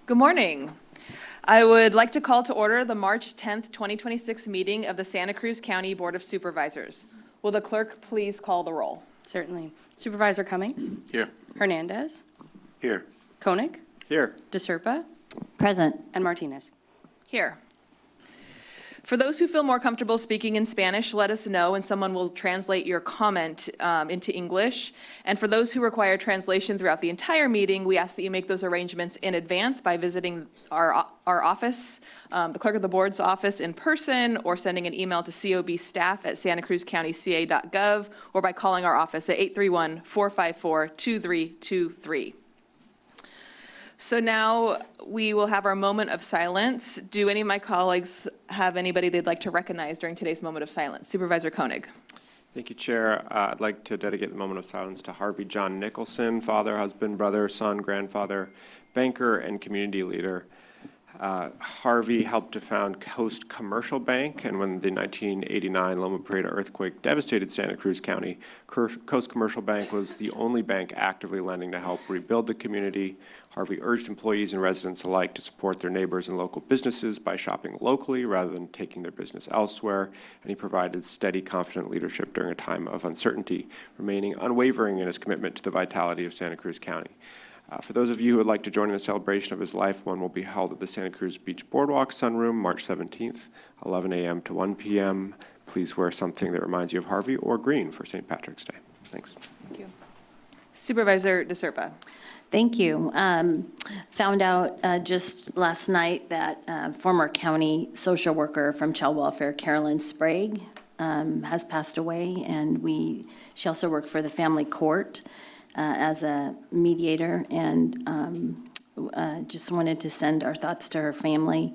Good morning. I would like to call to order the March 10th, 2026 meeting of the Santa Cruz County Board of Supervisors. Will the clerk please call the roll? Certainly. Supervisor Cummings? Here. Hernandez? Here. Koenig? Here. DeSerpa? Present. And Martinez. Here. For those who feel more comfortable speaking in Spanish, let us know and someone will translate your comment into English. And for those who require translation throughout the entire meeting, we ask that you make those arrangements in advance by visiting our office, the clerk of the board's office in person, or sending an email to cobstaff@santacruzcountyca.gov, or by calling our office at 831-454-2323. So now we will have our moment of silence. Do any of my colleagues have anybody they'd like to recognize during today's moment of silence? Supervisor Koenig. Thank you, Chair. I'd like to dedicate the moment of silence to Harvey John Nicholson, father, husband, brother, son, grandfather, banker, and community leader. Harvey helped to found Coast Commercial Bank, and when the 1989 Loma Prieta earthquake devastated Santa Cruz County, Coast Commercial Bank was the only bank actively lending to help rebuild the community. Harvey urged employees and residents alike to support their neighbors and local businesses by shopping locally rather than taking their business elsewhere, and he provided steady, confident leadership during a time of uncertainty, remaining unwavering in his commitment to the vitality of Santa Cruz County. For those of you who would like to join in the celebration of his life, one will be held at the Santa Cruz Beach Boardwalk Sunroom, March 17th, 11 a.m. to 1 p.m. Please wear something that reminds you of Harvey or green for St. Patrick's Day. Thanks. Thank you. Supervisor DeSerpa. Thank you. Found out just last night that former county social worker from Child Welfare, Carolyn Sprague, has passed away, and she also worked for the family court as a mediator, and just wanted to send our thoughts to her family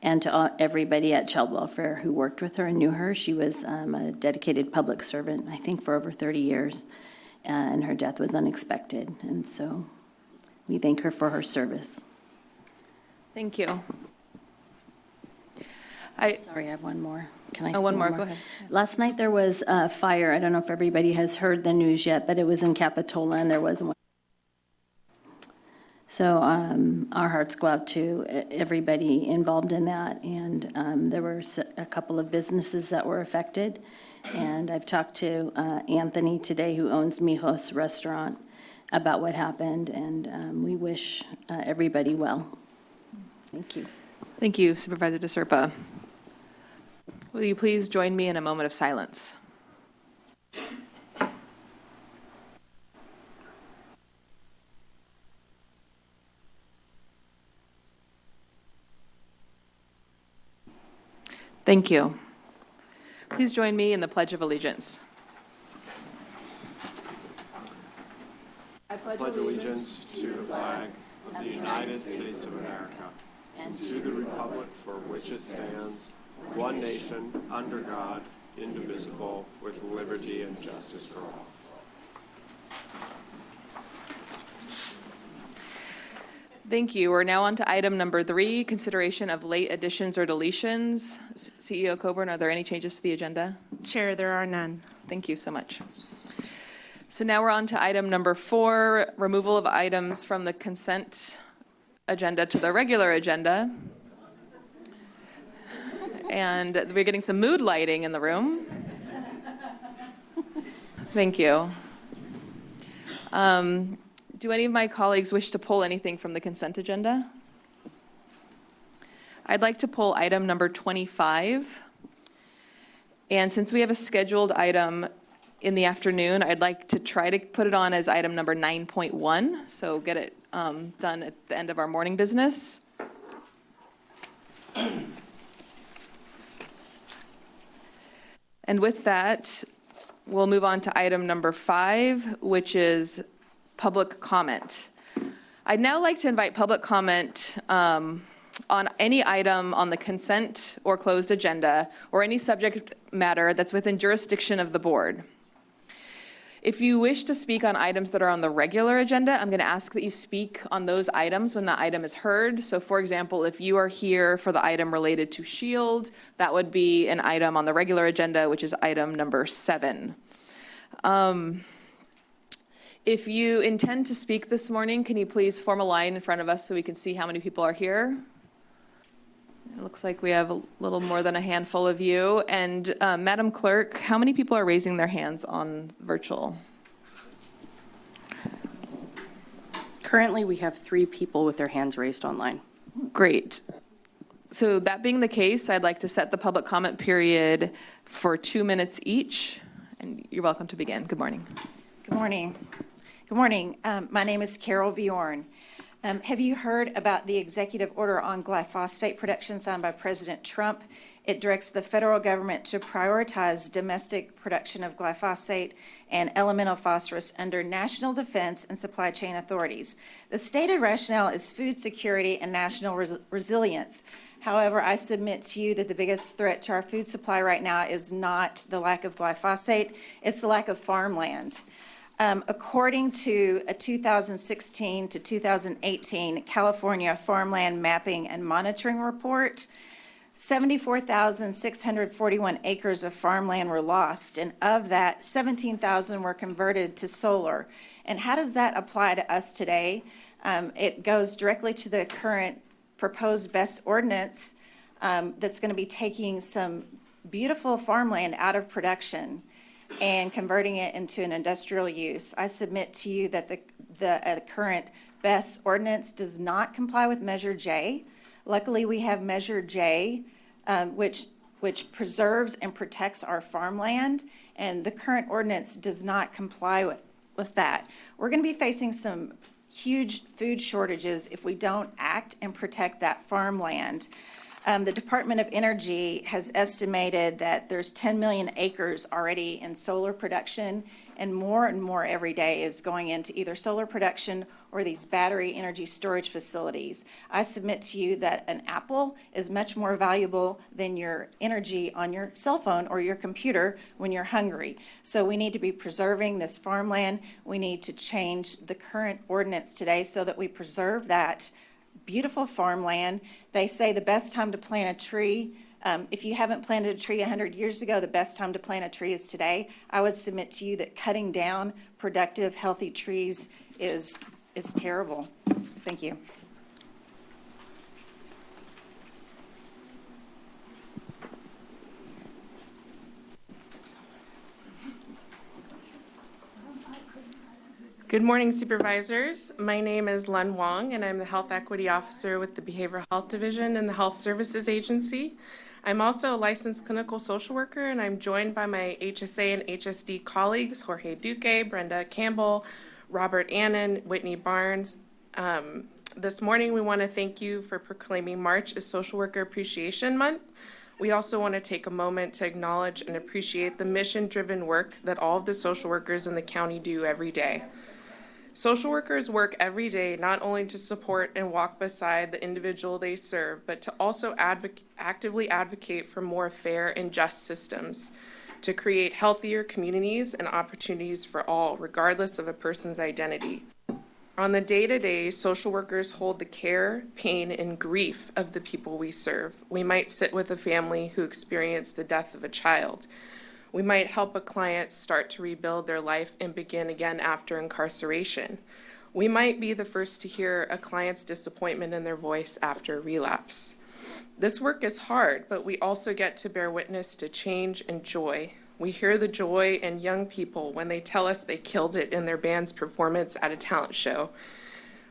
and to everybody at Child Welfare who worked with her and knew her. She was a dedicated public servant, I think, for over 30 years, and her death was unexpected, and so we thank her for her service. Thank you. Sorry, I have one more. Can I Oh, say one more, go ahead. Last night there was a fire. I don't know if everybody has heard the news yet, but it was in Capitola, and there was one. So our hearts go out to everybody involved in that, and there were a couple of businesses that were affected, and I've talked to Anthony today, who owns Mijos Restaurant, about what happened, and we wish everybody well. Thank you. Thank you, Supervisor DeSerpa. Will you please join me in a moment of silence? Thank you. Please join me in the Pledge of Allegiance. I pledge allegiance to the flag of the United States of America and to the republic for which it stands, one nation, under God, indivisible, with liberty and justice for all. Thank you. We're now on to item number 3, consideration of late additions or deletions. CEO Coburn, are there any changes to the agenda? Chair, there are none. Thank you so much. So now we're on to item number 4, removal of items from the consent agenda to the regular agenda. And we're getting some mood lighting in the room. Thank you. Do any of my colleagues wish to pull anything from the consent agenda? I'd like to pull item number 25. And since we have a scheduled item in the afternoon, I'd like to try to put it on as item number 9.1, so get it done at the end of our morning business. And with that, we'll move on to item number 5, which is public comment. I'd now like to invite public comment on any item on the consent or closed agenda or any subject matter that's within jurisdiction of the board. If you wish to speak on items that are on the regular agenda, I'm going to ask that you speak on those items when the item is heard. So for example, if you are here for the item related to SHIELD, that would be an item on the regular agenda, which is item number 7. If you intend to speak this morning, can you please form a line in front of us so we can see how many people are here? It looks like we have a little more than a handful of you. And Madam Clerk, how many people are raising their hands on virtual? Currently, we have 3 people with their hands raised online. Great. So that being the case, I'd like to set the public comment period for 2 minutes each. And you're welcome to begin. Good morning. Good morning. Good morning. My name is Carol Bjorn. Have you heard about the executive order on glyphosate production signed by President Trump? It directs the federal government to prioritize domestic production of glyphosate and elemental phosphorus under national defense and supply chain authorities. The stated rationale is food security and national resilience. However, I submit to you that the biggest threat to our food supply right now is not the lack of glyphosate, it's the lack of farmland. According to a 2016 to 2018 California Farmland Mapping and Monitoring Report, 74,641 acres of farmland were lost, and of that, 17,000 were converted to solar. And how does that apply to us today? It goes directly to the current proposed BEST ordinance that's going to be taking some beautiful farmland out of production and converting it into an industrial use. I submit to you that the current BEST ordinance does not comply with Measure J. Luckily, we have Measure J, which preserves and protects our farmland, and the current ordinance does not comply with that. We're going to be facing some huge food shortages if we don't act and protect that farmland. The Department of Energy has estimated that there's 10 million acres already in solar production, and more every day is going into either solar production or these battery energy storage facilities. I submit to you that an apple is much more valuable than your energy on your cell phone or your computer when you're hungry. So we need to be preserving this farmland. We need to change the current ordinance today so that we preserve that beautiful farmland. They say the best time to plant a tree, if you haven't planted a tree 100 years ago, the best time to plant a tree is today. I would submit to you that cutting down productive, healthy trees is terrible. Thank you. Good morning, Supervisors. My name is Len Wong, and I'm the Health Equity Officer with the Behavioral Health Division in the Health Services Agency. I'm also a licensed clinical social worker, and I'm joined by my HSA and HSD colleagues, Jorge Duque, Brenda Campbell, Robert Annan, Whitney Barnes. This morning, we want to thank you for proclaiming March as Social Worker Appreciation Month. We also want to take a moment to acknowledge and appreciate the mission-driven work that all of the social workers in the county do every day. Social workers work every day not only to support and walk beside the individual they serve, but to also actively advocate for more fair and just systems, to create healthier communities and opportunities for all, regardless of a person's identity. On the day-to-day, social workers hold the care, pain, and grief of the people we serve. We might sit with a family who experienced the death of a child. We might help a client start to rebuild their life and begin again after incarceration. We might be the first to hear a client's disappointment in their voice after relapse. This work is hard, but we also get to bear witness to change and joy. We hear the joy in young people when they tell us they killed it in their band's performance at a talent show.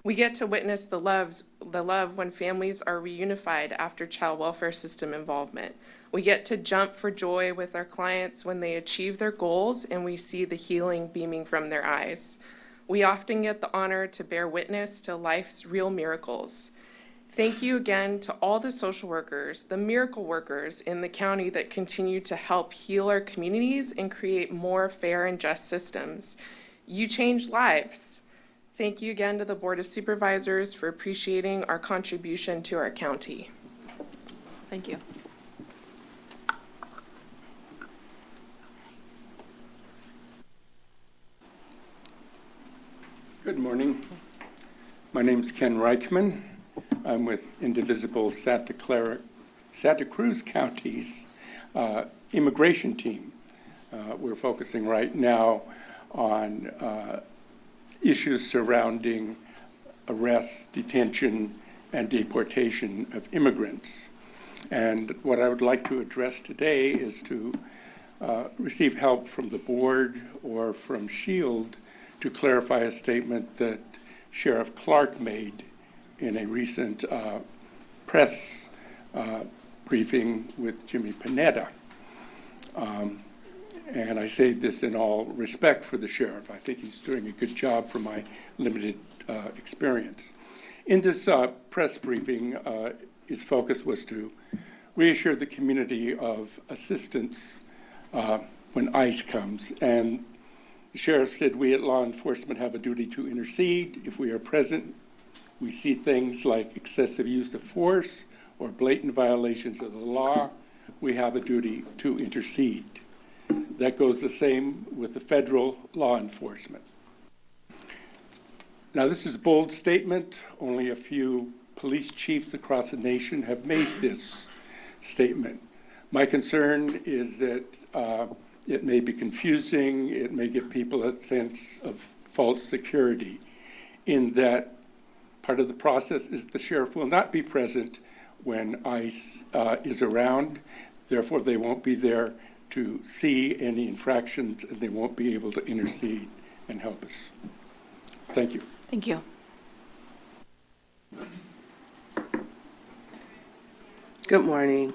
We get to witness the love when families are reunified after child welfare system involvement. We get to jump for joy with our clients when they achieve their goals and we see the healing beaming from their eyes. We often get the honor to bear witness to life's real miracles. Thank you again to all the social workers, the miracle workers in the county that continue to help heal our communities and create more fair and just systems. You change lives. Thank you again to the Board of Supervisors for appreciating our contribution to our county. Thank you. Good morning. My name is Ken Reichman. I'm with Indivisible Santa Cruz County's immigration team. We're focusing right now on issues surrounding arrest, detention, and deportation of immigrants. And what I would like to address today is to receive help from the board or from SHIELD to clarify a statement that Sheriff Clark made in a recent press briefing with Jimmy Panetta. And I say this in all respect for the sheriff. I think he's doing a good job from my limited experience. In this press briefing, its focus was to reassure the community of assistance when ICE comes. And the sheriff said, we at law enforcement have a duty to intercede. If we are present, we see things like excessive use of force or blatant violations of the law, we have a duty to intercede. That goes the same with the federal law enforcement. Now, this is a bold statement. Only a few police chiefs across the nation have made this statement. My concern is that it may be confusing. It may give people a sense of false security in that part of the process is the sheriff will not be present when ICE is around. Therefore, they won't be there to see any infractions, and they won't be able to intercede and help us. Thank you. Thank you. Good morning.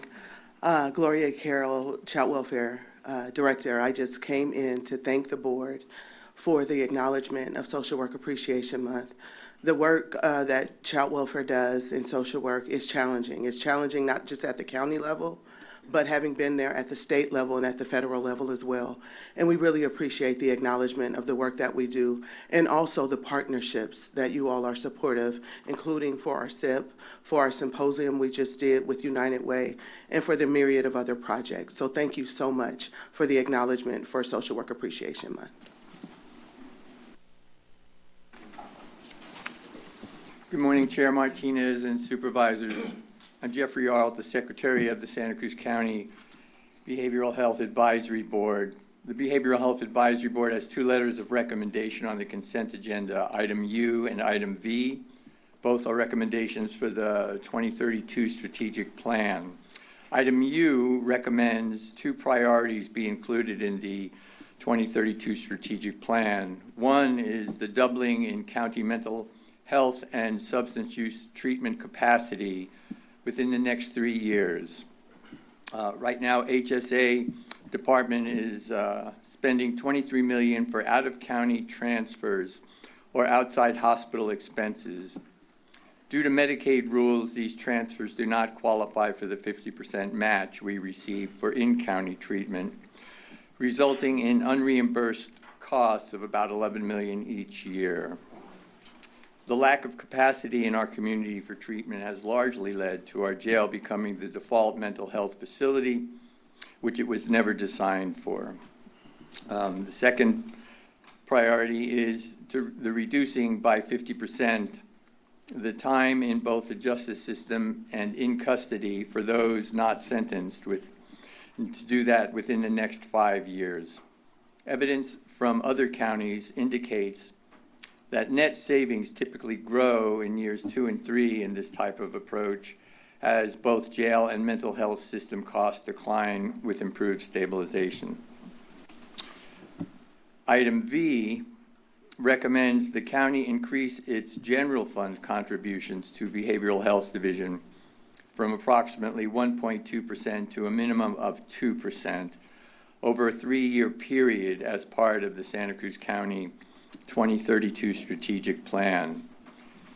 Gloria Carroll, Child Welfare Director. I just came in to thank the board for the acknowledgement of Social Work Appreciation Month. The work that child welfare does in social work is challenging. It's challenging not just at the county level, but having been there at the state level and at the federal level as well. And we really appreciate the acknowledgement of the work that we do and also the partnerships that you all are supportive, including for our SIP, for our symposium we just did with United Way, and for the myriad of other projects. So thank you so much for the acknowledgement for Social Work Appreciation Month. Good morning, Chair Martinez and Supervisors. I'm Jeffrey Arlt, the Secretary of the Santa Cruz County Behavioral Health Advisory Board. The Behavioral Health Advisory Board has two letters of recommendation on the consent agenda, item U and item V. Both are recommendations for the 2032 strategic plan. Item U recommends two priorities be included in the 2032 strategic plan. One is the doubling in county mental health and substance use treatment capacity within the next 3 years. Right now, HSA department is spending $23 million for out-of-county transfers or outside hospital expenses. Due to Medicaid rules, these transfers do not qualify for the 50% match we receive for in-county treatment, resulting in unreimbursed costs of about $11 million each year. The lack of capacity in our community for treatment has largely led to our jail becoming the default mental health facility, which it was never designed for. The second priority is the reducing by 50% the time in both the justice system and in custody for those not sentenced, and to do that within the next 5 years. Evidence from other counties indicates that net savings typically grow in years 2 and 3 in this type of approach as both jail and mental health system costs decline with improved stabilization. Item V recommends the county increase its general fund contributions to Behavioral Health Division from approximately 1.2% to a minimum of 2% over a 3-year period as part of the Santa Cruz County 2032 strategic plan.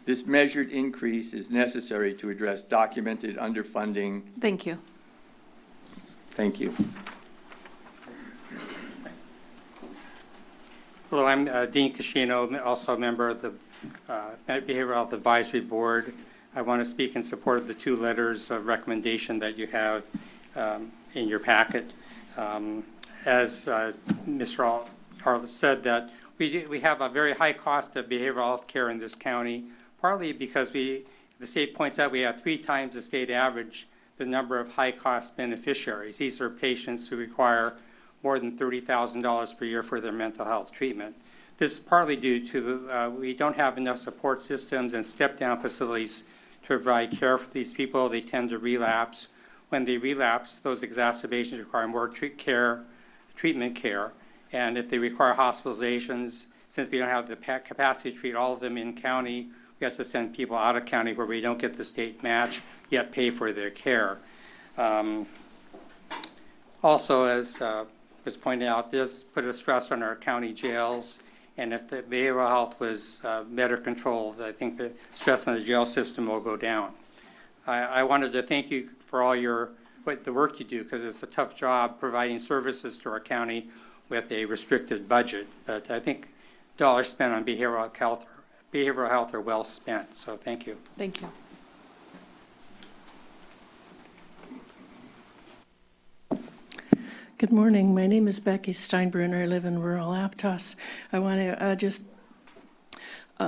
This measured increase is necessary to address documented underfunding. Thank you. Thank you. Hello, I'm Dean Cascino, also a member of the Behavioral Health Advisory Board. I want to speak in support of the two letters of recommendation that you have in your packet. As Mr. Arlt said, that we have a very high cost of behavioral health care in this county, partly because the state points out we have 3 times the state average the number of high-cost beneficiaries. These are patients who require more than $30,000 per year for their mental health treatment. This is partly due to we don't have enough support systems and step-down facilities to provide care for these people. They tend to relapse. When they relapse, those exacerbations require more treatment care. And if they require hospitalizations, since we don't have the capacity to treat all of them in county, we have to send people out of county where we don't get the state match, yet pay for their care. Also, as was pointed out, this put a stress on our county jails. And if the behavioral health was better controlled, I think the stress on the jail system will go down. I wanted to thank you for all the work you do, because it's a tough job providing services to our county with a restricted budget. But I think dollars spent on behavioral health are well spent. So thank you. Thank you. Good morning. My name is Becky Steinbrunner. I live in rural Aptos. I want to just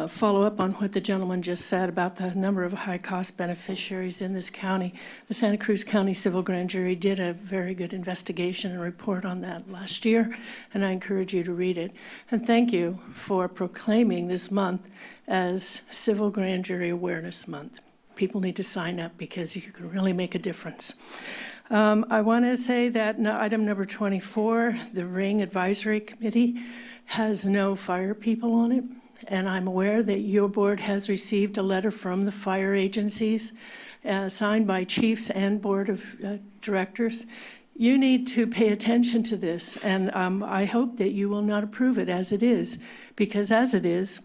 follow up on what the gentleman just said about the number of high-cost beneficiaries in this county. The Santa Cruz County Civil Grand Jury did a very good investigation and report on that last year, and I encourage you to read it. And thank you for proclaiming this month as Civil Grand Jury Awareness Month. People need to sign up because you can really make a difference. I want to say that item number 24, the Ring Advisory Committee, has no fire people on it. And I'm aware that your board has received a letter from the fire agencies signed by chiefs and board of directors. You need to pay attention to this, and I hope that you will not approve it as it is, because as it is,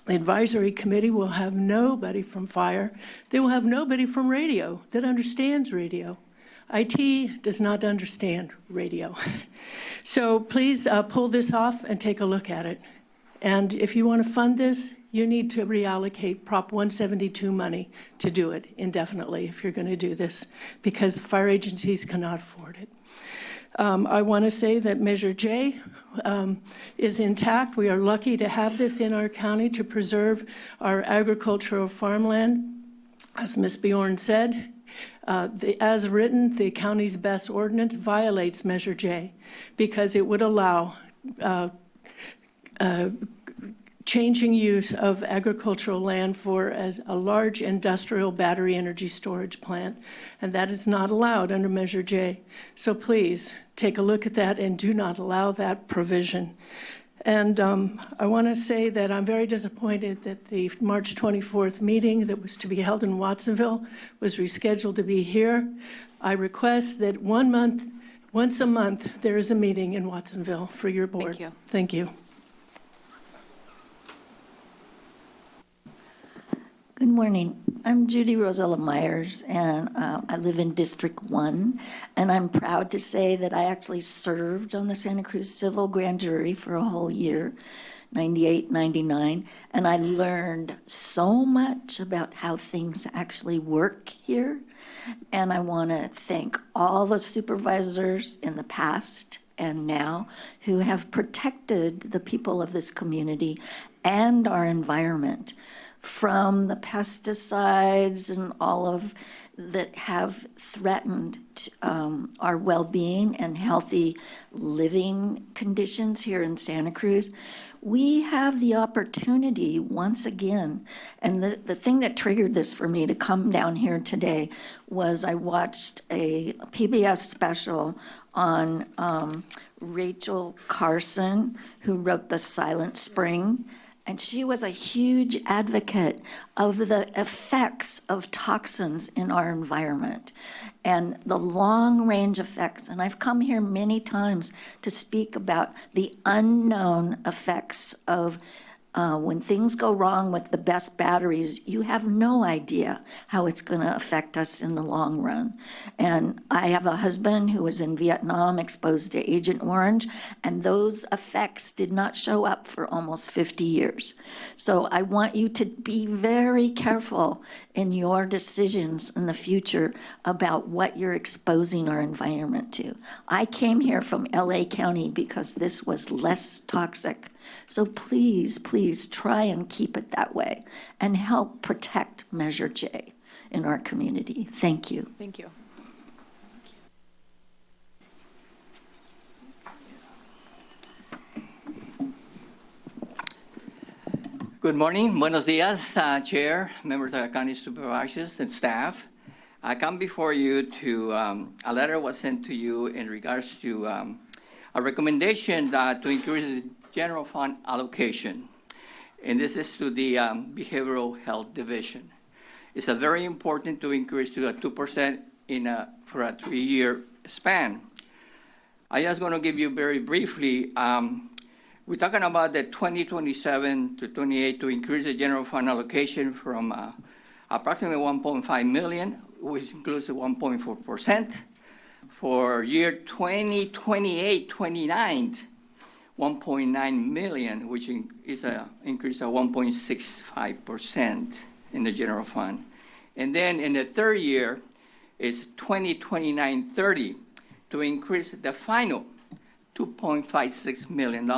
the advisory committee will have nobody from fire. They will have nobody from radio that understands radio. IT does not understand radio. So please pull this off and take a look at it. And if you want to fund this, you need to reallocate Prop 172 money to do it indefinitely if you're going to do this, because the fire agencies cannot afford it. I want to say that Measure J is intact. We are lucky to have this in our county to preserve our agricultural farmland. As Ms. Bjorn said, as written, the county's best ordinance violates Measure J because it would allow changing use of agricultural land for a large industrial battery energy storage plant, and that is not allowed under Measure J. So please take a look at that and do not allow that provision. And I want to say that I'm very disappointed that the March 24th meeting that was to be held in Watsonville was rescheduled to be here. I request that once a month, there is a meeting in Watsonville for your board. Thank you. Thank you. Good morning. I'm Judy Rosella Myers, and I live in District 1, and I'm proud to say that I actually served on the Santa Cruz Civil Grand Jury for a whole year, 98, 99, and I learned so much about how things actually work here, and I want to thank all the supervisors in the past and now who have protected the people of this community and our environment from the pesticides and all of that have threatened our well-being and healthy living conditions here in Santa Cruz. We have the opportunity once again, and the thing that triggered this for me to come down here today was I watched a PBS special on Rachel Carson, who wrote The Silent Spring. And she was a huge advocate of the effects of toxins in our environment and the long-range effects. And I've come here many times to speak about the unknown effects of when things go wrong with the best batteries. You have no idea how it's going to affect us in the long run. And I have a husband who was in Vietnam exposed to Agent Orange, and those effects did not show up for almost 50 years. So I want you to be very careful in your decisions in the future about what you're exposing our environment to. I came here from LA County because this was less toxic. So please, please try and keep it that way and help protect Measure J in our community. Thank you. Thank you. Good morning, buenos dias, Chair, members of the County Supervisors and staff. I come before you to, a letter was sent to you in regards to a recommendation to increase the general fund allocation. And this is to the Behavioral Health Division. It's a very important to increase to a 2% for a 3-year span. I just going to give you very briefly, we're talking about the 2027 to 28 to increase the general fund allocation from approximately 1.5 million, which includes the 1.4%. For year 2028-29, 1.9 million, which is an increase of 1.65% in the general fund. And then in the third year is 2029-30 to increase the final $2.56 million,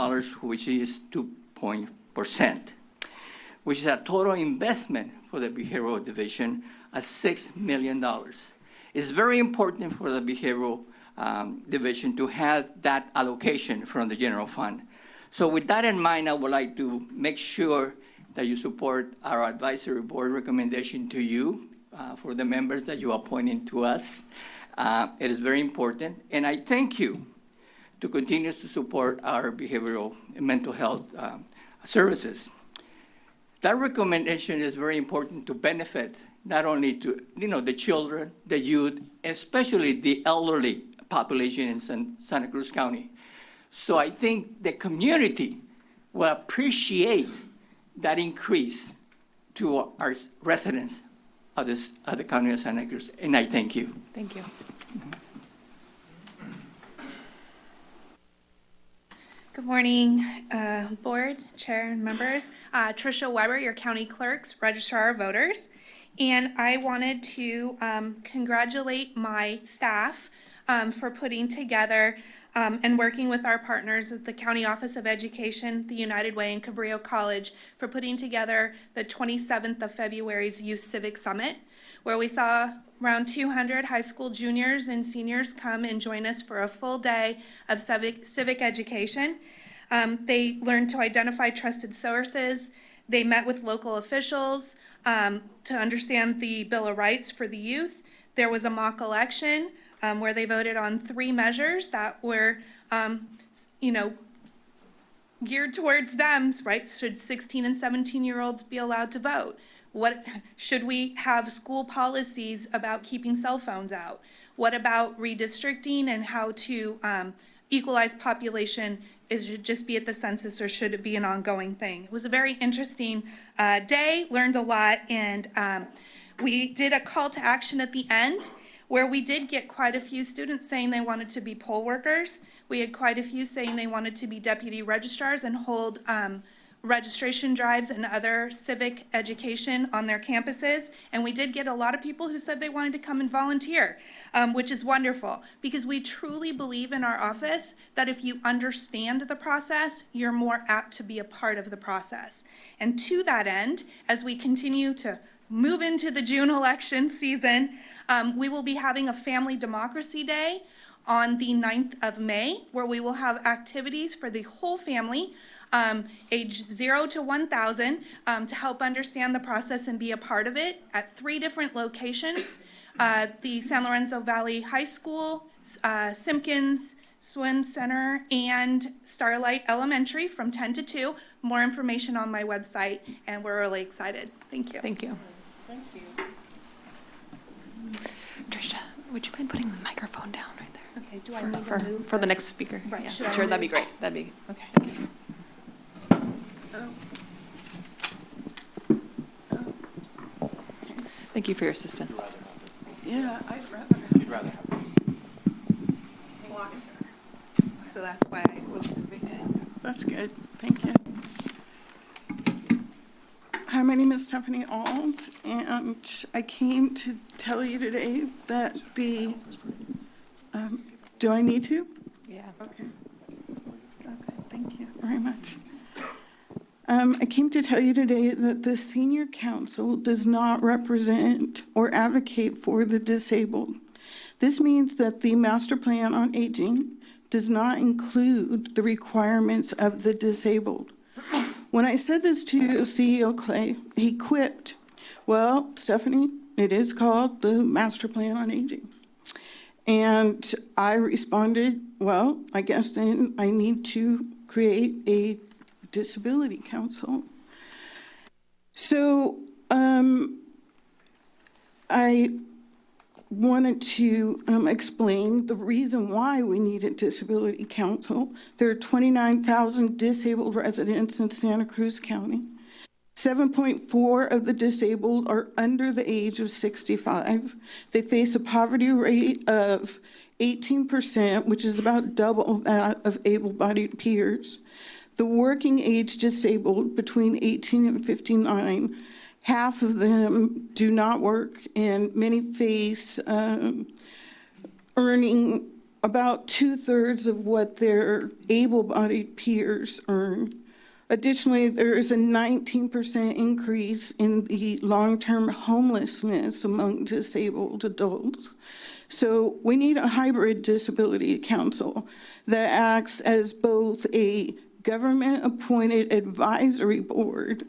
which is 2%, which is a total investment for the behavioral division of $6 million. It's very important for the behavioral division to have that allocation from the general fund. So with that in mind, I would like to make sure that you support our advisory board recommendation to you for the members that you are appointing to us. It is very important, and I thank you to continue to support our behavioral and mental health services. That recommendation is very important to benefit not only to the children, the youth, especially the elderly population in Santa Cruz County. So I think the community will appreciate that increase to our residents of the county of Santa Cruz, and I thank you. Thank you. Good morning, board, chair, and members. Tricia Weber, your county clerk's registrar of voters. And I wanted to congratulate my staff for putting together and working with our partners at the County Office of Education, the United Way, and Cabrillo College for putting together the 27th of February's Youth Civic Summit, where we saw around 200 high school juniors and seniors come and join us for a full day of civic education. They learned to identify trusted sources. They met with local officials to understand the Bill of Rights for the youth. There was a mock election where they voted on 3 measures that were, geared towards them, right? Should 16 and 17-year-olds be allowed to vote? What should we have school policies about keeping cell phones out? What about redistricting and how to equalize population? Is it just be at the census or should it be an ongoing thing? It was a very interesting day, learned a lot, and we did a call to action at the end where we did get quite a few students saying they wanted to be poll workers. We had quite a few saying they wanted to be deputy registrars and hold registration drives and other civic education on their campuses. And we did get a lot of people who said they wanted to come and volunteer, which is wonderful because we truly believe in our office that if you understand the process, you're more apt to be a part of the process. And to that end, as we continue to move into the June election season, we will be having a Family Democracy Day on the 9th of May, where we will have activities for the whole family, age 0 to 1,000, to help understand the process and be a part of it at 3 different locations, the San Lorenzo Valley High School, Simpkins Swim Center, and Starlight Elementary from 10 to 2. More information on my website, and we're really excited. Thank you. Thank you. Thank you. Tricia, would you mind putting the microphone down right there? Okay, do I need to move? For the next speaker? Right, Yeah, should I sure, that'd be move? great. That'd be. Okay. Thank you for your assistance. Yeah, I'd rather have. So that's why I was moving it. That's good, thank you. Hi, my name is Stephanie Auld, and I came to tell you today that the, do I need to? Yeah. Okay. Okay, thank you very much. I came to tell you today that the Senior Council does not represent or advocate for the disabled. This means that the Master Plan on Aging does not include the requirements of the disabled. When I said this to CEO Clay, he quipped, well, Stephanie, it is called the Master Plan on Aging. And I responded, well, I guess then I need to create a disability council. So I wanted to explain the reason why we need a disability council. There are 29,000 disabled residents in Santa Cruz County. 7.4 of the disabled are under the age of 65. They face a poverty rate of 18%, which is about double that of able-bodied peers. The working age disabled between 18 and 59, half of them do not work, and many face earning about 2/3 of what their able-bodied peers earn. Additionally, there is a 19% increase in the long-term homelessness among disabled adults. So we need a hybrid disability council that acts as both a government-appointed advisory board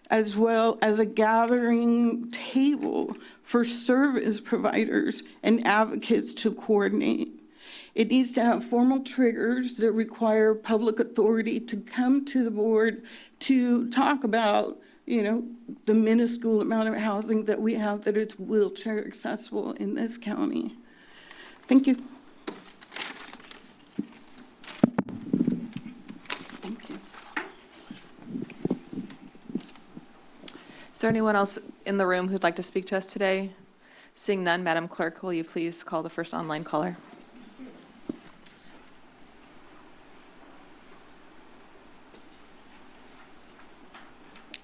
as well as a gathering table for service providers and advocates to coordinate. It needs to have formal triggers that require public authority to come to the board to talk about, the minuscule amount of housing that we have that is wheelchair accessible in this county. Thank you. Thank you. Is there anyone else in the room who'd like to speak to us today? Seeing none, Madam Clerk, will you please call the first online caller?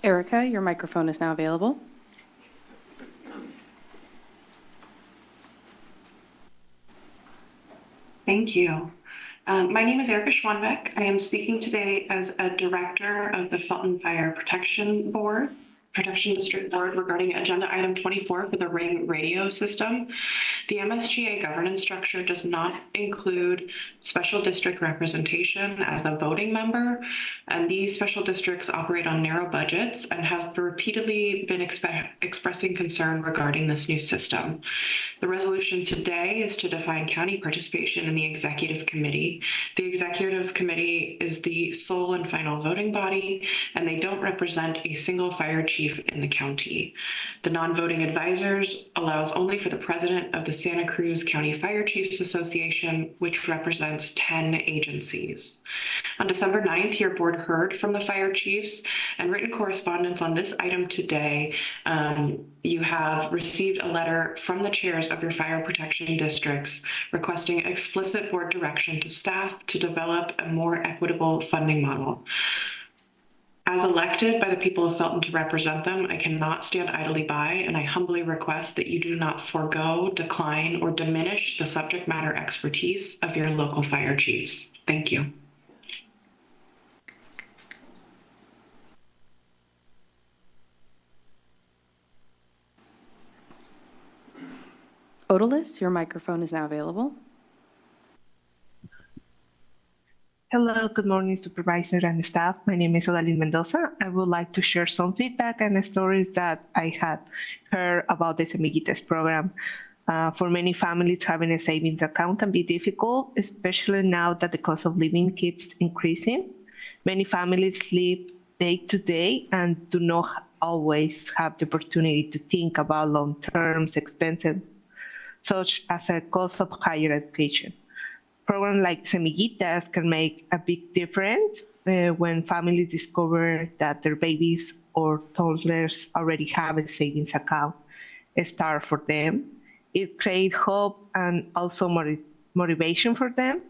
Erica, your microphone is now available. Thank you. My name is Erica Schwanbeck. I am speaking today as a director of the Felton Fire Protection District Board regarding agenda item 24 for the Ring radio system. The MSGA governance structure does not include special district representation as a voting member, and these special districts operate on narrow budgets and have repeatedly been expressing concern regarding this new system. The resolution today is to define county participation in the executive committee. The executive committee is the sole and final voting body, and they don't represent a single fire chief in the county. The non-voting advisors allows only for the president of the Santa Cruz County Fire Chiefs Association, which represents 10 agencies. On December 9th, your board heard from the fire chiefs and written correspondence on this item today. You have received a letter from the chairs of your fire protection districts requesting explicit board direction to staff to develop a more equitable funding model. As elected by the people of Felton to represent them, I cannot stand idly by, and I humbly request that you do not forego, decline, or diminish the subject matter expertise of your local fire chiefs. Thank you. Odalis, your microphone is now available. Hello, good morning, Supervisor and staff. My name is Odalyn Mendoza. I would like to share some feedback and stories that I had heard about the Semillitas program. For many families, having a savings account can be difficult, especially now that the cost of living keeps increasing. Many families live day to day and do not always have the opportunity to think about long-term expenses, such as a cost of higher education. Programs like Semillitas can make a big difference when families discover that their babies or toddlers already have a savings account start for them. It creates hope and also motivation for them.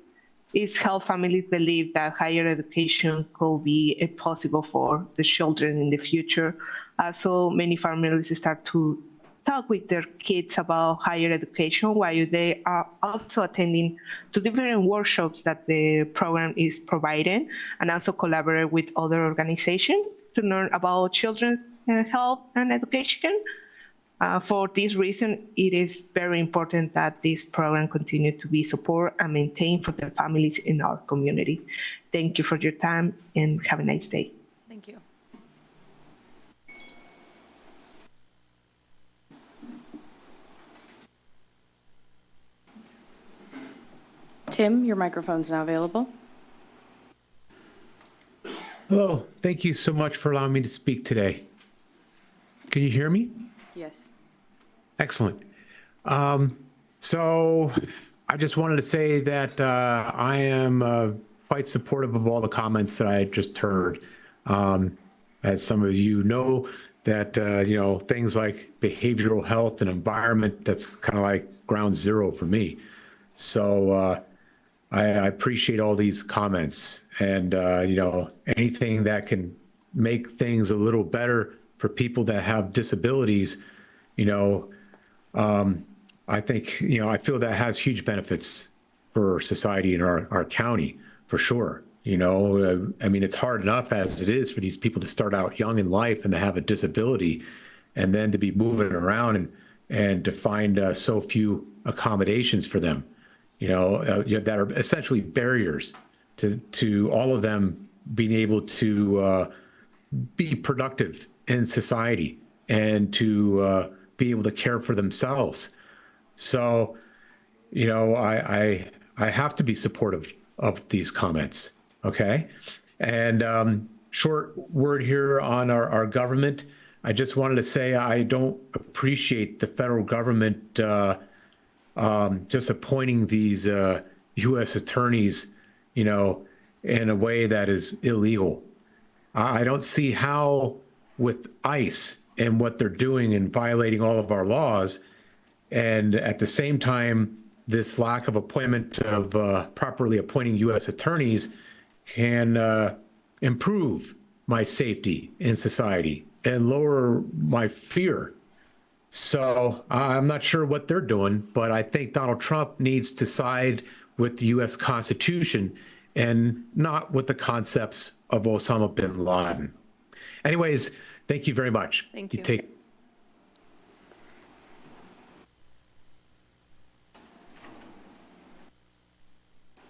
It helps families believe that higher education could be possible for the children in the future. Also, many families start to talk with their kids about higher education while they are also attending to different workshops that the program is providing, and also collaborate with other organizations to learn about children's health and education. For this reason, it is very important that this program continue to be supported and maintained for the families in our community. Thank you for your time and have a nice day. Thank you. Tim, your microphone's now available. Hello, thank you so much for allowing me to speak today. Can you hear me? Yes. Excellent. So I just wanted to say that I am quite supportive of all the comments that I just heard. As some of you know, that things like behavioral health and environment, that's kind of like ground zero for me. So I appreciate all these comments, and anything that can make things a little better for people that have disabilities, I think, I feel that has huge benefits for society in our county, for sure. It's hard enough as it is for these people to start out young in life and to have a disability, and then to be moving around and to find so few accommodations for them, that are essentially barriers to all of them being able to be productive in society and to be able to care for themselves. So, I have to be supportive of these comments, okay? And short word here on our government. I just wanted to say I don't appreciate the federal government just appointing these U.S. attorneys, in a way that is illegal. I don't see how, with ICE and what they're doing and violating all of our laws, and at the same time, this lack of appointment of properly appointing U.S. attorneys can improve my safety in society and lower my fear. So I'm not sure what they're doing, but I think Donald Trump needs to side with the U.S. Constitution and not with the concepts of Osama bin Laden. Anyways, thank you very much. Thank you.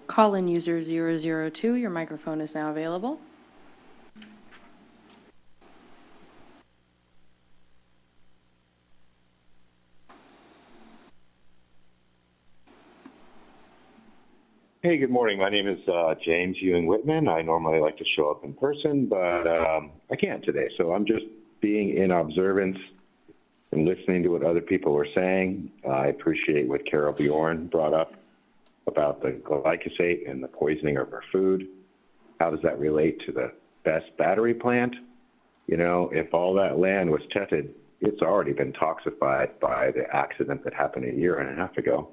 Call-in user 002, your microphone is now available. Hey, good morning. My name is James Ewing Whitman. I normally like to show up in person, but I can't today. So I'm just being in observance and listening to what other people were saying. I appreciate what Carol Bjorn brought up about the glyphosate and the poisoning of our food. How does that relate to the best battery plant? If all that land was tested, it's already been toxified by the accident that happened a year and a half ago.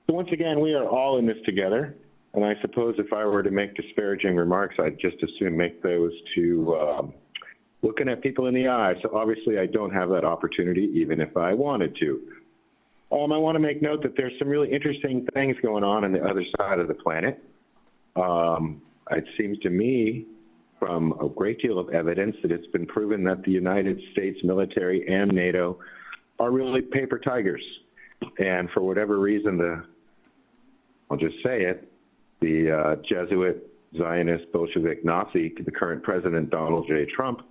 So once again, we are all in this together. And I suppose if I were to make disparaging remarks, I'd just as soon make those to looking at people in the eye. So obviously I don't have that opportunity, even if I wanted to. I want to make note that there's some really interesting things going on the other side of the planet. It seems to me, from a great deal of evidence, that it's been proven that the United States military and NATO are really paper tigers. And for whatever reason, I'll just say it, the Jesuit, Zionist, Bolshevik, Nazi, the current president, Donald J. Trump,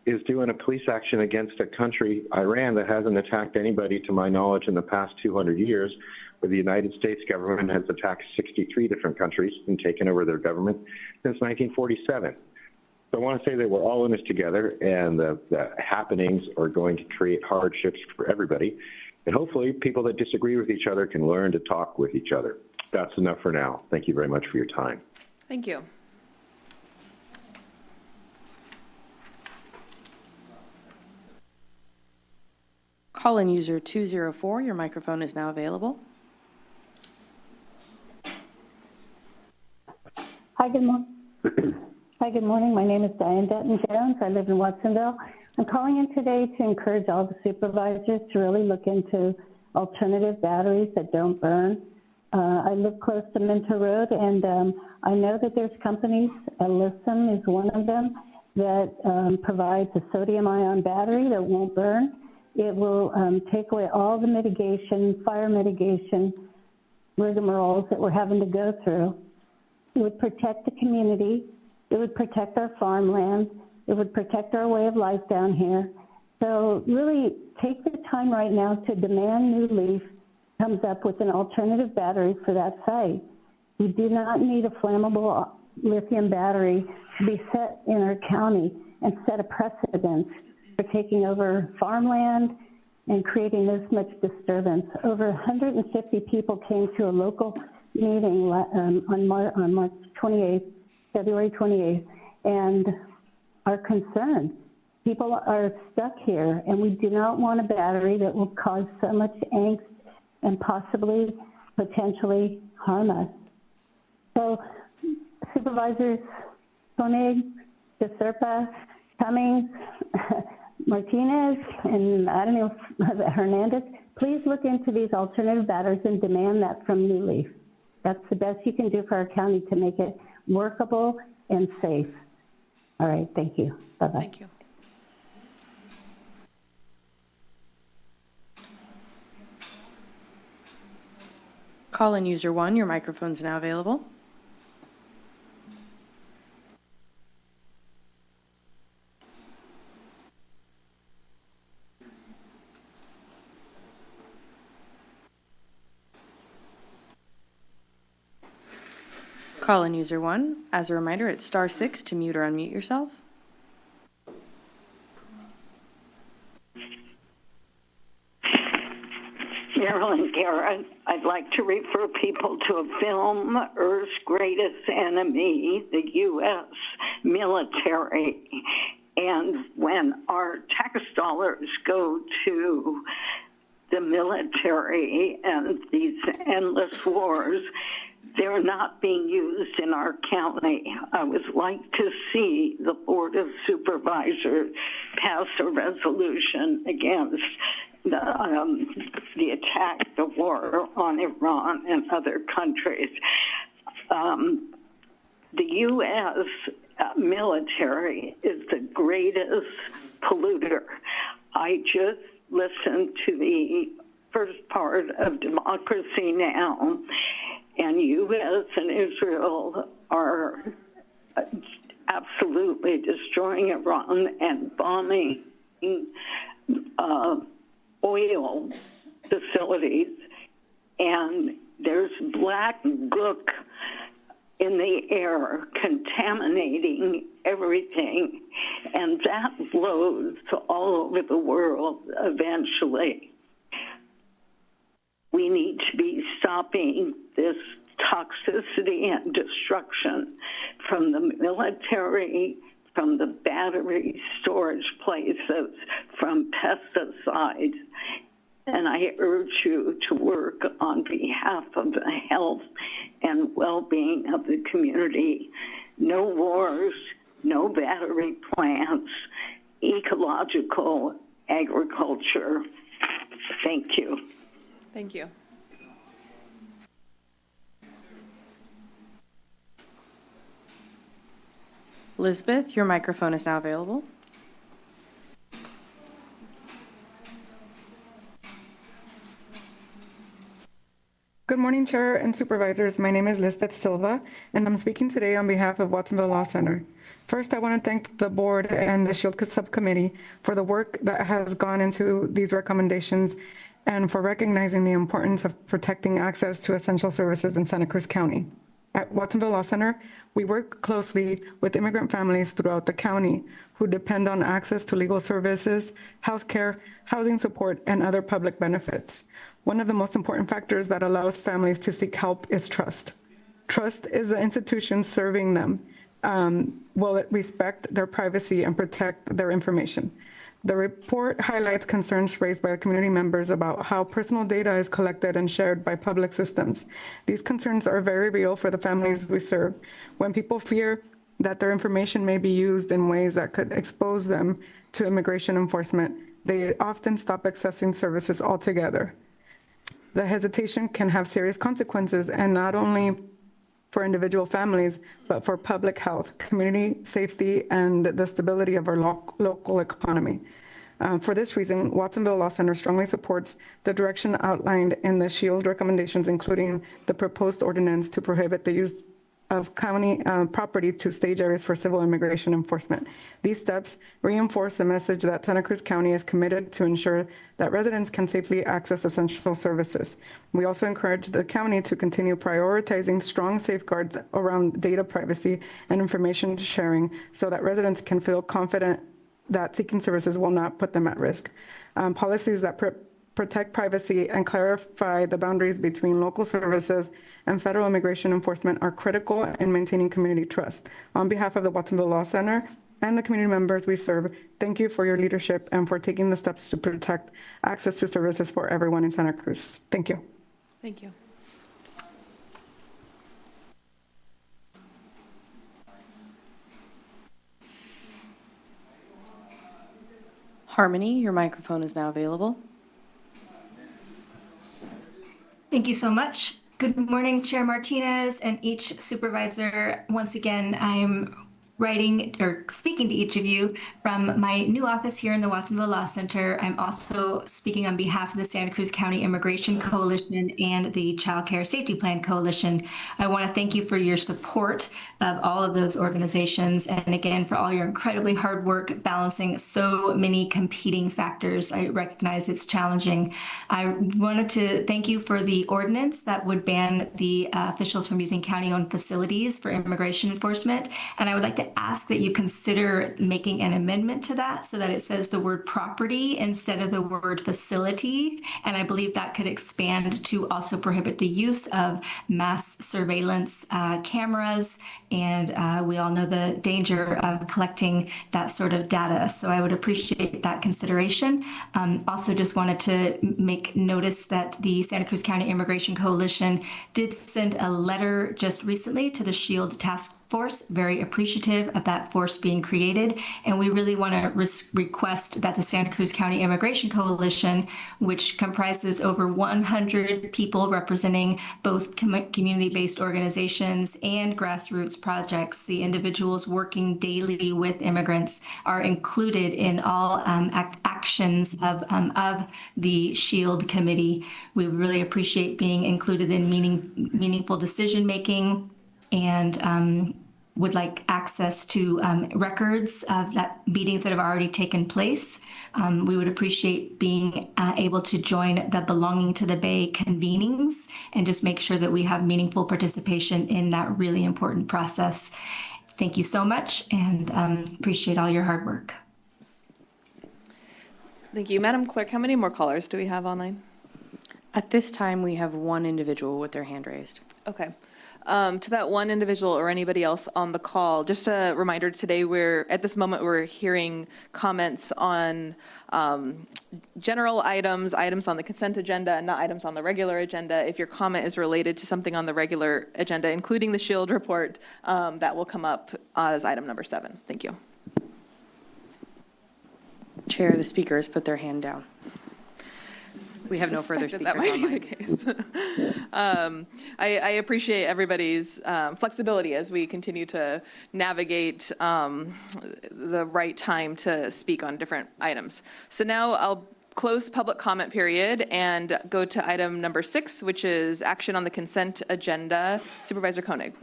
is doing a police action against a country, Iran, that hasn't attacked anybody, to my knowledge, in the past 200 years, where the United States government has attacked 63 different countries and taken over their government since 1947. So I want to say that we're all in this together, and the happenings are going to create hardships for everybody. And hopefully people that disagree with each other can learn to talk with each other. That's enough for now. Thank you very much for your time. Thank you. Call-in user 204, your microphone is now available. Hi, good morning. Hi, good morning. My name is Diane Denton-Jones. I live in Watsonville. I'm calling in today to encourage all the supervisors to really look into alternative batteries that don't burn. I live close to Minto Road, and I know that there's companies, Alyssum is one of them, that provides a sodium-ion battery that won't burn. It will take away all the mitigation, fire mitigation rigmaroles that we're having to go through. It would protect the community. It would protect our farmland. It would protect our way of life down here. So really take the time right now to demand New Leaf comes up with an alternative battery for that site. We do not need a flammable lithium battery to be set in our county and set a precedent for taking over farmland and creating this much disturbance. Over 150 people came to a local meeting on March 28th, February 28th, and are concerned. People are stuck here, and we do not want a battery that will cause so much angst and possibly, potentially harm us. So, Supervisors Koenig, DeSerpa, Cummings, Martinez, and I don't know, Hernandez, please look into these alternative batteries and demand that from New Leaf. That's the best you can do for our county to make it workable and safe. All right, thank you. Bye-bye. Thank you. Call-in user 1, your microphone's now available. Call-in user 1. As a reminder, it's *6 to mute or unmute yourself. Marilyn Garrett, I'd like to refer people to a film, Earth's Greatest Enemy, the U.S. military. And when our tax dollars go to the military and these endless wars, they're not being used in our county. I would like to see the Board of Supervisors pass a resolution against the attack, the war on Iran and other countries. The U.S. Military is the greatest polluter. I just listened to the first part of Democracy Now!, and U.S. and Israel are absolutely destroying Iran and bombing oil facilities. And there's black gook in the air contaminating everything. And that blows all over the world eventually. We need to be stopping this toxicity and destruction from the military, from the battery storage places, from pesticides. And I urge you to work on behalf of the health and well-being of the community. No wars, no battery plants, ecological agriculture. Thank you. Thank you. Elizabeth, your microphone is now available. Good morning, Chair and Supervisors. My name is Lisbeth Silva, and I'm speaking today on behalf of Watsonville Law Center. First, I want to thank the board and the SHIELD Subcommittee for the work that has gone into these recommendations and for recognizing the importance of protecting access to essential services in Santa Cruz County. At Watsonville Law Center, we work closely with immigrant families throughout the county who depend on access to legal services, healthcare, housing support, and other public benefits. One of the most important factors that allows families to seek help is trust. Trust is the institution serving them. Will it respect their privacy and protect their information? The report highlights concerns raised by community members about how personal data is collected and shared by public systems. These concerns are very real for the families we serve. When people fear that their information may be used in ways that could expose them to immigration enforcement, they often stop accessing services altogether. The hesitation can have serious consequences, and not only for individual families, but for public health, community safety, and the stability of our local economy. For this reason, Watsonville Law Center strongly supports the direction outlined in the SHIELD recommendations, including the proposed ordinance to prohibit the use of county property to stage areas for civil immigration enforcement. These steps reinforce the message that Santa Cruz County is committed to ensure that residents can safely access essential services. We also encourage the county to continue prioritizing strong safeguards around data privacy and information sharing so that residents can feel confident that seeking services will not put them at risk. Policies that protect privacy and clarify the boundaries between local services and federal immigration enforcement are critical in maintaining community trust. On behalf of the Watsonville Law Center and the community members we serve, thank you for your leadership and for taking the steps to protect access to services for everyone in Santa Cruz. Thank you. Thank you. Harmony, your microphone is now available. Thank you so much. Good morning, Chair Martinez and each supervisor. Once again, I'm writing or speaking to each of you from my new office here in the Watsonville Law Center. I'm also speaking on behalf of the Santa Cruz County Immigration Coalition and the Child Care Safety Plan Coalition. I want to thank you for your support of all of those organizations, and again, for all your incredibly hard work balancing so many competing factors. I recognize it's challenging. I wanted to thank you for the ordinance that would ban the officials from using county-owned facilities for immigration enforcement, and I would like to ask that you consider making an amendment to that so that it says the word property instead of the word facility. And I believe that could expand to also prohibit the use of mass surveillance cameras. And we all know the danger of collecting that sort of data. So I would appreciate that consideration. Also just wanted to make notice that the Santa Cruz County Immigration Coalition did send a letter just recently to the SHIELD Task Force, very appreciative of that force being created. And we really want to request that the Santa Cruz County Immigration Coalition, which comprises over 100 people representing both community-based organizations and grassroots projects, the individuals working daily with immigrants, are included in all actions of the SHIELD committee. We really appreciate being included in meaningful decision-making, and would like access to records of that meetings that have already taken place. We would appreciate being able to join the Belonging to the Bay convenings and just make sure that we have meaningful participation in that really important process. Thank you so much, and appreciate all your hard work. Thank you. Madam Clerk, how many more callers do we have online? At this time, we have one individual with their hand raised. Okay. To that one individual or anybody else on the call, just a reminder today, at this moment, we're hearing comments on general items on the consent agenda and not items on the regular agenda. If your comment is related to something on the regular agenda, including the SHIELD report, that will come up as item number 7. Thank you. Chair, the speaker has put their hand down. We have no further speakers that might online. be the case. I appreciate everybody's flexibility as we continue to navigate the right time to speak on different items. So now I'll close public comment period and go to item number 6, which is action on the consent agenda. Supervisor Koenig.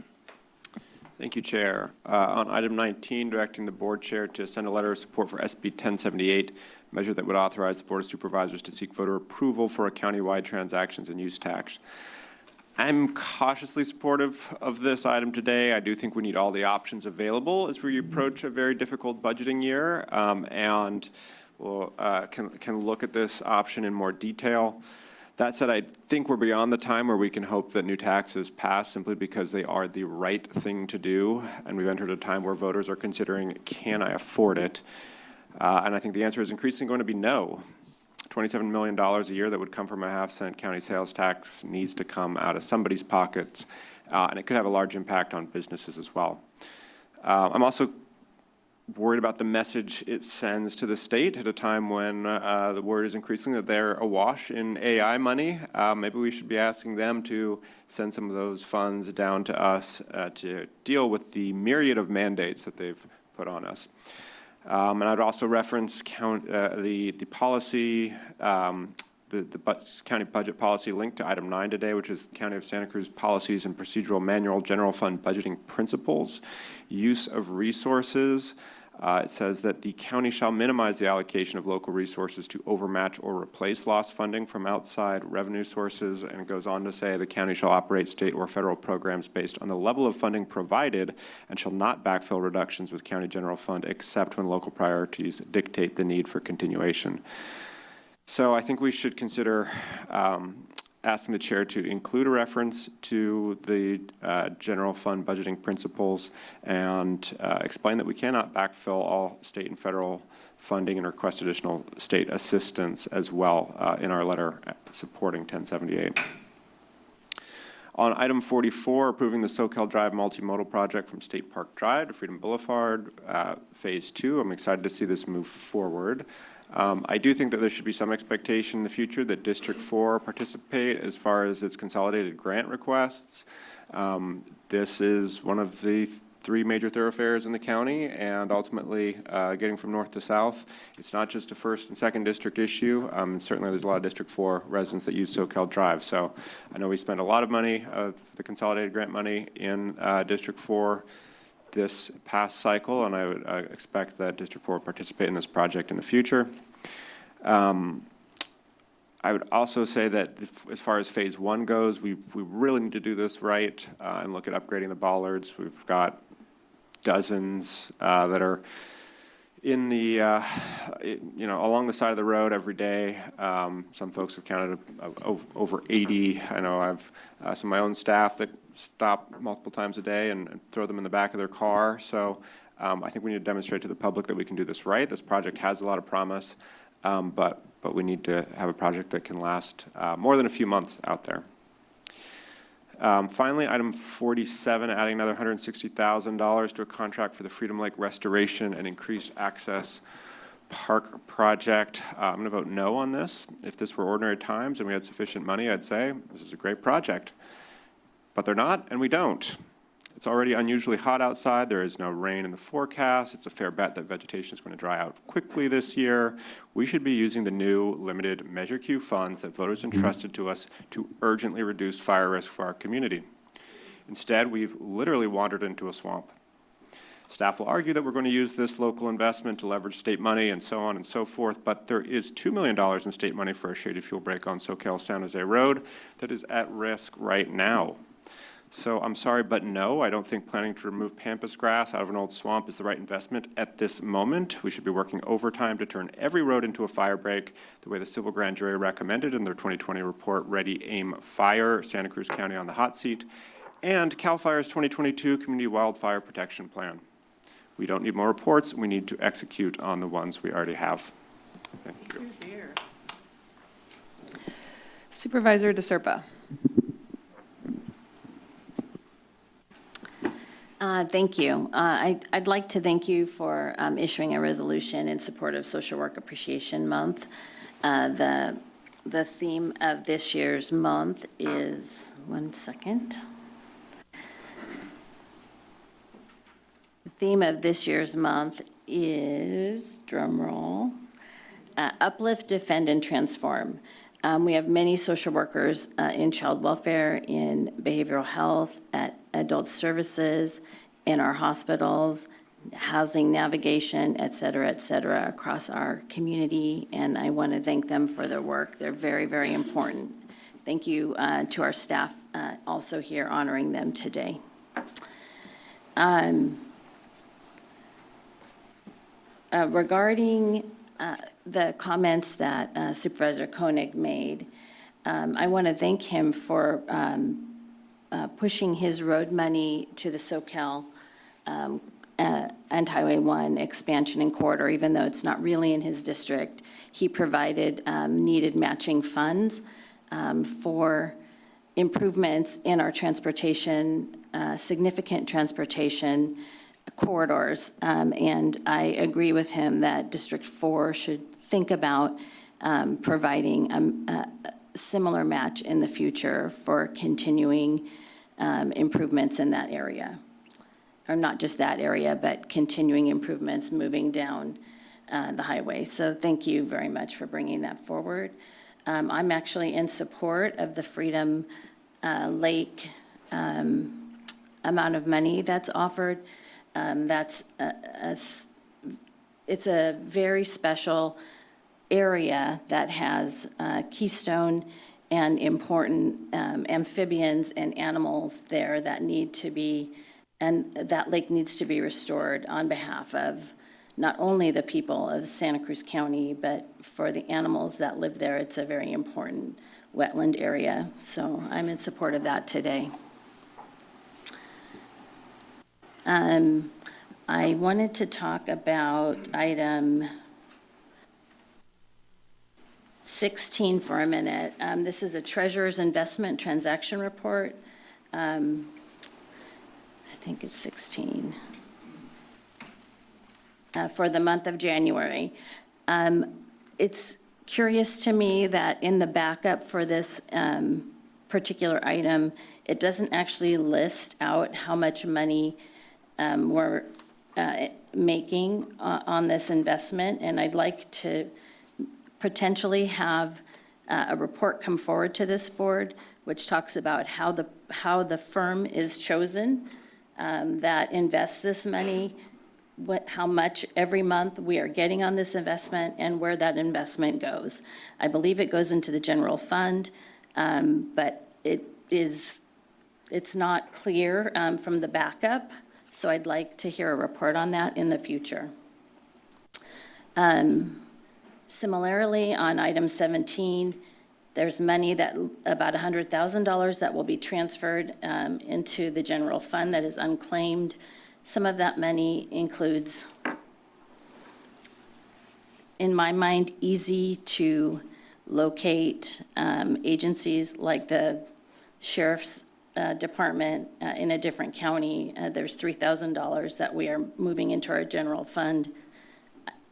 Thank you, Chair. On item 19, directing the board chair to send a letter of support for SB 1078, measure that would authorize the Board of Supervisors to seek voter approval for a countywide transactions and use tax. I'm cautiously supportive of this item today. I do think we need all the options available as we approach a very difficult budgeting year, and we'll can look at this option in more detail. That said, I think we're beyond the time where we can hope that new taxes pass simply because they are the right thing to do, and we've entered a time where voters are considering, can I afford it? And I think the answer is increasingly going to be no. $27 million a year that would come from a half-cent county sales tax needs to come out of somebody's pockets, and it could have a large impact on businesses as well. I'm also worried about the message it sends to the state at a time when the word is increasing that they're awash in AI money. Maybe we should be asking them to send some of those funds down to us to deal with the myriad of mandates that they've put on us. And I'd also reference the policy county budget policy linked to item 9 today, which is the County of Santa Cruz Policies and Procedural Manual General Fund Budgeting Principles, Use of Resources. It says that the county shall minimize the allocation of local resources to overmatch or replace lost funding from outside revenue sources, and it goes on to say the county shall operate state or federal programs based on the level of funding provided and shall not backfill reductions with county general fund except when local priorities dictate the need for continuation. So I think we should consider asking the chair to include a reference to the general fund budgeting principles and explain that we cannot backfill all state and federal funding and request additional state assistance as well in our letter supporting 1078. On item 44, approving the SoCal Drive multimodal project from State Park Drive to Freedom Boulevard, Phase 2. I'm excited to see this move forward. I do think that there should be some expectation in the future that District 4 participate as far as its consolidated grant requests. This is one of the 3 major thoroughfares in the county, and ultimately getting from north to south. It's not just a 1st and 2nd district issue. Certainly there's a lot of District 4 residents that use SoCal Drive. So I know we spent a lot of money, the consolidated grant money in District 4 this past cycle, and I would expect that District 4 will participate in this project in the future. I would also say that as far as Phase 1 goes, we really need to do this right and look at upgrading the bollards. We've got dozens that are in the, along the side of the road every day. Some folks have counted over 80. I know I've some of my own staff that stop multiple times a day and throw them in the back of their car. So I think we need to demonstrate to the public that we can do this right. This project has a lot of promise, but we need to have a project that can last more than a few months out there. Finally, item 47, adding another $160,000 to a contract for the Freedom Lake Restoration and Increased Access Park Project. I'm going to vote no on this. If this were ordinary times and we had sufficient money, I'd say this is a great project. But they're not, and we don't. It's already unusually hot outside. There is no rain in the forecast. It's a fair bet that vegetation is going to dry out quickly this year. We should be using the new limited Measure Q funds that voters entrusted to us to urgently reduce fire risk for our community. Instead, we've literally wandered into a swamp. Staff will argue that we're going to use this local investment to leverage state money and so on and so forth, but there is $2 million in state money for a shady fuel break on SoCal San Jose Road that is at risk right now. So I'm sorry, but no, I don't think planning to remove pampas grass out of an old swamp is the right investment at this moment. We should be working overtime to turn every road into a fire break, the way the Civil Grand Jury recommended in their 2020 report, Ready, Aim, Fire, Santa Cruz County on the hot seat, and CAL FIRE's 2022 Community Wildfire Protection Plan. We don't need more reports. We need to execute on the ones we already have. Thank you. Supervisor DeSerpa. Thank you. I'd like to thank you for issuing a resolution in support of Social Work Appreciation Month. The theme of this year's month is, one second. The theme of this year's month is, drum roll, uplift, defend, and transform. We have many social workers in child welfare, in behavioral health, at adult services, in our hospitals, housing navigation, et cetera, across our community. And I want to thank them for their work. They're very, very important. Thank you to our staff also here honoring them today. Regarding the comments that Supervisor Koenig made, I want to thank him for pushing his road money to the SoCal and Highway 1 expansion and corridor, even though it's not really in his district. He provided needed matching funds for improvements in our transportation, significant transportation corridors. And I agree with him that District 4 should think about providing a similar match in the future for continuing improvements in that area. Or not just that area, but continuing improvements moving down the highway. So thank you very much for bringing that forward. I'm actually in support of the Freedom Lake amount of money that's offered. It's a very special area that has keystone and important amphibians and animals there that need to be, and that lake needs to be restored on behalf of not only the people of Santa Cruz County, but for the animals that live there. It's a very important wetland area, so I'm in support of that today. I wanted to talk about item 16 for a minute. This is a treasurer's investment transaction report. I think it's 16. For the month of January. It's curious to me that in the backup for this particular item, it doesn't actually list out how much money we're making on this investment, and I'd like to potentially have a report come forward to this board which talks about how the firm is chosen that invests this money, how much every month we are getting on this investment, and where that investment goes. I believe it goes into the general fund, but it's not clear from the backup, so I'd like to hear a report on that in the future. Similarly, on item 17, there's money that, about $100,000 that will be transferred into the general fund that is unclaimed. Some of that money includes, in my mind, easy to locate agencies like the Sheriff's Department in a different county. There's $3,000 that we are moving into our general fund.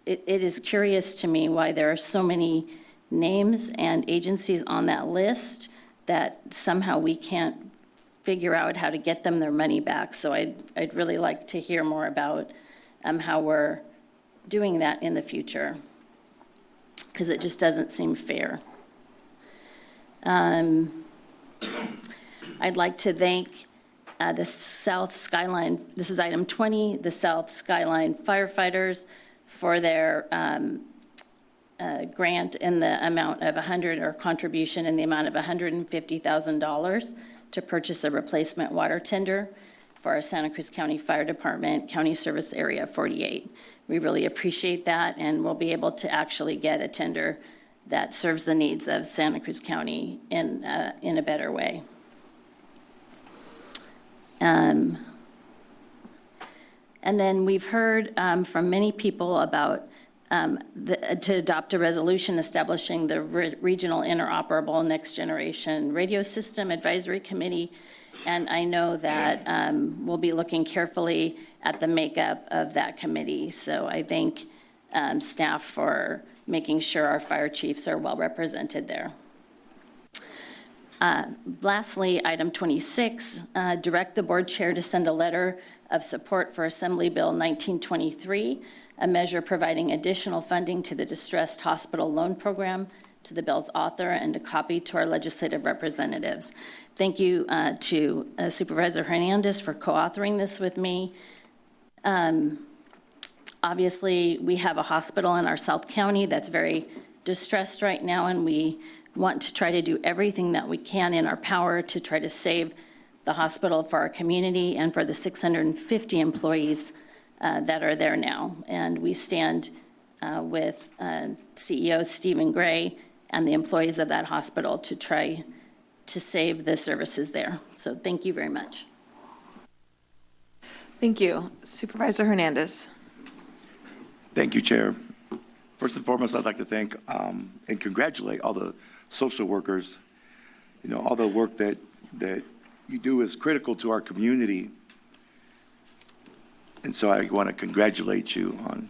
It is curious to me why there are so many names and agencies on that list that somehow we can't figure out how to get them their money back. So I'd really like to hear more about how we're doing that in the future, because it just doesn't seem fair. I'd like to thank the South Skyline, this is item 20, the South Skyline firefighters for their grant in the amount of contribution in the amount of $150,000 to purchase a replacement water tender for our Santa Cruz County Fire Department, County Service Area 48. We really appreciate that, and we'll be able to actually get a tender that serves the needs of Santa Cruz County in a better way. And then we've heard from many people about to adopt a resolution establishing the Regional Interoperable Next Generation Radio System Advisory Committee. And I know that we'll be looking carefully at the makeup of that committee. So I thank staff for making sure our fire chiefs are well represented there. Lastly, item 26, direct the board chair to send a letter of support for Assembly Bill 1923, a measure providing additional funding to the Distressed Hospital Loan Program, to the bill's author, and a copy to our legislative representatives. Thank you to Supervisor Hernandez for co-authoring this with me. Obviously, we have a hospital in our South County that's very distressed right now, and we want to try to do everything that we can in our power to try to save the hospital for our community and for the 650 employees that are there now. And we stand with CEO Stephen Gray and the employees of that hospital to try to save the services there. So thank you very much. Thank you. Supervisor Hernandez. Thank you, Chair. First and foremost, I'd like to thank and congratulate all the social workers. You know, all the work that you do is critical to our community. And so I want to congratulate you on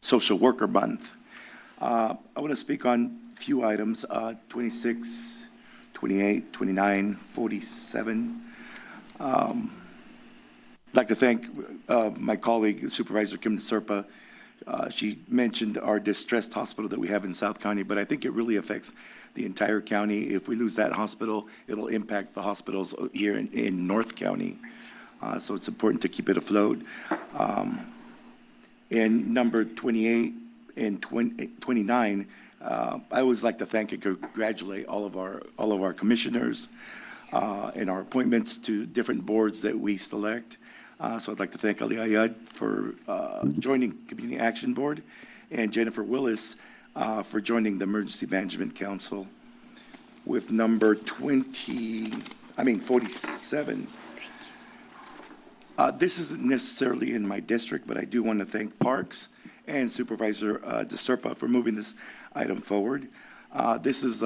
Social Worker Month. I want to speak on a few items, 26, 28, 29, 47. I'd like to thank my colleague, Supervisor Kim DeSerpa. She mentioned our distressed hospital that we have in South County, but I think it really affects the entire county. If we lose that hospital, it'll impact the hospitals here in North County. So it's important to keep it afloat. And number 28 and 29, I always like to thank and congratulate all of our commissioners and our appointments to different boards that we select. So I'd like to thank Ali Ayad for joining Community Action Board and Jennifer Willis for joining the Emergency Management Council. With number 47. This isn't necessarily in my district, but I do want to thank Parks and Supervisor DeSerpa for moving this item forward. This is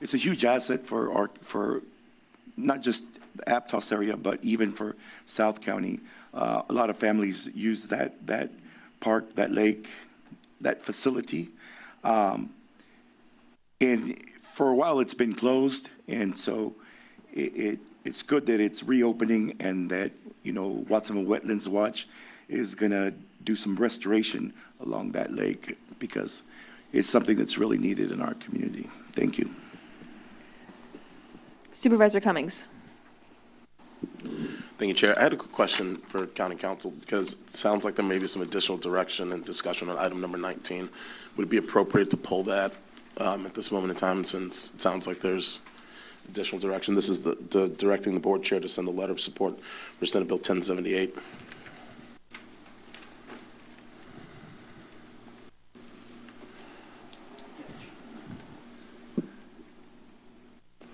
it's a huge asset for not just the Aptos area, but even for South County. A lot of families use that park, that lake, that facility. And for a while, it's been closed, and so it's good that it's reopening and that, Watsonville Wetlands Watch is going to do some restoration along that lake because it's something that's really needed in our community. Thank you. Supervisor Cummings. Thank you, Chair. I had a quick question for County Council because it sounds like there may be some additional direction and discussion on item number 19. Would it be appropriate to pull that at this moment in time since it sounds like there's additional direction? This is the directing the board chair to send a letter of support for Senate Bill 1078.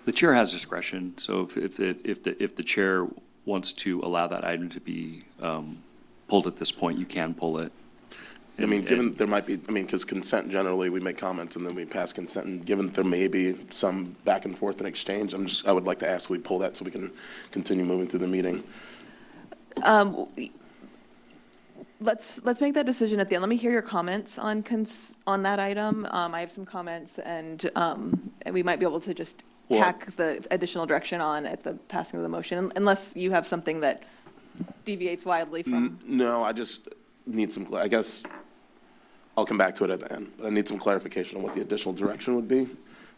The chair has discretion, so if the chair wants to allow that item to be pulled at this point, you can pull it. I mean, given there might be, because consent generally, we make comments and then we pass consent, and given there may be some back and forth in exchange, I would like to ask we pull that so we can continue moving through the meeting. Let's make that decision at the end. Let me hear your comments on that item. I have some comments, and we might be able to just tack the additional direction on at the passing of the motion, unless you have something that deviates wildly from. No, I just need some, I guess, I'll come back to it at the end, but I need some clarification on what the additional direction would be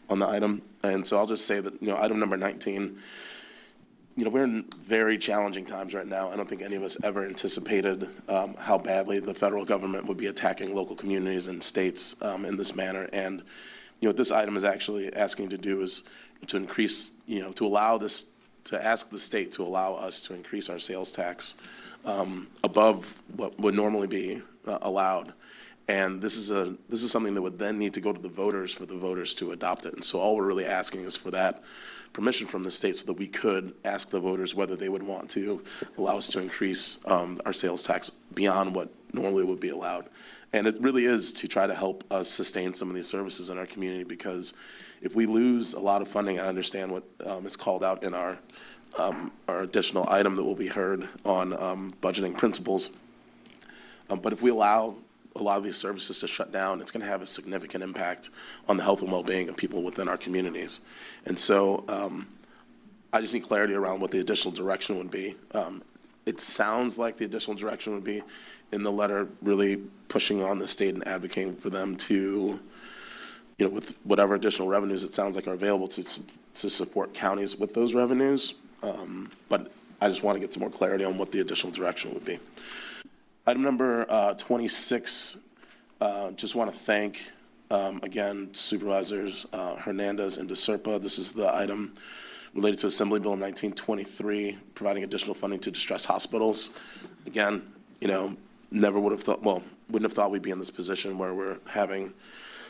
on the item. And so I'll just say that, item number 19, we're in very challenging times right now. I don't think any of us ever anticipated how badly the federal government would be attacking local communities and states in this manner. And, what this item is actually asking to do is to increase, to ask the state to allow us to increase our sales tax above what would normally be allowed. And this is something that would then need to go to the voters for the voters to adopt it. And so all we're really asking is for that permission from the state so that we could ask the voters whether they would want to allow us to increase our sales tax beyond what normally would be allowed. And it really is to try to help us sustain some of these services in our community, because if we lose a lot of funding, I understand what is called out in our additional item that will be heard on budgeting principles. But if we allow a lot of these services to shut down, it's going to have a significant impact on the health and well-being of people within our communities. And so I just need clarity around what the additional direction would be. It sounds like the additional direction would be in the letter really pushing on the state and advocating for them to, with whatever additional revenues it sounds like are available to support counties with those revenues. But I just want to get some more clarity on what the additional direction would be. Item number 26, just want to thank, again, Supervisors Hernandez and DeSerpa. This is the item related to Assembly Bill 1923, providing additional funding to distressed hospitals. Again, never would have thought, wouldn't have thought we'd be in this position where we're having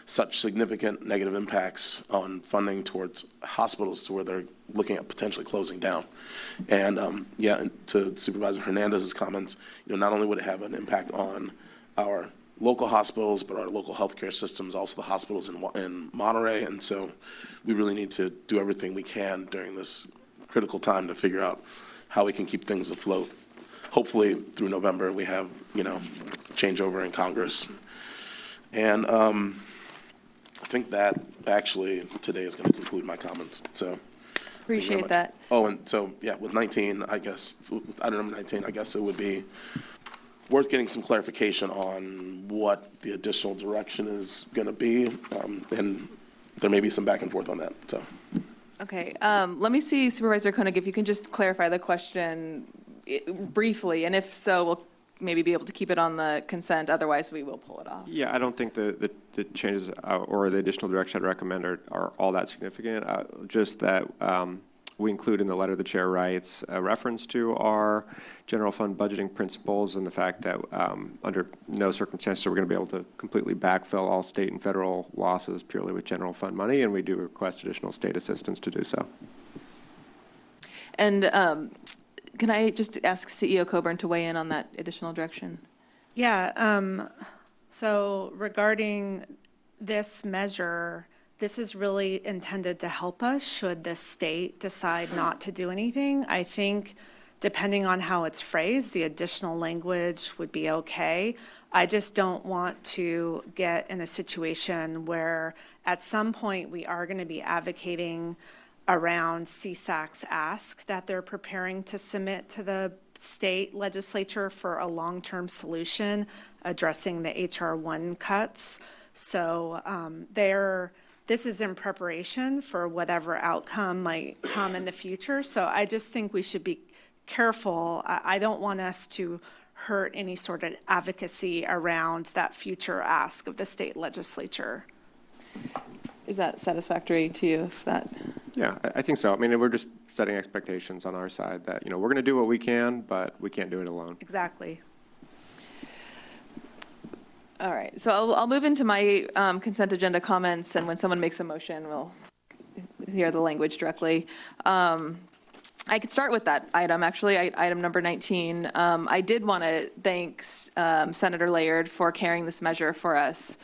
such significant negative impacts on funding towards hospitals to where they're looking at potentially closing down. And and to Supervisor Hernandez's comments, not only would it have an impact on our local hospitals, but our local healthcare systems, also the hospitals in Monterey. And so we really need to do everything we can during this critical time to figure out how we can keep things afloat. Hopefully through November we have, changeover in Congress. And I think that actually today is going to conclude my comments. So Appreciate that. Oh, and so, with 19, I guess, with item number 19, I guess it would be worth getting some clarification on what the additional direction is going to be, and there may be some back and forth on that, so. Okay, let me see, Supervisor Koenig, if you can just clarify the question briefly, and if so, we'll maybe be able to keep it on the consent, otherwise we will pull it off. Yeah, I don't think the changes or the additional direction I'd recommend are all that significant. Just that we include in the letter the chair writes a reference to our general fund budgeting principles and the fact that under no circumstances are we going to be able to completely backfill all state and federal losses purely with general fund money, and we do request additional state assistance to do so. And can I just ask CEO Coburn to weigh in on that additional direction? Yeah, so regarding this measure, this is really intended to help us should the state decide not to do anything. I think depending on how it's phrased, the additional language would be okay. I just don't want to get in a situation where at some point we are going to be advocating around CSAC's ask that they're preparing to submit to the state legislature for a long-term solution addressing the HR 1 cuts. So this is in preparation for whatever outcome might come in the future. So I just think we should be careful. I don't want us to hurt any sort of advocacy around that future ask of the state legislature. Is that satisfactory to you? If that? Yeah, I think so. I mean, we're just setting expectations on our side that, we're going to do what we can, but we can't do it alone. Exactly. All right, so I'll move into my consent agenda comments, and when someone makes a motion, we'll hear the language directly. I could start with that item, actually, item number 19. I did want to thank Senator Laird for carrying this measure for us.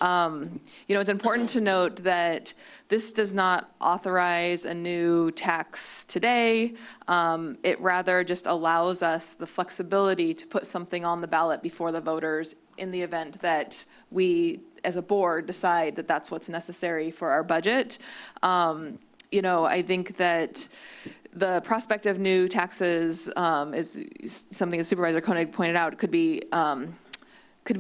It's important to note that this does not authorize a new tax today. It rather just allows us the flexibility to put something on the ballot before the voters in the event that we, as a board, decide that that's what's necessary for our budget. I think that the prospect of new taxes is something, as Supervisor Koenig pointed out, could be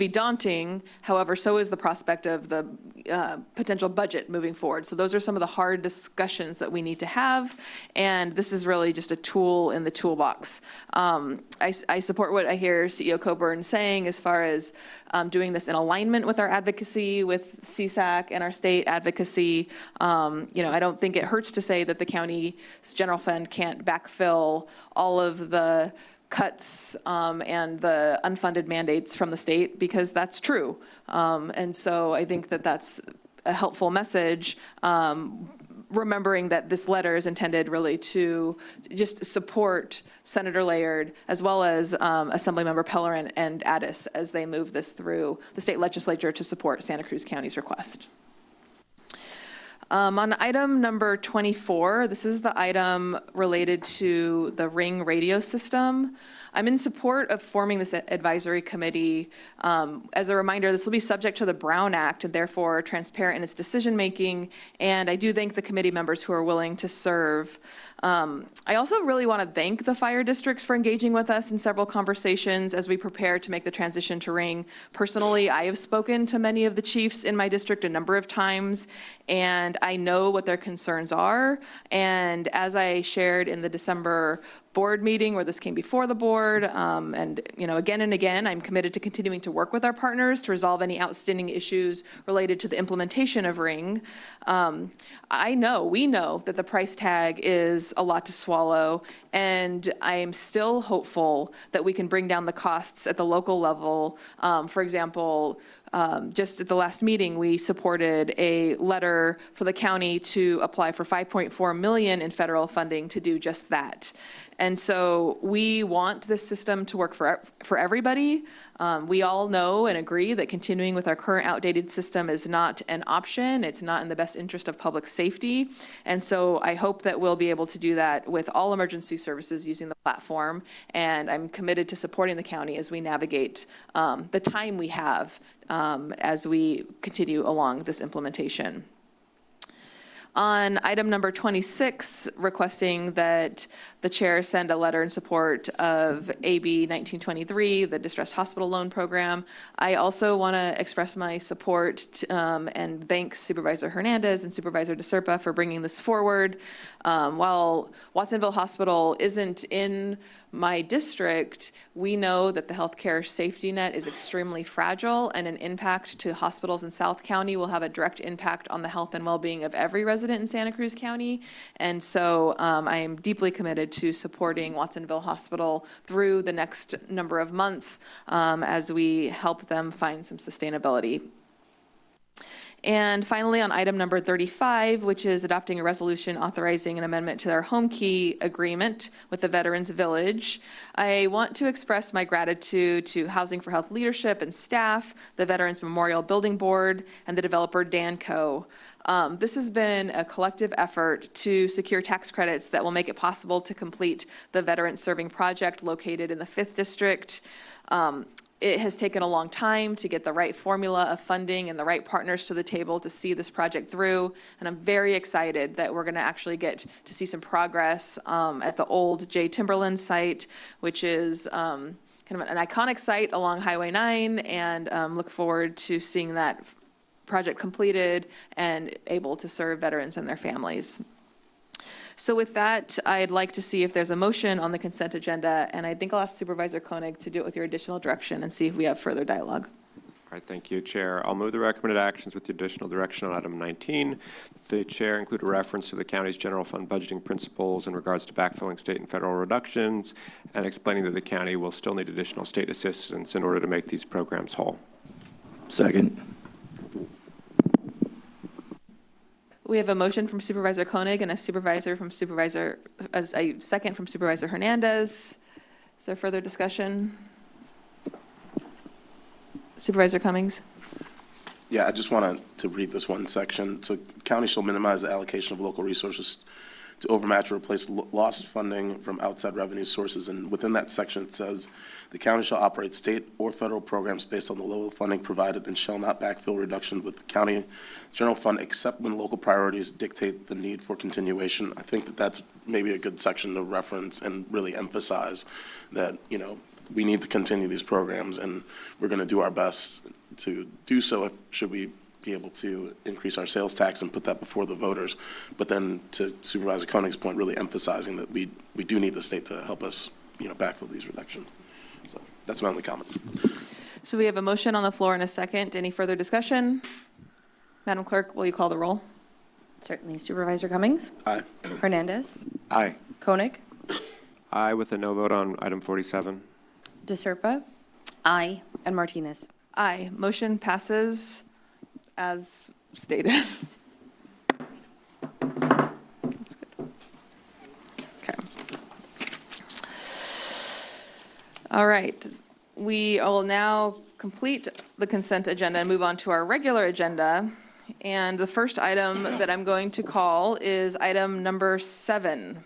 daunting. However, so is the prospect of the potential budget moving forward. So those are some of the hard discussions that we need to have, and this is really just a tool in the toolbox. I support what I hear CEO Coburn saying as far as doing this in alignment with our advocacy with CSAC and our state advocacy. I don't think it hurts to say that the county's general fund can't backfill all of the cuts and the unfunded mandates from the state, because that's true. And so I think that that's a helpful message, remembering that this letter is intended really to just support Senator Laird as well as Assemblymember Pellerin and Addis as they move this through the state legislature to support Santa Cruz County's request. On item number 24, this is the item related to the Ring radio system. I'm in support of forming this advisory committee. As a reminder, this will be subject to the Brown Act and therefore transparent in its decision-making, and I do thank the committee members who are willing to serve. I also really want to thank the fire districts for engaging with us in several conversations as we prepare to make the transition to Ring. Personally, I have spoken to many of the chiefs in my district a number of times, and I know what their concerns are. And as I shared in the December board meeting where this came before the board, and again and again, I'm committed to continuing to work with our partners to resolve any outstanding issues related to the implementation of Ring. We know that the price tag is a lot to swallow, and I am still hopeful that we can bring down the costs at the local level. For example, just at the last meeting, we supported a letter for the county to apply for $5.4 million in federal funding to do just that. And so we want this system to work for everybody. We all know and agree that continuing with our current outdated system is not an option. It's not in the best interest of public safety. And so I hope that we'll be able to do that with all emergency services using the platform. And I'm committed to supporting the county as we navigate the time we have as we continue along this implementation. On item number 26, requesting that the chair send a letter in support of AB 1923, the Distressed Hospital Loan Program. I also want to express my support and thank Supervisor Hernandez and Supervisor DeSerpa for bringing this forward. While Watsonville Hospital isn't in my district, we know that the healthcare safety net is extremely fragile, and an impact to hospitals in South County will have a direct impact on the health and well-being of every resident in Santa Cruz County. And so I am deeply committed to supporting Watsonville Hospital through the next number of months as we help them find some sustainability. And finally, on item number 35, which is adopting a resolution authorizing an amendment to their home key agreement with the Veterans Village, I want to express my gratitude to Housing for Health leadership and staff, the Veterans Memorial Building Board, and the developer Danco. This has been a collective effort to secure tax credits that will make it possible to complete the Veterans Serving Project located in the 5th District. It has taken a long time to get the right formula of funding and the right partners to the table to see this project through. And I'm very excited that we're going to actually get to see some progress at the old J. Timberland site, which is kind of an iconic site along Highway 9, and look forward to seeing that project completed and able to serve veterans and their families. So with that, I'd like to see if there's a motion on the consent agenda, and I think I'll ask Supervisor Koenig to do it with your additional direction and see if we have further dialogue. All right, thank you, Chair. I'll move the recommended actions with the additional direction on item 19. The Chair include a reference to the county's general fund budgeting principles in regards to backfilling state and federal reductions, and explaining that the county will still need additional state assistance in order to make these programs whole. Second. We have a motion from Supervisor Koenig and a second from Supervisor Hernandez. Is there further discussion? Supervisor Cummings? Yeah, I just wanted to read this one section. So county shall minimize the allocation of local resources to overmatch or replace lost funding from outside revenue sources. And within that section, it says, the county shall operate state or federal programs based on the level of funding provided and shall not backfill reductions with the county general fund except when local priorities dictate the need for continuation. I think that that's maybe a good section to reference and really emphasize that, you know, we need to continue these programs, and we're going to do our best to do so if should we be able to increase our sales tax and put that before the voters. But then to Supervisor Koenig's point, really emphasizing that we do need the state to help us, you know, backfill these reductions. So that's my only comment. So we have a motion on the floor and a second. Any further discussion? Madam Clerk, will you call the roll? Certainly. Supervisor Cummings? Aye. Hernandez? Aye. Koenig? Aye, with a no vote on item 47. DeSerpa? Aye. And Martinez? Aye. Motion passes as stated. That's good. Okay. All right. We will now complete the consent agenda and move on to our regular agenda. And the first item that I'm going to call is item number 7,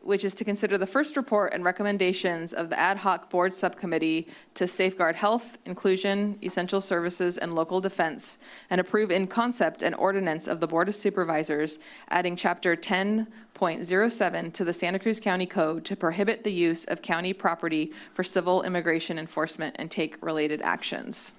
which is to consider the first report and recommendations of the ad hoc board subcommittee to safeguard health, inclusion, essential services, and local defense, and approve in concept an ordinance of the Board of Supervisors adding Chapter 10.07 to the Santa Cruz County Code to prohibit the use of county property for civil immigration enforcement and take related actions.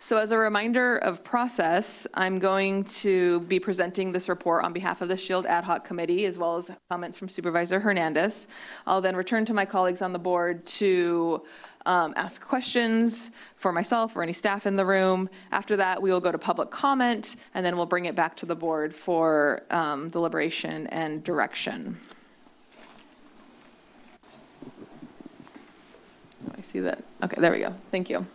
So as a reminder of process, I'm going to be presenting this report on behalf of the SHIELD Ad Hoc Committee, as well as comments from Supervisor Hernandez. I'll then return to my colleagues on the board to ask questions for myself or any staff in the room. After that, we will go to public comment, and then we'll bring it back to the board for deliberation and direction. I see that. Okay, there we go. Thank you.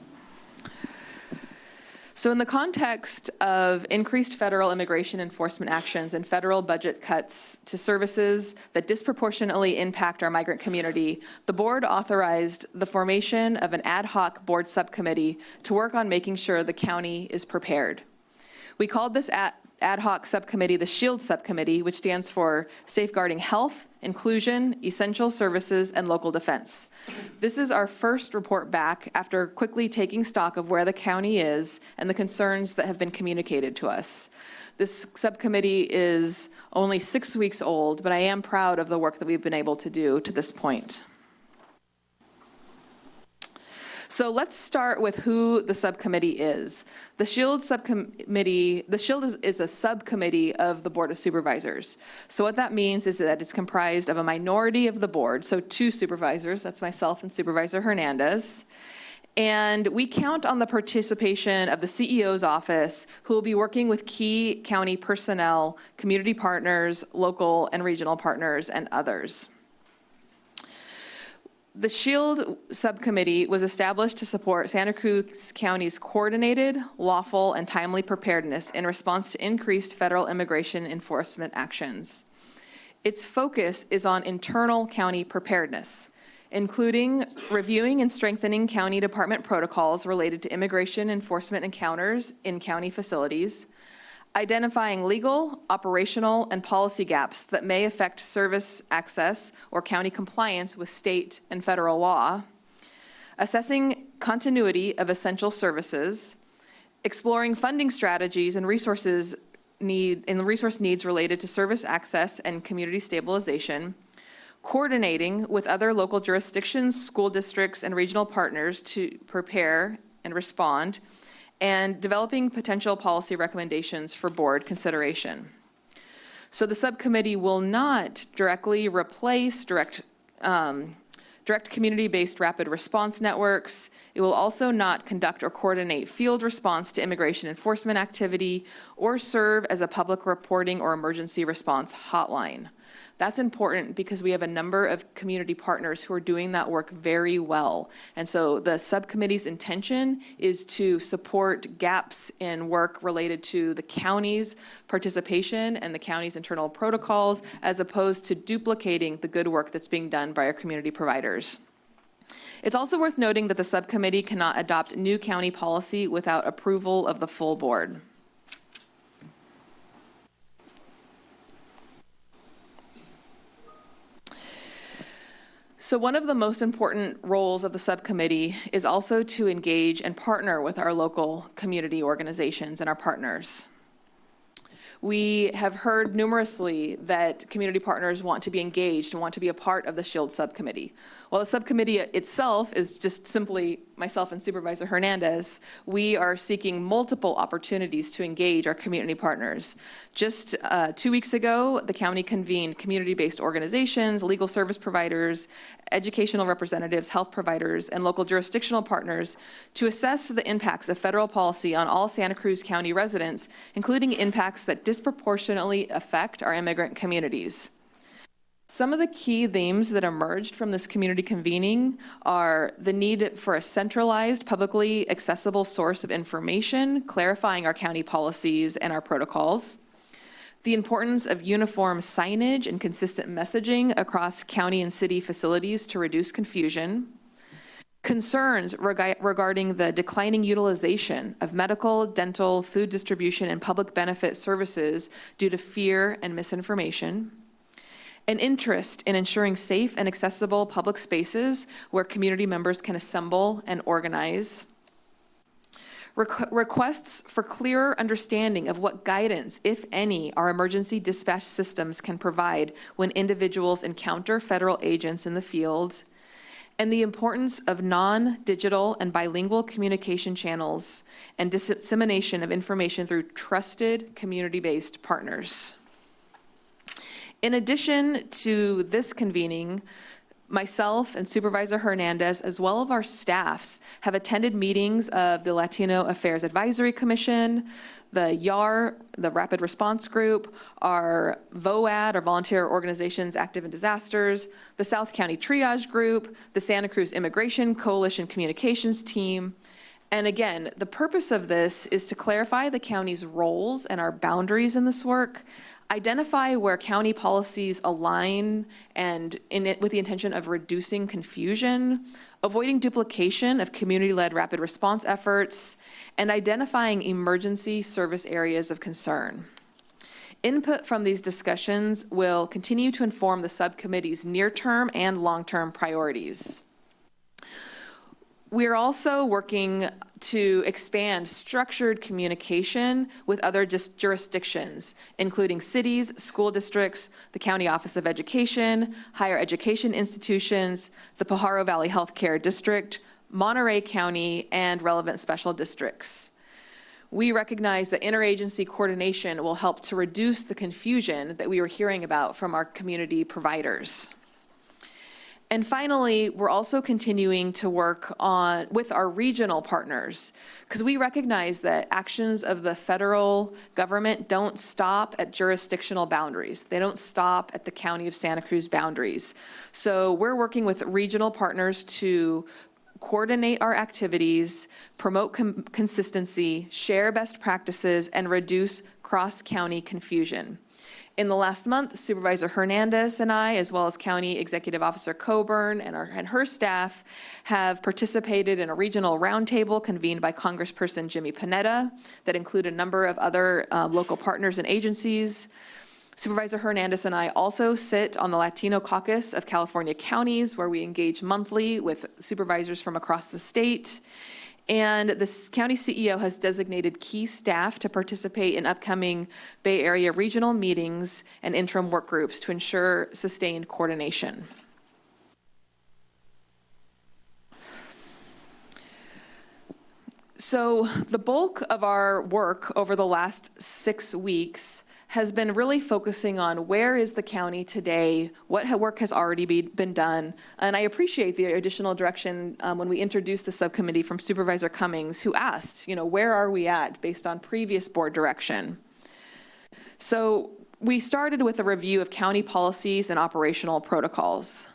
So in the context of increased federal immigration enforcement actions and federal budget cuts to services that disproportionately impact our migrant community, the board authorized the formation of an ad hoc board subcommittee to work on making sure the county is prepared. We called this ad hoc subcommittee, the SHIELD subcommittee, which stands for Safeguarding Health, Inclusion, Essential Services, and Local Defense. This is our first report back after quickly taking stock of where the county is and the concerns that have been communicated to us. This subcommittee is only 6 weeks old, but I am proud of the work that we've been able to do to this point. So let's start with who the subcommittee is. The SHIELD subcommittee, the SHIELD is a subcommittee of the Board of Supervisors. So what that means is that it's comprised of a minority of the board, so 2 supervisors, that's myself and Supervisor Hernandez. And we count on the participation of the CEO's office, who will be working with key county personnel, community partners, local and regional partners, and others. The SHIELD subcommittee was established to support Santa Cruz County's coordinated, lawful, and timely preparedness in response to increased federal immigration enforcement actions. Its focus is on internal county preparedness, including reviewing and strengthening county department protocols related to immigration enforcement encounters in county facilities, identifying legal, operational, and policy gaps that may affect service access or county compliance with state and federal law, assessing continuity of essential services, exploring funding strategies and resource needs related to service access and community stabilization, coordinating with other local jurisdictions, school districts, and regional partners to prepare and respond, and developing potential policy recommendations for board consideration. So the subcommittee will not directly replace direct community-based rapid response networks. It will also not conduct or coordinate field response to immigration enforcement activity or serve as a public reporting or emergency response hotline. That's important because we have a number of community partners who are doing that work very well. And so the subcommittee's intention is to support gaps in work related to the county's participation and the county's internal protocols, as opposed to duplicating the good work that's being done by our community providers. It's also worth noting that the subcommittee cannot adopt new county policy without approval of the full board. So one of the most important roles of the subcommittee is also to engage and partner with our local community organizations and our partners. We have heard numerously that community partners want to be engaged and want to be a part of the SHIELD subcommittee. While the subcommittee itself is just simply myself and Supervisor Hernandez, we are seeking multiple opportunities to engage our community partners. Just 2 weeks ago, the county convened community-based organizations, legal service providers, educational representatives, health providers, and local jurisdictional partners to assess the impacts of federal policy on all Santa Cruz County residents, including impacts that disproportionately affect our immigrant communities. Some of the key themes that emerged from this community convening are the need for a centralized, publicly accessible source of information, clarifying our county policies and our protocols, the importance of uniform signage and consistent messaging across county and city facilities to reduce confusion, concerns regarding the declining utilization of medical, dental, food distribution, and public benefit services due to fear and misinformation, an interest in ensuring safe and accessible public spaces where community members can assemble and organize, requests for clearer understanding of what guidance, if any, our emergency dispatch systems can provide when individuals encounter federal agents in the field, and the importance of non-digital and bilingual communication channels and dissemination of information through trusted community-based partners. In addition to this convening, myself and Supervisor Hernandez, as well as our staffs, have attended meetings of the Latino Affairs Advisory Commission, the YAR, the Rapid Response Group, our VOAD, our Volunteer Organizations Active in Disasters, the South County Triage Group, the Santa Cruz Immigration Coalition Communications Team. And again, the purpose of this is to clarify the county's roles and our boundaries in this work, identify where county policies align and with the intention of reducing confusion, avoiding duplication of community-led rapid response efforts, and identifying emergency service areas of concern. Input from these discussions will continue to inform the subcommittee's near-term and long-term priorities. We are also working to expand structured communication with other jurisdictions, including cities, school districts, the County Office of Education, higher education institutions, the Pajaro Valley Healthcare District, Monterey County, and relevant special districts. We recognize that interagency coordination will help to reduce the confusion that we were hearing about from our community providers. And finally, we're also continuing to work with our regional partners, because we recognize that actions of the federal government don't stop at jurisdictional boundaries. They don't stop at the County of Santa Cruz boundaries. So we're working with regional partners to coordinate our activities, promote consistency, share best practices, and reduce cross-county confusion. In the last month, Supervisor Hernandez and I, as well as County Executive Officer Coburn and her staff, have participated in a regional roundtable convened by Congressperson Jimmy Panetta that include a number of other local partners and agencies. Supervisor Hernandez and I also sit on the Latino Caucus of California Counties, where we engage monthly with supervisors from across the state. And the county CEO has designated key staff to participate in upcoming Bay Area regional meetings and interim work groups to ensure sustained coordination. So the bulk of our work over the last 6 weeks has been really focusing on where is the county today, what work has already been done. And I appreciate the additional direction when we introduced the subcommittee from Supervisor Cummings, who asked, where are we at based on previous board direction? So we started with a review of county policies and operational protocols.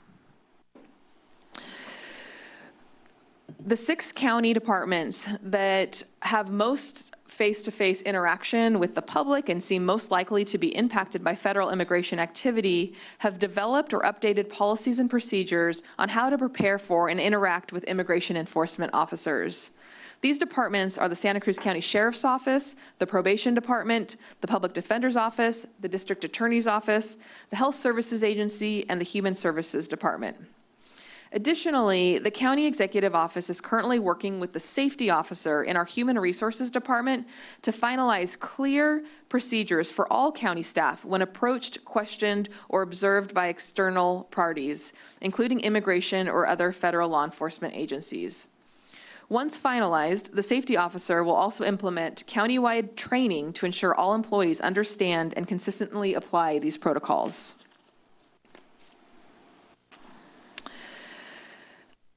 The 6 county departments that have most face-to-face interaction with the public and seem most likely to be impacted by federal immigration activity have developed or updated policies and procedures on how to prepare for and interact with immigration enforcement officers. These departments are the Santa Cruz County Sheriff's Office, the Probation Department, the Public Defender's Office, the District Attorney's Office, the Health Services Agency, and the Human Services Department. Additionally, the County Executive Office is currently working with the Safety Officer in our Human Resources Department to finalize clear procedures for all county staff when approached, questioned, or observed by external parties, including immigration or other federal law enforcement agencies. Once finalized, the Safety Officer will also implement countywide training to ensure all employees understand and consistently apply these protocols.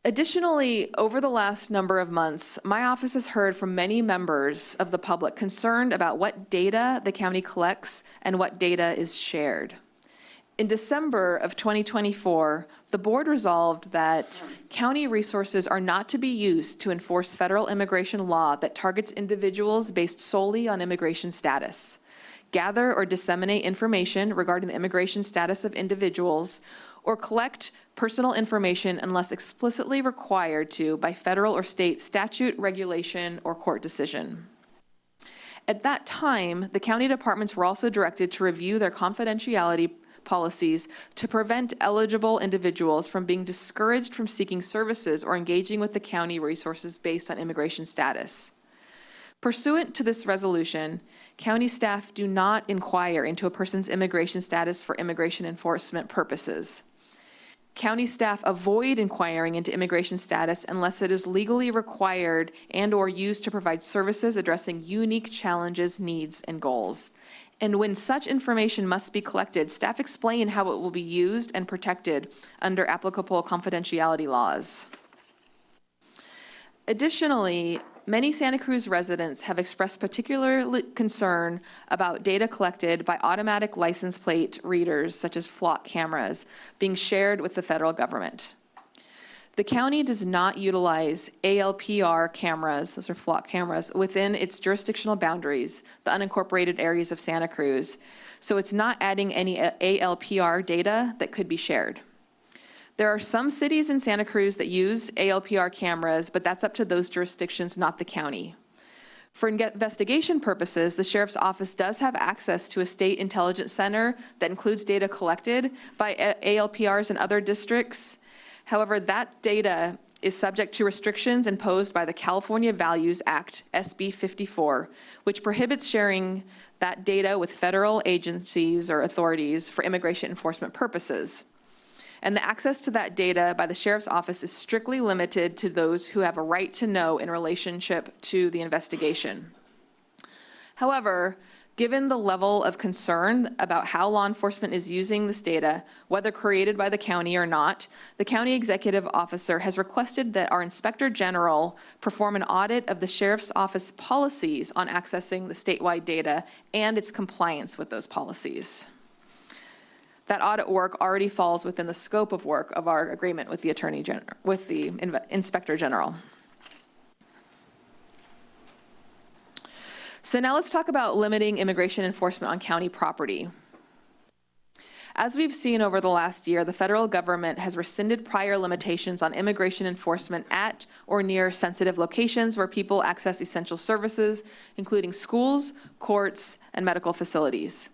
Additionally, over the last number of months, my office has heard from many members of the public concerned about what data the county collects and what data is shared. In December of 2024, the board resolved that county resources are not to be used to enforce federal immigration law that targets individuals based solely on immigration status, gather or disseminate information regarding the immigration status of individuals, or collect personal information unless explicitly required to by federal or state statute, regulation, or court decision. At that time, the county departments were also directed to review their confidentiality policies to prevent eligible individuals from being discouraged from seeking services or engaging with the county resources based on immigration status. Pursuant to this resolution, county staff do not inquire into a person's immigration status for immigration enforcement purposes. County staff avoid inquiring into immigration status unless it is legally required and/or used to provide services addressing unique challenges, needs, and goals. And when such information must be collected, staff explain how it will be used and protected under applicable confidentiality laws. Additionally, many Santa Cruz residents have expressed particular concern about data collected by automatic license plate readers, such as flock cameras, being shared with the federal government. The county does not utilize ALPR cameras, those are flock cameras, within its jurisdictional boundaries, the unincorporated areas of Santa Cruz, so it's not adding any ALPR data that could be shared. There are some cities in Santa Cruz that use ALPR cameras, but that's up to those jurisdictions, not the county. For investigation purposes, the Sheriff's Office does have access to a state intelligence center that includes data collected by ALPRs and other districts. However, that data is subject to restrictions imposed by the California Values Act, SB 54, which prohibits sharing that data with federal agencies or authorities for immigration enforcement purposes. And the access to that data by the Sheriff's Office is strictly limited to those who have a right to know in relationship to the investigation. However, given the level of concern about how law enforcement is using this data, whether created by the county or not, the county executive officer has requested that our Inspector General perform an audit of the Sheriff's Office policies on accessing the statewide data and its compliance with those policies. That audit work already falls within the scope of work of our agreement with the Inspector General. So now let's talk about limiting immigration enforcement on county property. As we've seen over the last year, the federal government has rescinded prior limitations on immigration enforcement at or near sensitive locations where people access essential services, including schools, courts, and medical facilities.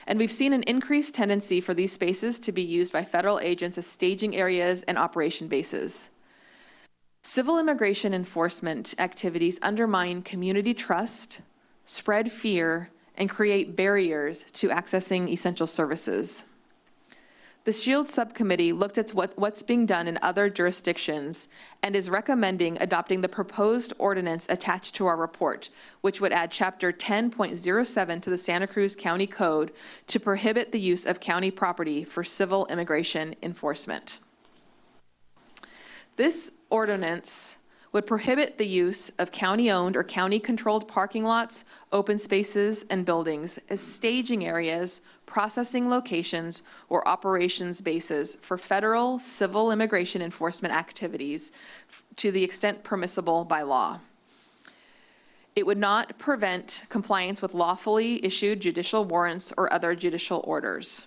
And we've seen an increased tendency for these spaces to be used by federal agents as staging areas and operation bases. Civil immigration enforcement activities undermine community trust, spread fear, and create barriers to accessing essential services. The SHIELD subcommittee looked at what's being done in other jurisdictions and is recommending adopting the proposed ordinance attached to our report, which would add Chapter 10.07 to the Santa Cruz County Code to prohibit the use of county property for civil immigration enforcement. This ordinance would prohibit the use of county-owned or county-controlled parking lots, open spaces, and buildings as staging areas, processing locations, or operations bases for federal civil immigration enforcement activities to the extent permissible by law. It would not prevent compliance with lawfully issued judicial warrants or other judicial orders.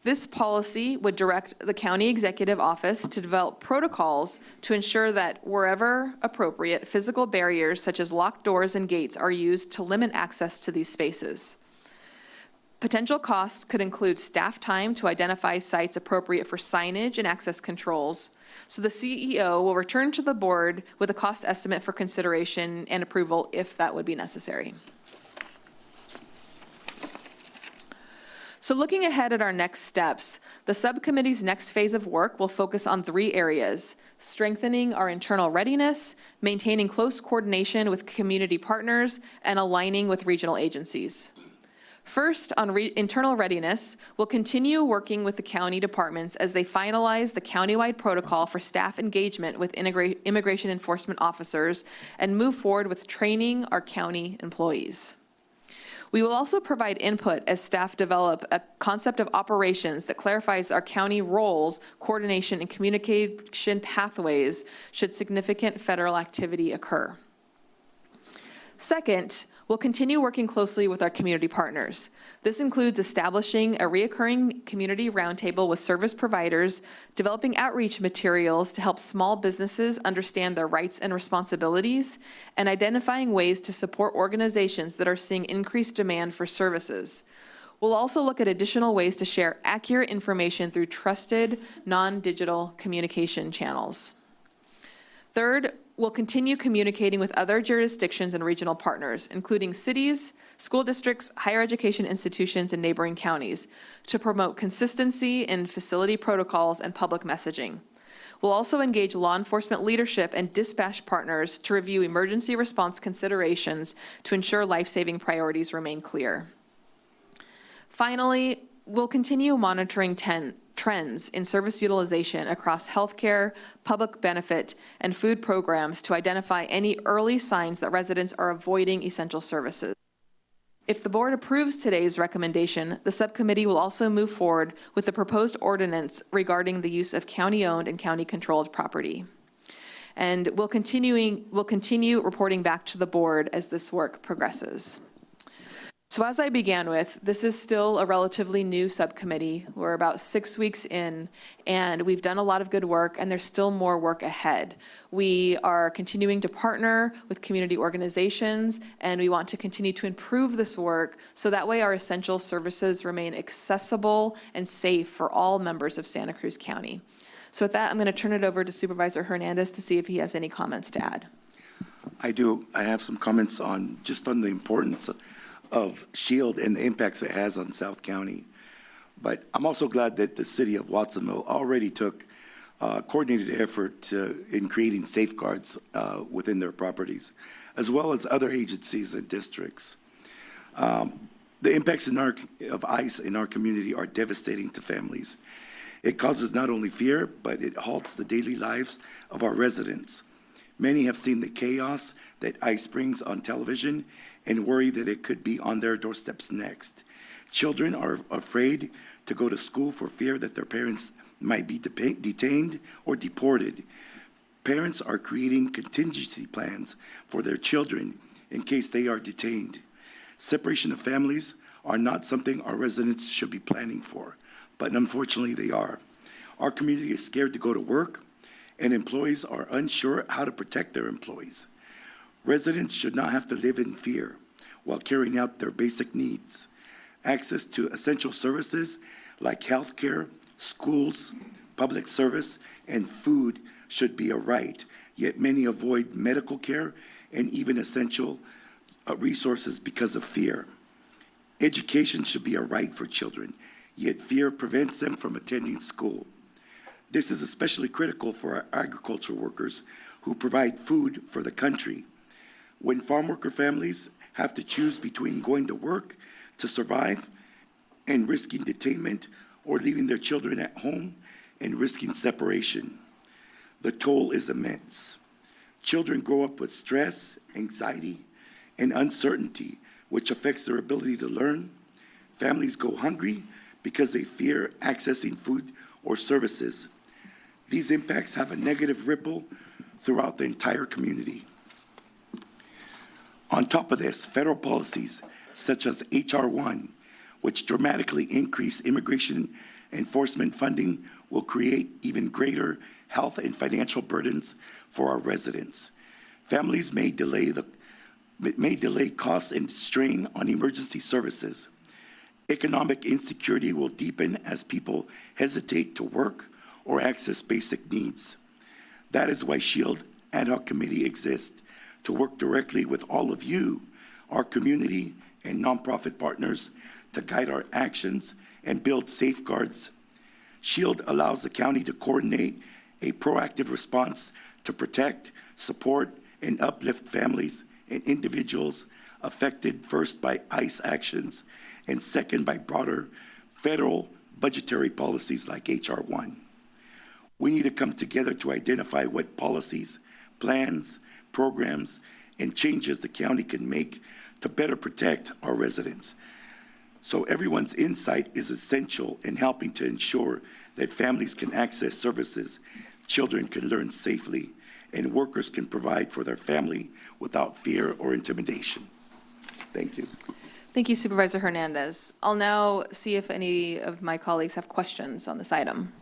This policy would direct the county executive office to develop protocols to ensure that wherever appropriate, physical barriers such as locked doors and gates are used to limit access to these spaces. Potential costs could include staff time to identify sites appropriate for signage and access controls. So the CEO will return to the board with a cost estimate for consideration and approval if that would be necessary. So looking ahead at our next steps, the subcommittee's next phase of work will focus on 3 areas: strengthening our internal readiness, maintaining close coordination with community partners, and aligning with regional agencies. First, on internal readiness, we'll continue working with the county departments as they finalize the countywide protocol for staff engagement with immigration enforcement officers and move forward with training our county employees. We will also provide input as staff develop a concept of operations that clarifies our county roles, coordination, and communication pathways should significant federal activity occur. Second, we'll continue working closely with our community partners. This includes establishing a reoccurring community roundtable with service providers, developing outreach materials to help small businesses understand their rights and responsibilities, and identifying ways to support organizations that are seeing increased demand for services. We'll also look at additional ways to share accurate information through trusted, non-digital communication channels. Third, we'll continue communicating with other jurisdictions and regional partners, including cities, school districts, higher education institutions, and neighboring counties, to promote consistency in facility protocols and public messaging. We'll also engage law enforcement leadership and dispatch partners to review emergency response considerations to ensure life-saving priorities remain clear. Finally, we'll continue monitoring trends in service utilization across healthcare, public benefit, and food programs to identify any early signs that residents are avoiding essential services. If the board approves today's recommendation, the subcommittee will also move forward with the proposed ordinance regarding the use of county-owned and county-controlled property. And we'll continue reporting back to the board as this work progresses. So as I began with, this is still a relatively new subcommittee. We're about 6 weeks in, and we've done a lot of good work, and there's still more work ahead. We are continuing to partner with community organizations, and we want to continue to improve this work so that way our essential services remain accessible and safe for all members of Santa Cruz County. So with that, I'm going to turn it over to Supervisor Hernandez to see if he has any comments to add. I do. I have some comments on the importance of SHIELD and the impacts it has on South County. But I'm also glad that the city of Watsonville already took coordinated effort in creating safeguards within their properties, as well as other agencies and districts. The impacts of ICE in our community are devastating to families. It causes not only fear, but it halts the daily lives of our residents. Many have seen the chaos that ICE brings on television and worry that it could be on their doorsteps next. Children are afraid to go to school for fear that their parents might be detained or deported. Parents are creating contingency plans for their children in case they are detained. Separation of families are not something our residents should be planning for, but unfortunately they are. Our community is scared to go to work, and employees are unsure how to protect their employees. Residents should not have to live in fear while carrying out their basic needs. Access to essential services like healthcare, schools, public service, and food should be a right, yet many avoid medical care and even essential resources because of fear. Education should be a right for children, yet fear prevents them from attending school. This is especially critical for our agriculture workers who provide food for the country. When farm worker families have to choose between going to work to survive and risking detainment, or leaving their children at home and risking separation, the toll is immense. Children grow up with stress, anxiety, and uncertainty, which affects their ability to learn. Families go hungry because they fear accessing food or services. These impacts have a negative ripple throughout the entire community. On top of this, federal policies such as H.R. 1, which dramatically increase immigration enforcement funding, will create even greater health and financial burdens for our residents. Families may delay costs and strain on emergency services. Economic insecurity will deepen as people hesitate to work or access basic needs. That is why SHIELD Ad Hoc Committee exists, to work directly with all of you, our community and nonprofit partners, to guide our actions and build safeguards. SHIELD allows the county to coordinate a proactive response to protect, support, and uplift families and individuals affected first by ICE actions and second by broader federal budgetary policies like H.R. 1. We need to come together to identify what policies, plans, programs, and changes the county can make to better protect our residents. So everyone's insight is essential in helping to ensure that families can access services, children can learn safely, and workers can provide for their family without fear or intimidation. Thank you. Thank you, Supervisor Hernandez. I'll now see if any of my colleagues have questions on this item.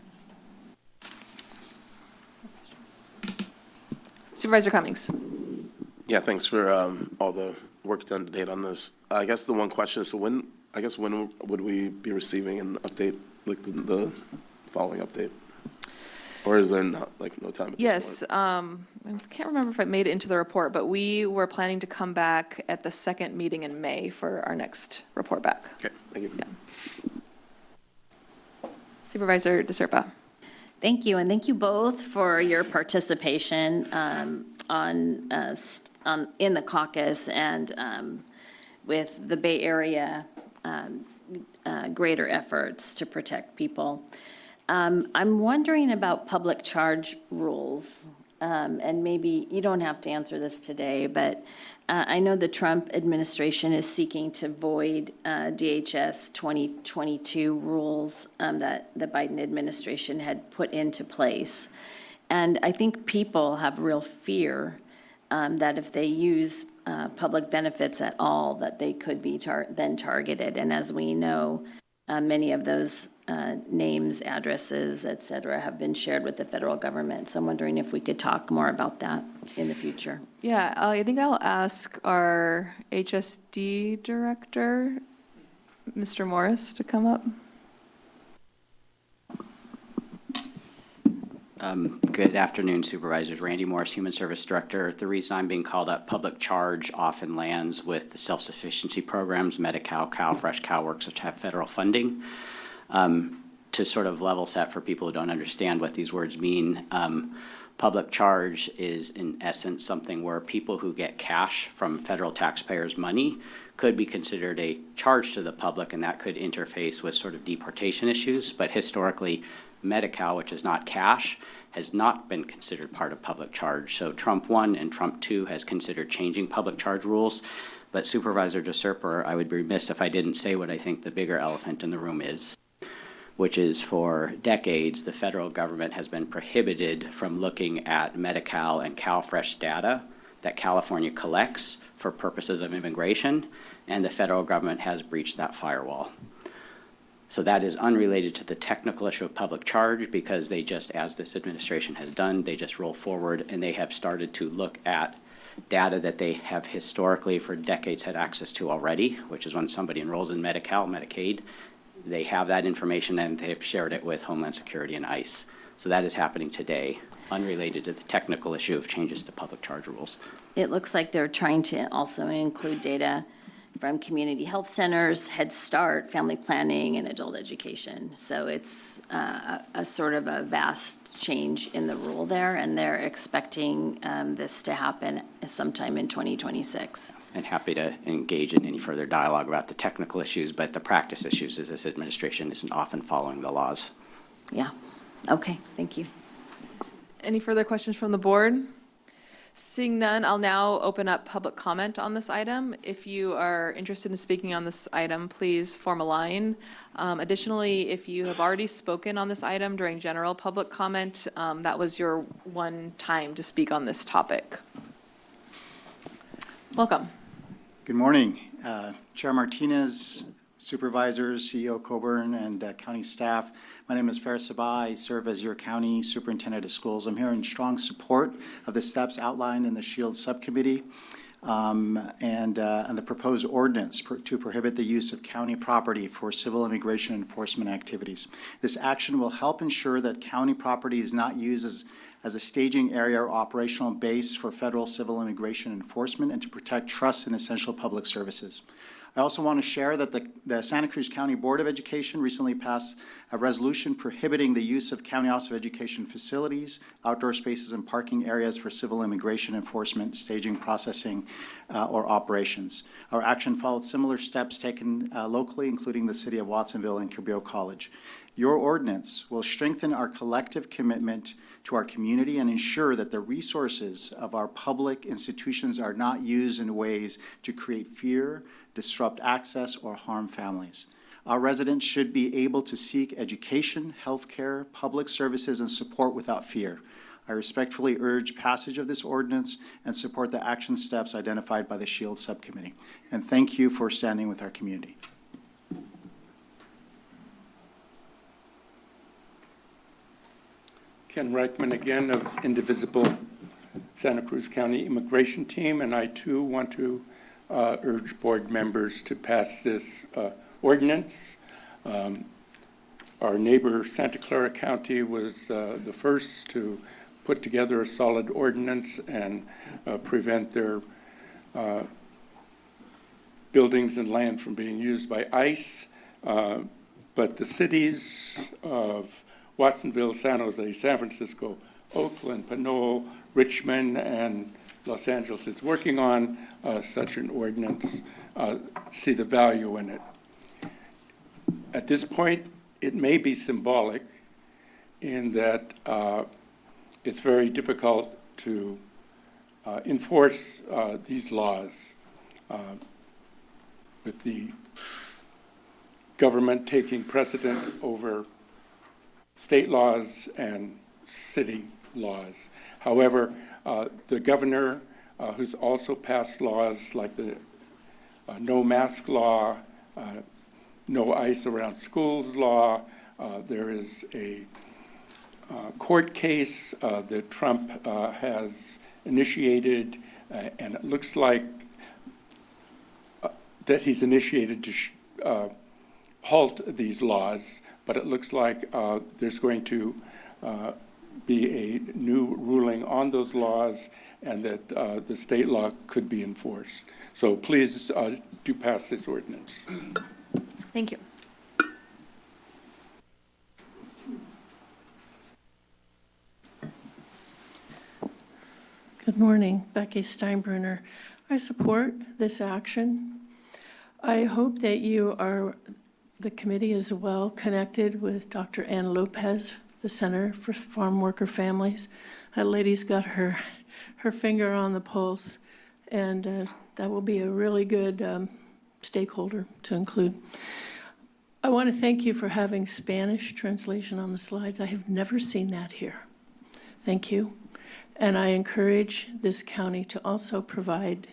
Supervisor Cummings. Yeah, thanks for all the work done to date on this. I guess the one question is, so when would we be receiving an update, like the following update? Or is there not, no time? Yes, I can't remember if I made it into the report, but we were planning to come back at the second meeting in May for our next report back. Okay, thank you. Yeah. Supervisor DeSerpa. Thank you, and thank you both for your participation in the caucus and with the Bay Area greater efforts to protect people. I'm wondering about public charge rules, and maybe you don't have to answer this today, but I know the Trump administration is seeking to void DHS 2022 rules that the Biden administration had put into place. And I think people have real fear that if they use public benefits at all, that they could be then targeted. And as we know, many of those names, addresses, et cetera, have been shared with the federal government. So I'm wondering if we could talk more about that in the future. Yeah, I think I'll ask our HSD director, Mr. Morris, to come up. Good afternoon, Supervisors. Randy Morris, Human Service Director. The reason I'm being called up, public charge often lands with the self-sufficiency programs, Medi-Cal, CalFresh, CalWorks, which have federal funding. To sort of level set for people who don't understand what these words mean, public charge is in essence something where people who get cash from federal taxpayers' money could be considered a charge to the public, and that could interface with sort of deportation issues. But historically, Medi-Cal, which is not cash, has not been considered part of public charge. So Trump 1 and Trump 2 has considered changing public charge rules. But Supervisor DeSerper, I would be remiss if I didn't say what I think the bigger elephant in the room is, which is for decades, the federal government has been prohibited from looking at Medi-Cal and CalFresh data that California collects for purposes of immigration, and the federal government has breached that firewall. So that is unrelated to the technical issue of public charge, because they just, as this administration has done, they just roll forward and they have started to look at data that they have historically for decades had access to already, which is when somebody enrolls in Medi-Cal, Medicaid, they have that information and they've shared it with Homeland Security and ICE. So that is happening today, unrelated to the technical issue of changes to public charge rules. It looks like they're trying to also include data from community health centers, Head Start, family planning, and adult education. So it's a sort of a vast change in the rule there, and they're expecting this to happen sometime in 2026. And happy to engage in any further dialogue about the technical issues, but the practice issues is this administration isn't often following the laws. Yeah. Okay, thank you. Any further questions from the board? Seeing none, I'll now open up public comment on this item. If you are interested in speaking on this item, please form a line. Additionally, if you have already spoken on this item during general public comment, that was your one time to speak on this topic. Welcome. Good morning. Chair Martinez, Supervisors, CEO Coburn, and county staff. My name is Faris Sabah. I serve as your county superintendent of schools. I'm here in strong support of the steps outlined in the SHIELD subcommittee and the proposed ordinance to prohibit the use of county property for civil immigration enforcement activities. This action will help ensure that county property is not used as a staging area or operational base for federal civil immigration enforcement and to protect trust in essential public services. I also want to share that the Santa Cruz County Board of Education recently passed a resolution prohibiting the use of County Office of Education facilities, outdoor spaces, and parking areas for civil immigration enforcement, staging, processing, or operations. Our action followed similar steps taken locally, including the City of Watsonville and Cabrillo College. Your ordinance will strengthen our collective commitment to our community and ensure that the resources of our public institutions are not used in ways to create fear, disrupt access, or harm families. Our residents should be able to seek education, healthcare, public services, and support without fear. I respectfully urge passage of this ordinance and support the action steps identified by the SHIELD subcommittee. And thank you for standing with our community. Ken Reichman again of Indivisible Santa Cruz County Immigration Team, and I too want to urge board members to pass this ordinance. Our neighbor Santa Clara County was the first to put together a solid ordinance and prevent their buildings and land from being used by ICE. But the cities of Watsonville, San Jose, San Francisco, Oakland, Pinole, Richmond, and Los Angeles is working on such an ordinance, see the value in it. At this point, it may be symbolic in that it's very difficult to enforce these laws with the government taking precedent over state laws and city laws. However, the governor who's also passed laws like the no mask law, no ice around schools law. There is a court case that Trump has initiated, and it looks like that he's initiated to halt these laws, but it looks like there's going to be a new ruling on those laws and that the state law could be enforced. So please do pass this ordinance. Thank you. Good morning, Becky Steinbruner. I support this action. I hope that the committee is well connected with Dr. Ann Lopez, the Center for Farm Worker Families. That lady's got her finger on the pulse, and that will be a really good stakeholder to include. I want to thank you for having Spanish translation on the slides. I have never seen that here. Thank you. And I encourage this county to also provide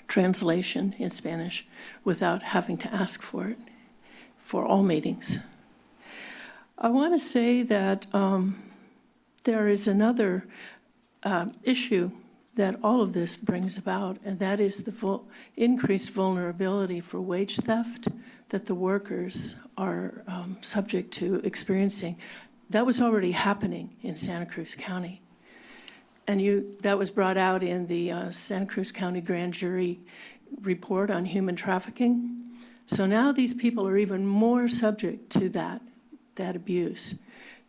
translation in Spanish without having to ask for it for all meetings. I want to say that there is another issue that all of this brings about, and that is the increased vulnerability for wage theft that the workers are subject to experiencing. That was already happening in Santa Cruz County. And that was brought out in the Santa Cruz County Grand Jury report on human trafficking. So now these people are even more subject to that abuse.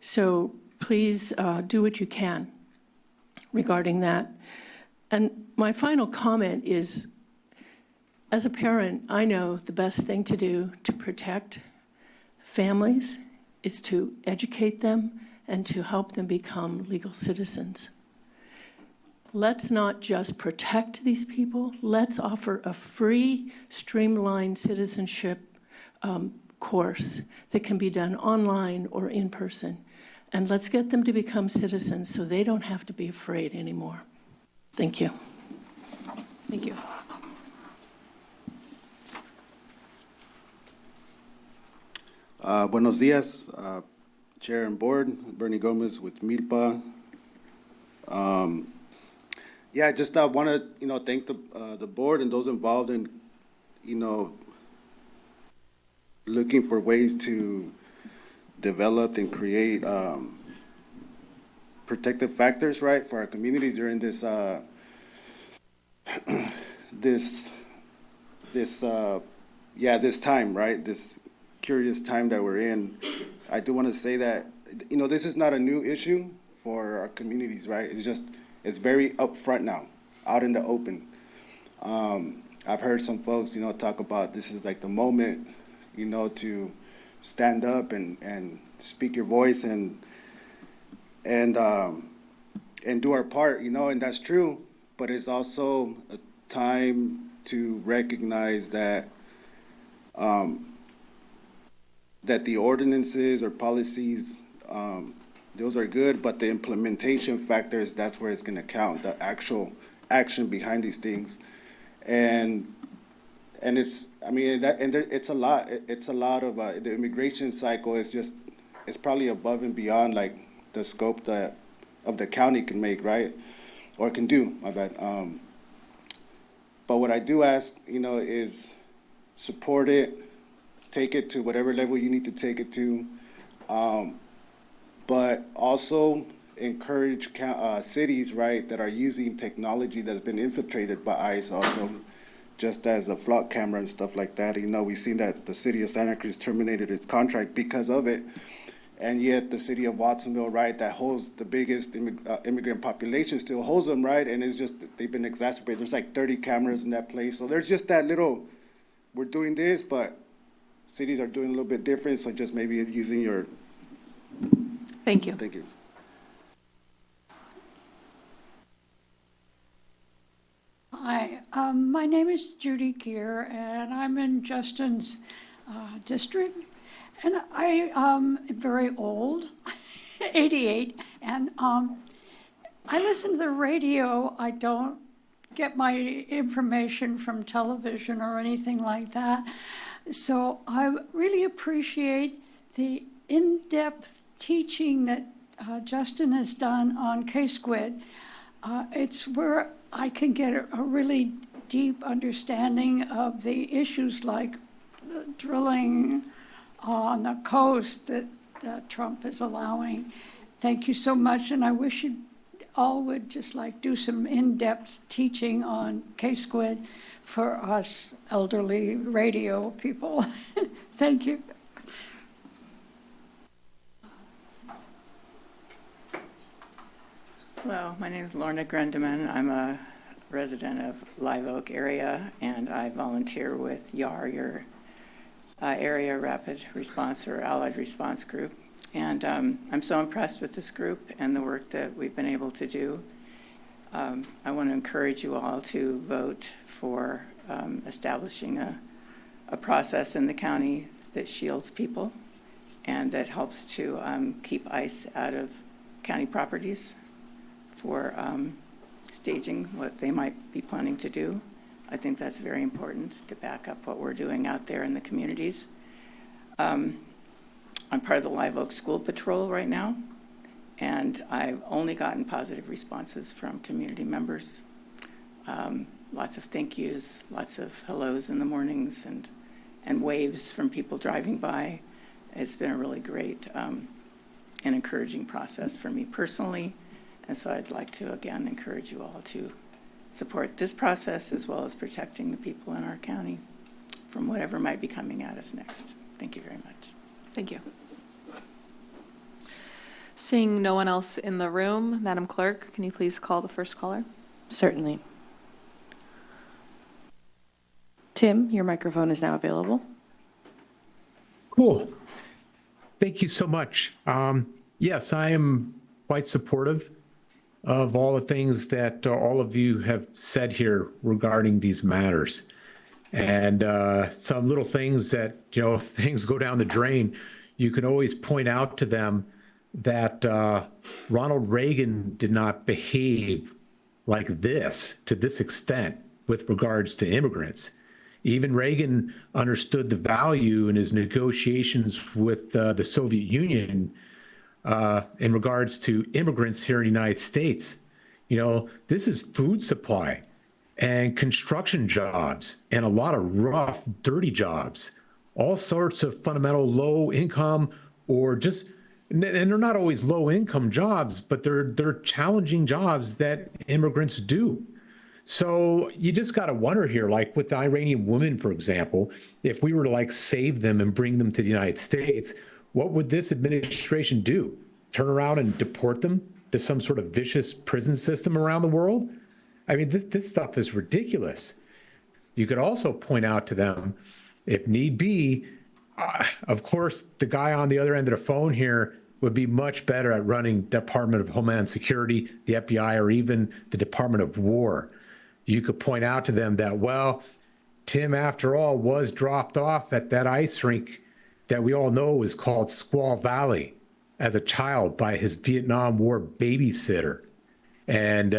So please do what you can regarding that. And my final comment is, as a parent, I know the best thing to do to protect families is to educate them and to help them become legal citizens. Let's not just protect these people. Let's offer a free, streamlined citizenship course that can be done online or in person. And let's get them to become citizens so they don't have to be afraid anymore. Thank you. Thank you. Buenos días, Chair and Board. Bernie Gomez with Milpa. Yeah, I just want to, thank the board and those involved in, looking for ways to develop and create protective factors, right, for our communities during this this time, right, this curious time that we're in. I do want to say that, this is not a new issue for our communities, right? It's very upfront now, out in the open. I've heard some folks, talk about this is like the moment, to stand up and speak your voice and do our part, and that's true. But it's also a time to recognize that that the ordinances or policies, those are good, but the implementation factors, that's where it's going to count, the actual action behind these things. And it's, it's a lot. It's a lot of the immigration cycle is it's probably above and beyond like the scope of the county can make, right? Or can do, my bad. But what I do ask, is support it, take it to whatever level you need to take it to. But also encourage cities, right, that are using technology that's been infiltrated by ICE also, just as a flock camera and stuff like that. We've seen that the city of Santa Cruz terminated its contract because of it. And yet the city of Watsonville, right, that holds the biggest immigrant population still holds them, right? And it's just, they've been exacerbated. There's like 30 cameras in that place. So there's just that little, we're doing this, but cities are doing a little bit different. So just maybe using your... Thank you. Thank you. Hi, my name is Judy Gear, and I'm in Justin's district. And I am very old, 88, and I listen to the radio. I don't get my information from television or anything like that. So I really appreciate the in-depth teaching that Justin has done on K-Squid. It's where I can get a really deep understanding of the issues like the drilling on the coast that Trump is allowing. Thank you so much, and I wish you all would just like do some in-depth teaching on K-Squid for us elderly radio people. Thank you. Hello, my name is Lorna Grundeman. I'm a resident of Live Oak area, and I volunteer with YAR, your area rapid response or allied response group. And I'm so impressed with this group and the work that we've been able to do. I want to encourage you all to vote for establishing a process in the county that shields people and that helps to keep ICE out of county properties for staging what they might be planning to do. I think that's very important to back up what we're doing out there in the communities. I'm part of the Live Oak School Patrol right now, and I've only gotten positive responses from community members. Lots of thank yous, lots of hellos in the mornings, and waves from people driving by. It's been a really great and encouraging process for me personally, and so I'd like to again encourage you all to support this process as well as protecting the people in our county from whatever might be coming at us next. Thank you very much. Thank you. Seeing no one else in the room, Madam Clerk, can you please call the first caller? Certainly. Tim, your microphone is now available. Cool. Thank you so much. Yes, I am quite supportive of all the things that all of you have said here regarding these matters. And some little things that, if things go down the drain, you can always point out to them that Ronald Reagan did not behave like this, to this extent, with regards to immigrants. Even Reagan understood the value in his negotiations with the Soviet Union in regards to immigrants here in the United States. This is food supply and construction jobs and a lot of rough, dirty jobs, all sorts of fundamental low income or just, and they're not always low income jobs, but they're challenging jobs that immigrants do. So you just got to wonder here, like with the Iranian women, for example, if we were to save them and bring them to the United States, what would this administration do? Turn around and deport them to some sort of vicious prison system around the world? I mean, this stuff is ridiculous. You could also point out to them, if need be, of course, the guy on the other end of the phone here would be much better at running Department of Homeland Security, the FBI, or even the Department of War. You could point out to them that, well, Tim, after all, was dropped off at that ice rink that we all know is called Squaw Valley as a child by his Vietnam War babysitter. And,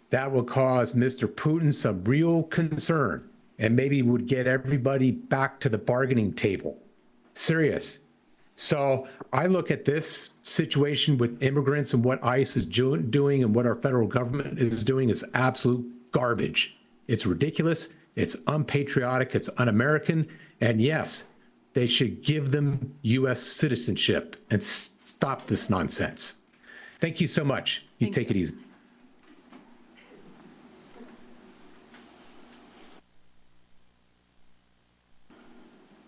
that would cause Mr. Putin some real concern and maybe would get everybody back to the bargaining table. Serious. So I look at this situation with immigrants and what ICE is doing and what our federal government is doing is absolute garbage. It's ridiculous. It's unpatriotic. It's un-American. And yes, they should give them U.S. citizenship and stop this nonsense. Thank you so much. You take it easy.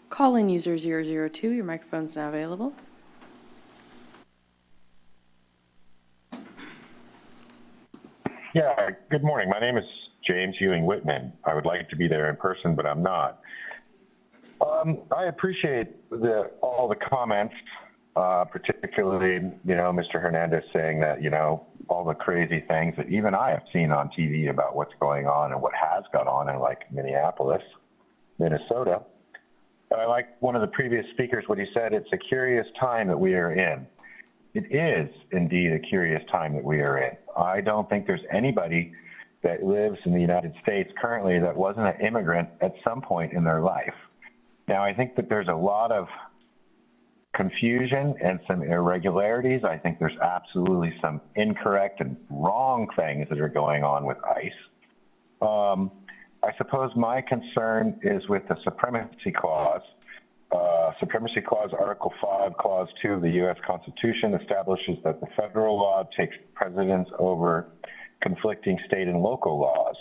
Call-in user 002, your microphone's now available. Yeah, good morning. My name is James Ewing Whitman. I would like to be there in person, but I'm not. I appreciate all the comments, particularly, Mr. Hernandez saying that, all the crazy things that even I have seen on TV about what's going on and what has gone on in Minneapolis, Minnesota. But I like one of the previous speakers, what he said, it's a curious time that we are in. it is indeed a curious time that we are in. I don't think there's anybody that lives in the United States currently that wasn't an immigrant at some point in their life. Now, I think that there's a lot of confusion and some irregularities. I think there's absolutely some incorrect and wrong things that are going on with ICE. I suppose my concern is with the Supremacy Clause. Supremacy Clause, Article 5, Clause 2 of the U.S. Constitution establishes that the federal law takes precedence over conflicting state and local laws.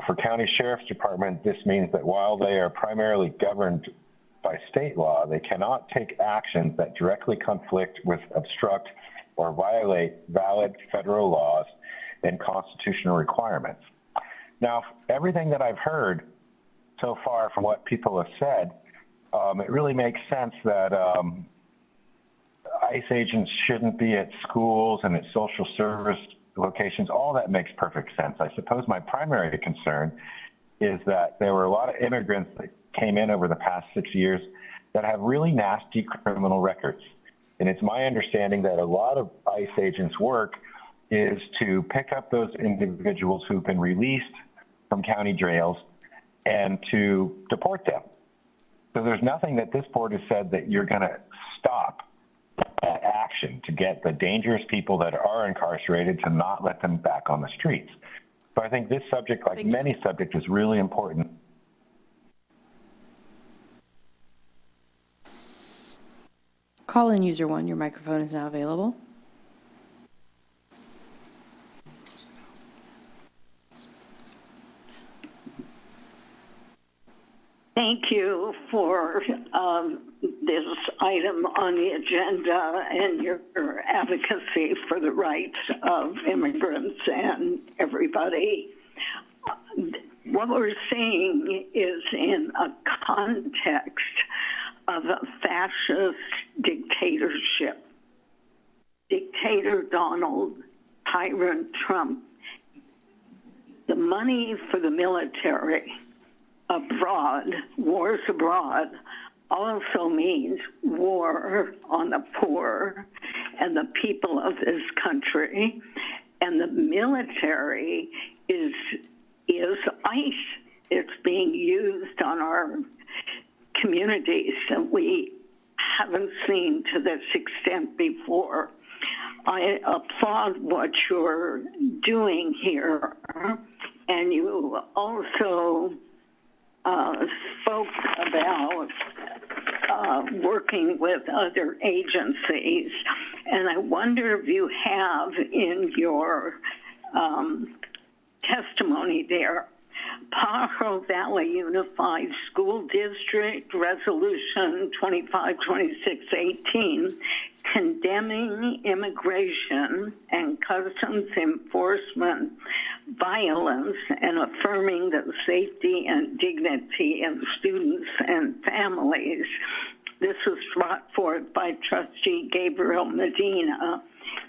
For county sheriff's department, this means that while they are primarily governed by state law, they cannot take actions that directly conflict with, obstruct, or violate valid federal laws and constitutional requirements. Now, everything that I've heard so far from what people have said, it really makes sense that ICE agents shouldn't be at schools and at social service locations. All that makes perfect sense. I suppose my primary concern is that there were a lot of immigrants that came in over the past 6 years that have really nasty criminal records. And it's my understanding that a lot of ICE agents' work is to pick up those individuals who've been released from county jails and to deport them. So there's nothing that this board has said that you're going to stop that action to get the dangerous people that are incarcerated to not let them back on the streets. So I think this subject, like many subjects, is really important. Call-in user 1, your microphone is now available. Thank you for this item on the agenda and your advocacy for the rights of immigrants and everybody. What we're seeing is in a context of a fascist dictatorship. Dictator Donald, tyrant Trump, the money for the military abroad, wars abroad, also means war on the poor and the people of this country. And the military is ICE. It's being used on our communities that we haven't seen to this extent before. I applaud what you're doing here, and you also spoke about working with other agencies, and I wonder if you have in your testimony there Pajaro Valley Unified School District Resolution 252618 condemning immigration and customs enforcement violence and affirming the safety and dignity of students and families. This was brought forth by Trustee Gabriel Medina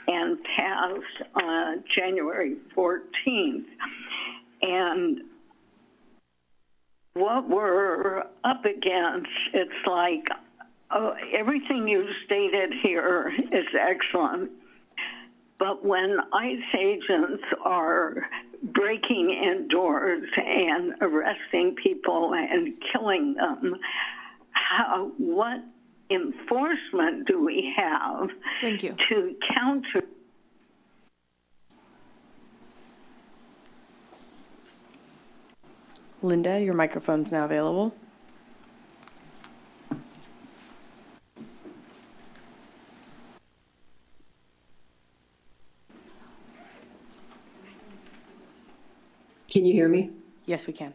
and passed on January 14th. And what we're up against, it's like everything you stated here is excellent, but when ICE agents are breaking in doors and arresting people and killing them, what enforcement do we have to counter? Linda, your microphone's now available. Can you hear me? Yes, we can.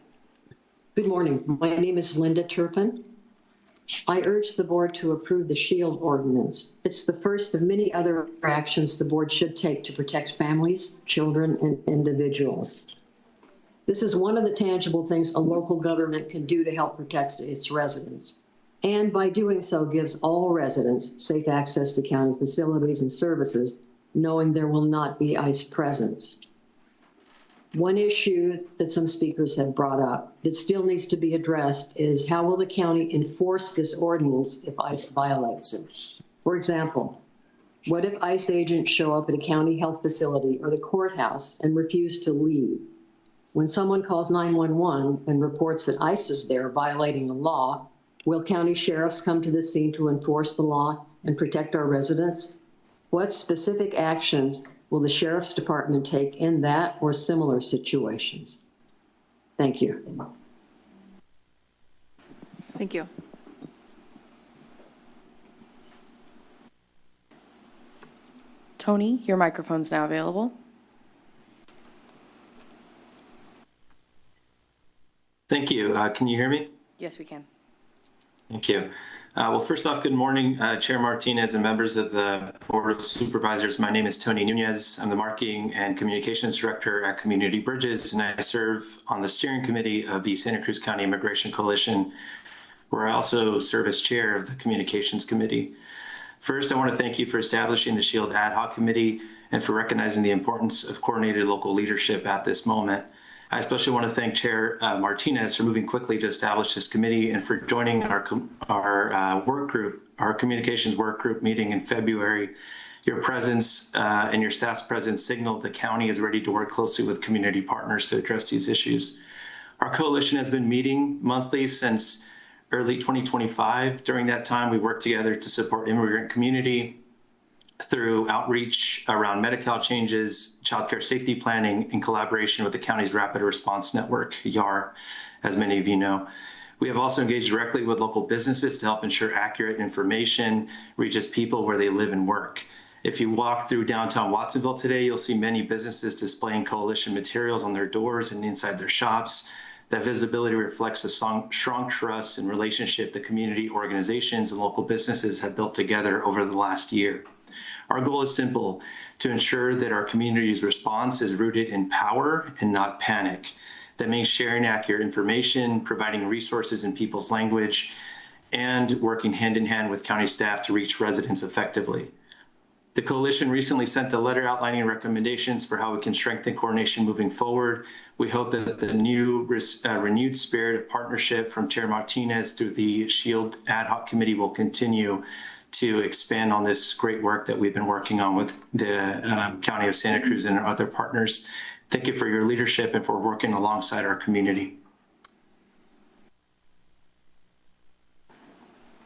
Good morning. My name is Linda Turpin. I urge the board to approve the SHIELD ordinance. It's the first of many other actions the board should take to protect families, children, and individuals. This is one of the tangible things a local government can do to help protect its residents. And by doing so, gives all residents safe access to county facilities and services, knowing there will not be ICE presence. One issue that some speakers have brought up that still needs to be addressed is how will the county enforce this ordinance if ICE violates it? For example, What if ICE agents show up at a county health facility or the courthouse and refuse to leave? When someone calls 911 and reports that ICE is there violating the law, will county sheriffs come to the scene to enforce the law and protect our residents? What specific actions will the sheriff's department take in that or similar situations? Thank you. Thank you. Tony, your microphone's now available. Thank you. Can you hear me? Yes, we can. Thank you. Well, first off, good morning, Chair Martinez and members of the Board of Supervisors. My name is Tony Nunez. I'm the Marketing and Communications Director at Community Bridges, and I serve on the steering committee of the Santa Cruz County Immigration Coalition, where I also serve as chair of the Communications Committee. First, I want to thank you for establishing the SHIELD Ad Hoc Committee and for recognizing the importance of coordinated local leadership at this moment. I especially want to thank Chair Martinez for moving quickly to establish this committee and for joining our work group, our communications work group meeting in February. Your presence and your staff's presence signaled the county is ready to work closely with community partners to address these issues. Our coalition has been meeting monthly since early 2025. During that time, we worked together to support immigrant community through outreach around Medi-Cal changes, childcare safety planning, in collaboration with the county's Rapid Response Network, YAR, as many of you know. We have also engaged directly with local businesses to help ensure accurate information reaches people where they live and work. If you walk through downtown Watsonville today, you'll see many businesses displaying coalition materials on their doors and inside their shops. That visibility reflects a strong trust and relationship the community organizations and local businesses have built together over the last year. Our goal is simple: to ensure that our community's response is rooted in power and not panic. That means sharing accurate information, providing resources in people's language, and working hand in hand with county staff to reach residents effectively. The coalition recently sent a letter outlining recommendations for how we can strengthen coordination moving forward. We hope that the new renewed spirit of partnership from Chair Martinez through the SHIELD Ad Hoc Committee will continue to expand on this great work that we've been working on with the County of Santa Cruz and our other partners. Thank you for your leadership and for working alongside our community.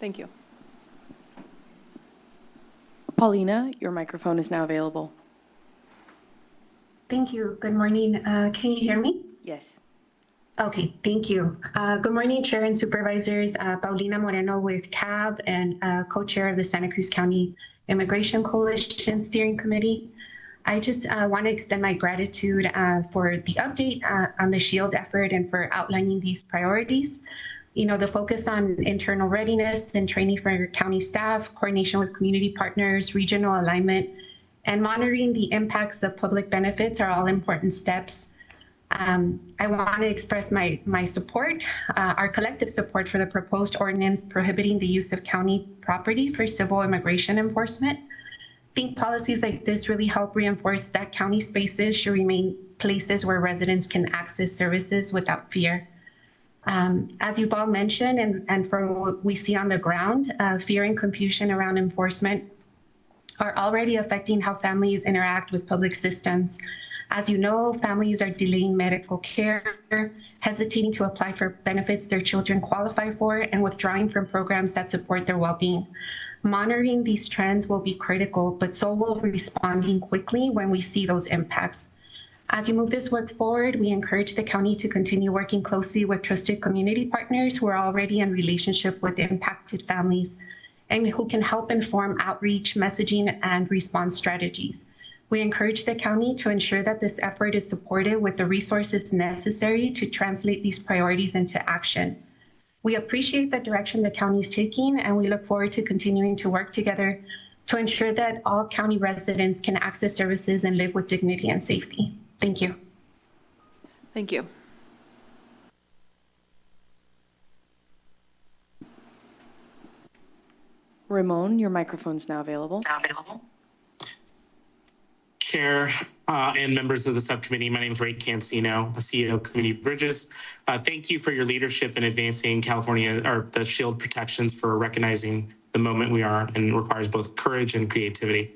Thank you. Paulina, your microphone is now available. Thank you. Good morning. Can you hear me? Yes. Okay, thank you. Good morning, Chair and Supervisors. Paulina Moreno with CAB and co-chair of the Santa Cruz County Immigration Coalition Steering Committee. I just want to extend my gratitude for the update on the SHIELD effort and for outlining these priorities. You know, the focus on internal readiness and training for county staff, coordination with community partners, regional alignment, and monitoring the impacts of public benefits are all important steps. I want to express my support, our collective support for the proposed ordinance prohibiting the use of county property for civil immigration enforcement. I think policies like this really help reinforce that county spaces should remain places where residents can access services without fear. As you've all mentioned, and from what we see on the ground, fear and confusion around enforcement are already affecting how families interact with public systems. As you know, families are delaying medical care, hesitating to apply for benefits their children qualify for, and withdrawing from programs that support their well-being. Monitoring these trends will be critical, but so will responding quickly when we see those impacts. As you move this work forward, we encourage the county to continue working closely with trusted community partners who are already in relationship with impacted families and who can help inform outreach, messaging, and response strategies. We encourage the county to ensure that this effort is supported with the resources necessary to translate these priorities into action. We appreciate the direction the county is taking, and we look forward to continuing to work together to ensure that all county residents can access services and live with dignity and safety. Thank you. Thank you. Ramon, your microphone's now available. Chair and members of the subcommittee, my name is Ray Cancino, CEO of Community Bridges. Thank you for your leadership in advancing California or the SHIELD protections for recognizing the moment we are and requires both courage and creativity.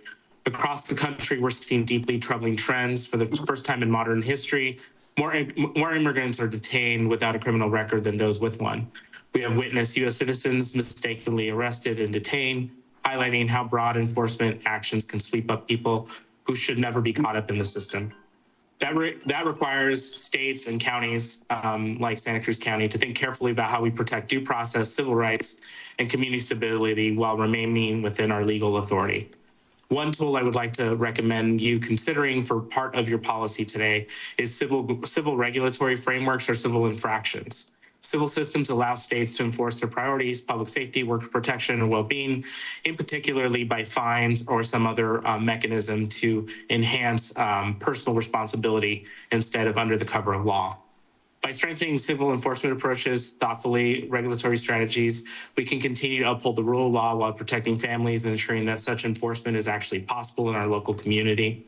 Across the country, we're seeing deeply troubling trends. For the first time in modern history, more immigrants are detained without a criminal record than those with one. We have witnessed U.S. citizens mistakenly arrested and detained, highlighting how broad enforcement actions can sweep up people who should never be caught up in the system. That requires states and counties like Santa Cruz County to think carefully about how we protect due process, civil rights, and community stability while remaining within our legal authority. One tool I would like to recommend you considering for part of your policy today is civil regulatory frameworks or civil infractions. Civil systems allow states to enforce their priorities, public safety, worker protection, and well-being, in particularly by fines or some other mechanism to enhance personal responsibility instead of under the cover of law. By strengthening civil enforcement approaches, thoughtfully regulatory strategies, we can continue to uphold the rule of law while protecting families and ensuring that such enforcement is actually possible in our local community.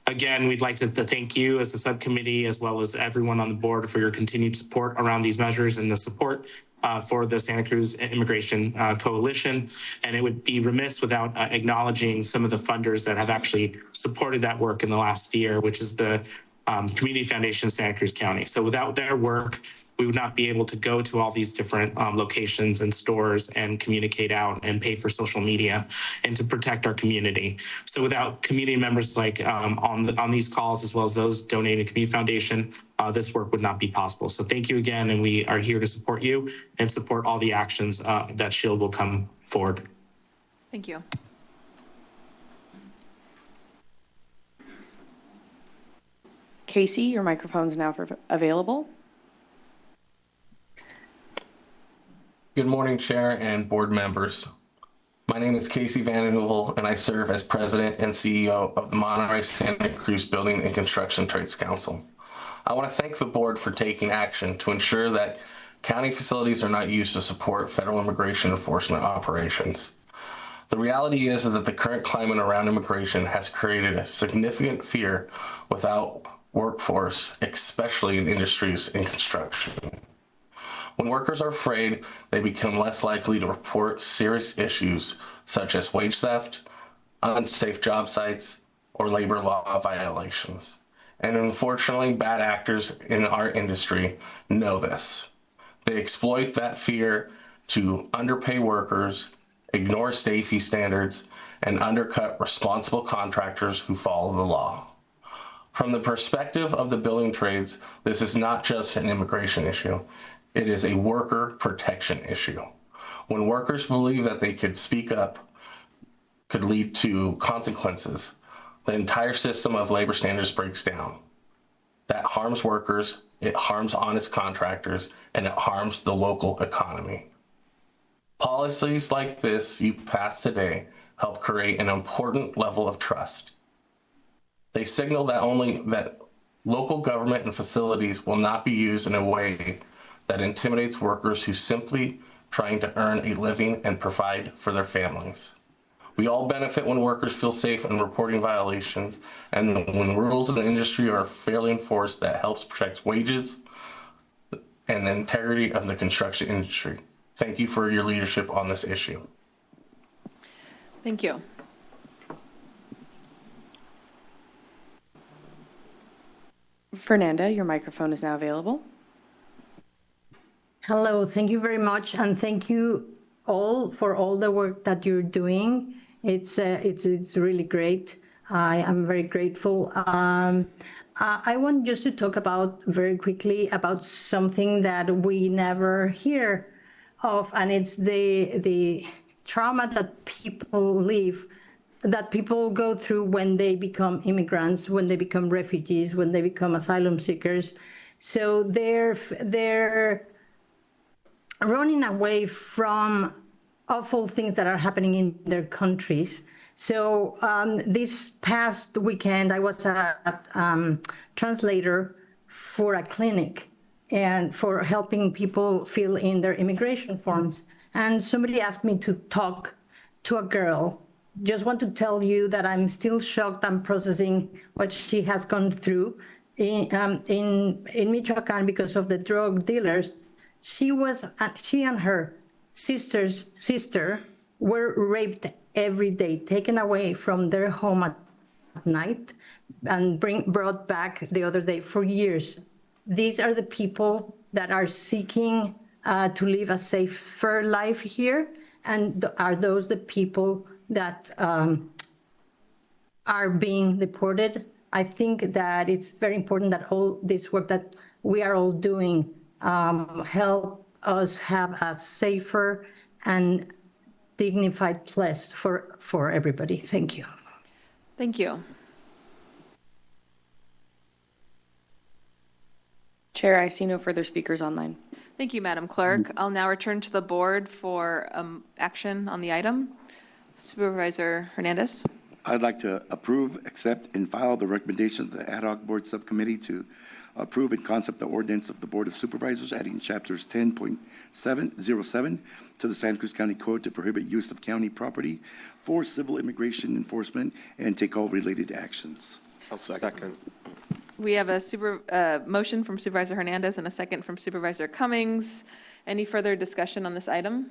Again, we'd like to thank you as a subcommittee, as well as everyone on the board for your continued support around these measures and the support for the Santa Cruz Immigration Coalition. And it would be remiss without acknowledging some of the funders that have actually supported that work in the last year, which is the Community Foundation of Santa Cruz County. So without their work, we would not be able to go to all these different locations and stores and communicate out and pay for social media and to protect our community. So without community members like on these calls, as well as those donating to Community Foundation, this work would not be possible. So thank you again, and we are here to support you and support all the actions that SHIELD will come forward. Thank you. Casey, your microphone is now available. Good morning, Chair and board members. My name is Casey Van Heuvel, and I serve as President and CEO of the Monterey Santa Cruz Building and Construction Trades Council. I want to thank the board for taking action to ensure that county facilities are not used to support federal immigration enforcement operations. The reality is that the current climate around immigration has created a significant fear without workforce, especially in industries in construction. When workers are afraid, they become less likely to report serious issues such as wage theft, unsafe job sites, or labor law violations. And unfortunately, bad actors in our industry know this. They exploit that fear to underpay workers, ignore safety standards, and undercut responsible contractors who follow the law. From the perspective of the building trades, this is not just an immigration issue. It is a worker protection issue. When workers believe that they could speak up, could lead to consequences, the entire system of labor standards breaks down. That harms workers, it harms honest contractors, and it harms the local economy. Policies like this you pass today help create an important level of trust. They signal that local government and facilities will not be used in a way that intimidates workers who simply trying to earn a living and provide for their families. We all benefit when workers feel safe in reporting violations, and when rules in the industry are fairly enforced, that helps protect wages and the integrity of the construction industry. Thank you for your leadership on this issue. Thank you. Fernanda, your microphone is now available. Hello, thank you very much, and thank you all for all the work that you're doing. It's really great. I am very grateful. I want just to talk about very quickly about something that we never hear of, and it's the trauma that people live, that people go through when they become immigrants, when they become refugees, when they become asylum seekers. So they're running away from awful things that are happening in their countries. So this past weekend, I was a translator for a clinic and for helping people fill in their immigration forms. And somebody asked me to talk to a girl. Just want to tell you that I'm still shocked. I'm processing what she has gone through in Michoacan because of the drug dealers. She and her sister were raped every day, taken away from their home at night and brought back the other day for years. These are the people that are seeking to live a safer life here, and are those the people that are being deported? I think that it's very important that all this work that we are all doing help us have a safer and dignified place for everybody. Thank you. Thank you. Chair, I see no further speakers online. Thank you, Madam Clerk. I'll now return to the board for action on the item. Supervisor Hernandez. I'd like to approve, accept, and file the recommendations of the Ad hoc Board Subcommittee to approve and concept the ordinance of the Board of Supervisors adding chapters 10.707 to the Santa Cruz County Code to prohibit use of county property for civil immigration enforcement and take all related actions. I'll second. We have a motion from Supervisor Hernandez and a second from Supervisor Cummings. Any further discussion on this item?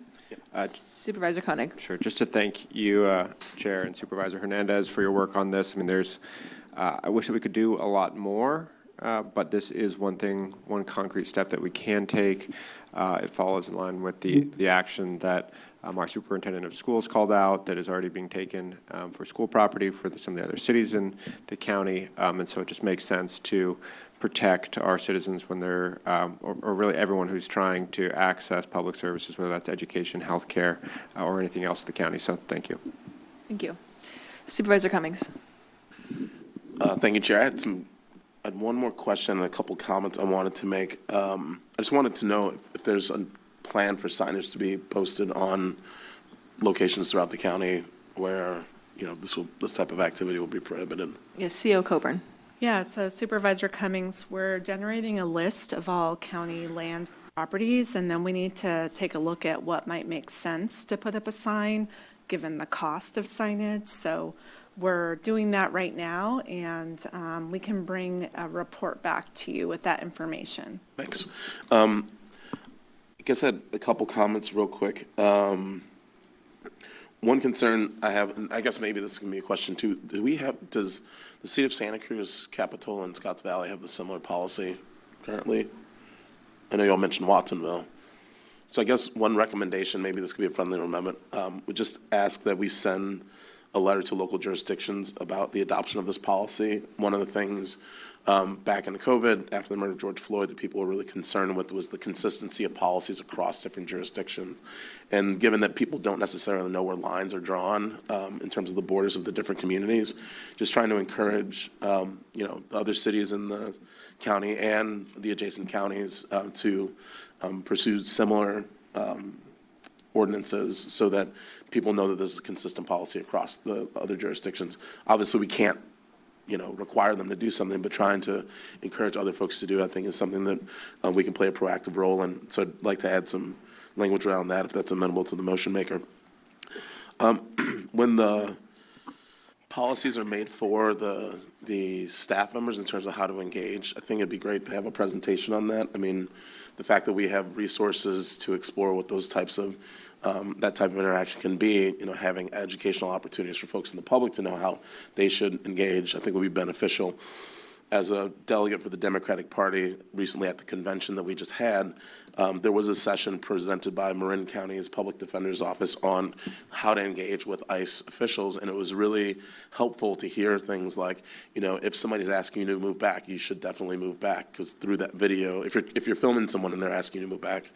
Supervisor Koenig. Sure. Just to thank you, Chair and Supervisor Hernandez, for your work on this. I mean, I wish that we could do a lot more, but this is one concrete step that we can take. It follows in line with the action that our superintendent of schools called out that is already being taken for school property for some of the other cities in the county. And so it just makes sense to protect our citizens when they're, or really everyone who's trying to access public services, whether that's education, healthcare, or anything else in the county. So thank you. Thank you. Supervisor Cummings. Thank you, Chair. I had one more question and a couple comments I wanted to make. I just wanted to know if there's a plan for signage to be posted on locations throughout the county where, this type of activity will be prohibited. Yes, CO Coburn. Yeah, so Supervisor Cummings, we're generating a list of all county land properties, and then we need to take a look at what might make sense to put up a sign, given the cost of signage. So we're doing that right now, and we can bring a report back to you with that information. Thanks. I guess I had a couple comments real quick. One concern I have, and I guess maybe this can be a question too, does the city of Santa Cruz, Capitola, and Scotts Valley have the similar policy currently? I know y'all mentioned Watsonville. So I guess one recommendation, maybe this could be a friendly amendment, would just ask that we send a letter to local jurisdictions about the adoption of this policy. One of the things back in COVID, after the murder of George Floyd, that people were really concerned with was the consistency of policies across different jurisdictions. And given that people don't necessarily know where lines are drawn in terms of the borders of the different communities, just trying to encourage, the other cities in the county and the adjacent counties to pursue similar ordinances so that people know that this is a consistent policy across the other jurisdictions. Obviously, we can't, require them to do something, but trying to encourage other folks to do, I think, is something that we can play a proactive role in. So I'd like to add some language around that, if that's amenable to the motion maker. When the policies are made for the staff members in terms of how to engage, I think it'd be great to have a presentation on that. I mean, the fact that we have resources to explore what those types of that type of interaction can be, having educational opportunities for folks in the public to know how they should engage, I think would be beneficial. As a delegate for the Democratic Party recently at the convention that we just had, there was a session presented by Marin County's Public Defender's Office on how to engage with ICE officials, and it was really helpful to hear things like, if somebody's asking you to move back, you should definitely move back, because through that video, if you're filming someone and they're asking you to move back,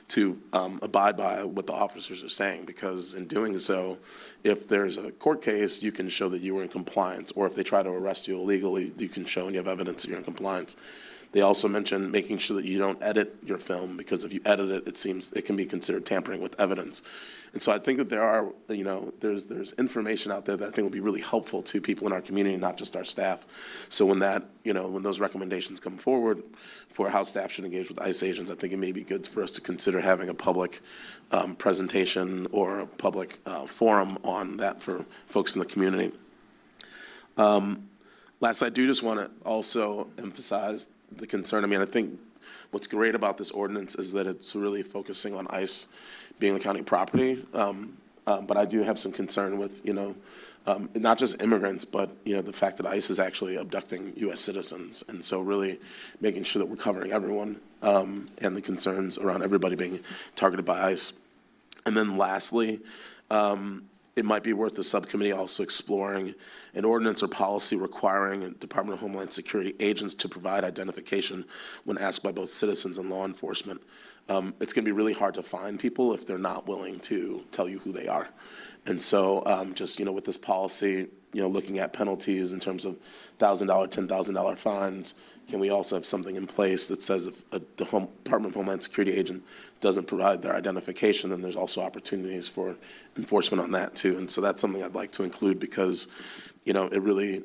to abide by what the officers are saying, because in doing so, if there's a court case, you can show that you were in compliance, or if they try to arrest you illegally, you can show and you have evidence that you're in compliance. They also mentioned making sure that you don't edit your film, because if you edit it, it can be considered tampering with evidence. And so I think that there are, there's information out there that I think will be really helpful to people in our community, not just our staff. So when when those recommendations come forward for how staff should engage with ICE agents, I think it may be good for us to consider having a public presentation or a public forum on that for folks in the community. Last, I do just want to also emphasize the concern. I mean, I think what's great about this ordinance is that it's really focusing on ICE being the county property. But I do have some concern with, not just immigrants, but, the fact that ICE is actually abducting U.S. citizens. And so really making sure that we're covering everyone and the concerns around everybody being targeted by ICE. And then lastly, it might be worth the subcommittee also exploring an ordinance or policy requiring Department of Homeland Security agents to provide identification when asked by both citizens and law enforcement. It's going to be really hard to find people if they're not willing to tell you who they are. And so just, with this policy, looking at penalties in terms of $1,000, $10,000 fines, can we also have something in place that says if the Department of Homeland Security agent doesn't provide their identification, then there's also opportunities for enforcement on that too. And so that's something I'd like to include because, it really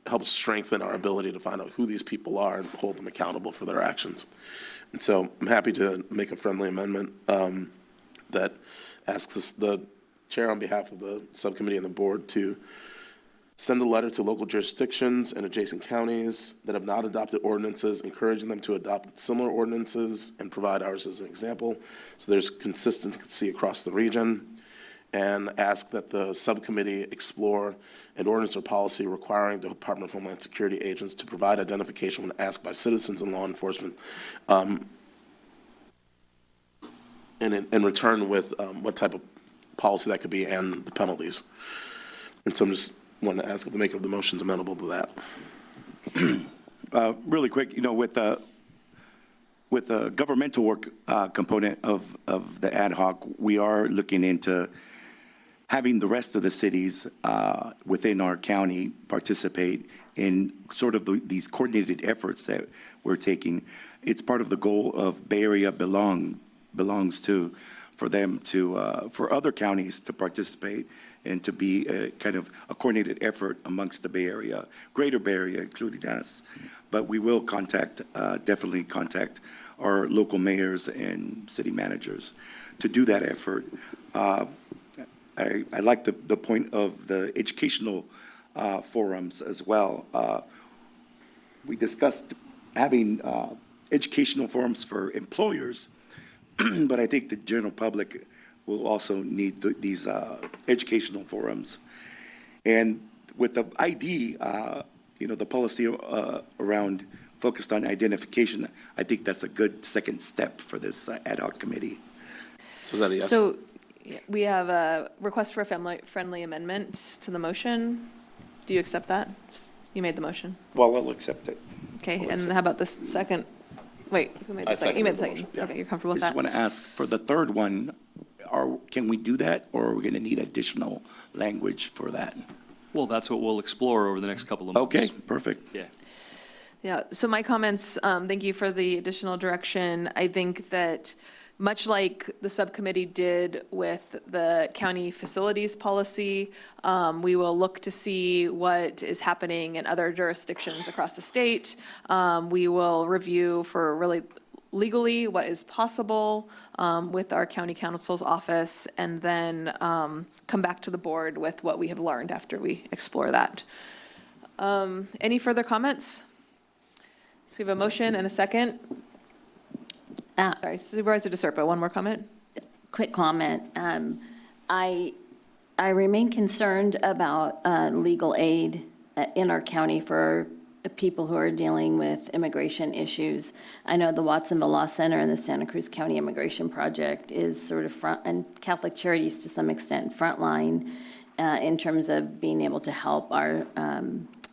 helps strengthen our ability to find out who these people are and hold them accountable for their actions. And so I'm happy to make a friendly amendment that asks the chair on behalf of the subcommittee and the board to send a letter to local jurisdictions and adjacent counties that have not adopted ordinances, encouraging them to adopt similar ordinances and provide ours as an example. So there's consistency across the region, and ask that the subcommittee explore an ordinance or policy requiring the Department of Homeland Security agents to provide identification when asked by citizens and law enforcement, and in return with what type of policy that could be and the penalties. And so I'm just wanted to ask if the maker of the motion is amenable to that. Really quick, with the governmental work component of the ad hoc, we are looking into having the rest of the cities within our county participate in sort of these coordinated efforts that we're taking. It's part of the goal of Bay Area belongs to, for them to, for other counties to participate and to be a kind of a coordinated effort amongst the Bay Area, greater Bay Area, including us. But we will definitely contact our local mayors and city managers to do that effort. I like the point of the educational forums as well. We discussed having educational forums for employers, but I think the general public will also need these educational forums. And with the ID, the policy around focused on identification, I think that's a good second step for this ad hoc committee. So is that a yes? So we have a request for a friendly amendment to the motion. Do you accept that? You made the motion. Well, I'll accept it. Okay, and how about the second? Wait, who made the second? You made the second. Yeah. Okay, you're comfortable with I that? just want to ask for the third one, can we do that, or are we going to need additional language for that? Well, that's what we'll explore over the next couple of months. Okay, perfect. Yeah. Yeah, so my comments, thank you for the additional direction. I think that much like the subcommittee did with the county facilities policy, we will look to see what is happening in other jurisdictions across the state. We will review for really legally what is possible with our county counsel's office, and then come back to the board with what we have learned after we explore that. Any further comments? So we have a motion and a second. Sorry, Supervisor DeSerpa, one more comment? Quick comment. I remain concerned about legal aid in our county for people who are dealing with immigration issues. I know the Watsonville Law Center and the Santa Cruz County Immigration Project is sort of front, and Catholic Charities to some extent, frontline in terms of being able to help our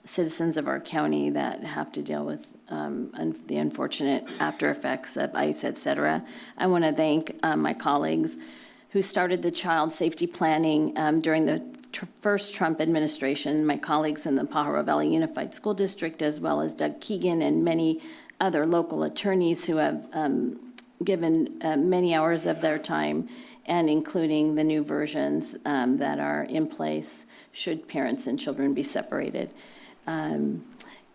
citizens of our county that have to deal with the unfortunate after effects of ICE, et cetera. I want to thank my colleagues who started the child safety planning during the first Trump administration, my colleagues in the Pajaro Valley Unified School District, as well as Doug Keegan and many other local attorneys who have given many hours of their time, and including the new versions that are in place should parents and children be separated.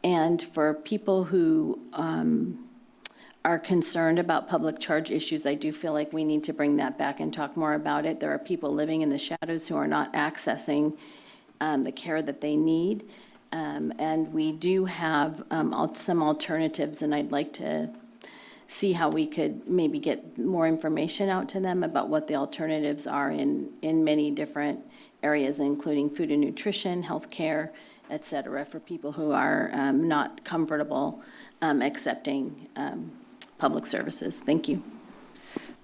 And for people who are concerned about public charge issues, I do feel like we need to bring that back and talk more about it. There are people living in the shadows who are not accessing the care that they need. And we do have some alternatives, and I'd like to see how we could maybe get more information out to them about what the alternatives are in many different areas, including food and nutrition, healthcare, et cetera, for people who are not comfortable accepting public services. Thank you.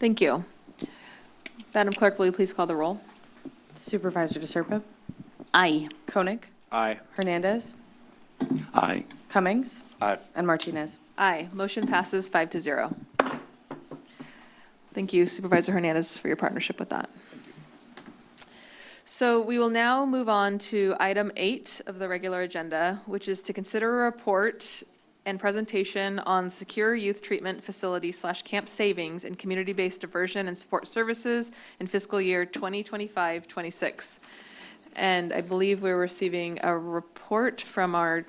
Thank you. Madam Clerk, will you please call the roll? Supervisor DeSerpa? Aye. Koenig? Aye. Hernandez? Aye. Cummings? Aye. And Martinez? Aye. Motion passes 5-0. Thank you, Supervisor Hernandez, for your partnership with that. So we will now move on to item 8 of the regular agenda, which is to consider a report and presentation on secure youth treatment facility / camp savings and community-based diversion and support services in fiscal year 2025-26. And I believe we're receiving a report from our,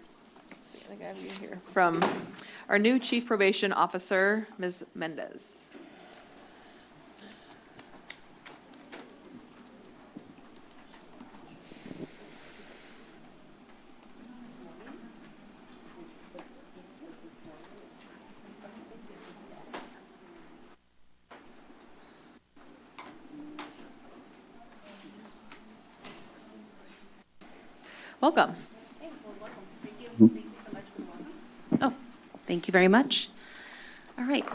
let's see, I think I have you here, from our new Chief Probation Officer, Ms. Mendez. Welcome. Oh, thank you very much. All right.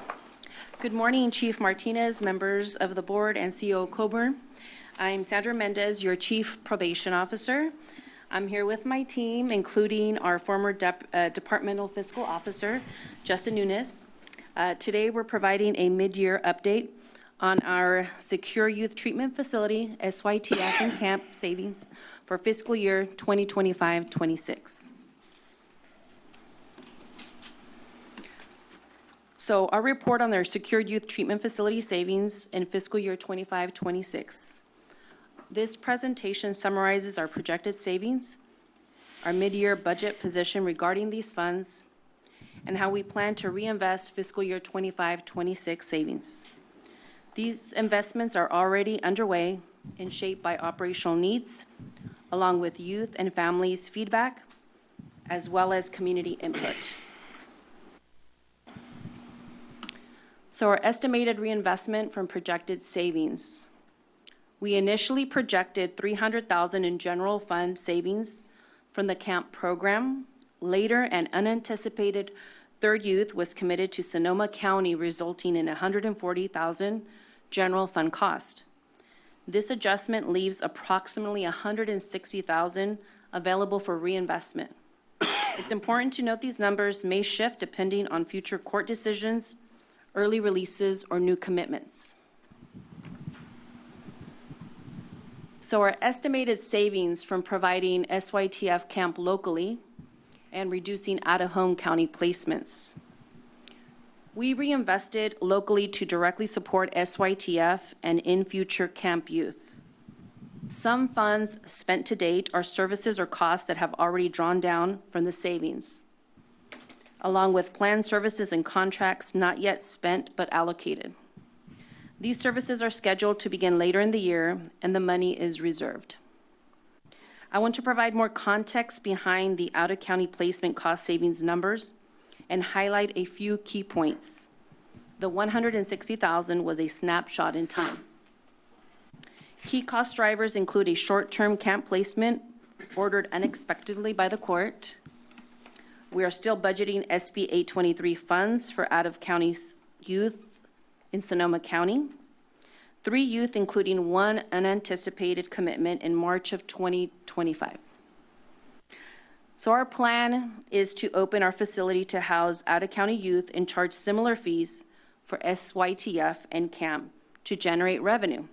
Good morning, Chief Martinez, members of the board, and CEO Coburn. I'm Sandra Mendez, your Chief Probation Officer. I'm here with my team, including our former Departmental Fiscal Officer, Justin Nunes. Today, we're providing a mid-year update on our Secure Youth Treatment Facility, SYTF, and Camp Savings for fiscal year 2025-26. So our report on their Secured Youth Treatment Facility savings in fiscal year 25-26. This presentation summarizes our projected savings, our mid-year budget position regarding these funds, and how we plan to reinvest fiscal year 25-26 savings. These investments are already underway and shaped by operational needs, along with youth and families' feedback, as well as community input. So our estimated reinvestment from projected savings. We initially projected $300,000 in general fund savings from the camp program. Later, an unanticipated third youth was committed to Sonoma County, resulting in $140,000 general fund cost. This adjustment leaves approximately $160,000 available for reinvestment. It's important to note these numbers may shift depending on future court decisions, early releases, or new commitments. So our estimated savings from providing SYTF camp locally and reducing out-of-home county placements. We reinvested locally to directly support SYTF and in future camp youth. Some funds spent to date are services or costs that have already drawn down from the savings, along with planned services and contracts not yet spent but allocated. These services are scheduled to begin later in the year, and the money is reserved. I want to provide more context behind the out-of-county placement cost savings numbers and highlight a few key points. The $160,000 was a snapshot in time. Key cost drivers include a short-term camp placement ordered unexpectedly by the court. We are still budgeting SB 823 funds for out-of-county youth in Sonoma County. 3 youth, including 1 unanticipated commitment in March of 2025. So our plan is to open our facility to house out-of-county youth and charge similar fees for SYTF and camp to generate revenue.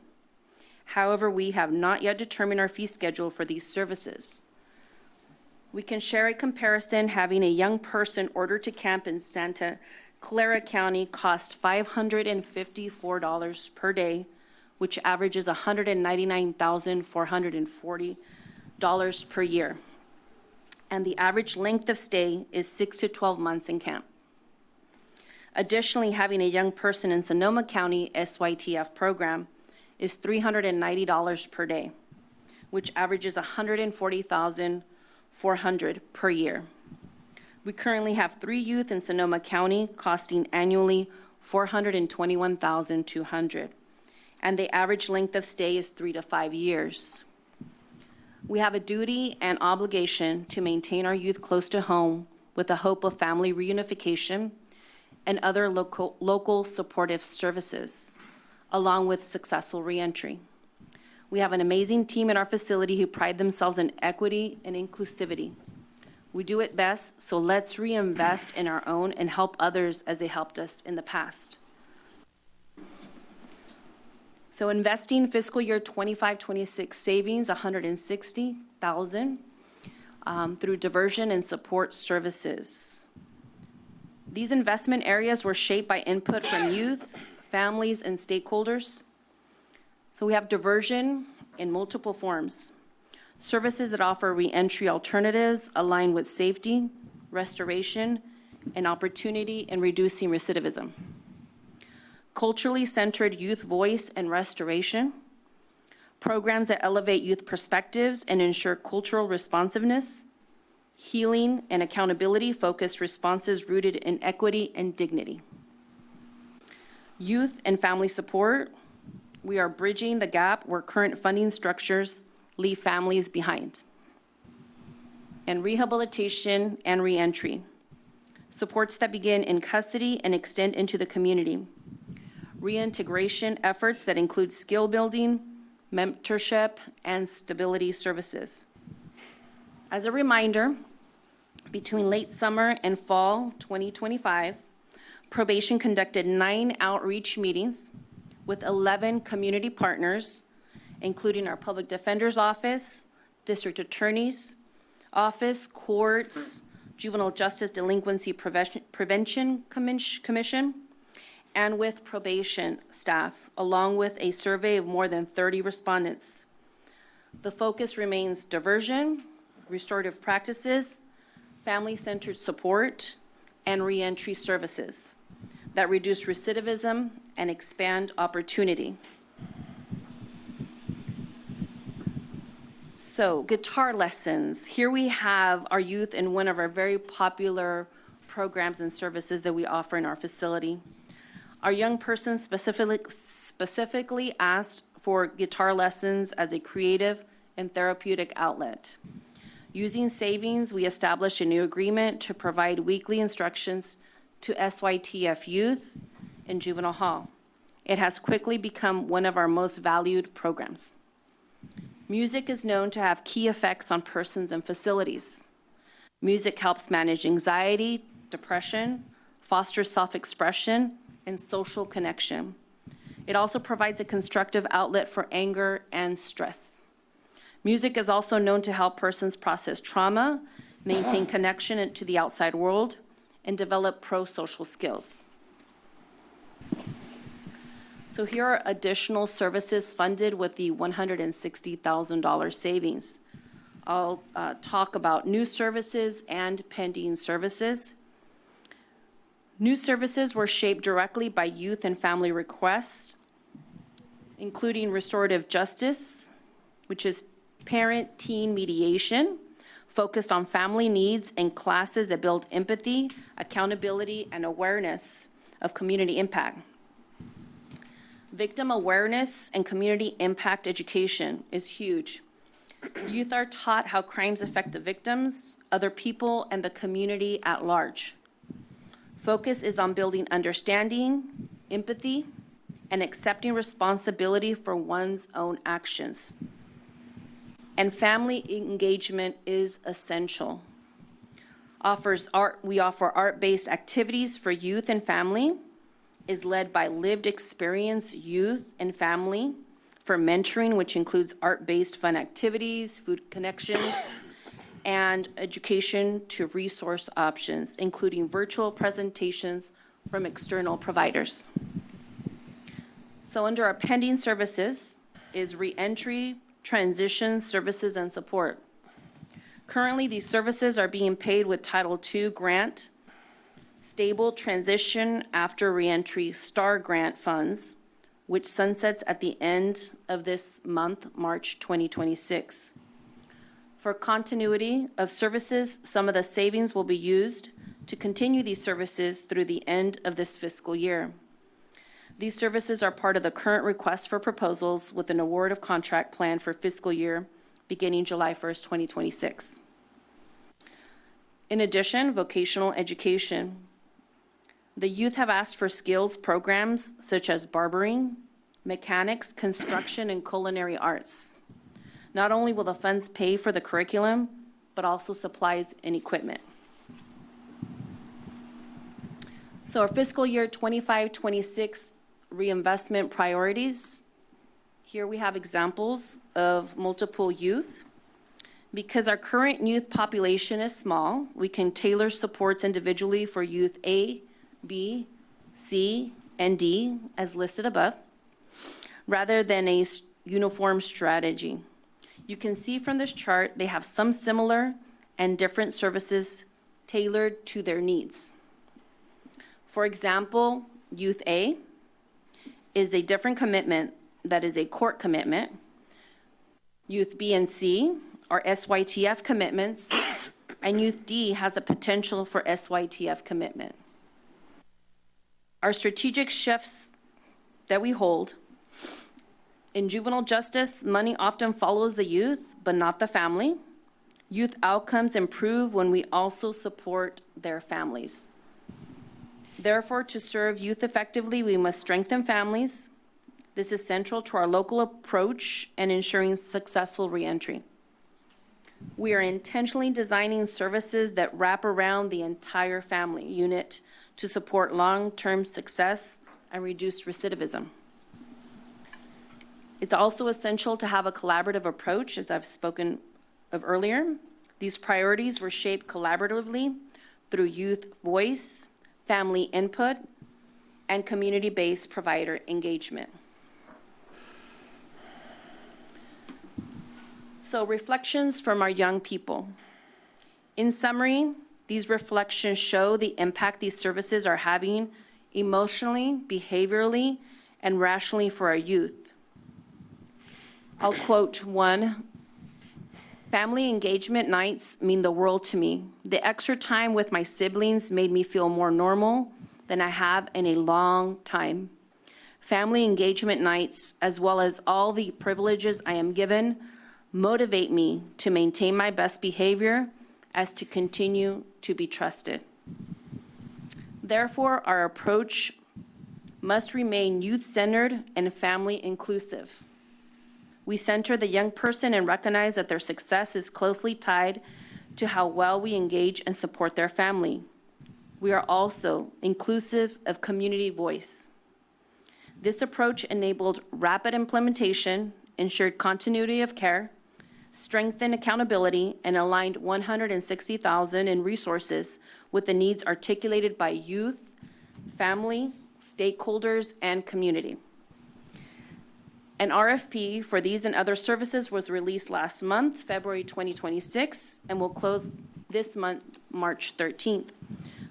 However, we have not yet determined our fee schedule for these services. We can share a comparison. Having a young person ordered to camp in Santa Clara County costs $554 per day, which averages $199,440 per year. And the average length of stay is 6 to 12 months in camp. Additionally, having a young person in Sonoma County SYTF program is $390 per day, which averages $140,400 per year. We currently have 3 youth in Sonoma County costing annually $421,200, and the average length of stay is 3 to 5 years. We have a duty and obligation to maintain our youth close to home with the hope of family reunification and other local supportive services, along with successful reentry. We have an amazing team in our facility who pride themselves in equity and inclusivity. We do it best, so let's reinvest in our own and help others as they helped us in the past. So investing fiscal year 25-26 savings, $160,000 through diversion and support services. These investment areas were shaped by input from youth, families, and stakeholders. So we have diversion in multiple forms. Services that offer reentry alternatives aligned with safety, restoration, and opportunity in reducing recidivism. Culturally centered youth voice and restoration. Programs that elevate youth perspectives and ensure cultural responsiveness. Healing and accountability-focused responses rooted in equity and dignity. Youth and family support. We are bridging the gap where current funding structures leave families behind. And rehabilitation and reentry. Supports that begin in custody and extend into the community. Reintegration efforts that include skill building, mentorship, and stability services. As a reminder, between late summer and fall 2025, probation conducted 9 outreach meetings with 11 community partners, including our Public Defender's Office, District Attorney's Office, courts, Juvenile Justice Delinquency Prevention Commission, and with probation staff, along with a survey of more than 30 respondents. The focus remains diversion, restorative practices, family-centered support, and reentry services that reduce recidivism and expand opportunity. So, guitar lessons. Here we have our youth in one of our very popular programs and services that we offer in our facility. Our young person specifically asked for guitar lessons as a creative and therapeutic outlet. Using savings, we established a new agreement to provide weekly instructions to SYTF youth in juvenile hall. It has quickly become one of our most valued programs. Music is known to have key effects on persons and facilities. Music helps manage anxiety, depression, fosters self-expression, and social connection. It also provides a constructive outlet for anger and stress. Music is also known to help persons process trauma, maintain connection to the outside world, and develop pro-social skills. So here are additional services funded with the $160,000 savings. I'll talk about new services and pending services. New services were shaped directly by youth and family requests, including restorative justice, which is parent-teen mediation, focused on family needs and classes that build empathy, accountability, and awareness of community impact. Victim awareness and community impact education is huge. Youth are taught how crimes affect the victims, other people, and the community at large. Focus is on building understanding, empathy, and accepting responsibility for one's own actions. And family engagement is essential. We offer art-based activities for youth and family, is led by lived experience youth and family for mentoring, which includes art-based fun activities, food connections, and education to resource options, including virtual presentations from external providers. So under our pending services is reentry, transition services, and support. Currently, these services are being paid with Title II grant, Stable Transition After Reentry STAR grant funds, which sunsets at the end of this month, March 2026. For continuity of services, some of the savings will be used to continue these services through the end of this fiscal year. These services are part of the current request for proposals with an award of contract planned for fiscal year beginning July 1st, 2026. In addition, vocational education. The youth have asked for skills programs such as barbering, mechanics, construction, and culinary arts. Not only will the funds pay for the curriculum, but also supplies and equipment. So our fiscal year 25-26 reinvestment priorities. Here we have examples of multiple youth. Because our current youth population is small, we can tailor supports individually for youth A, B, C, and D, as listed above, rather than a uniform strategy. You can see from this chart, they have some similar and different services tailored to their needs. For example, Youth A is a different commitment that is a court commitment. Youth B and C are SYTF commitments, and Youth D has the potential for SYTF commitment. Our strategic shifts that we hold. In juvenile justice, money often follows the youth, but not the family. Youth outcomes improve when we also support their families. Therefore, to serve youth effectively, we must strengthen families. This is central to our local approach and ensuring successful reentry. We are intentionally designing services that wrap around the entire family unit to support long-term success and reduce recidivism. It's also essential to have a collaborative approach, as I've spoken of earlier. These priorities were shaped collaboratively through youth voice, family input, and community-based provider engagement. So, reflections from our young people. In summary, these reflections show the impact these services are having emotionally, behaviorally, and rationally for our youth. I'll quote one. Family engagement nights mean the world to me. The extra time with my siblings made me feel more normal than I have in a long time. Family engagement nights, as well as all the privileges I am given, motivate me to maintain my best behavior as to continue to be trusted. Therefore, our approach must remain youth-centered and family-inclusive. We center the young person and recognize that their success is closely tied to how well we engage and support their family. We are also inclusive of community voice. This approach enabled rapid implementation, ensured continuity of care, strengthened accountability, and aligned $160,000 in resources with the needs articulated by youth, family, stakeholders, and community. An RFP for these and other services was released last month, February 2026, and will close this month, March 13th,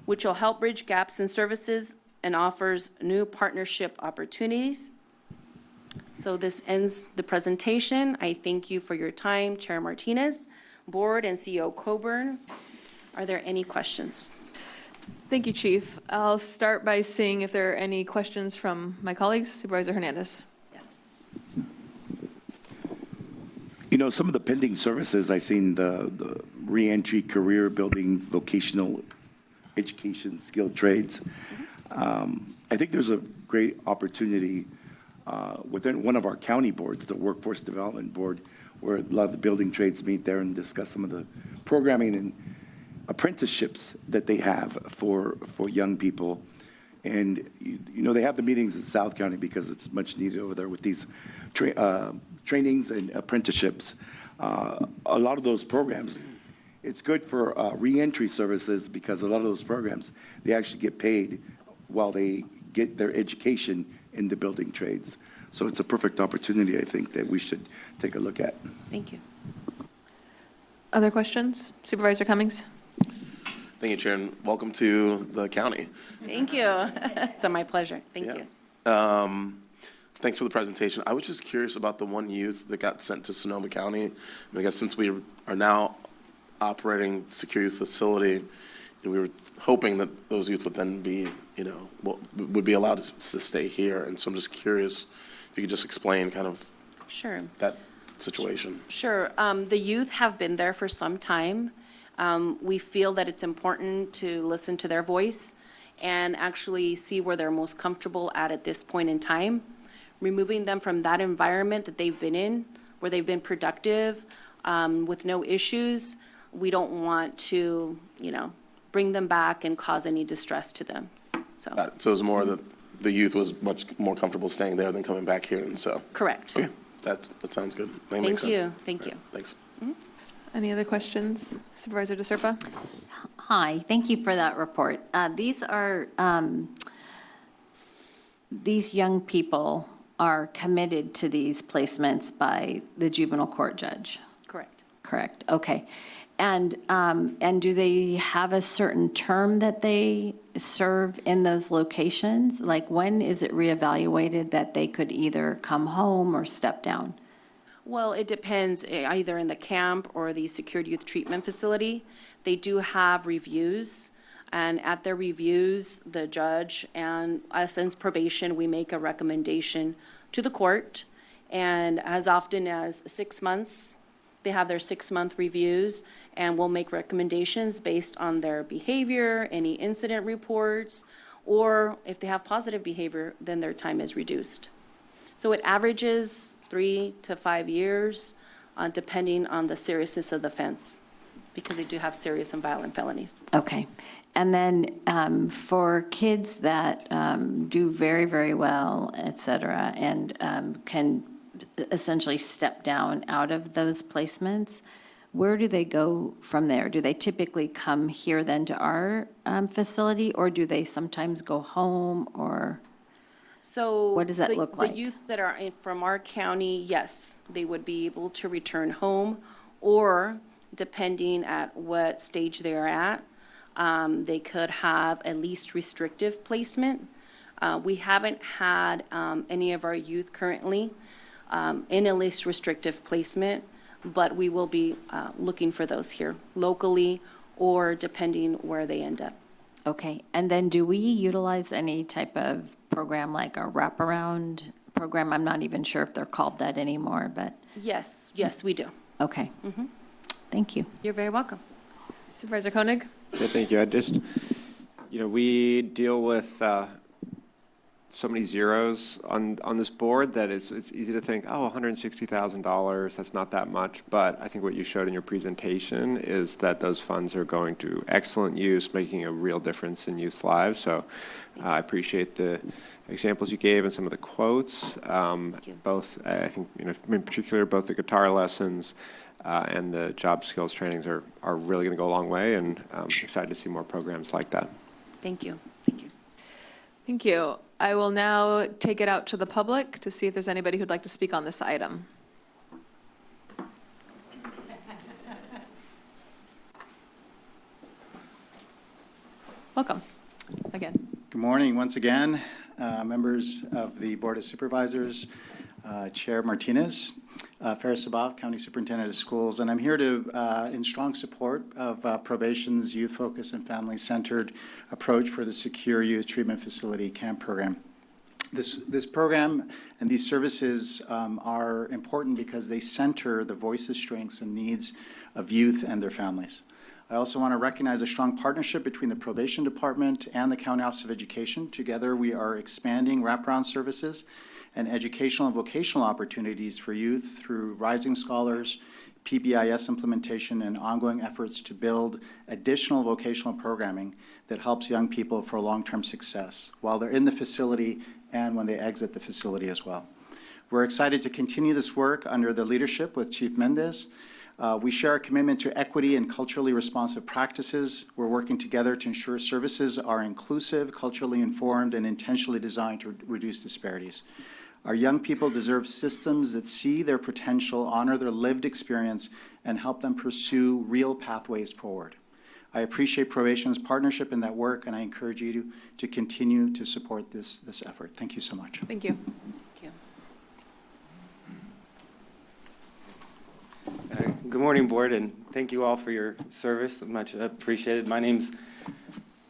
which will help bridge gaps in services and offers new partnership opportunities. So this ends the presentation. I thank you for your time, Chair Martinez, Board, and CEO Coburn. Are there any questions? Thank you, Chief. I'll start by seeing if there are any questions from my colleagues. Supervisor Hernandez. You know, some of the pending services, I've seen the reentry, career building, vocational education, skilled trades. I think there's a great opportunity within one of our county boards, the Workforce Development Board, where a lot of the building trades meet there and discuss some of the programming and apprenticeships that they have for young people. And, you know, they have the meetings in South County because it's much needed over there with these trainings and apprenticeships. A lot of those programs, it's good for reentry services because a lot of those programs, they actually get paid while they get their education in the building trades. So it's a perfect opportunity, I think, that we should take a look at. Thank you. Other questions? Supervisor Cummings? Thank you, Chair, and welcome to the county. Thank you. It's my pleasure. Thank you. Thanks for the presentation. I was just curious about the one youth that got sent to Sonoma County. I guess since we are now operating secure youth facility, we were hoping that those youth would then be, would be allowed to stay here. And so I'm just curious if you could just explain kind of Sure. that situation. Sure. The youth have been there for some time. We feel that it's important to listen to their voice and actually see where they're most comfortable at this point in time. Removing them from that environment that they've been in, where they've been productive, with no issues, we don't want to, bring them back and cause any distress to them. So. Got it. So it was more that the youth was much more comfortable staying there than coming back here, and so. Correct. Okay, that sounds good. That Thank makes sense. you. Thank you. Thanks. Any other questions? Supervisor DeSerpa? Hi, thank you for that report. These are, these young people are committed to these placements by the juvenile court judge? Correct. Correct, okay. And do they have a certain term that they serve in those locations? Like, when is it reevaluated that they could either come home or step down? Well, it depends, either in the camp or the secured youth treatment facility. They do have reviews, and at their reviews, the judge and us as probation, we make a recommendation to the court. And as often as 6 months, they have their 6-month reviews, and we'll make recommendations based on their behavior, any incident reports, or if they have positive behavior, then their time is reduced. So it averages 3 to 5 years, depending on the seriousness of the offense, because they do have serious and violent felonies. Okay. And then for kids that do very, very well, et cetera, and can essentially step down out of those placements, where do they go from there? Do they typically come here then to our facility, or do they sometimes go home, or? So what does that look like? The youth that are from our county, yes, they would be able to return home, or depending at what stage they are at, they could have a least restrictive placement. We haven't had any of our youth currently in a least restrictive placement, but we will be looking for those here locally, or depending where they end up. Okay, and then do we utilize any type of program like a wraparound program? I'm not even sure if they're called that anymore, but. Yes, we do. Okay. Thank you. You're very welcome. Supervisor Koenig? Yeah, thank you. I just, we deal with so many zeros on this board that it's easy to think, oh, $160,000, that's not that much. But I think what you showed in your presentation is that those funds are going to excellent use, making a real difference in youth lives. So I appreciate the examples you gave and some of the quotes. Both, I think, in particular, both the guitar lessons and the job skills trainings are really going to go a long way, and I'm excited to see more programs like that. Thank you. Thank you. I will now take it out to the public to see if there's anybody who'd like to speak on this item. Welcome again. Good morning once again, members of the Board of Supervisors, Chair Martinez, Ferris Sabah, County Superintendent of Schools, and I'm here to in strong support of probation's youth-focused and family-centered approach for the Secure Youth Treatment Facility Camp Program. This program and these services are important because they center the voices, strengths, and needs of youth and their families. I also want to recognize a strong partnership between the Probation Department and the County Office of Education. Together, we are expanding wraparound services and educational and vocational opportunities for youth through Rising Scholars, PBIS implementation, and ongoing efforts to build additional vocational programming that helps young people for long-term success while they're in the facility and when they exit the facility as well. We're excited to continue this work under the leadership with Chief Mendez. We share a commitment to equity and culturally responsive practices. We're working together to ensure services are inclusive, culturally informed, and intentionally designed to reduce disparities. Our young people deserve systems that see their potential, honor their lived experience, and help them pursue real pathways forward. I appreciate probation's partnership in that work, and I encourage you to continue to support this effort. Thank you so much. Thank you. Good morning, Board, and thank you all for your service. Much appreciated. My name's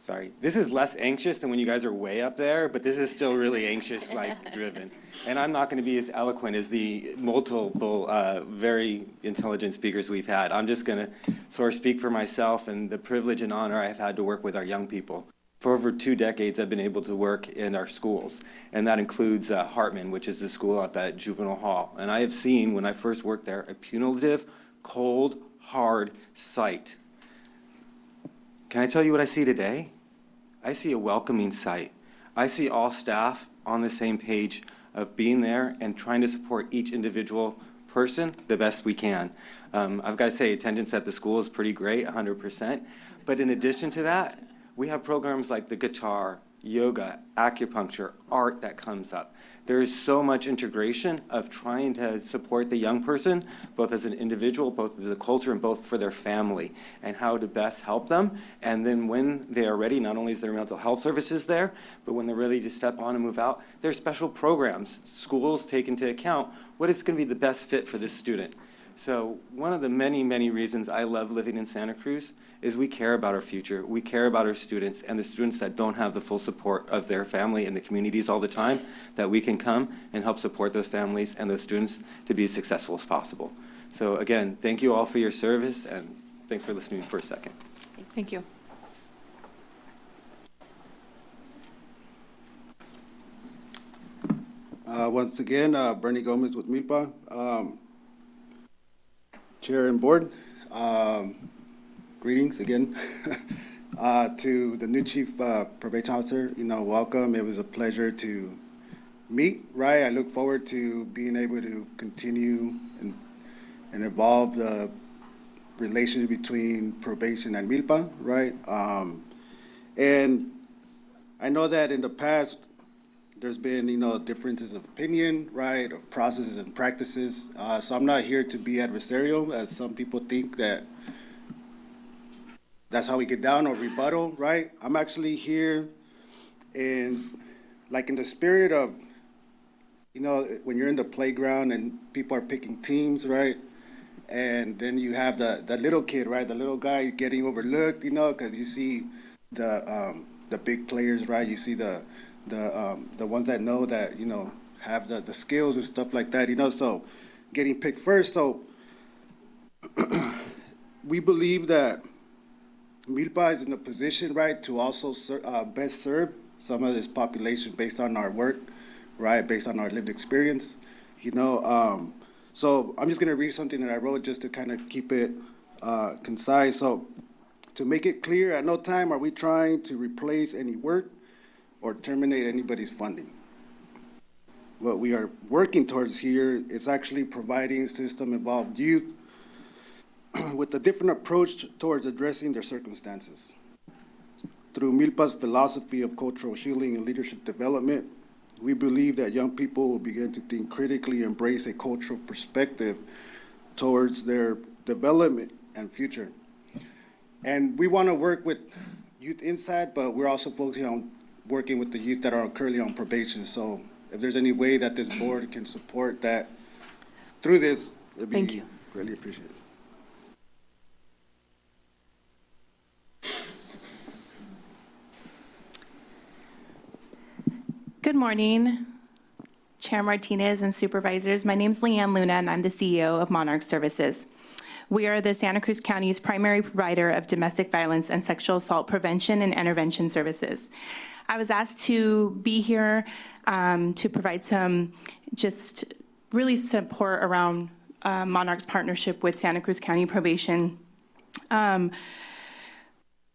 sorry, this is less anxious than when you guys are way up there, but this is still really anxious, like driven. And I'm not going to be as eloquent as the multiple, very intelligent speakers we've had. I'm just going to sort of speak for myself and the privilege and honor I've had to work with our young people. For over 2 decades, I've been able to work in our schools, and that includes Hartman, which is the school up at Juvenile Hall. And I have seen, when I first worked there, a punitive, cold, hard sight. Can I tell you what I see today? I see a welcoming sight. I see all staff on the same page of being there and trying to support each individual person the best we can. I've got to say, attendance at the school is pretty great, 100%. But in addition to that, we have programs like the guitar, yoga, acupuncture, art that comes up. There is so much integration of trying to support the young person, both as an individual, both as a culture, and both for their family, and how to best help them. And then when they are ready, not only is there mental health services there, but when they're ready to step on and move out, there's special programs. Schools take into account what is going to be the best fit for this student. So one of the many, many reasons I love living in Santa Cruz is we care about our future. We care about our students and the students that don't have the full support of their family and the communities all the time, that we can come and help support those families and those students to be as successful as possible. So again, thank you all for your service, and thanks for listening for a second. Thank you. Once again, Bernie Gomez with Milpa. Chair and board, greetings again. To the new chief probation officer, welcome. It was a pleasure to meet, right? I look forward to being able to continue and evolve the relationship between probation and Milpa, right? And I know that in the past, there's been, differences of opinion, right, of processes and practices. So I'm not here to be adversarial, as some people think that that's how we get down, or rebuttal, right? I'm actually here in the spirit of, when you're in the playground and people are picking teams, right? And then you have the little kid, right? The little guy getting overlooked, because you see the big players, right? You see the ones that know that, have the skills and stuff like that, so getting picked first. So we believe that Milpa is in a position, right, to also best serve some of this population based on our work, right, based on our lived experience, So I'm just going to read something that I wrote just to kind of keep it concise. So to make it clear, at no time are we trying to replace any work or terminate anybody's funding. What we are working towards here is actually providing system-involved youth with a different approach towards addressing their circumstances. Through Milpa's philosophy of cultural healing and leadership development, we believe that young people will begin to think critically, embrace a cultural perspective towards their development and future. And we want to work with youth inside, but we're also focusing on working with the youth that are currently on probation. So if there's any way that this board can support that through this, it'd be really appreciated. Good morning, Chair Martinez and supervisors. My name is Leanne Luna, and I'm the CEO of Monarch Services. We are the Santa Cruz County's primary provider of domestic violence and sexual assault prevention and intervention services. I was asked to be here to provide some just really support around Monarch's partnership with Santa Cruz County Probation.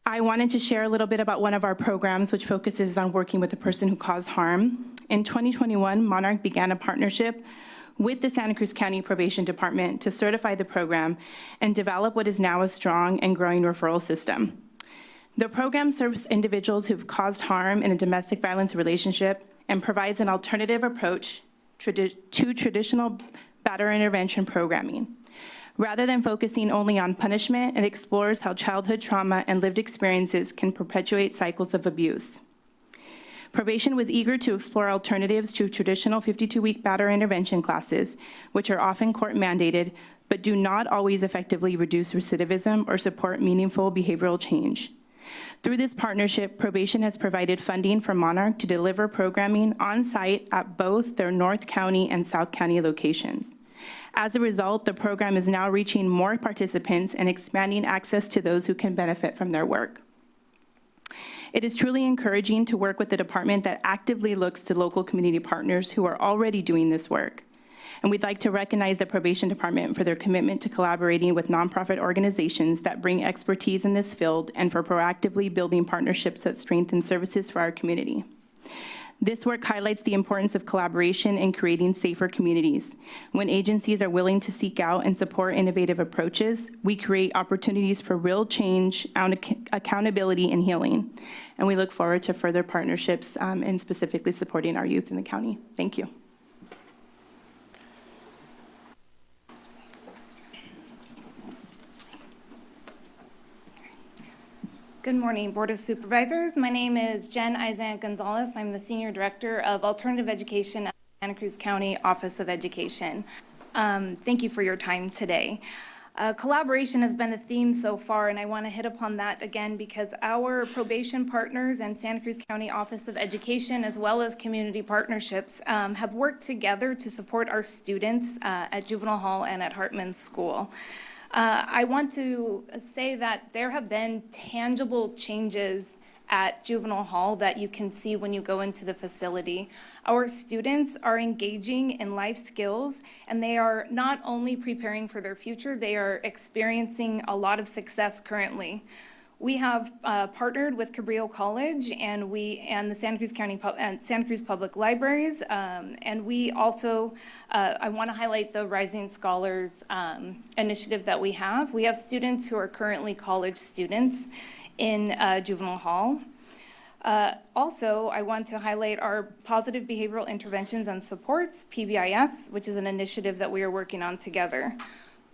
I wanted to share a little bit about one of our programs, which focuses on working with the person who caused harm. In 2021, Monarch began a partnership with the Santa Cruz County Probation Department to certify the program and develop what is now a strong and growing referral system. The program serves individuals who've caused harm in a domestic violence relationship and provides an alternative approach to traditional batterer intervention programming. Rather than focusing only on punishment, it explores how childhood trauma and lived experiences can perpetuate cycles of abuse. Probation was eager to explore alternatives to traditional 52-week batterer intervention classes, which are often court-mandated, but do not always effectively reduce recidivism or support meaningful behavioral change. Through this partnership, probation has provided funding for Monarch to deliver programming on-site at both their North County and South County locations. As a result, the program is now reaching more participants and expanding access to those who can benefit from their work. It is truly encouraging to work with a department that actively looks to local community partners who are already doing this work. And we'd like to recognize the probation department for their commitment to collaborating with nonprofit organizations that bring expertise in this field and for proactively building partnerships that strengthen services for our community. This work highlights the importance of collaboration in creating safer communities. When agencies are willing to seek out and support innovative approaches, we create opportunities for real change, accountability, and healing. And we look forward to further partnerships and specifically supporting our youth in the county. Thank you. Good morning, Board of Supervisors. My name is Jen Izan Gonzalez. I'm the Senior Director of Alternative Education at Santa Cruz County Office of Education. Thank you for your time today. Collaboration has been a theme so far, and I want to hit upon that again because our probation partners and Santa Cruz County Office of Education, as well as community partnerships, have worked together to support our students at Juvenile Hall and at Hartman School. I want to say that there have been tangible changes at Juvenile Hall that you can see when you go into the facility. Our students are engaging in life skills, and they are not only preparing for their future, they are experiencing a lot of success currently. We have partnered with Cabrillo College and the Santa Cruz County and Santa Cruz Public Libraries, and we also I want to highlight the Rising Scholars initiative that we have. We have students who are currently college students in Juvenile Hall. Also, I want to highlight our Positive Behavioral Interventions and Supports, PBIS, which is an initiative that we are working on together.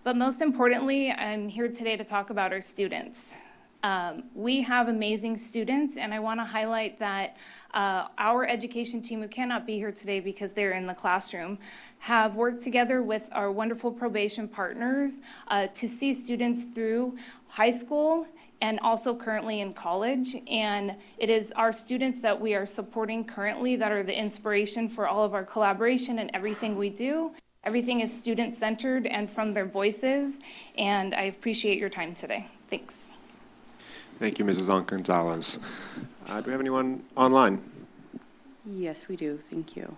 But most importantly, I'm here today to talk about our students. We have amazing students, and I want to highlight that our education team, who cannot be here today because they're in the classroom, have worked together with our wonderful probation partners to see students through high school and also currently in college. And it is our students that we are supporting currently that are the inspiration for all of our collaboration and everything we do. Everything is student-centered and from their voices, and I appreciate your time today. Thanks. Thank you, Mrs. Gonzalez. Do we have anyone online? Yes, we do. Thank you.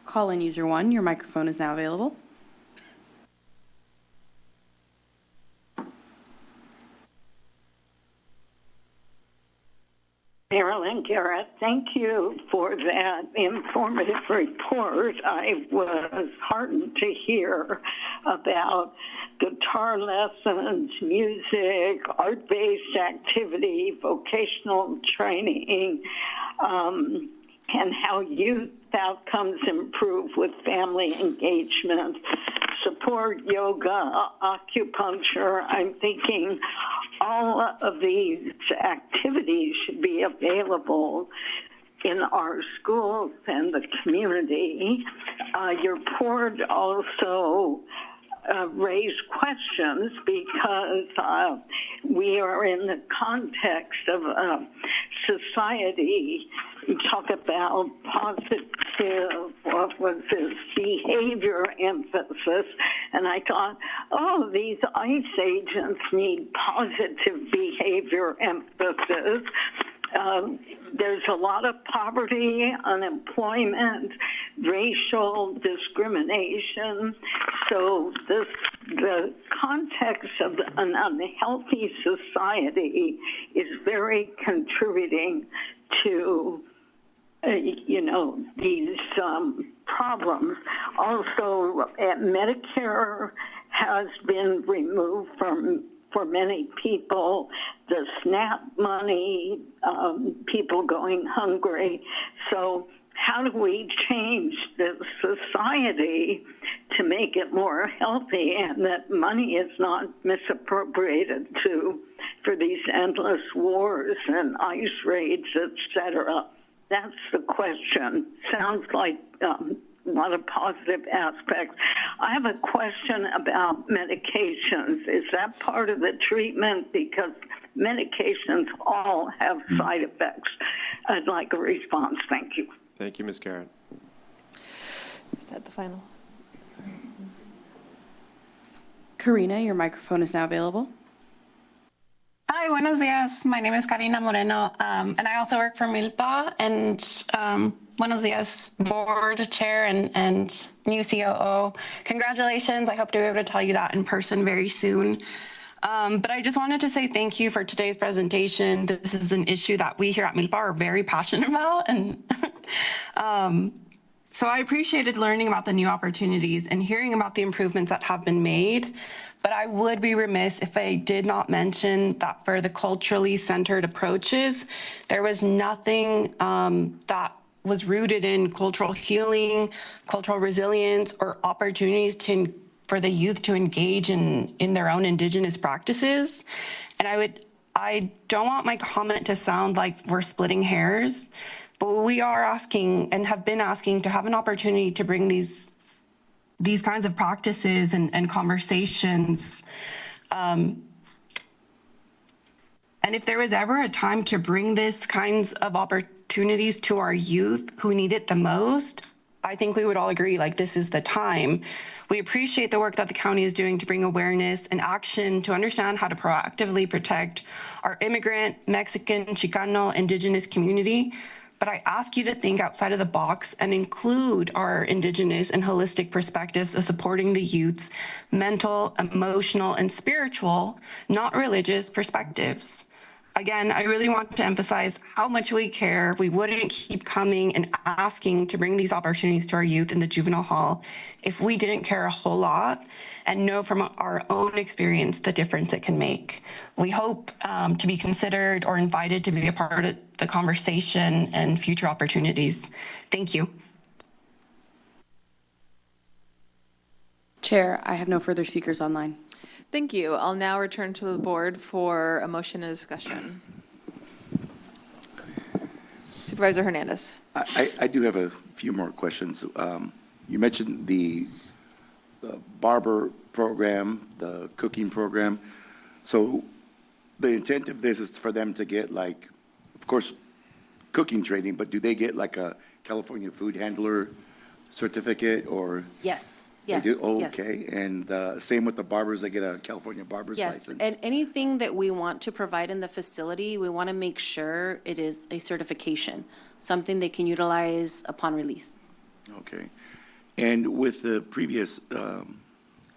Call-in user 1, your microphone is now available. Marilyn Garrett, thank you for that informative report. I was heartened to hear about guitar lessons, music, art-based activity, vocational training, and how youth outcomes improve with family engagement, support yoga, acupuncture. I'm thinking all of these activities should be available in our schools and the community. Your report also raised questions because we are in the context of a society. You talk about positive, what was this, behavior emphasis, and I thought, oh, these ICE agents need positive behavior emphasis. There's a lot of poverty, unemployment, racial discrimination. So the context of an unhealthy society is very contributing to these problems. Also, Medicare has been removed for many people, the SNAP money, people going hungry. So how do we change the society to make it more healthy and that money is not misappropriated for these endless wars and ICE raids, et cetera? That's the question. Sounds like lot of positive aspects. I have a question about medications. Is that part of the treatment? Because medications all have side effects. I'd like a response. Thank you. Thank you, Ms. Garrett. Is that the final? Karina, your microphone is now available. Hi, buenos dias. My name is Karina Moreno, and I also work for Milpa. And buenos dias, board chair and new COO. Congratulations. I hope to be able to tell you that in person very soon. But I just wanted to say thank you for today's presentation. This is an issue that we here at Milpa are very passionate about. And so I appreciated learning about the new opportunities and hearing about the improvements that have been made. But I would be remiss if I did not mention that for the culturally centered approaches, there was nothing that was rooted in cultural healing, cultural resilience, or opportunities for the youth to engage in their own Indigenous practices. And I don't want my comment to sound like we're splitting hairs, but we are asking and have been asking to have an opportunity to bring these kinds of practices and conversations. And if there was ever a time to bring these kinds of opportunities to our youth who need it the most, I think we would all agree, like, this is the time. We appreciate the work that the county is doing to bring awareness and action to understand how to proactively protect our immigrant, Mexican, Chicano, Indigenous community. But I ask you to think outside of the box and include our Indigenous and holistic perspectives of supporting the youth's mental, emotional, and spiritual, not religious perspectives. Again, I really want to emphasize how much we care. We wouldn't keep coming and asking to bring these opportunities to our youth in the juvenile hall if we didn't care a whole lot and know from our own experience the difference it can make. We hope to be considered or invited to be a part of the conversation and future opportunities. Thank you. Chair, I have no further speakers online. Thank you. I'll now return to the board for a motion and discussion. Supervisor Hernandez. I do have a few more questions. You mentioned the barber program, the cooking program. So the intent of this is for them to get, like, of course, cooking training, but do they get like a California food handler certificate or? Yes. They Yes. do? Oh, yes. okay. And same with the barbers, they get a California barber's Yes, license? and anything that we want to provide in the facility, we want to make sure it is a certification, something they can utilize upon release. Okay. And with the previous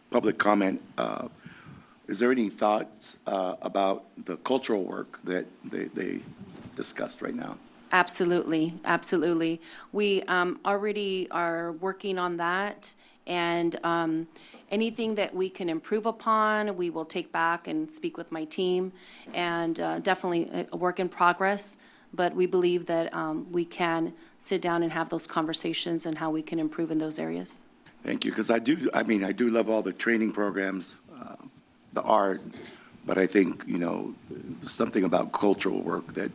public comment, is there any thoughts about the cultural work that they discussed right now? Absolutely, absolutely. We already are working on that, and anything that we can improve upon, we will take back and speak with my team, and definitely a work in progress, but we believe that we can sit down and have those conversations and how we can improve in those areas. Thank you, because I do love all the training programs, the art, but I think, something about cultural work that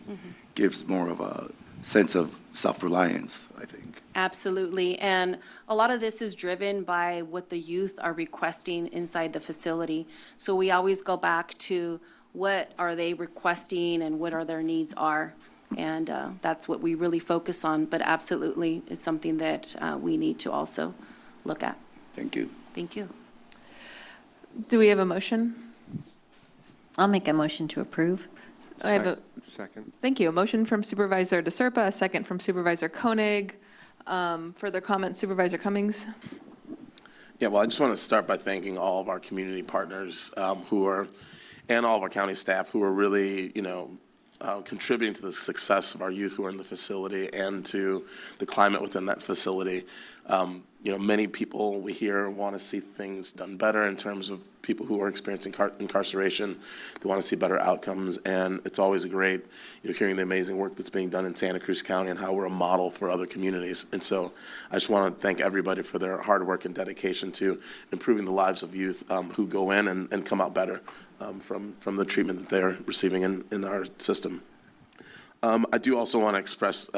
gives more of a sense of self-reliance, I think. Absolutely, and a lot of this is driven by what the youth are requesting inside the facility. So we always go back to what are they requesting and what are their needs are. And that's what we really focus on, but absolutely it's something that we need to also look at. Thank you. Thank you. Do we have a motion? I'll make a motion to approve. I have a Second. Thank you. A motion from Supervisor DeSerpa, a second from Supervisor Koenig. Further comments, Supervisor Cummings? Yeah, well, I just want to start by thanking all of our community partners and all of our county staff who are really, contributing to the success of our youth who are in the facility and to the climate within that facility. Many people we hear want to see things done better in terms of people who are experiencing incarceration. They want to see better outcomes, and it's always great, hearing the amazing work that's being done in Santa Cruz County and how we're a model for other communities. And so I just want to thank everybody for their hard work and dedication to improving the lives of youth who go in and come out better from the treatment that they're receiving in our system. I do also want to express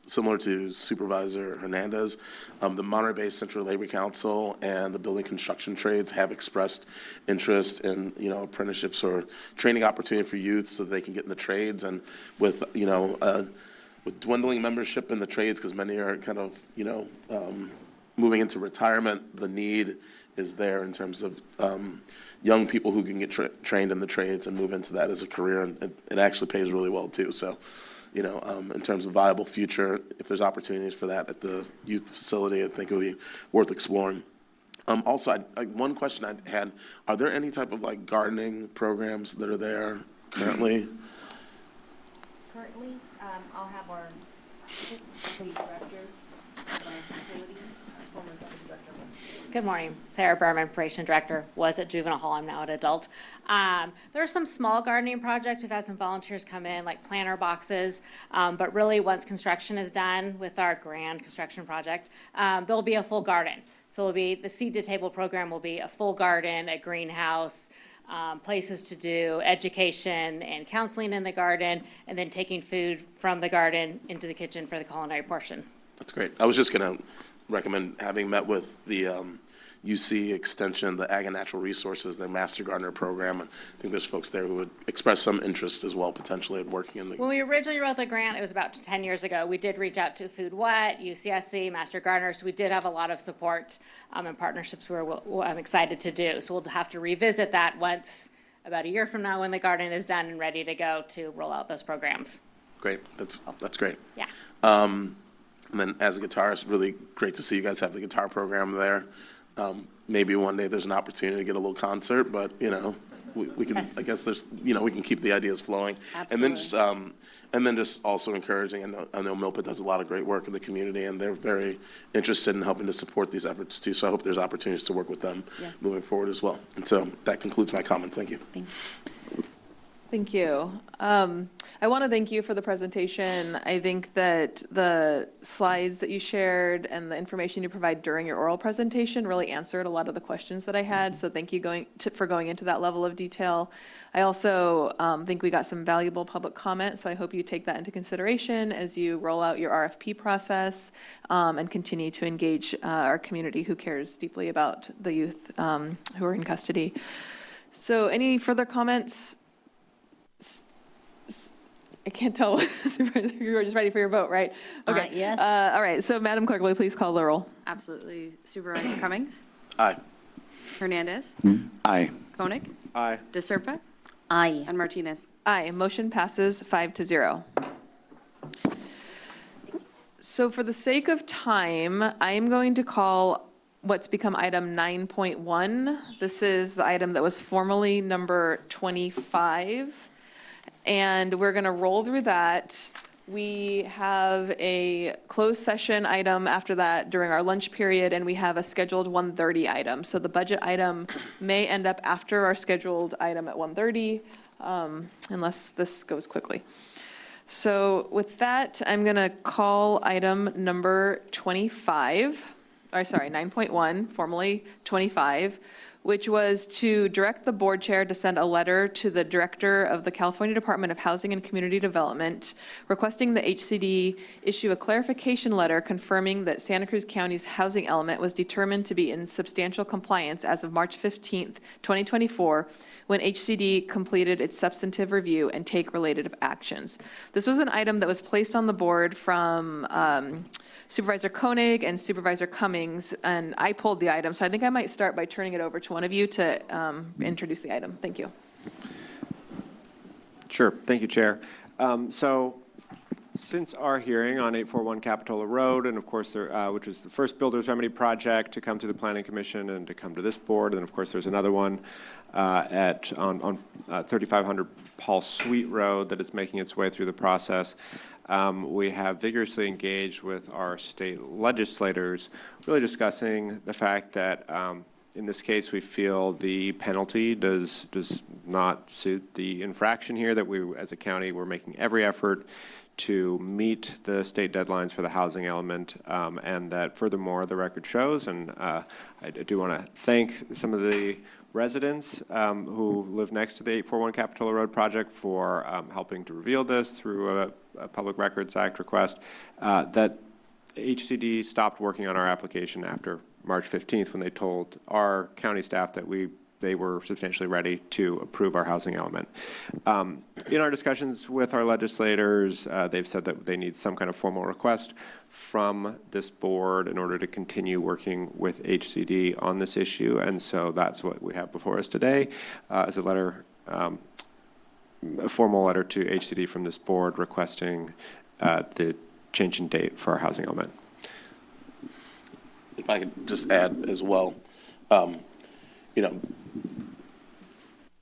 similar to Supervisor Hernandez, the Monterey Bay Central Labor Council and the building construction trades have expressed interest in, apprenticeships or training opportunity for youth so that they can get in the trades. And with, with dwindling membership in the trades, because many are kind of, moving into retirement, the need is there in terms of young people who can get trained in the trades and move into that as a career. And it actually pays really well, too. So, in terms of viable future, if there's opportunities for that at the youth facility, I think it would be worth exploring. Also, one question I had, are there any type of gardening programs that are there currently? Currently, I'll have our facility director of our facility, former deputy director. Good morning, Sarah Berman, Operation Director, was at juvenile hall, I'm now an adult. There are some small gardening projects, we've had some volunteers come in, like planter boxes, but really once construction is done with our grand construction project, there'll be a full garden. So it'll be, the Seed to Table program will be a full garden, a greenhouse, places to do education and counseling in the garden, and then taking food from the garden into the kitchen for the culinary portion. That's great. I was just going to recommend, having met with the UC Extension, the Ag and Natural Resources, their Master Gardener program, and I think there's folks there who would express some interest as well, potentially, at working in the... When we originally wrote the grant, it was about 10 years ago, we did reach out to Food Wet, UCSC, Master Gardener, so we did have a lot of support and partnerships I'm excited to do. So we'll have to revisit that once, about a year from now, when the garden is done and ready to go to roll out those programs. Great. That's great. Yeah. And then as a guitarist, really great to see you guys have the guitar program there. Maybe one day there's an opportunity to get a little concert, but, we can, Yes. I guess there's, we can keep the ideas flowing. Absolutely. And then just also encouraging, I know Milpa does a lot of great work in the community, and they're very interested in helping to support these efforts too. So I hope there's opportunities to work with them Yes. moving forward as well. And so that concludes my comment. Thank you. Thank you. Thank you. I want to thank you for the presentation. I think that the slides that you shared and the information you provide during your oral presentation really answered a lot of the questions that I had. So thank you for going into that level of detail. I also think we got some valuable public comment, so I hope you take that into consideration as you roll out your RFP process and continue to engage our community who cares deeply about the youth who are in custody. So any further comments? I can't tell. You were just ready for your vote, right? Okay. Yes. All right. So, Madam Clerk, will you please call the roll? Absolutely. Supervisor Cummings? Aye. Hernandez? Aye. Koenig? Aye. DeSerpa? Aye. And Martinez? Aye. Motion passes 5-0. So, for the sake of time, I am going to call what's become item 9.1. This is the item that was formerly number 25. And we're going to roll through that. We have a closed session item after that during our lunch period, and we have a scheduled 1:30 item. So the budget item may end up after our scheduled item at 1:30, unless this goes quickly. So with that, I'm going to call item number 9.1, formerly 25, which was to direct the board chair to send a letter to the director of the California Department of Housing and Community Development requesting the HCD issue a clarification letter confirming that Santa Cruz County's housing element was determined to be in substantial compliance as of March 15th, 2024, when HCD completed its substantive review and take related actions. This was an item that was placed on the board from Supervisor Koenig and Supervisor Cummings, and I pulled the item, so I think I might start by turning it over to one of you to introduce the item. Thank you. Sure. Thank you, Chair. So since our hearing on 841 Capitola Road, and of course, which was the first Builder's Remedy project to come to the Planning Commission and to come to this board, and of course, there's another one on 3500 Paul Sweet Road that is making its way through the process. We have vigorously engaged with our state legislators, really discussing the fact that In this case, we feel the penalty does not suit the infraction here, that we, as a county, we're making every effort to meet the state deadlines for the housing element, and that furthermore, the record shows, and I do want to thank some of the residents who live next to the 841 Capitola Road project for helping to reveal this through a Public Records Act request, that HCD stopped working on our application after March 15th when they told our county staff that they were substantially ready to approve our housing element. In our discussions with our legislators, they've said that they need some kind of formal request from this board in order to continue working with HCD on this issue, and so that's what we have before us today as a letter, a formal letter to HCD from this board requesting the change in date for our housing element. If I could just add as well, you know,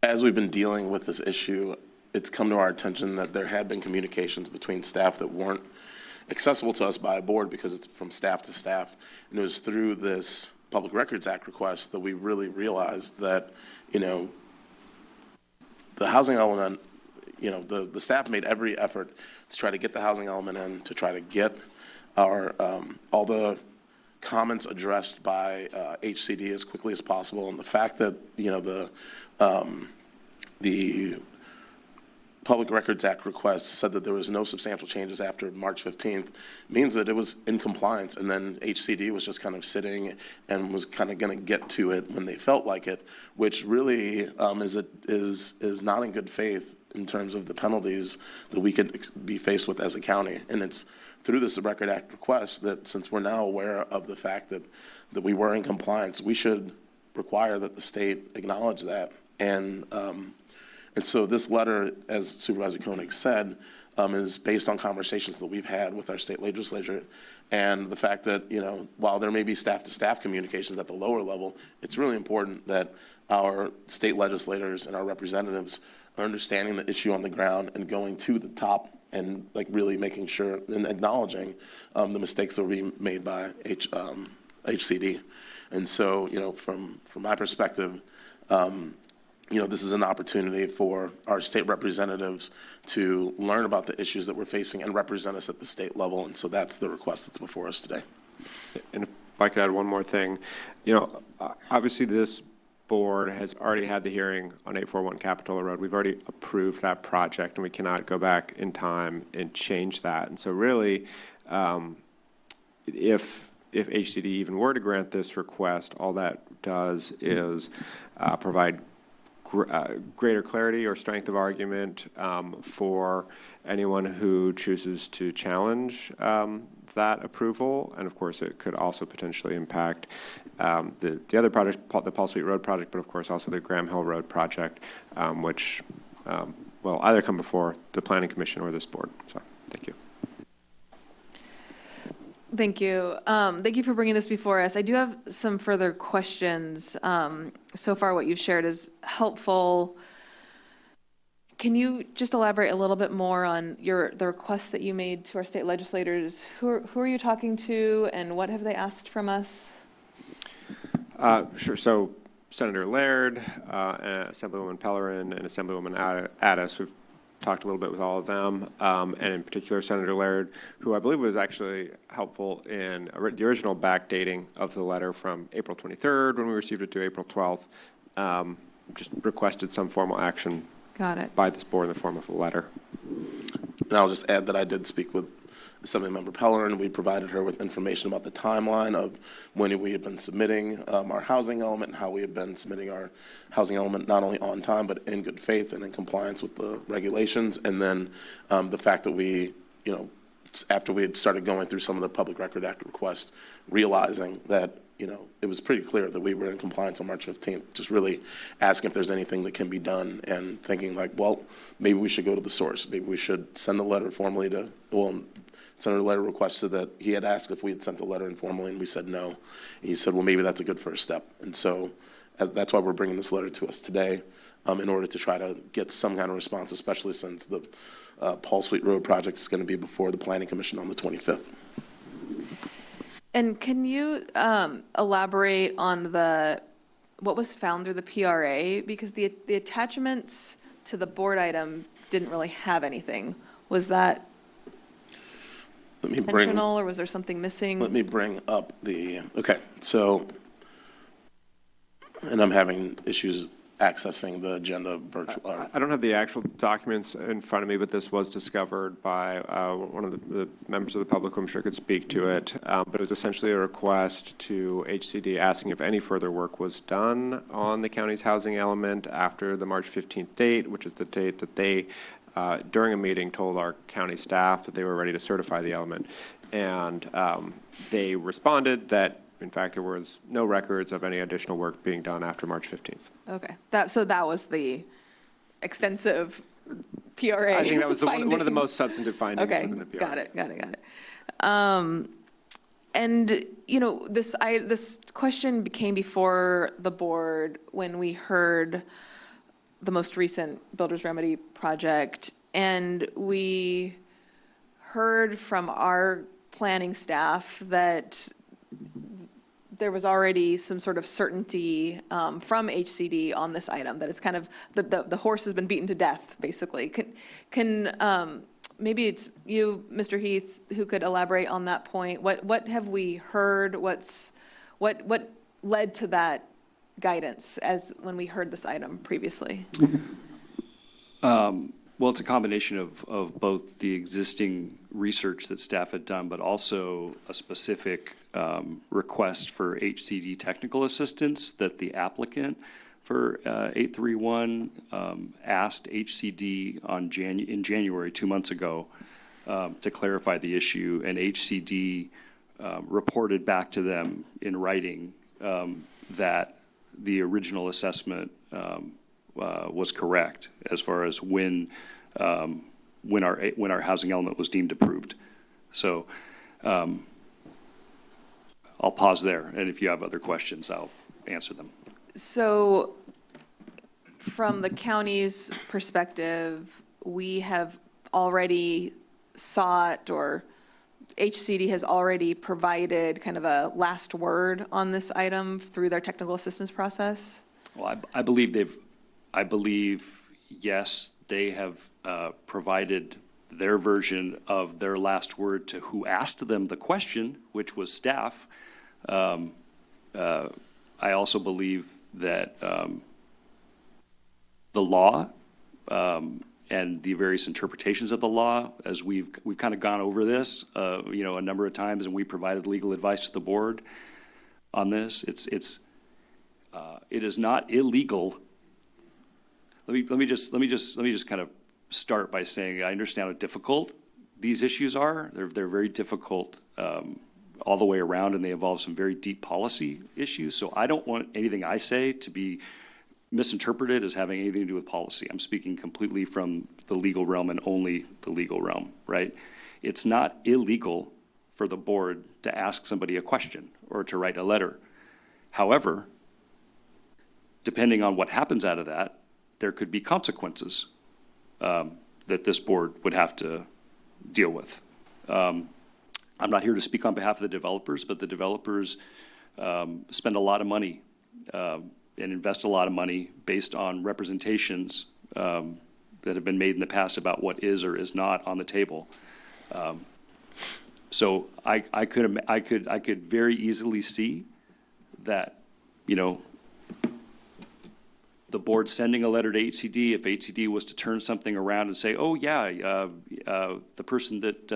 as we've been dealing with this issue, it's come to our attention that there had been communications between staff that weren't accessible to us by a board because it's from staff to staff. And it was through this Public Records Act request that we really realized that, you know, the housing element, you know, the staff made every effort to try to get the housing element in, to try to get our, all the comments addressed by HCD as quickly as possible. And the fact that, you know, the Public Records Act request said that there was no substantial changes after March 15th means that it was in compliance, and then HCD was just kind of sitting and was kind of going to get to it when they felt like it, which really is not in good faith in terms of the penalties that we could be faced with as a county. And it's through this Record Act request that, since we're now aware of the fact that we were in compliance, we should require that the state acknowledge that. And so this letter, as Supervisor Koenig said, is based on conversations that we've had with our state legislature, and the fact that, you know, while there may be staff-to-staff communications at the lower level, it's really important that our state legislators and our representatives are understanding the issue on the ground and going to the top and like really making sure and acknowledging the mistakes that were being made by HCD. And so, you know, from my perspective, you know, this is an opportunity for our state representatives to learn about the issues that we're facing and represent us at the state level. And so that's the request that's before us today. And if I could add one more thing, you know, obviously this board has already had the hearing on 841 Capitola Road. We've already approved that project, and we cannot go back in time and change that. And so really, if HCD even were to grant this request, all that does is provide greater clarity or strength of argument for anyone who chooses to challenge that approval. And of course, it could also potentially impact the other project, the Paul Sweet Road project, but of course also the Graham Hill Road project, which will either come before the Planning Commission or this board. So thank you. Thank you. Thank you for bringing this before us. I do have some further questions. So far, what you've shared is helpful. Can you just elaborate a little bit more on the requests that you made to our state legislators? Who are you talking to, and what have they asked from us? Sure. So Senator Laird, Assemblywoman Pellerin, and Assemblywoman Addis, we've talked a little bit with all of them, and in particular Senator Laird, who I believe was actually helpful in the original backdating of the letter from April 23rd when we received it to April 12th, just requested some formal action by this board in the form of a letter. And I'll just add that I did speak with Assemblymember Pellerin. We provided her with information about the timeline of when we had been submitting our housing element and how we had been submitting our housing element not only on time but in good faith and in compliance with the regulations. And then the fact that we, you know, after we had started going through some of the Public Record Act requests, realizing that, you know, it was pretty clear that we were in compliance on March 15th, just really asking if there's anything that can be done and thinking like, well, maybe we should go to the source. Maybe we should send a letter formally to, well, Senator Laird requested that he had asked if we had sent a letter informally, and we said no. And he said, well, maybe that's a good first step. And so that's why we're bringing this letter to us today, in order to try to get some kind of response, especially since the Paul Sweet Road project is going to be before the Planning Commission on the 25th. And can you elaborate on the what was found through the PRA? Because the attachments to the board item didn't really have anything. Was that intentional, or was there something missing? Let me bring up okay, so, and I'm having issues accessing the agenda virtual. I don't have the actual documents in front of me, but this was discovered by one of the members of the public who I'm sure could speak to it. But it was essentially a request to HCD asking if any further work was done on the county's housing element after the March 15th date, which is the date that they, during a meeting, told our county staff that they were ready to certify the element. And they responded that in fact, there was no records of any additional work being done after March 15th. Okay, so that was the extensive PRA. I think that was one of the most substantive findings within the PRA. Got it. And you know, this question came before the board when we heard the most recent Builder's Remedy project, and we heard from our planning staff that there was already some sort of certainty from HCD on this item, that it's kind of, the horse has been beaten to death, basically. Can maybe it's you, Mr. Heath, who could elaborate on that point? What have we heard? What led to that guidance as when we heard this item previously? Well, it's a combination of both the existing research that staff had done, but also a specific request for HCD technical assistance that the applicant for 831 asked HCD in January, 2 months ago, to clarify the issue, and HCD reported back to them in writing that the original assessment was correct as far as when our housing element was deemed approved. So I'll pause there, and if you have other questions, I'll answer them. So from the county's perspective, we have already sought, or HCD has already provided kind of a last word on this item through their technical assistance process? Well, I believe yes, they have provided their version of their last word to who asked them the question, which was staff. I also believe that the law and the various interpretations of the law, as we've kind of gone over this, a number of times, and we provided legal advice to the board on this. It is not illegal. Let me just kind of start by saying I understand how difficult these issues are. They're very difficult all the way around, and they involve some very deep policy issues. So I don't want anything I say to be misinterpreted as having anything to do with policy. I'm speaking completely from the legal realm and only the legal realm, right? It's not illegal for the board to ask somebody a question or to write a letter. However, depending on what happens out of that, there could be consequences that this board would have to deal with. I'm not here to speak on behalf of the developers, but the developers spend a lot of money and invest a lot of money based on representations that have been made in the past about what is or is not on the table. So I could very easily see that, the board sending a letter to HCD, if HCD was to turn something around and say, oh yeah, the person that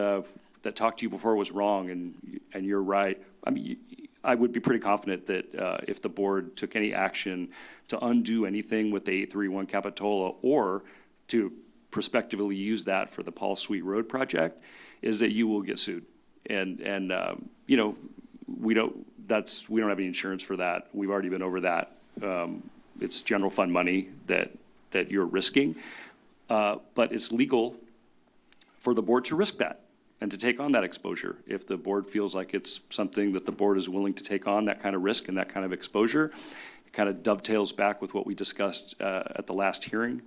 talked to you before was wrong and you're right. I mean, I would be pretty confident that if the board took any action to undo anything with the 831 Capitola or to prospectively use that for the Paul Sweet Road project, is that you will get sued. And we don't have any insurance for that. We've already been over that. It's general fund money that you're risking, but it's legal for the board to risk that and to take on that exposure. If the board feels like it's something that the board is willing to take on, that kind of risk and that kind of exposure, it kind of dovetails back with what we discussed at the last hearing.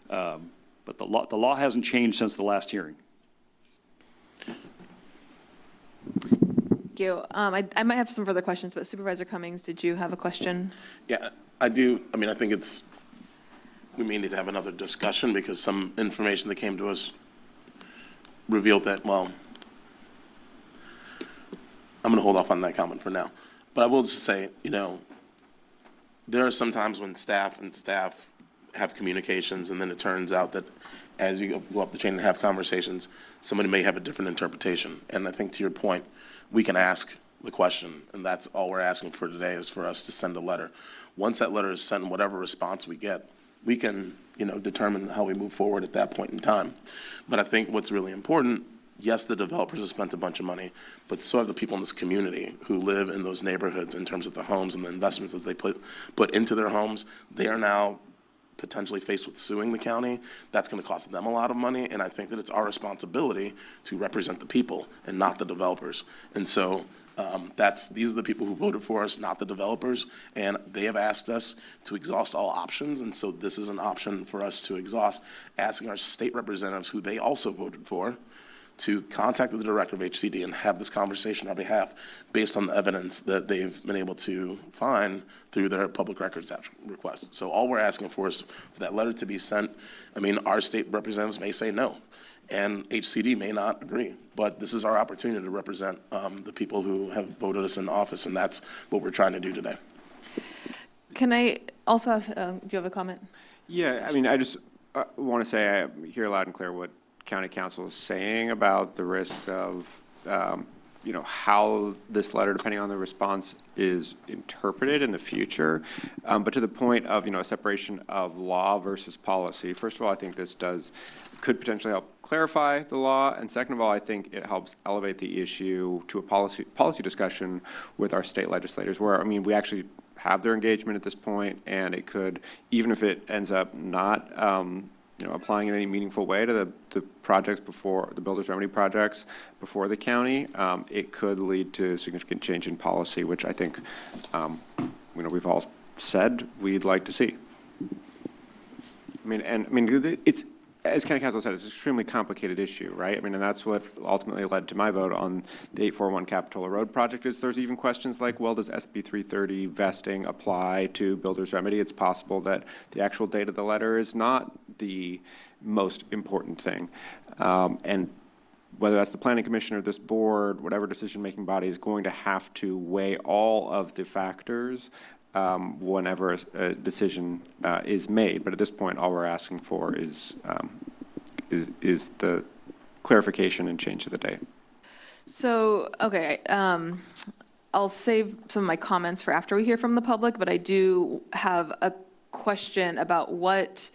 But the law hasn't changed since the last hearing. Thank you. I might have some further questions, but Supervisor Cummings, did you have a question? Yeah, I think we may need to have another discussion because some information that came to us revealed that, well, I'm going to hold off on that comment for now. But I will just say, there are some times when staff have communications, and then it turns out that as you go up the chain and have conversations, somebody may have a different interpretation. And I think to your point, we can ask the question, and that's all we're asking for today is for us to send a letter. Once that letter is sent, and whatever response we get, we can, determine how we move forward at that point in time. But I think what's really important, yes, the developers have spent a bunch of money, but so have the people in this community who live in those neighborhoods in terms of the homes and the investments that they put into their homes. They are now potentially faced with suing the county. That's going to cost them a lot of money, and I think that it's our responsibility to represent the people and not the developers. And so these are the people who voted for us, not the developers, and they have asked us to exhaust all options, and so this is an option for us to exhaust, asking our state representatives, who they also voted for, to contact the director of HCD and have this conversation on our behalf based on the evidence that they've been able to find through their public records requests. So all we're asking for is for that letter to be sent. Our state representatives may say no, and HCD may not agree, but this is our opportunity to represent the people who have voted us in office, and that's what we're trying to do today. Can I also have, do you have a comment? Yeah, I just want to say I hear loud and clear what County Council is saying about the risks of, how this letter, depending on the response, is interpreted in the future. But to the point of, a separation of law versus policy, first of all, I think this could potentially help clarify the law. And second of all, I think it helps elevate the issue to a policy discussion with our state legislators where, we actually have their engagement at this point, and it could, even if it ends up not, applying in any meaningful way to the projects before the builder's remedy projects before the county, it could lead to significant change in policy, which I think, we've all said we'd like to see. It's, as County Council said, it's an extremely complicated issue, right? And that's what ultimately led to my vote on the 841 Capitola Road project. Is there's even questions like, well, does SB 330 vesting apply to builder's remedy? It's possible that the actual date of the letter is not the most important thing. And whether that's the planning commission or this board, whatever decision-making body is going to have to weigh all of the factors whenever a decision is made. But at this point, all we're asking for is the clarification and change of the date. So, okay, I'll save some of my comments for after we hear from the public, but I do have a question about what's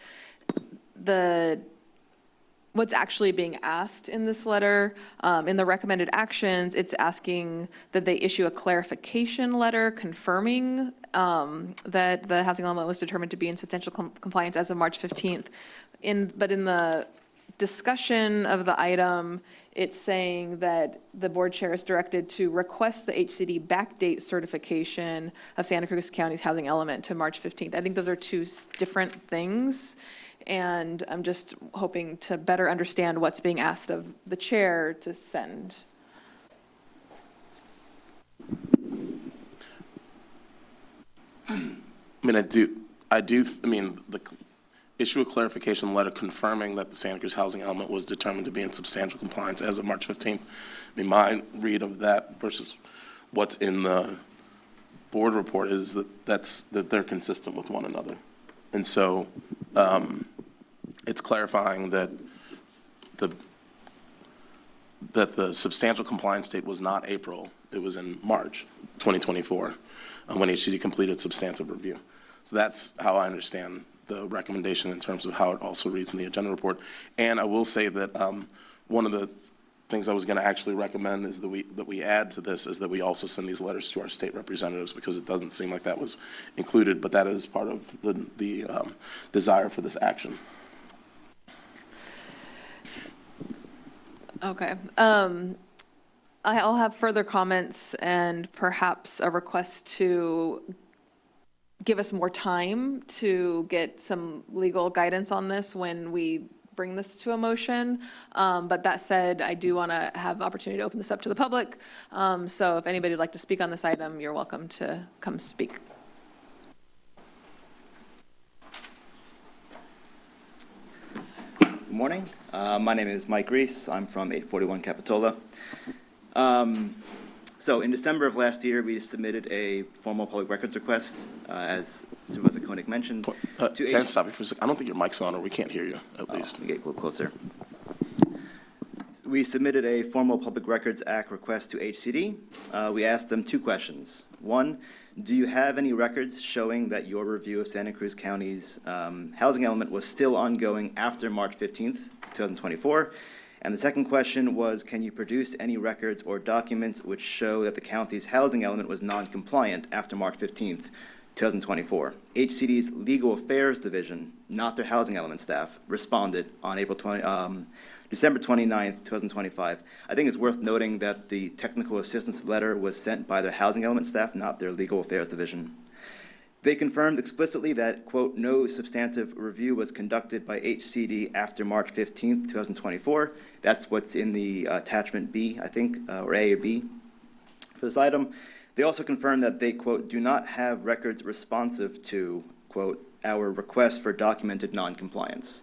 actually being asked in this letter. In the recommended actions, it's asking that they issue a clarification letter confirming that the housing element was determined to be in substantial compliance as of March 15th. But in the discussion of the item, it's saying that the board chair is directed to request the HCD backdate certification of Santa Cruz County's housing element to March 15th. I think those are two different things. And I'm just hoping to better understand what's being asked of the chair to send. The issue a clarification letter confirming that the Santa Cruz housing element was determined to be in substantial compliance as of March 15th. My read of that versus what's in the board report is that they're consistent with one another. And so it's clarifying that the substantial compliance date was not April, it was in March 2024 when HCD completed substantive review. So that's how I understand the recommendation in terms of how it also reads in the agenda report. And I will say that one of the things I was going to actually recommend is that we add to this is that we also send these letters to our state representatives, because it doesn't seem like that was included, but that is part of the desire for this action. Okay. I'll have further comments and perhaps a request to give us more time to get some legal guidance on this when we bring this to a motion. But that said, I do want to have opportunity to open this up to the public. So if anybody would like to speak on this item, you're welcome to come speak. morning. My name is Mike Reese. I'm from 841 Capitola. So in December of last year, we submitted a formal public records request, as Supervisor Koenig mentioned. Can I stop you for a second? I don't think your mic's on or we can't hear you, at least. Let me get a little closer. We submitted a formal Public Records Act request to HCD. We asked them two questions. One, do you have any records showing that your review of Santa Cruz County's housing element was still ongoing after March 15th, 2024? And the second question was, can you produce any records or documents which show that the county's housing element was non-compliant after March 15th, 2024? HCD's Legal Affairs Division, not their housing element staff, responded on December 29th, 2025. I think it's worth noting that the technical assistance letter was sent by their housing element staff, not their Legal Affairs Division. They confirmed explicitly that, quote, no substantive review was conducted by HCD after March 15th, 2024. That's what's in the attachment B, I think, or A or B for this item. They also confirmed that they, quote, do not have records responsive to, quote, our request for documented noncompliance.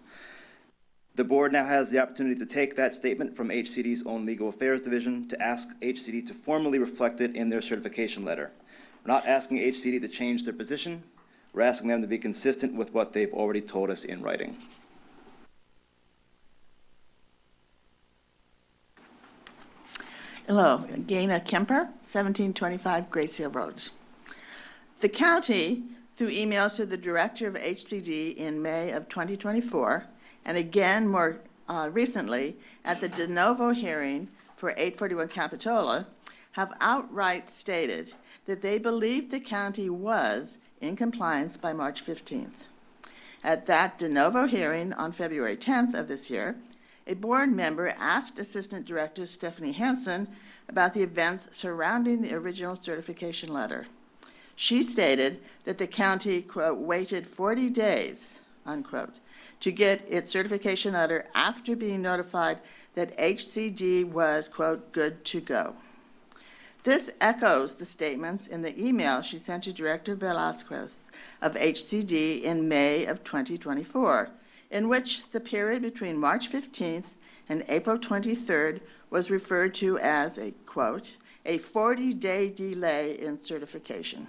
The board now has the opportunity to take that statement from HCD's own Legal Affairs Division to ask HCD to formally reflect it in their certification letter. We're not asking HCD to change their position. We're asking them to be consistent with what they've already told us in writing. Hello, Gaina Kemper, 1725 Grace Hill Road. The county, through emails to the director of HCD in May of 2024, and again more recently at the de novo hearing for 841 Capitola, have outright stated that they believed the county was in compliance by March 15th. At that de novo hearing on February 10th of this year, a board member asked Assistant Director Stephanie Hansen about the events surrounding the original certification letter. She stated that the county, quote, waited 40 days, unquote, to get its certification letter after being notified that HCD was, quote, good to go. This echoes the statements in the email she sent to Director Velasquez of HCD in May of 2024, in which the period between March 15th and April 23rd was referred to as a, quote, a 40-day delay in certification.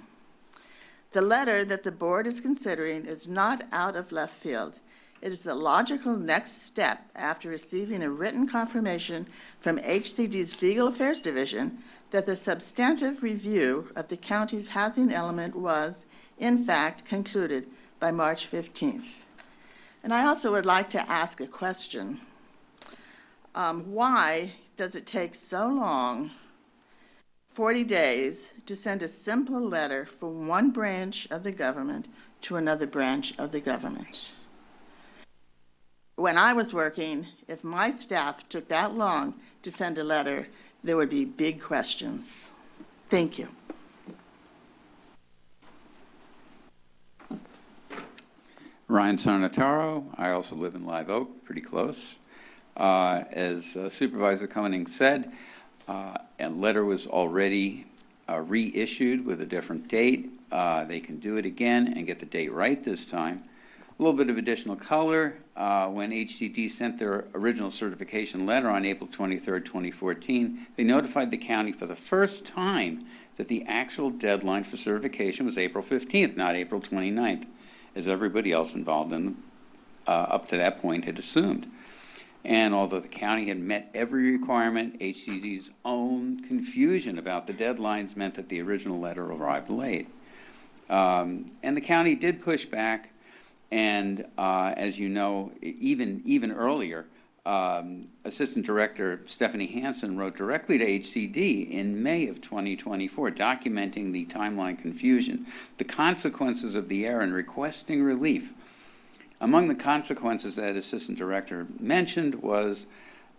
The letter that the board is considering is not out of left field. It is the logical next step after receiving a written confirmation from HCD's Legal Affairs Division that the substantive review of the county's housing element was, in fact, concluded by March 15th. And I also would like to ask a question. Why does it take so long, 40 days, to send a simple letter from one branch of the government to another branch of the government? When I was working, if my staff took that long to send a letter, there would be big questions. Thank you. Ryan Sarnataro. I also live in Live Oak, pretty close. As Supervisor Koenig said, a letter was already reissued with a different date. They can do it again and get the date right this time. A little bit of additional color. When HCD sent their original certification letter on April 23rd, 2014, they notified the county for the first time that the actual deadline for certification was April 15th, not April 29th, as everybody else involved in up to that point had assumed. And although the county had met every requirement, HCD's own confusion about the deadlines meant that the original letter arrived late. And the county did push back. And as you know, even earlier, Assistant Director Stephanie Hansen wrote directly to HCD in May of 2024, documenting the timeline confusion, the consequences of the error, and requesting relief. Among the consequences that Assistant Director mentioned was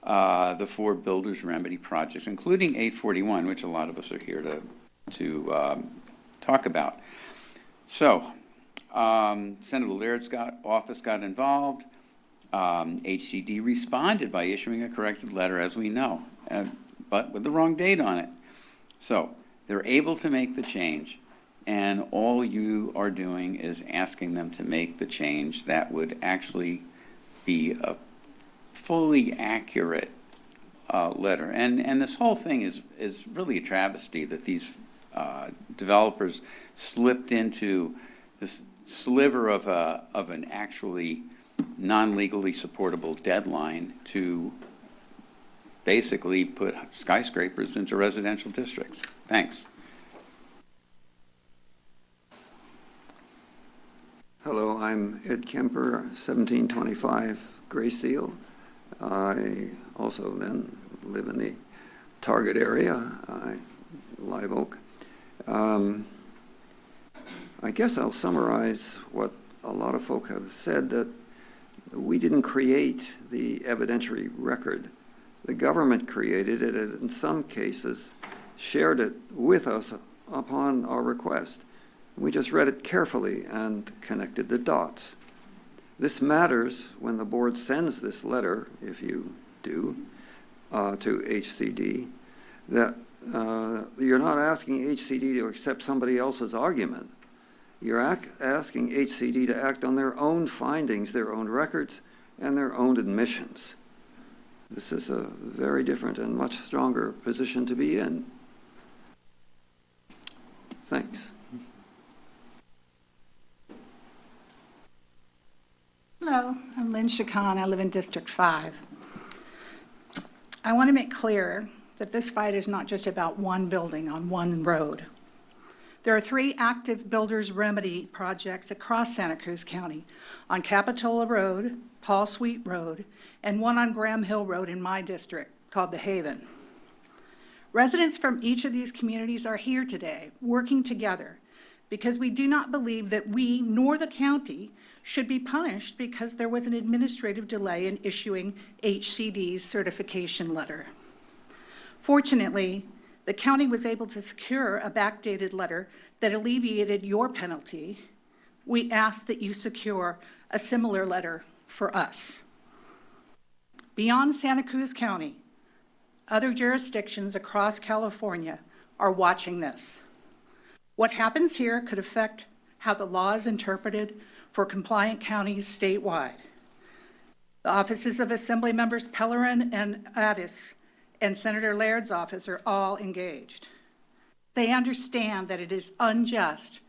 the 4 builders remedy projects, including 841, which a lot of us are here to talk about. So, Senator Laird's office got involved. HCD responded by issuing a corrected letter, as we know, but with the wrong date on it. So they're able to make the change, and all you are doing is asking them to make the change that would actually be a fully accurate letter. And this whole thing is really a travesty that these developers slipped into this sliver of an actually non-legally supportable deadline to basically put skyscrapers into residential districts. Thanks. Hello, I'm Ed Kemper, 1725 Gray Seal. I also then live in the Target area, Live Oak. I guess I'll summarize what a lot of folk have said, that we didn't create the evidentiary record. The government created it, and in some cases shared it with us upon our request. We just read it carefully and connected the dots. This matters when the board sends this letter, if you do, to HCD, that you're not asking HCD to accept somebody else's argument. You're asking HCD to act on their own findings, their own records, and their own admissions. This is a very different and much stronger position to be in. Thanks. Hello, I'm Lynn Chacon. I live in District 5. I want to make clear that this fight is not just about one building on one road. There are 3 active builders' remedy projects across Santa Cruz County, on Capitola Road, Paul Sweet Road, and one on Graham Hill Road in my district called The Haven. Residents from each of these communities are here today working together because we do not believe that we nor the county should be punished because there was an administrative delay in issuing HCD's certification letter. Fortunately, the county was able to secure a backdated letter that alleviated your penalty. We ask that you secure a similar letter for us. Beyond Santa Cruz County, other jurisdictions across California are watching this. What happens here could affect how the law is interpreted for compliant counties statewide. The offices of Assembly Members Pellerin and Addis and Senator Laird's office are all engaged. They understand that it is unjust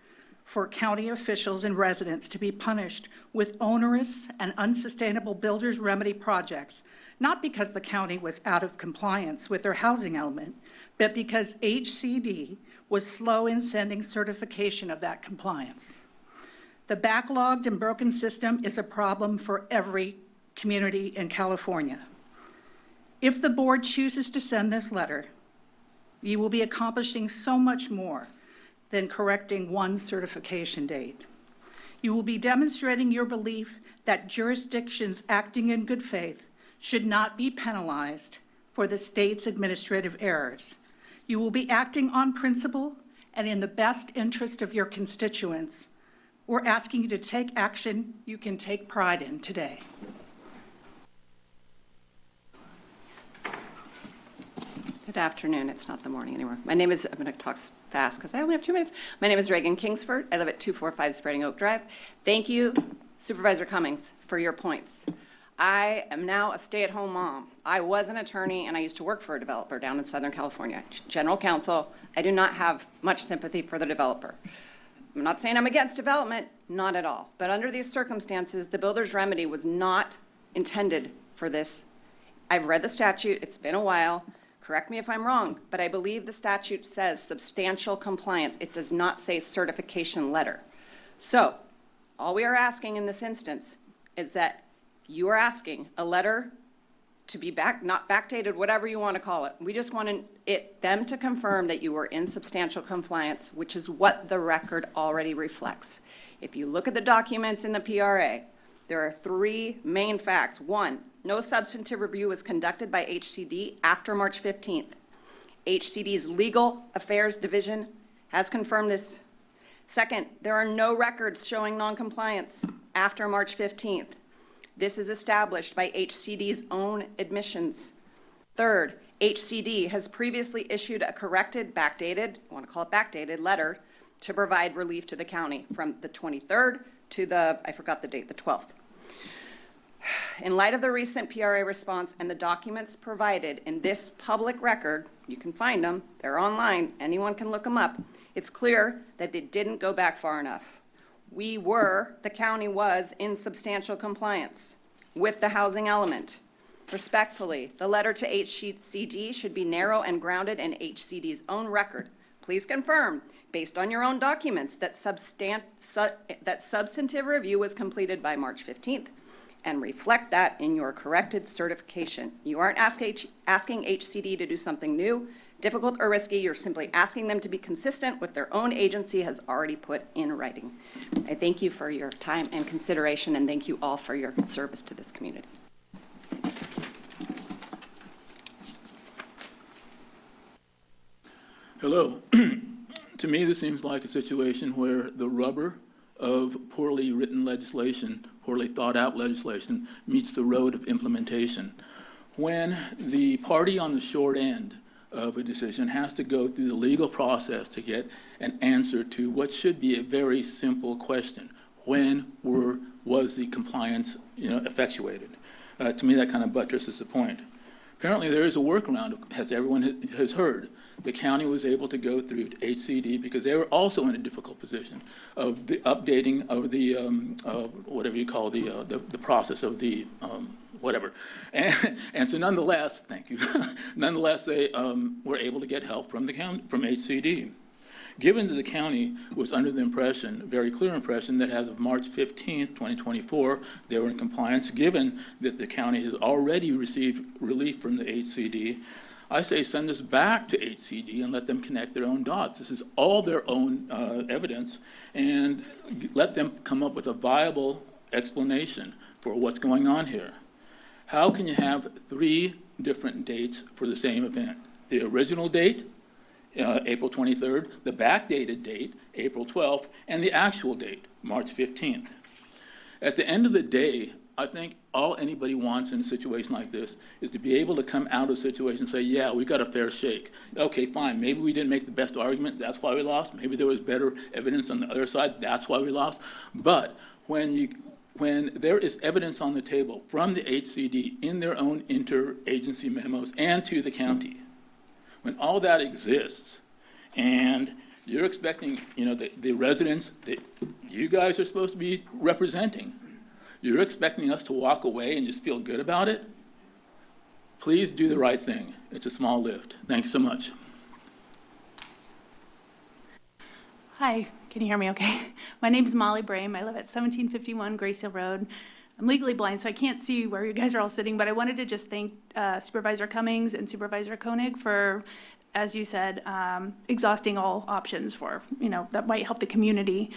for county officials and residents to be punished with onerous and unsustainable builders' remedy projects, not because the county was out of compliance with their housing element, but because HCD was slow in sending certification of that compliance. The backlogged and broken system is a problem for every community in California. If the board chooses to send this letter, you will be accomplishing so much more than correcting one certification date. You will be demonstrating your belief that jurisdictions acting in good faith should not be penalized for the state's administrative errors. You will be acting on principle and in the best interest of your constituents. We're asking you to take action you can take pride in today. Good afternoon. It's not the morning anymore. My name is, I'm going to talk fast because I only have 2 minutes. My name is Reagan Kingsford. I live at 245 Spreading Oak Drive. Thank you, Supervisor Cummings, for your points. I am now a stay-at-home mom. I was an attorney and I used to work for a developer down in Southern California, general counsel. I do not have much sympathy for the developer. I'm not saying I'm against development, not at all. But under these circumstances, the builder's remedy was not intended for this. I've read the statute. It's been a while. Correct me if I'm wrong, but I believe the statute says substantial compliance. It does not say certification letter. So all we are asking in this instance is that you are asking a letter to be not backdated, whatever you want to call it. We just want them to confirm that you were in substantial compliance, which is what the record already reflects. If you look at the documents in the PRA, there are 3 main facts. 1, no substantive review was conducted by HCD after March 15th. HCD's Legal Affairs Division has confirmed this. 2nd, there are no records showing noncompliance after March 15th. This is established by HCD's own admissions. 3rd, HCD has previously issued a corrected, backdated, I want to call it backdated, letter to provide relief to the county from the 23rd to the, I forgot the date, the 12th. In light of the recent PRA response and the documents provided in this public record, you can find them, they're online, anyone can look them up, it's clear that it didn't go back far enough. The county was in substantial compliance with the housing element. Respectfully, the letter to HCD should be narrow and grounded in HCD's own record. Please confirm, based on your own documents, that substantive review was completed by March 15th, and reflect that in your corrected certification. You aren't asking HCD to do something new, difficult, or risky. You're simply asking them to be consistent with their own agency has already put in writing. I thank you for your time and consideration, and thank you all for your service to this community. Hello. To me, this seems like a situation where the rubber of poorly written legislation, poorly thought out legislation, meets the road of implementation. When the party on the short end of a decision has to go through the legal process to get an answer to what should be a very simple question: when was the compliance effectuated? To me, that kind of buttresses the point. Apparently, there is a workaround, as everyone has heard. The county was able to go through HCD because they were also in a difficult position of the updating of the whatever you call the process of the whatever, and so nonetheless, thank you. Nonetheless, they were able to get help from the county, from HCD. Given that the county was under the impression, very clear impression, that as of March 15th, 2024, they were in compliance, given that the county has already received relief from the HCD, I say send this back to HCD and let them connect their own dots. This is all their own evidence, and let them come up with a viable explanation for what's going on here. How can you have 3 different dates for the same event? The original date, April 23rd, the backdated date, April 12th, and the actual date, March 15th. At the end of the day, I think all anybody wants in a situation like this is to be able to come out of a situation and say, yeah, we got a fair shake. Okay, fine, maybe we didn't make the best argument, that's why we lost. Maybe there was better evidence on the other side, that's why we lost. But when there is evidence on the table from the HCD in their own interagency memos and to the county, when all that exists, and you're expecting, the residents that you guys are supposed to be representing, you're expecting us to walk away and just feel good about it? Please do the right thing. It's a small lift. Thanks so much. Hi, can you hear me okay? My name's Molly Brame. I live at 1751 Grace Hill Road. I'm legally blind, so I can't see where you guys are all sitting, but I wanted to just thank Supervisor Cummings and Supervisor Koenig for, as you said, exhausting all options for, that might help the community.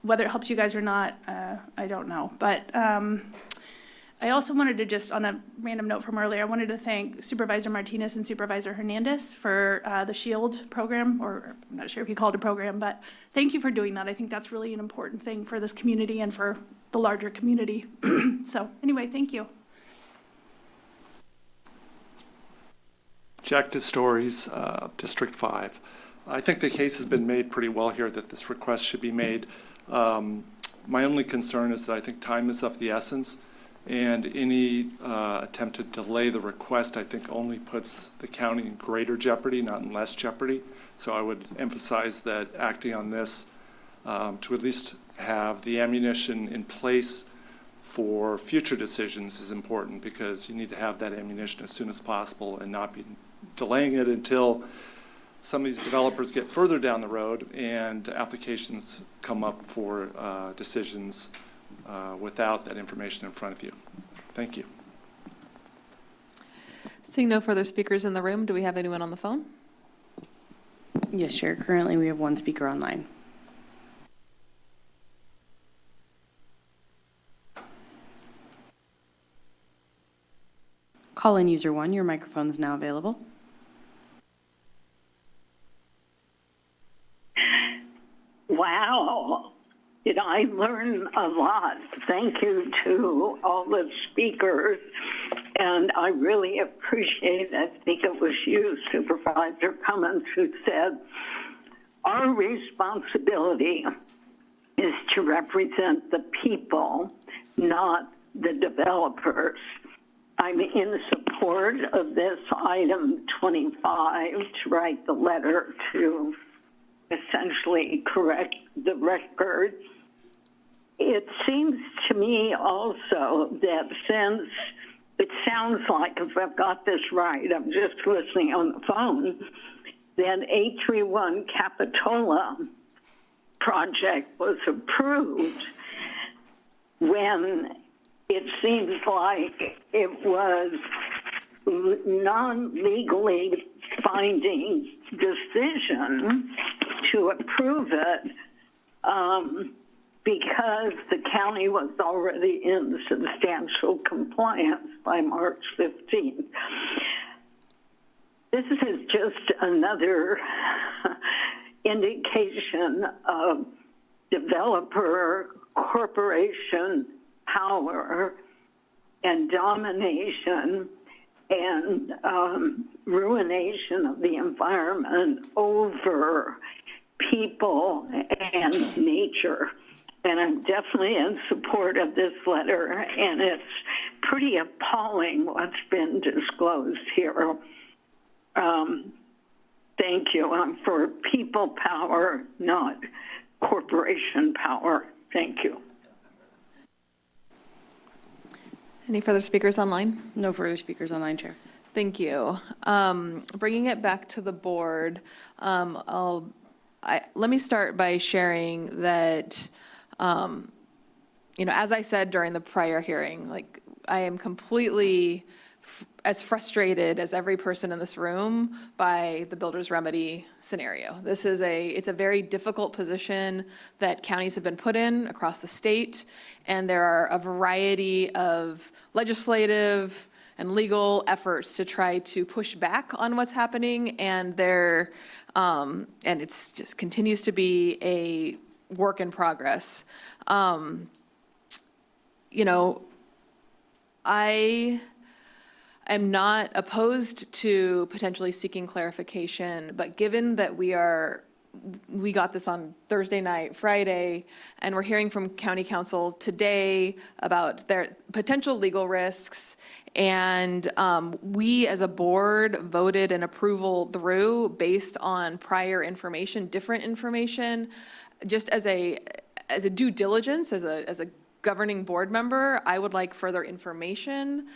Whether it helps you guys or not, I don't know. But I also wanted to just, on a random note from earlier, I wanted to thank Supervisor Martinez and Supervisor Hernandez for the SHIELD program, or I'm not sure if you called it a program, but thank you for doing that. I think that's really an important thing for this community and for the larger community. So anyway, thank you. Jack DeStories, District 5. I think the case has been made pretty well here that this request should be made. My only concern is that I think time is of the essence, and any attempt to delay the request, I think, only puts the county in greater jeopardy, not in less jeopardy. So I would emphasize that acting on this to at least have the ammunition in place for future decisions is important, because you need to have that ammunition as soon as possible and not be delaying it until some of these developers get further down the road and applications come up for decisions without that information in front of you. Thank you. Seeing no further speakers in the room, do we have anyone on the phone? Yes, Chair. Currently, we have 1 speaker online. Call-in user 1, your microphone is now available. Wow, did I learn a lot. Thank you to all the speakers, and I really appreciate, I think it was you, Supervisor Cummings, who said, our responsibility is to represent the people, not the developers. I'm in support of this item 25 to write the letter to essentially correct the record. It seems to me also that since it sounds like, if I've got this right, I'm just listening on the phone, that 831 Capitola project was approved when it seems like it was non-legally binding decision to approve it because the county was already in substantial compliance by March 15th. This is just another indication of developer corporation power and domination and ruination of the environment over people and nature. And I'm definitely in support of this letter, and it's pretty appalling what's been disclosed here. Thank you. I'm for people power, not corporation power. Thank you. Any further speakers online? No further speakers online, Chair. Thank you. Bringing it back to the board, let me start by sharing that, as I said during the prior hearing, like I am completely as frustrated as every person in this room by the builder's remedy scenario. It's a very difficult position that counties have been put in across the state, and there are a variety of legislative and legal efforts to try to push back on what's happening, and it's just continues to be a work in progress. I am not opposed to potentially seeking clarification, but given that we got this on Thursday night, Friday, and we're hearing from county council today about their potential legal risks, and we as a board voted an approval through based on prior information, different information, just as a due diligence, as a governing board member, I would like further information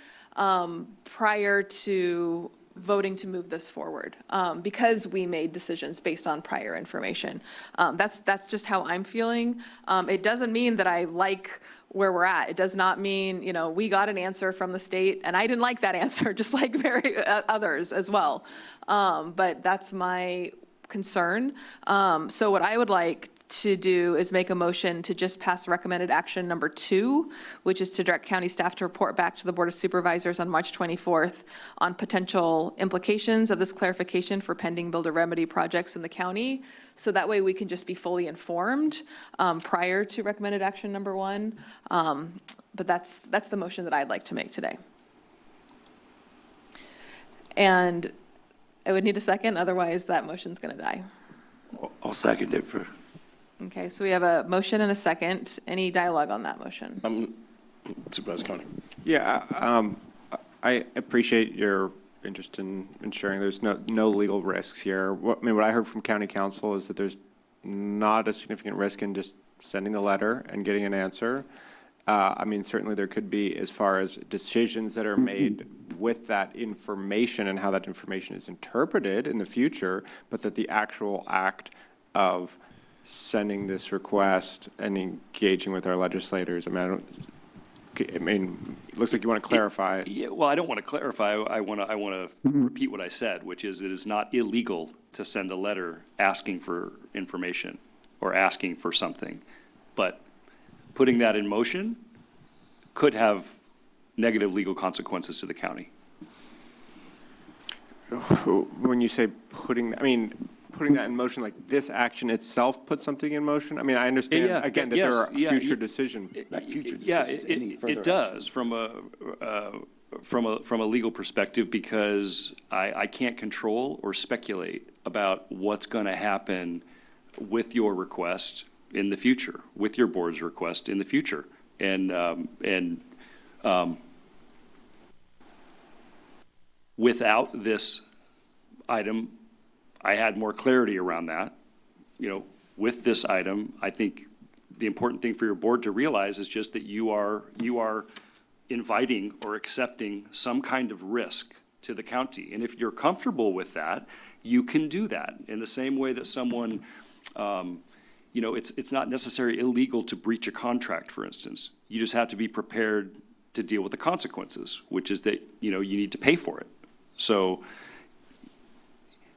prior to voting to move this forward, because we made decisions based on prior information. That's just how I'm feeling. It doesn't mean that I like where we're at. It does not mean, we got an answer from the state and I didn't like that answer, just like others as well. But that's my concern. So what I would like to do is make a motion to just pass recommended action number 2, which is to direct county staff to report back to the Board of Supervisors on March 24th on potential implications of this clarification for pending builder remedy projects in the county. So that way we can just be fully informed prior to recommended action number 1. But that's the motion that I'd like to make today. And I would need a second, otherwise that motion's going to die. I'll second it for. Okay, so we have a motion and a second. Any dialogue on that motion? Supervisor Koenig. Yeah, I appreciate your interest in ensuring there's no legal risks here. What I heard from county council is that there's not a significant risk in just sending the letter and getting an answer. Certainly there could be, as far as decisions that are made with that information and how that information is interpreted in the future, but that the actual act of sending this request and engaging with our legislators, it looks like you want to clarify. Yeah, well, I don't want to clarify. I want to repeat what I said, which is it is not illegal to send a letter asking for information or asking for something. But putting that in motion could have negative legal consequences to the county. When you say putting that in motion, like this action itself puts something in motion? I understand, that there are future decisions. It does from a legal perspective, because I can't control or speculate about what's going to happen with your request in the future, with your board's request in the future. And Without this item, I had more clarity around that. With this item, I think the important thing for your board to realize is just that you are inviting or accepting some kind of risk to the county. And if you're comfortable with that, you can do that in the same way that someone, it's not necessarily illegal to breach a contract, for instance. You just have to be prepared to deal with the consequences, which is that, you need to pay for it. So,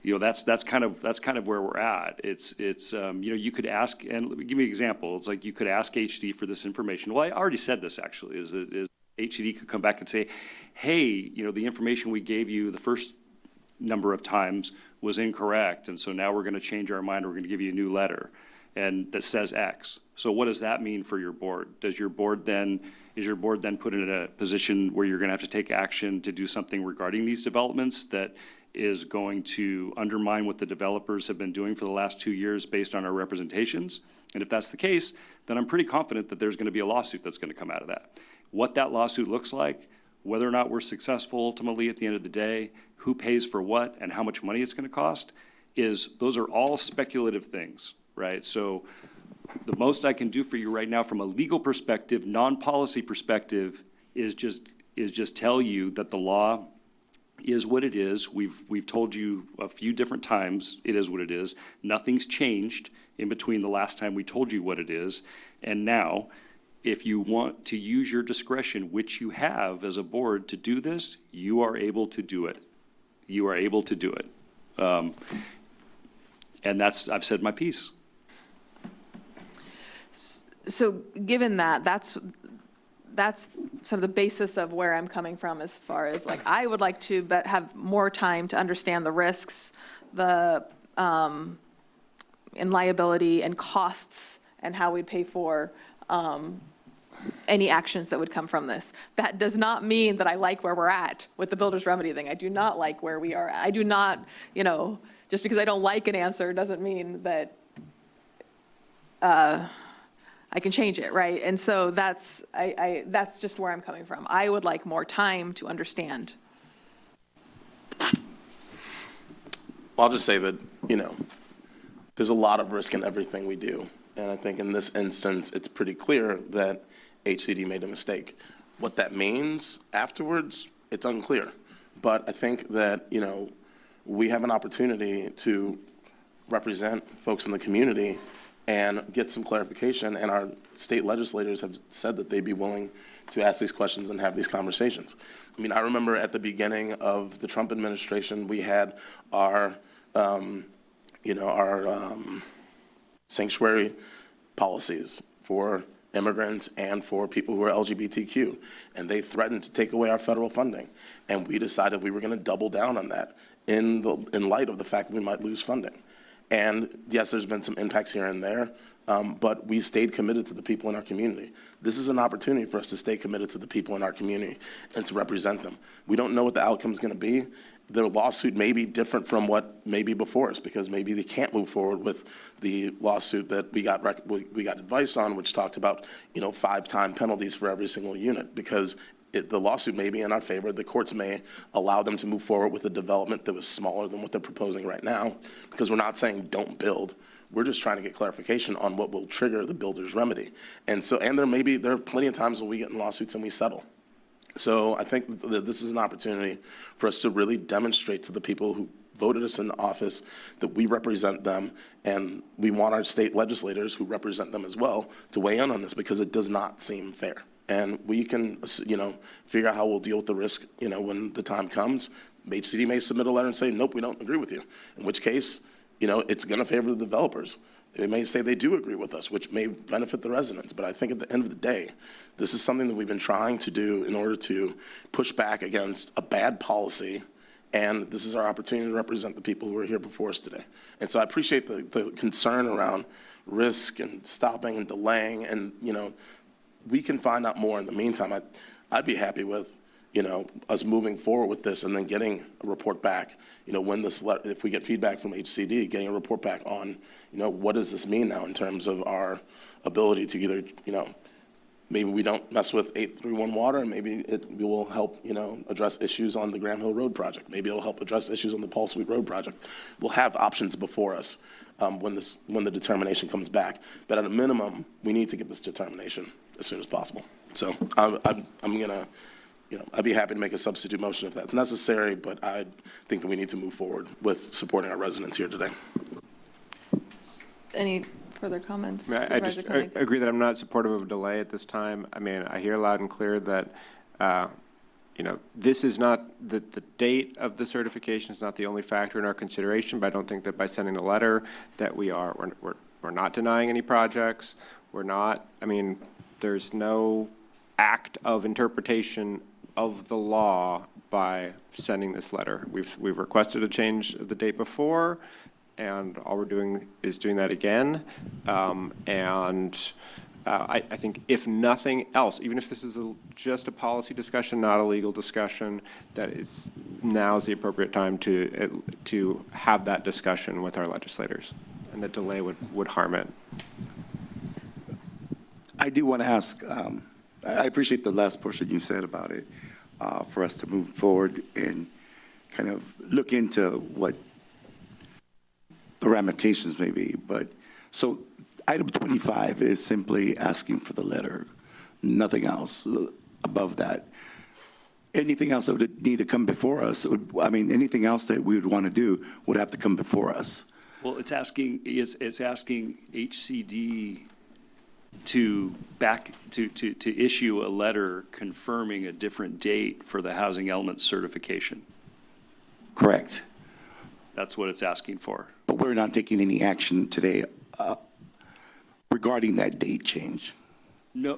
that's kind of where we're at. It's you could ask, and let me give you an example. It's like you could ask HD for this information. Well, I already said this actually, is HCD could come back and say, hey, the information we gave you the first number of times was incorrect, and so now we're going to change our mind. We're going to give you a new letter, and that says X. So what does that mean for your board? Is your board then put in a position where you're going to have to take action to do something regarding these developments that is going to undermine what the developers have been doing for the last 2 years based on our representations? And if that's the case, then I'm pretty confident that there's going to be a lawsuit that's going to come out of that. What that lawsuit looks like, whether or not we're successful ultimately at the end of the day, who pays for what, and how much money it's going to cost, those are all speculative things, right? So the most I can do for you right now from a legal perspective, non-policy perspective, is just tell you that the law is what it is. We've told you a few different times it is what it is. Nothing's changed in between the last time we told you what it is. And now, if you want to use your discretion, which you have as a board to do this, you are able to do it. You are able to do it. And I've said my piece. So given that, that's sort of the basis of where I'm coming from as far as I would like to have more time to understand the risks, the and liability and costs and how we'd pay for any actions that would come from this. That does not mean that I like where we're at with the builder's remedy thing. I do not like where we are at. I do not, just because I don't like an answer doesn't mean that I can change it, right? And so that's just where I'm coming from. I would like more time to understand. I'll just say that, there's a lot of risk in everything we do. And I think in this instance, it's pretty clear that HCD made a mistake. What that means afterwards, it's unclear. But I think that, we have an opportunity to represent folks in the community and get some clarification, and our state legislators have said that they'd be willing to ask these questions and have these conversations. I remember at the beginning of the Trump administration, we had our sanctuary policies for immigrants and for people who are LGBTQ, and they threatened to take away our federal funding. And we decided we were going to double down on that in light of the fact that we might lose funding. And yes, there's been some impacts here and there, but we stayed committed to the people in our community. This is an opportunity for us to stay committed to the people in our community and to represent them. We don't know what the outcome is going to be. The lawsuit may be different from what may be before us, because maybe they can't move forward with the lawsuit that we got advice on, which talked about 5-time penalties for every single unit, because the lawsuit may be in our favor. The courts may allow them to move forward with a development that was smaller than what they're proposing right now, because we're not saying don't build. We're just trying to get clarification on what will trigger the builder's remedy. And there are plenty of times when we get in lawsuits and we settle. So I think that this is an opportunity for us to really demonstrate to the people who voted us in office that we represent them, and we want our state legislators who represent them as well to weigh in on this, because it does not seem fair. And we can, figure out how we'll deal with the risk, when the time comes. HCD may submit a letter and say, nope, we don't agree with you. In which case, it's going to favor the developers. They may say they do agree with us, which may benefit the residents. But I think at the end of the day, this is something that we've been trying to do in order to push back against a bad policy. And this is our opportunity to represent the people who are here before us today. And so I appreciate the concern around risk and stopping and delaying. And, we can find out more in the meantime. I'd be happy with, us moving forward with this and then getting a report back, when if we get feedback from HCD, getting a report back on, what does this mean now in terms of our ability to either, maybe we don't mess with 831 water, and maybe it will help, address issues on the Graham Hill Road project. Maybe it'll help address issues on the Paul Sweet Road project. We'll have options before us when the determination comes back. But at a minimum, we need to get this determination as soon as possible. So I'm gonna, I'd be happy to make a substitute motion if that's necessary, but I think that we need to move forward with supporting our residents here today. Any further comments? I just Supervisor Koenig? agree that I'm not supportive of a delay at this time. I mean, I hear loud and clear that, this is not, the date of the certification is not the only factor in our consideration, but I don't think that by sending the letter that we're not denying any projects. There's no act of interpretation of the law by sending this letter. We've requested a change of the date before, and all we're doing is doing that again. I think if nothing else, even if this is just a policy discussion, not a legal discussion, that now is the appropriate time to have that discussion with our legislators, and that delay would harm it. I do want to ask, I appreciate the last portion you said about it, for us to move forward and kind of look into what the ramifications may be. But so item 25 is simply asking for the letter, nothing else above that. Anything else that would need to come before us, anything else that we would want to do would have to come before us. Well, it's asking HCD to issue a letter confirming a different date for the housing element certification. Correct. That's what it's asking for. But we're not taking any action today regarding that date change. No,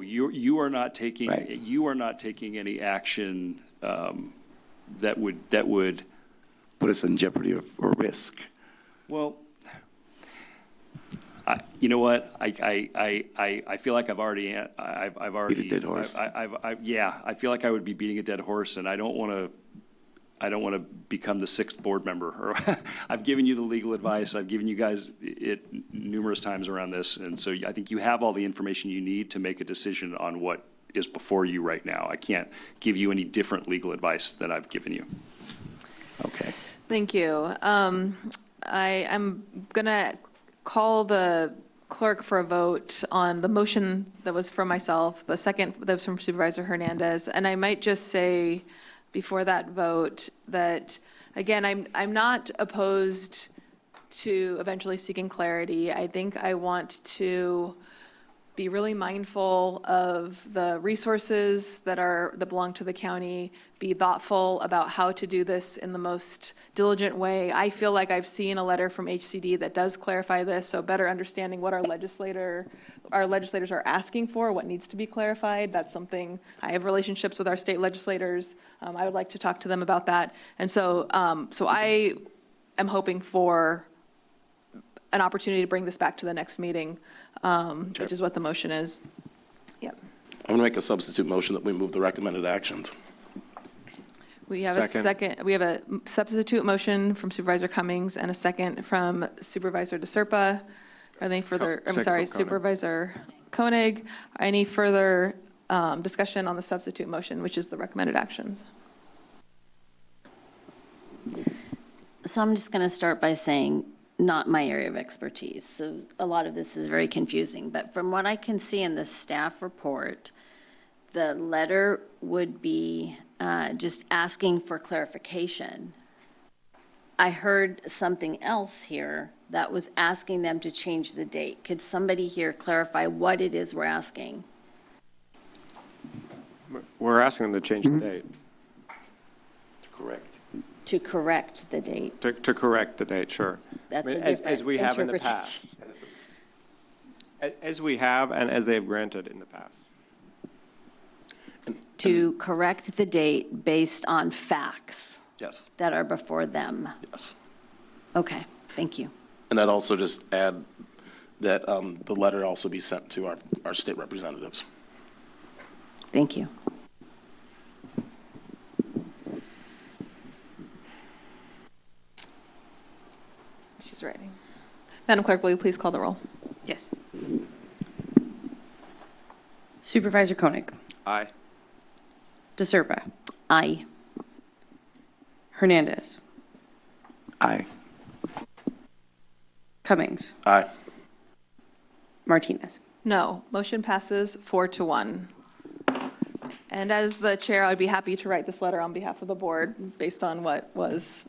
you are not taking, Right. you are not taking any action that would put us in jeopardy or risk. Well, you know what? I feel like I've already Beat a dead horse. I feel like I would be beating a dead horse, and I don't want to become the sixth board member. I've given you the legal advice. I've given you guys it numerous times around this, and so I think you have all the information you need to make a decision on what is before you right now. I can't give you any different legal advice than I've given you. Okay. Thank you. I'm going to call the clerk for a vote on the motion that was from myself, the second that was from Supervisor Hernandez. And I might just say before that vote that, again, I'm not opposed to eventually seeking clarity. I think I want to be really mindful of the resources that belong to the county, be thoughtful about how to do this in the most diligent way. I feel like I've seen a letter from HCD that does clarify this, so better understanding what our legislators are asking for, what needs to be clarified. That's something, I have relationships with our state legislators. I would like to talk to them about that. And so I am hoping for an opportunity to bring this back to the next meeting, which is what the motion is. Yep. I'm going to make a substitute motion that we move the recommended actions. We have a second. We have a substitute motion from Supervisor Cummings and a second from Supervisor DeSerpa. Are there any further, Supervisor Koenig. Any further discussion on the substitute motion, which is the recommended actions? So I'm just going to start by saying, not my area of expertise. So a lot of this is very confusing. But from what I can see in the staff report, the letter would be just asking for clarification. I heard something else here that was asking them to change the date. Could somebody here clarify what it is we're asking? We're asking them to change the date. Correct. To correct the date. To correct the date, sure. That's a as different we have in the interpretation. past. As we have and as they have granted in the past. To correct the date based on facts Yes. that are before them. Yes. Okay, thank you. And I'd also just add that the letter also be sent to our state representatives. Thank you. She's writing. Madam Clerk, will you please call the roll? Yes. Supervisor Koenig. Aye. DeSerpa. Aye. Hernandez. Aye. Cummings. Aye. Martinez. No. Motion passes 4-1. And as the chair, I'd be happy to write this letter on behalf of the board based on what was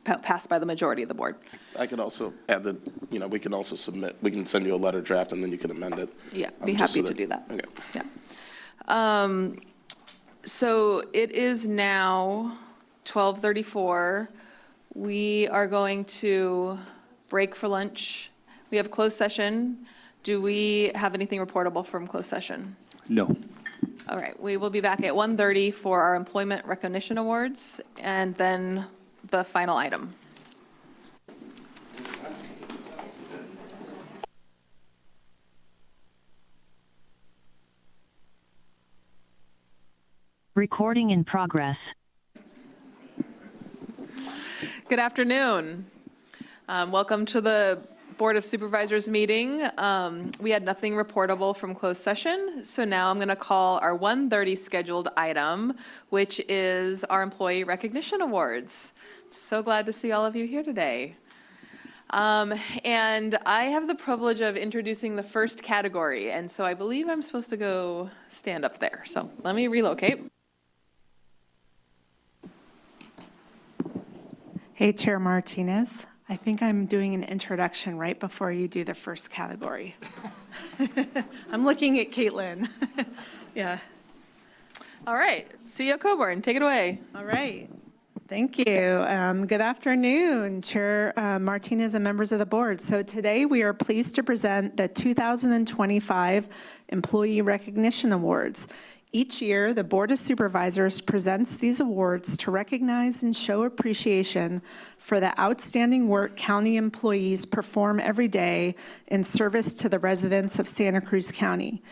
passed by the majority of the board. I could also add that, we can also submit, we can send you a letter draft and then you can amend it. Yeah, be just happy so to do that. Okay. Yeah. So it is now 12:34. We are going to break for lunch. We have closed session. Do we have anything reportable from closed session? No. All right, we will be back at 1:30 for our Employment Recognition Awards and then the final item. Recording in progress. Good afternoon. Welcome to the Board of Supervisors meeting. We had nothing reportable from closed session, so now I'm going to call our 1:30 scheduled item, which is our Employee Recognition Awards. So glad to see all of you here today. And I have the privilege of introducing the first category, and so I believe I'm supposed to go stand up there. So let me relocate. Hey, Chair Martinez. I think I'm doing an introduction right before you do the first category. I'm looking at Caitlin. Yeah. All right, CEO Coburn, take it away. All right. Thank you. Good afternoon, Chair Martinez and members of the board. So today we are pleased to present the 2025 Employee Recognition Awards. Each year, the Board of Supervisors presents these awards to recognize and show appreciation for the outstanding work county employees perform every day in service to the residents of Santa Cruz County.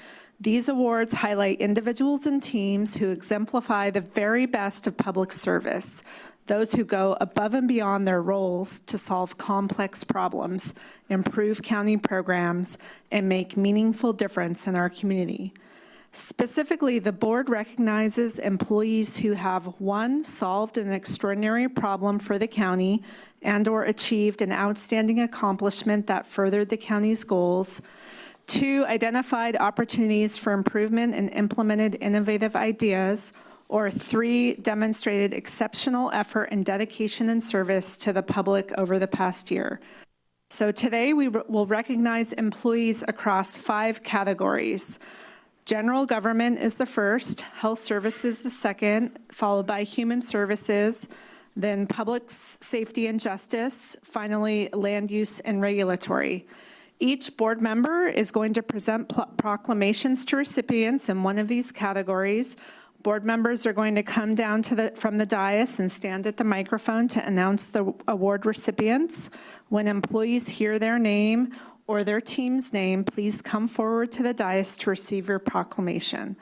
These awards highlight individuals and teams who exemplify the very best of public service, those who go above and beyond their roles to solve complex problems, improve county programs, and make meaningful difference in our community. Specifically, the board recognizes employees who have, 1, solved an extraordinary problem for the county and/or achieved an outstanding accomplishment that furthered the county's goals, 2, identified opportunities for improvement and implemented innovative ideas, or 3, demonstrated exceptional effort and dedication and service to the public over the past year. So today we will recognize employees across 5 categories. General government is the first, health services the second, followed by human services, then public safety and justice, finally land use and regulatory. Each board member is going to present proclamations to recipients in one of these categories. Board members are going to come down from the dais and stand at the microphone to announce the award recipients. When employees hear their name or their team's name, please come forward to the dais to receive your proclamation.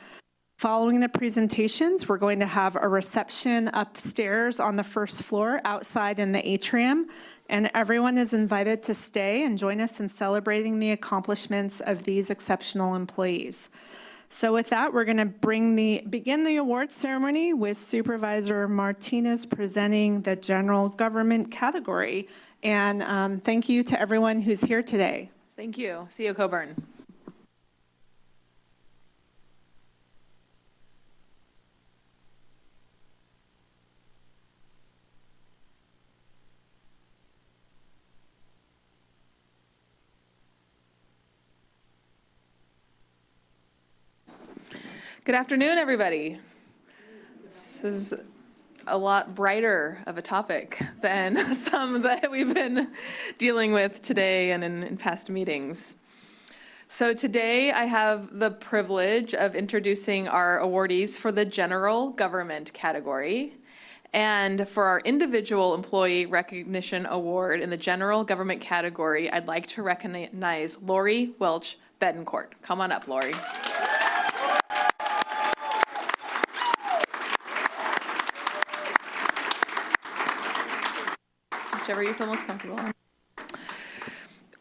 Following the presentations, we're going to have a reception upstairs on the first floor outside in the atrium, and everyone is invited to stay and join us in celebrating the accomplishments of these exceptional employees. So with that, we're going to begin the award ceremony with Supervisor Martinez presenting the general government category. And thank you to everyone who's here today. Thank you. CEO Coburn. Good afternoon, everybody. This is a lot brighter of a topic than some that we've been dealing with today and in past meetings. So today I have the privilege of introducing our awardees for the general government category. And for our individual employee recognition award in the general government category, I'd like to recognize Lori Welch Betancourt. Come on up, Lori. Whichever you feel most comfortable.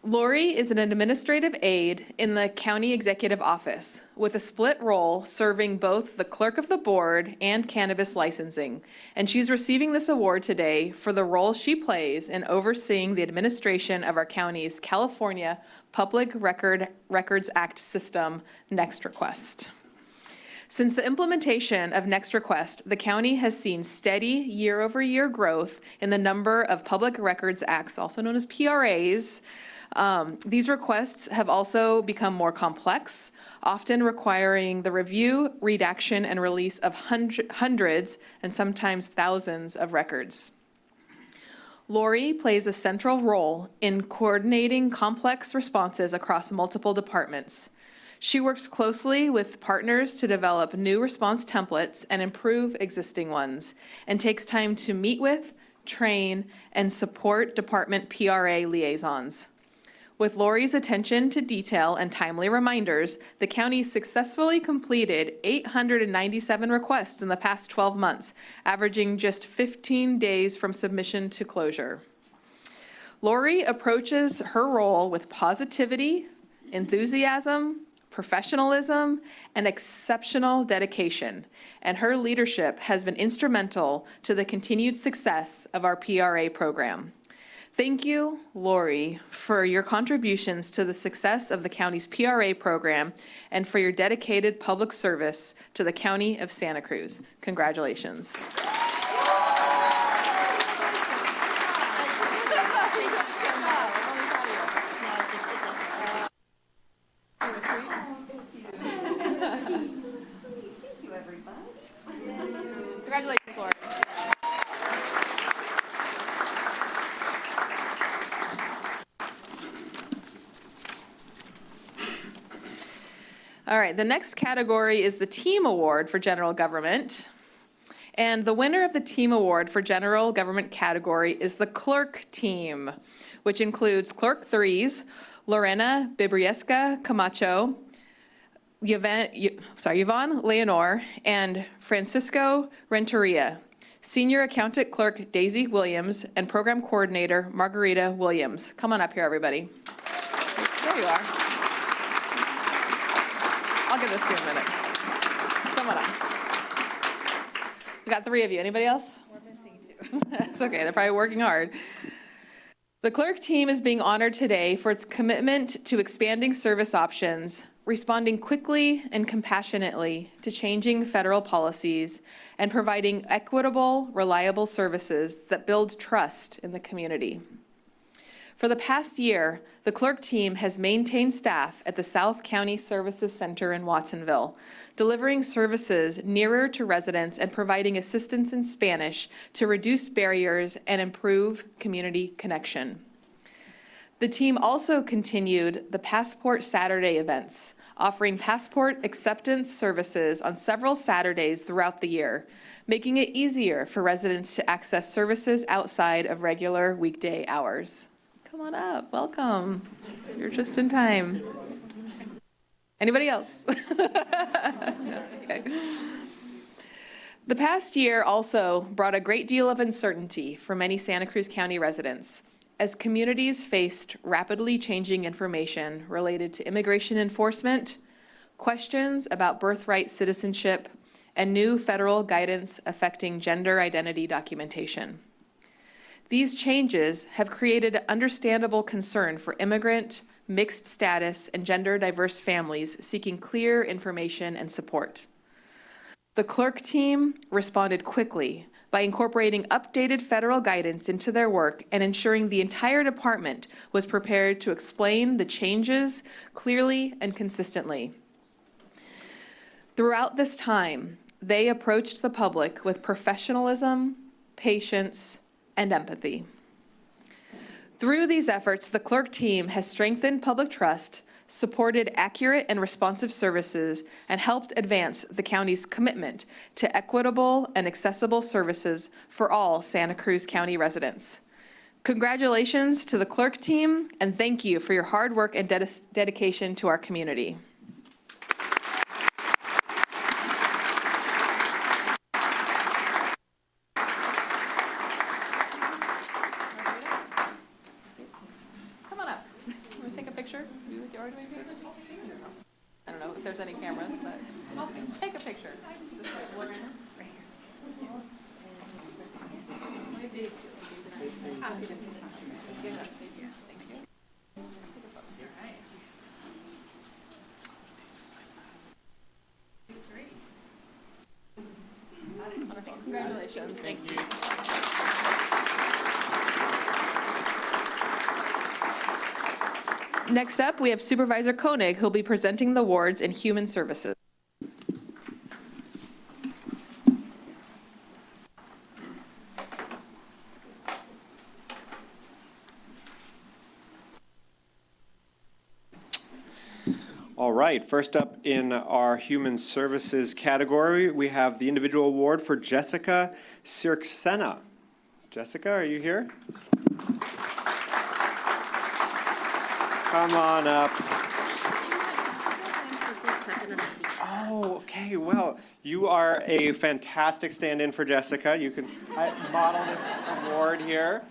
Lori is an administrative aide in the county executive office with a split role serving both the clerk of the board and cannabis licensing. And she's receiving this award today for the role she plays in overseeing the administration of our county's California Public Records Act system, Next Request. Since the implementation of Next Request, the county has seen steady year-over-year growth in the number of Public Records Acts, also known as PRAs. These requests have also become more complex, often requiring the review, redaction, and release of hundreds and sometimes thousands of records. Lori plays a central role in coordinating complex responses across multiple departments. She works closely with partners to develop new response templates and improve existing ones, and takes time to meet with, train, and support department PRA liaisons. With Lori's attention to detail and timely reminders, the county successfully completed 897 requests in the past 12 months, averaging just 15 days from submission to closure. Lori approaches her role with positivity, enthusiasm, professionalism, and exceptional dedication, and her leadership has been instrumental to the continued success of our PRA program. Thank you, Lori, for your contributions to the success of the county's PRA program and for your dedicated public service to the County of Santa Cruz. Congratulations. Congratulations, Lori. All right, the next category is the Team Award for General Government. And the winner of the Team Award for General Government category is the Clerk Team, which includes Clerk 3s, Lorena Bibriesca Camacho, Yvonne Leonor, and Francisco Renteria, Senior Accountant Clerk Daisy Williams, and Program Coordinator Margarita Williams. Come on up here, everybody. There you are. I'll give this to you in a minute. Come on up. We got 3 of you. Anybody else? We're missing 2. That's okay. They're probably working hard. The clerk team is being honored today for its commitment to expanding service options, responding quickly and compassionately to changing federal policies, and providing equitable, reliable services that build trust in the community. For the past year, the clerk team has maintained staff at the South County Services Center in Watsonville, delivering services nearer to residents and providing assistance in Spanish to reduce barriers and improve community connection. The team also continued the Passport Saturday events, offering passport acceptance services on several Saturdays throughout the year, making it easier for residents to access services outside of regular weekday hours. Come on up, welcome. You're just in time. Anybody else? Okay. The past year also brought a great deal of uncertainty for many Santa Cruz County residents, as communities faced rapidly changing information related to immigration enforcement, questions about birthright citizenship, and new federal guidance affecting gender identity documentation. These changes have created understandable concern for immigrant, mixed status, and gender diverse families seeking clear information and support. The clerk team responded quickly by incorporating updated federal guidance into their work and ensuring the entire department was prepared to explain the changes clearly and consistently. Throughout this time, they approached the public with professionalism, patience, and empathy. Through these efforts, the clerk team has strengthened public trust, supported accurate and responsive services, and helped advance the county's commitment to equitable and accessible services for all Santa Cruz County residents. Congratulations to the clerk team, and thank you for your hard work and dedication to our community. we doing pictures? I don't know if there's any cameras, but I'll take a picture. Congratulations. Thank you. Next up, we have Supervisor Koenig, who'll be presenting the awards in Human Services. All right, first up in our Human Services category, we have the individual award for Jessica Sirksena. Jessica, are you here? Come on up. Oh, okay, well, you are a fantastic stand-in for Jessica. You can model this award here.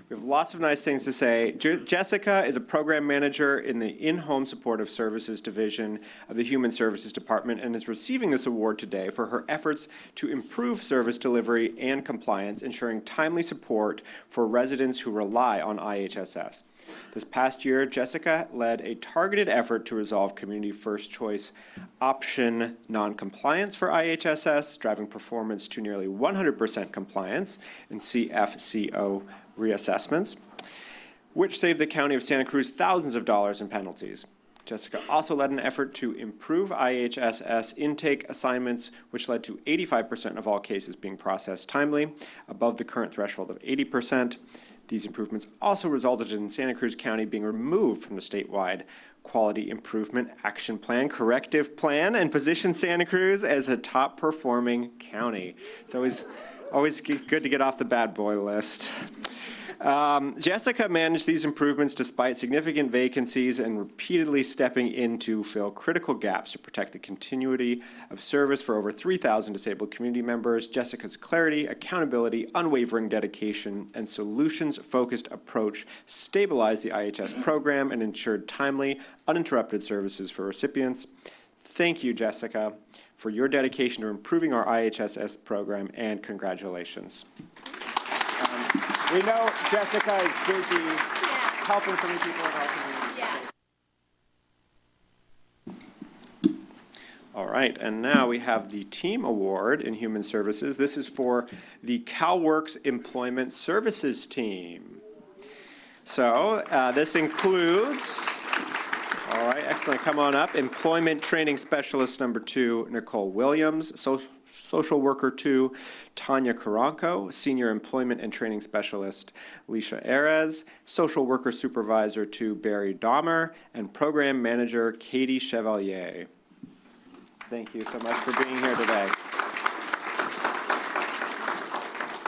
We have lots of nice things to say. Jessica is a program manager in the In-Home Supportive Services Division of the Human Services Department and is receiving this award today for her efforts to improve service delivery and compliance, ensuring timely support for residents who rely on IHSS. This past year, Jessica led a targeted effort to resolve Community First Choice option non-compliance for IHSS, driving performance to nearly 100% compliance in CFCO reassessments, which saved the County of Santa Cruz thousands of dollars in penalties. Jessica also led an effort to improve IHSS intake assignments, which led to 85% of all cases being processed timely, above the current threshold of 80%. These improvements also resulted in Santa Cruz County being removed from the statewide Quality Improvement Action Plan Corrective Plan and positioned Santa Cruz as a top-performing county. It's always good to get off the bad boy list. Jessica managed these improvements despite significant vacancies and repeatedly stepping in to fill critical gaps to protect the continuity of service for over 3,000 disabled community members. Jessica's clarity, accountability, unwavering dedication, and solutions-focused approach stabilized the IHS program and ensured timely, uninterrupted services for recipients. Thank you, Jessica, for your dedication to improving our IHSS program, and congratulations. We know Jessica is busy helping so many people in our community. All right, and now we have the Team Award in Human Services. This is for the CalWorks Employment Services Team. So this includes, all right, excellent, come on up, Employment Training Specialist number 2, Nicole Williams, Social Worker 2, Tanya Karanko, Senior Employment and Training Specialist, Alicia Erez, Social Worker Supervisor 2, Barry Dahmer, and Program Manager, Katie Chevalier. Thank you so much for being here today.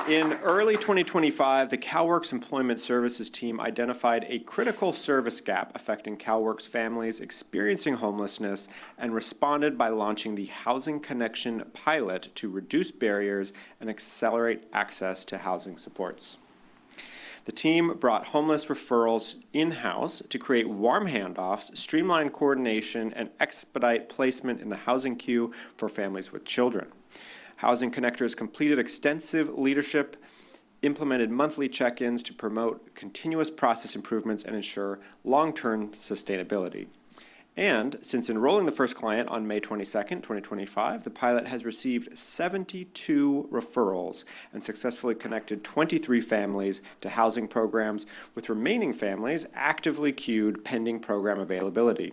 In early 2025, the CalWorks Employment Services team identified a critical service gap affecting CalWorks families experiencing homelessness and responded by launching the Housing Connection pilot to reduce barriers and accelerate access to housing supports. The team brought homeless referrals in-house to create warm handoffs, streamline coordination, and expedite placement in the housing queue for families with children. Housing Connectors completed extensive leadership, implemented monthly check-ins to promote continuous process improvements and ensure long-term sustainability. And since enrolling the first client on May 22nd, 2025, the pilot has received 72 referrals and successfully connected 23 families to housing programs, with remaining families actively queued pending program availability.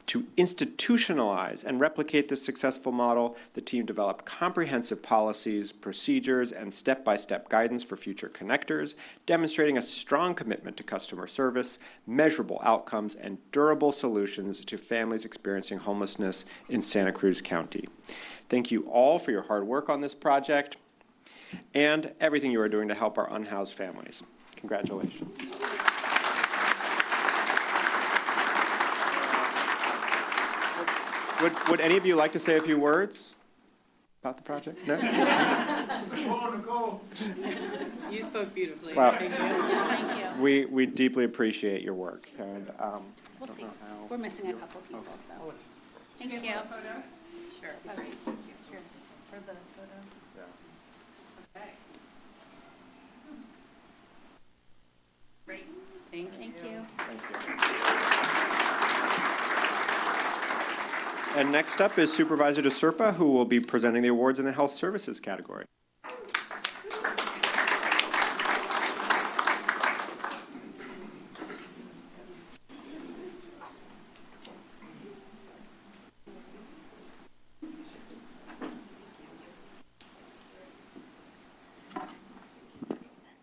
To institutionalize and replicate this successful model, the team developed comprehensive policies, procedures, and step-by-step guidance for future connectors, demonstrating a strong commitment to customer service, measurable outcomes, and durable solutions to families experiencing homelessness in Santa Cruz County. Thank you all for your hard work on this project and everything you are doing to help our unhoused families. Congratulations. Would any of you like to say a few words about the project? No? You spoke beautifully. Well, Thank you. we deeply appreciate your work, and We'll take, we're missing a couple people, so. Thank you. Sure. All right. Cheers for the photo. Okay. Great. Thank you. And next up is Supervisor DeSerpa, who will be presenting the awards in the Health Services category.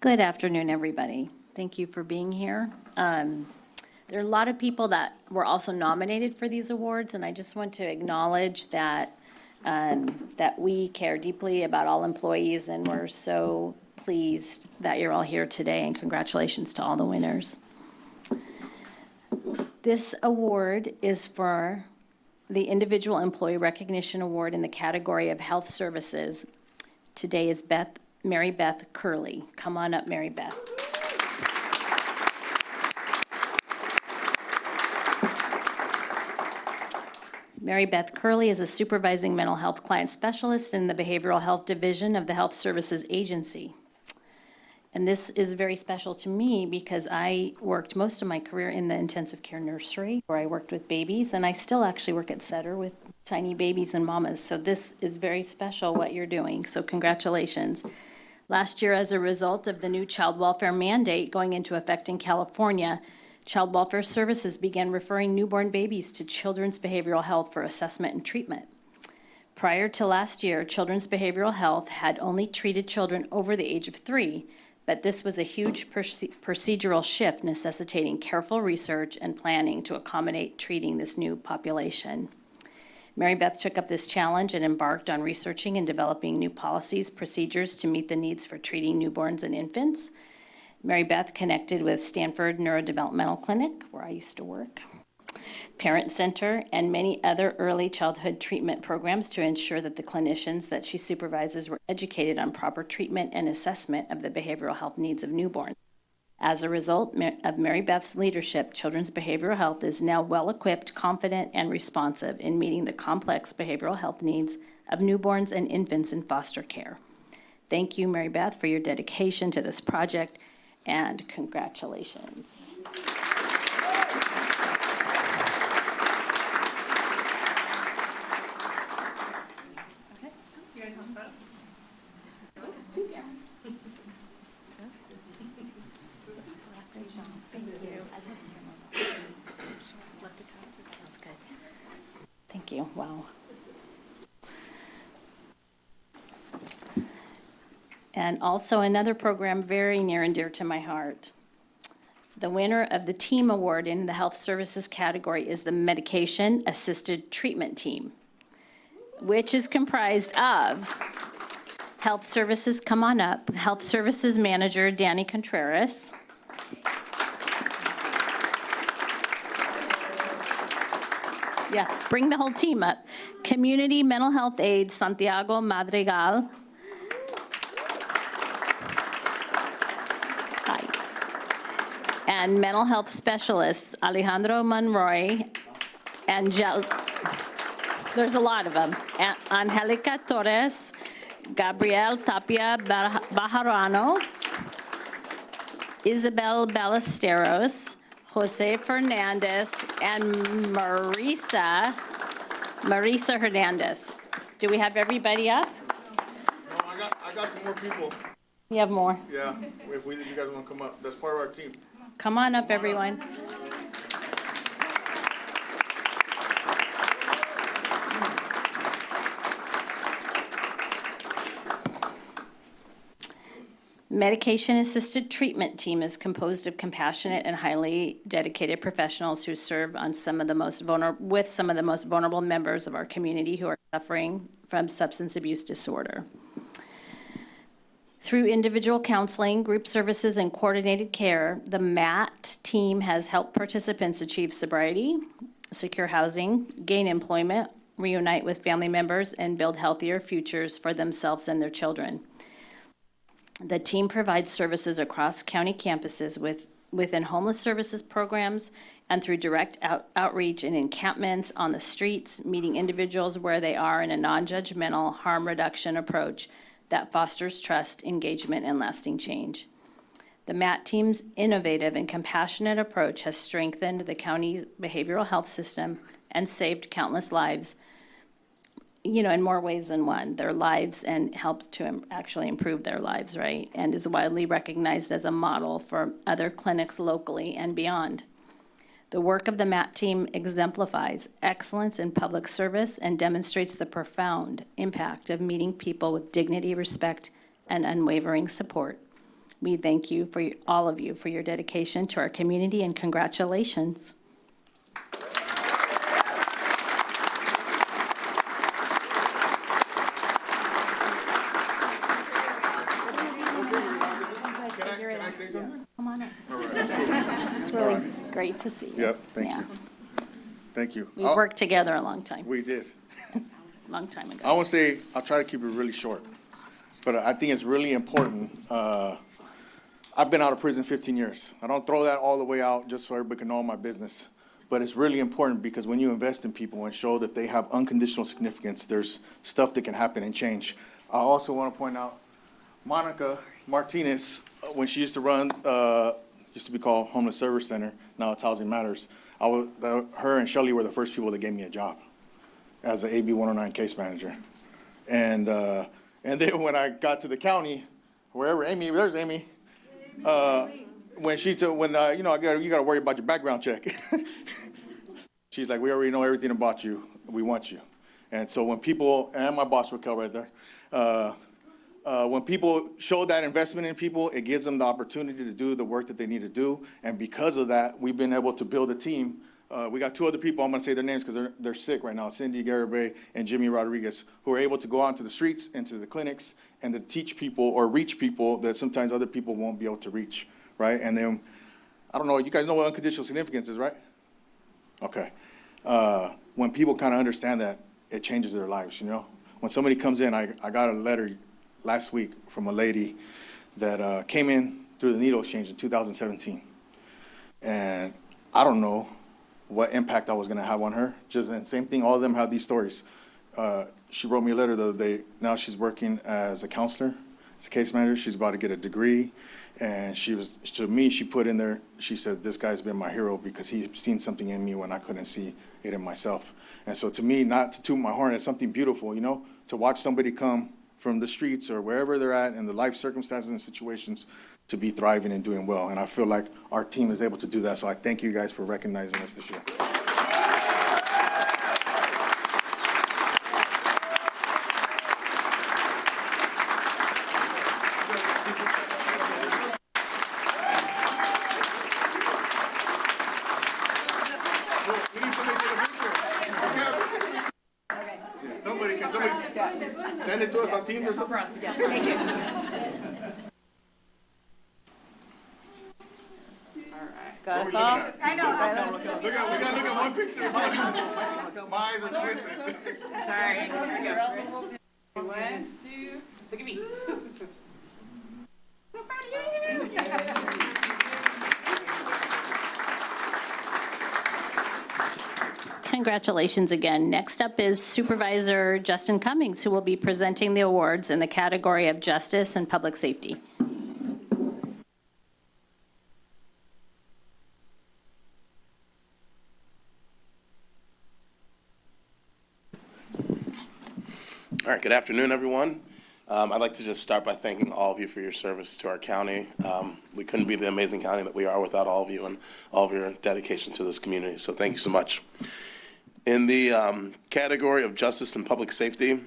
Good afternoon, everybody. Thank you for being here. There are a lot of people that were also nominated for these awards, and I just want to acknowledge that, that we care deeply about all employees, and we're so pleased that you're all here today, and congratulations to all the winners. This award is for the Individual Employee Recognition Award in the category of Health Services. Today is Mary Beth Curley. Come on up, Mary Beth. Mary Beth Curley is a supervising mental health client specialist in the Behavioral Health Division of the Health Services Agency. And this is very special to me because I worked most of my career in the intensive care nursery where I worked with babies, and I still actually work at Sutter with tiny babies and mamas. So this is very special what you're doing. So congratulations. Last year, as a result of the new child welfare mandate going into effect in California, Child Welfare Services began referring newborn babies to Children's Behavioral Health for assessment and treatment. Prior to last year, Children's Behavioral Health had only treated children over the age of 3, but this was a huge procedural shift necessitating careful research and planning to accommodate treating this new population. Mary Beth took up this challenge and embarked on researching and developing new policies, procedures to meet the needs for treating newborns and infants. Mary Beth connected with Stanford Neurodevelopmental Clinic, where I used to work, Parent Center, and many other early childhood treatment programs to ensure that the clinicians that she supervises were educated on proper treatment and assessment of the behavioral health needs of newborns. As a result of Mary Beth's leadership, Children's Behavioral Health is now well-equipped, confident, and responsive in meeting the complex behavioral health needs of newborns and infants in foster care. Thank you, Mary Beth, for your dedication to this project, and congratulations. You guys want to vote? Yeah. Thank you. Sounds good. Thank you. Wow. And also another program very near and dear to my heart. The winner of the team award in the health services category is the Medication Assisted Treatment Team, which is comprised of Health Services, come on up, Health Services Manager Danny Contreras, yeah, bring the whole team up. Community Mental Health Aide Santiago Madrigal. Hi. And Mental Health Specialists Alejandro Monroy and there's a lot of them. Angelica Torres, Gabriel Tapia Bajarano, Isabel Ballesteros, Jose Fernandez, and Marisa Hernandez. Do we have everybody up? No, I got some more people. You have more? Yeah, if you guys want to come up, that's part of our team. Come on up, everyone. Medication-assisted treatment team is composed of compassionate and highly dedicated professionals who serve on some of the most vulnerable members of our community who are suffering from substance abuse disorder. Through individual counseling, group services, and coordinated care, the MAT team has helped participants achieve sobriety, secure housing, gain employment, reunite with family members, and build healthier futures for themselves and their children. The team provides services across county campuses within homeless services programs and through direct outreach and encampments on the streets, meeting individuals where they are in a non-judgmental harm reduction approach that fosters trust, engagement, and lasting change. The MAT team's innovative and compassionate approach has strengthened the county's behavioral health system and saved countless lives, in more ways than one, their lives, and helps to actually improve their lives, right? And is widely recognized as a model for other clinics locally and beyond. The work of the MAT team exemplifies excellence in public service and demonstrates the profound impact of meeting people with dignity, respect, and unwavering support. We thank you all of you for your dedication to our community, and congratulations. Can I say something? Come on in. All right. It's really great to see you. Yep, thank Yeah. you. Thank you. We've worked together a long time, We did. long time ago. I want to say, I'll try to keep it really short, but I think it's really important. I've been out of prison 15 years. I don't throw that all the way out just so everybody can know my business. But it's really important because when you invest in people and show that they have unconditional significance, there's stuff that can happen and change. I also want to point out Monica Martinez, when she used to run, used to be called Homeless Service Center, now it's Housing Matters. Her and Shelley were the first people that gave me a job as an AB 109 case manager. And then when I got to the county, wherever Amy, there's Amy. When she took, you got to worry about your background check. She's like, we already know everything about you. We want you. And so when people, and my boss Raquel right there, when people show that investment in people, it gives them the opportunity to do the work that they need to do. And because of that, we've been able to build a team. We got two other people, I'm going to say their names because they're sick right now, Cindy Garibay and Jimmy Rodriguez, who are able to go out into the streets, into the clinics, and to teach people or reach people that sometimes other people won't be able to reach, right? And then, I don't know, you guys know what unconditional significance is, right? Okay. When people kind of understand that, it changes their lives, When somebody comes in, I got a letter last week from a lady that came in through the needle exchange in 2017. And I don't know what impact I was going to have on her. Just and same thing, all of them have these stories. She wrote me a letter the other day. Now she's working as a counselor, as a case manager. She's about to get a degree. And she put in there, she said, this guy's been my hero because he's seen something in me when I couldn't see it in myself. And so to me, not to toot my horn, it's something beautiful, to watch somebody come from the streets or wherever they're at in the life circumstances and situations to be thriving and doing well. And I feel like our team is able to do that. So I thank you guys for recognizing us this year. Can somebody send it to us on Teams or something? Thank you. Got us all? I know. We got to look at one picture. My eyes are twisted. Sorry. Here we go. 1, 2, look at me. So proud of you. Congratulations again. Next up is Supervisor Justin Cummings, who will be presenting the awards in the category of Justice and Public Safety. All right, good afternoon, everyone. I'd like to just start by thanking all of you for your service to our county. We couldn't be the amazing county that we are without all of you and all of your dedication to this community, so thank you so much. In the category of Justice and Public Safety,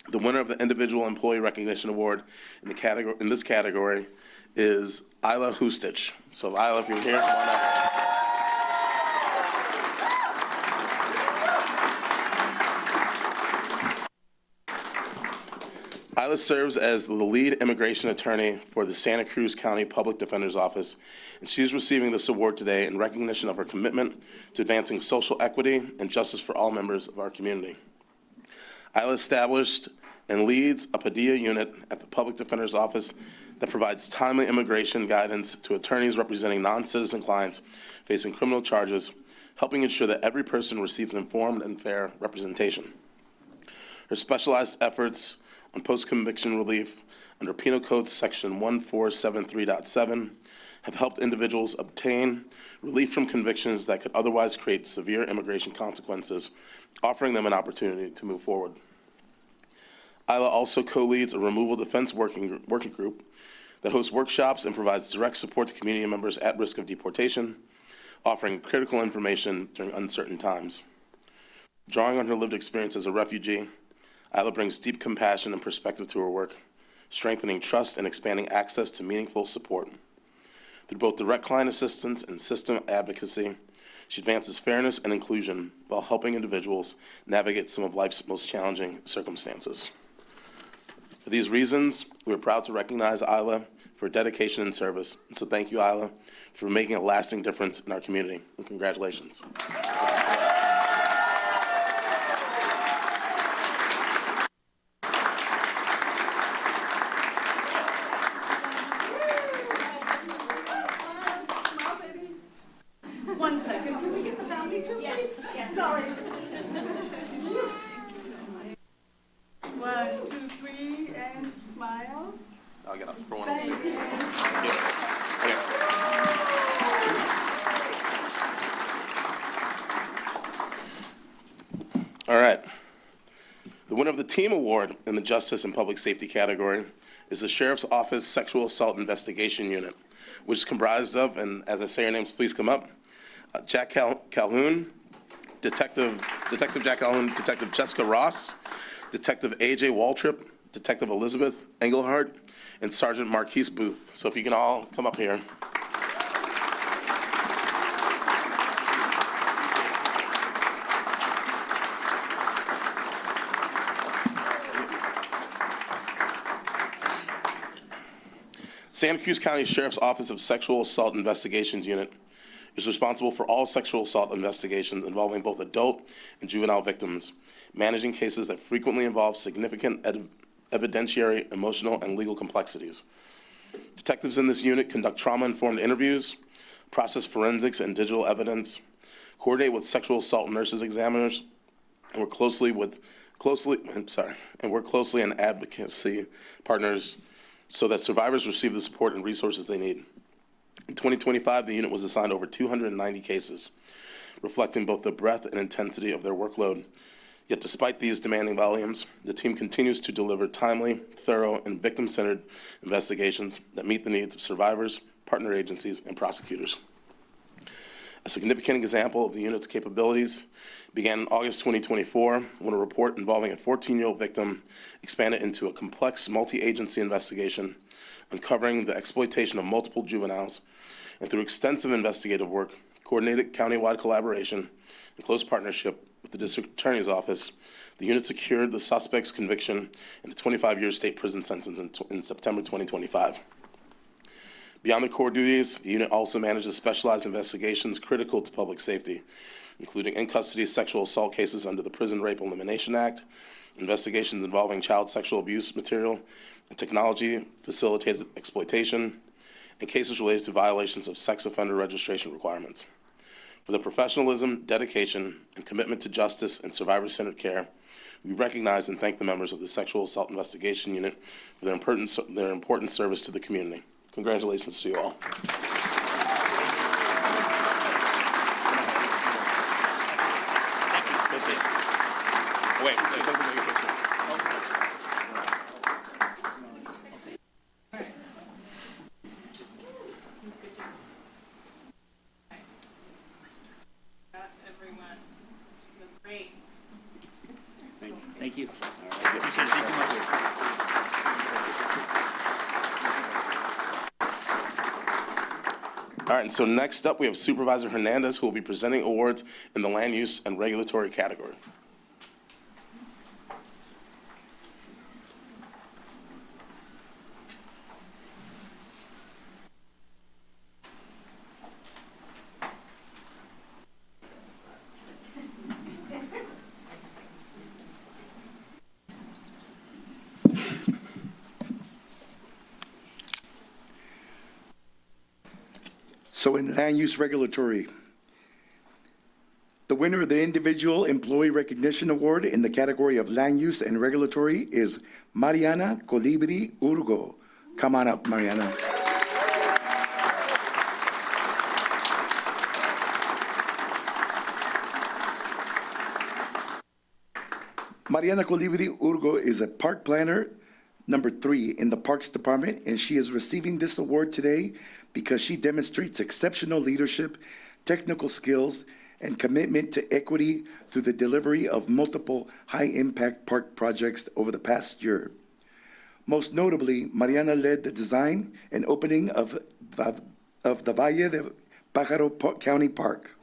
the winner of the Individual Employee Recognition Award in this category is Isla Hustich. So Isla, if you're here, come on up. Isla serves as the lead immigration attorney for the Santa Cruz County Public Defender's Office, and she's receiving this award today in recognition of her commitment to advancing social equity and justice for all members of our community. Isla established and leads a Padilla unit at the Public Defender's Office that provides timely immigration guidance to attorneys representing non-citizen clients facing criminal charges, helping ensure that every person receives informed and fair representation. Her specialized efforts on post-conviction relief under Penal Code Section 1473.7 have helped individuals obtain relief from convictions that could otherwise create severe immigration consequences, offering them an opportunity to move forward. Isla also co-leads a removal defense working group that hosts workshops and provides direct support to community members at risk of deportation, offering critical information during uncertain times. Drawing on her lived experience as a refugee, Isla brings deep compassion and perspective to her work, strengthening trust and expanding access to meaningful support. Through both direct client assistance and system advocacy, she advances fairness and inclusion while helping individuals navigate some of life's most challenging circumstances. For these reasons, we are proud to recognize Isla for dedication and service. And so thank you, Isla, for making a lasting difference in our community. And congratulations. One second, can we get the family too, please? Yes. Sorry. 1, 2, 3, and smile. I'll get up for one. Thank you. All right. The winner of the Team Award in the Justice and Public Safety category is the Sheriff's Office Sexual Assault Investigation Unit, which is comprised of, and as I say your names, please come up, Jack Calhoun, Detective Jack Calhoun, Detective Jessica Ross, Detective A.J. Waltrip, Detective Elizabeth Engelhardt, and Sergeant Marquise Booth. So if you can all come up here. Santa Cruz County Sheriff's Office of Sexual Assault Investigations Unit is responsible for all sexual assault investigations involving both adult and juvenile victims, managing cases that frequently involve significant evidentiary, emotional, and legal complexities. Detectives in this unit conduct trauma-informed interviews, process forensics and digital evidence, coordinate with sexual assault nurses examiners, and work closely in advocacy partners so that survivors receive the support and resources they need. In 2025, the unit was assigned over 290 cases, reflecting both the breadth and intensity of their workload. Yet despite these demanding volumes, the team continues to deliver timely, thorough, and victim-centered investigations that meet the needs of survivors, partner agencies, and prosecutors. A significant example of the unit's capabilities began in August 2024 when a report involving a 14-year-old victim expanded into a complex multi-agency investigation uncovering the exploitation of multiple juveniles, and through extensive investigative work, coordinated countywide collaboration, and close partnership with the District Attorney's Office, the unit secured the suspect's conviction and a 25-year state prison sentence in September 2025. Beyond the core duties, the unit also manages specialized investigations critical to public safety, including in-custody sexual assault cases under the Prison Rape Elimination Act, investigations involving child sexual abuse material, and technology-facilitated exploitation, and cases related to violations of sex offender registration requirements. For their professionalism, dedication, and commitment to justice and survivor-centered care, we recognize and thank the members of the Sexual Assault Investigation Unit for their important service to the community. Congratulations to you all. Wait. Thank you. All right, and so next up, we have Supervisor Hernandez, who will be presenting awards in the land use and regulatory category. So in land use regulatory, the winner of the Individual Employee Recognition Award in the category of land use and regulatory is Mariana Colibri Urgo. Come on up, Mariana. Mariana Colibri Urgo is a park planner number 3 in the Parks Department, and she is receiving this award today because she demonstrates exceptional leadership, technical skills, and commitment to equity through the delivery of multiple high-impact park projects over the past year. Most notably, Mariana led the design and opening of the Valle de Pájaro County Park,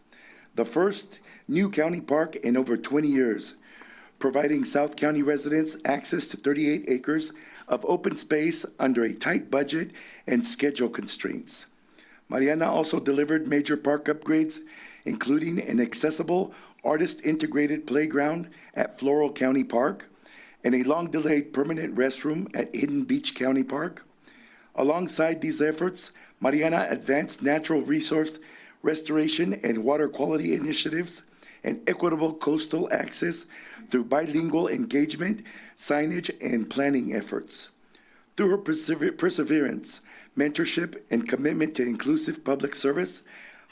the first new county park in over 20 years, providing South County residents access to 38 acres of open space under a tight budget and schedule constraints. Mariana also delivered major park upgrades, including an accessible artist-integrated playground at Floral County Park and a long-delayed permanent restroom at Hidden Beach County Park. Alongside these efforts, Mariana advanced natural resource restoration and water quality initiatives and equitable coastal access through bilingual engagement, signage, and planning efforts. Through her perseverance, mentorship, and commitment to inclusive public service,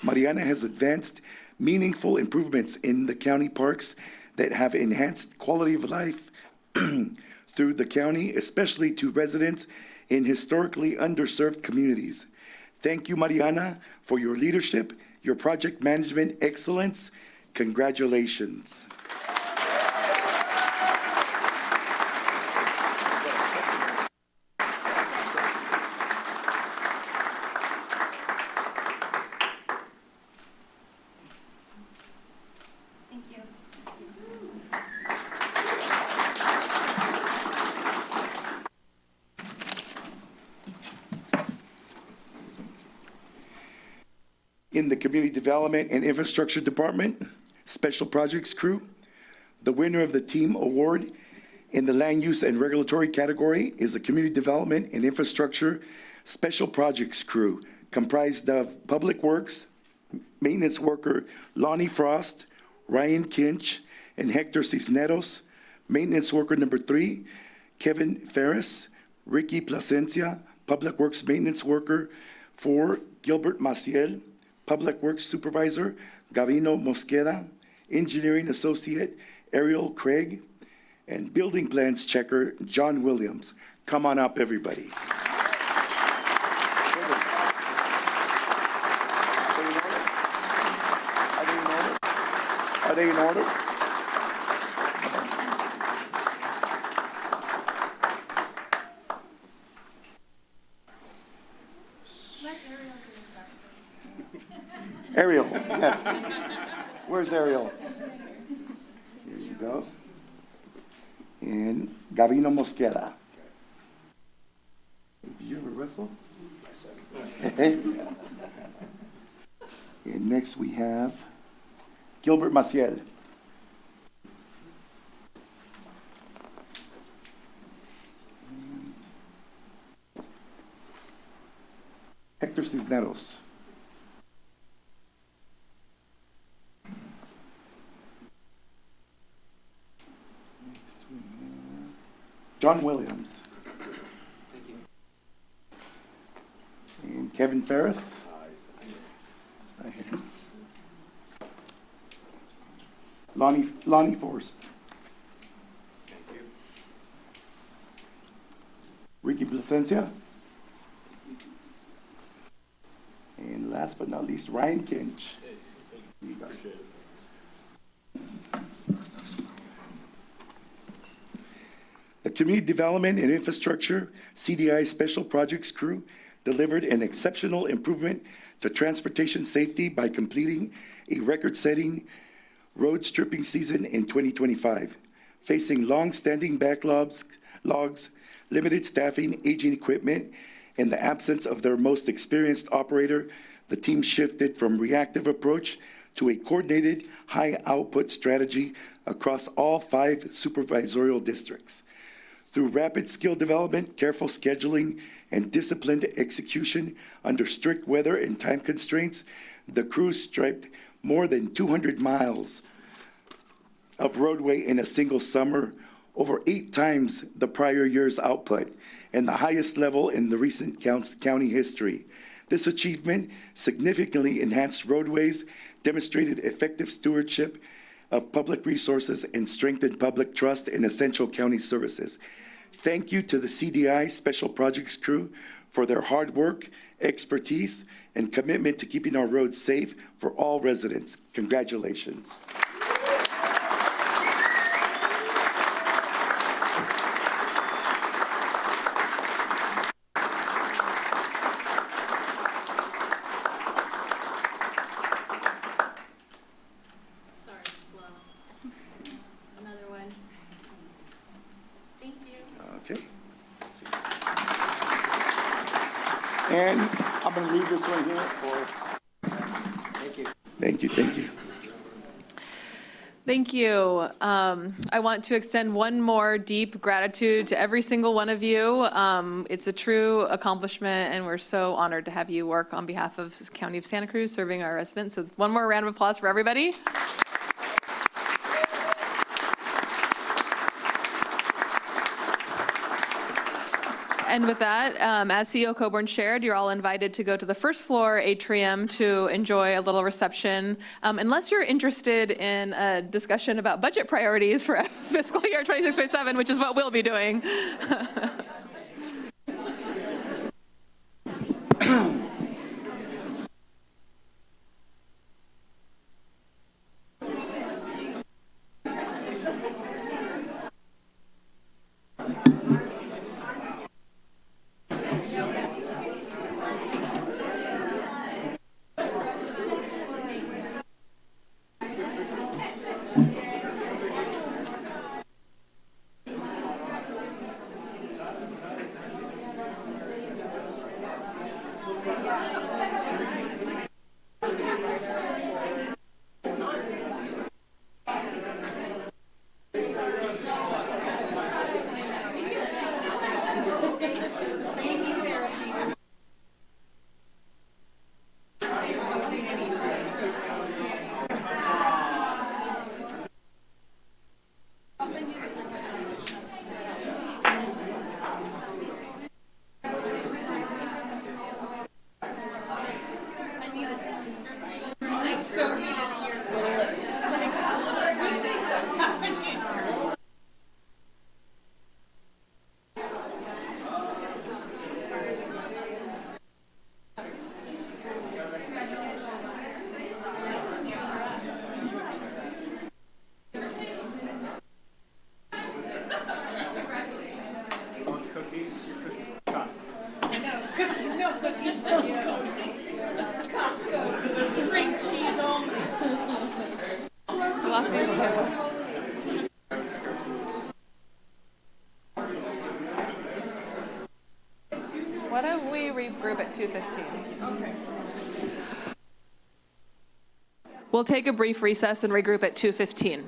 Mariana has advanced meaningful improvements in the county parks that have enhanced quality of life through the county, especially to residents in historically underserved communities. Thank you, Mariana, for your leadership, your project management excellence. Congratulations. In the Community Development and Infrastructure Department, Special Projects Crew, the winner of the Team Award in the Land Use and Regulatory category is the Community Development and Infrastructure Special Projects Crew, comprised of Public Works, Maintenance Worker Lonnie Frost, Ryan Kinch, and Hector Cisneros, Maintenance Worker number 3, Kevin Ferris, Ricky Placencia, Public Works Maintenance Worker 4, Gilbert Maciel, Public Works Supervisor Gavino Mosqueda, Engineering Associate Ariel Craig, and Building Plans Checker John Williams. Come on up, everybody. Are they in order? Ariel, yes. Where's Ariel? Here you go. And Gavino Mosqueda. Did you ever wrestle? And next we have Gilbert Maciel. Hector Cisneros. John Williams. Thank you. And Kevin Ferris. Lonnie Forst. Thank you. Ricky Placencia. And last but not least, Ryan Kinch. Hey, appreciate it. The Community Development and Infrastructure, CDI Special Projects Crew, delivered an exceptional improvement to transportation safety by completing a record-setting road stripping season in 2025. Facing long-standing backlogs, limited staffing, aging equipment, and the absence of their most experienced operator, the team shifted from reactive approach to a coordinated high-output strategy across all 5 supervisorial districts. Through rapid skill development, careful scheduling, and disciplined execution under strict weather and time constraints, the Cruz striped more than 200 miles of roadway in a single summer, over 8 times the prior year's output, and the highest level in the recent county history. This achievement significantly enhanced roadways, demonstrated effective stewardship of public resources, and strengthened public trust in essential county services. Thank you to the CDI Special Projects crew for their hard work, expertise, and commitment to keeping our roads safe for all residents. Congratulations. Okay. And I'm going to leave this one here for. Thank you. Thank you. Thank you. Thank you. I want to extend one more deep gratitude to every single one of you. It's a true accomplishment, and we're so honored to have you work on behalf of the County of Santa Cruz, serving our residents. So one more round of applause for everybody. And with that, as CEO Coburn shared, you're all invited to go to the first floor atrium to enjoy a little reception. Unless you're interested in a discussion about budget priorities for fiscal year 26-27, which is what we'll be doing. Lost these two. Why don't we regroup at 2:15? Okay. We'll take a brief recess and regroup at 2:15.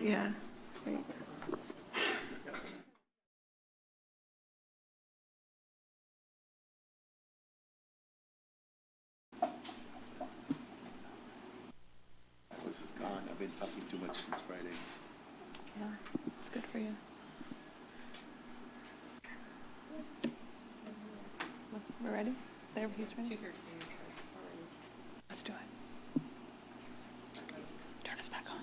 Yeah. Great. This is gone. I've been talking too much since Friday. Yeah, it's good for you. We're ready? There, he's ready. Let's do it. Turn us back on.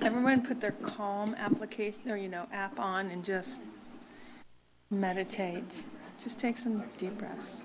Everyone put their Calm application, or, app on and just meditate. Just take some deep breaths.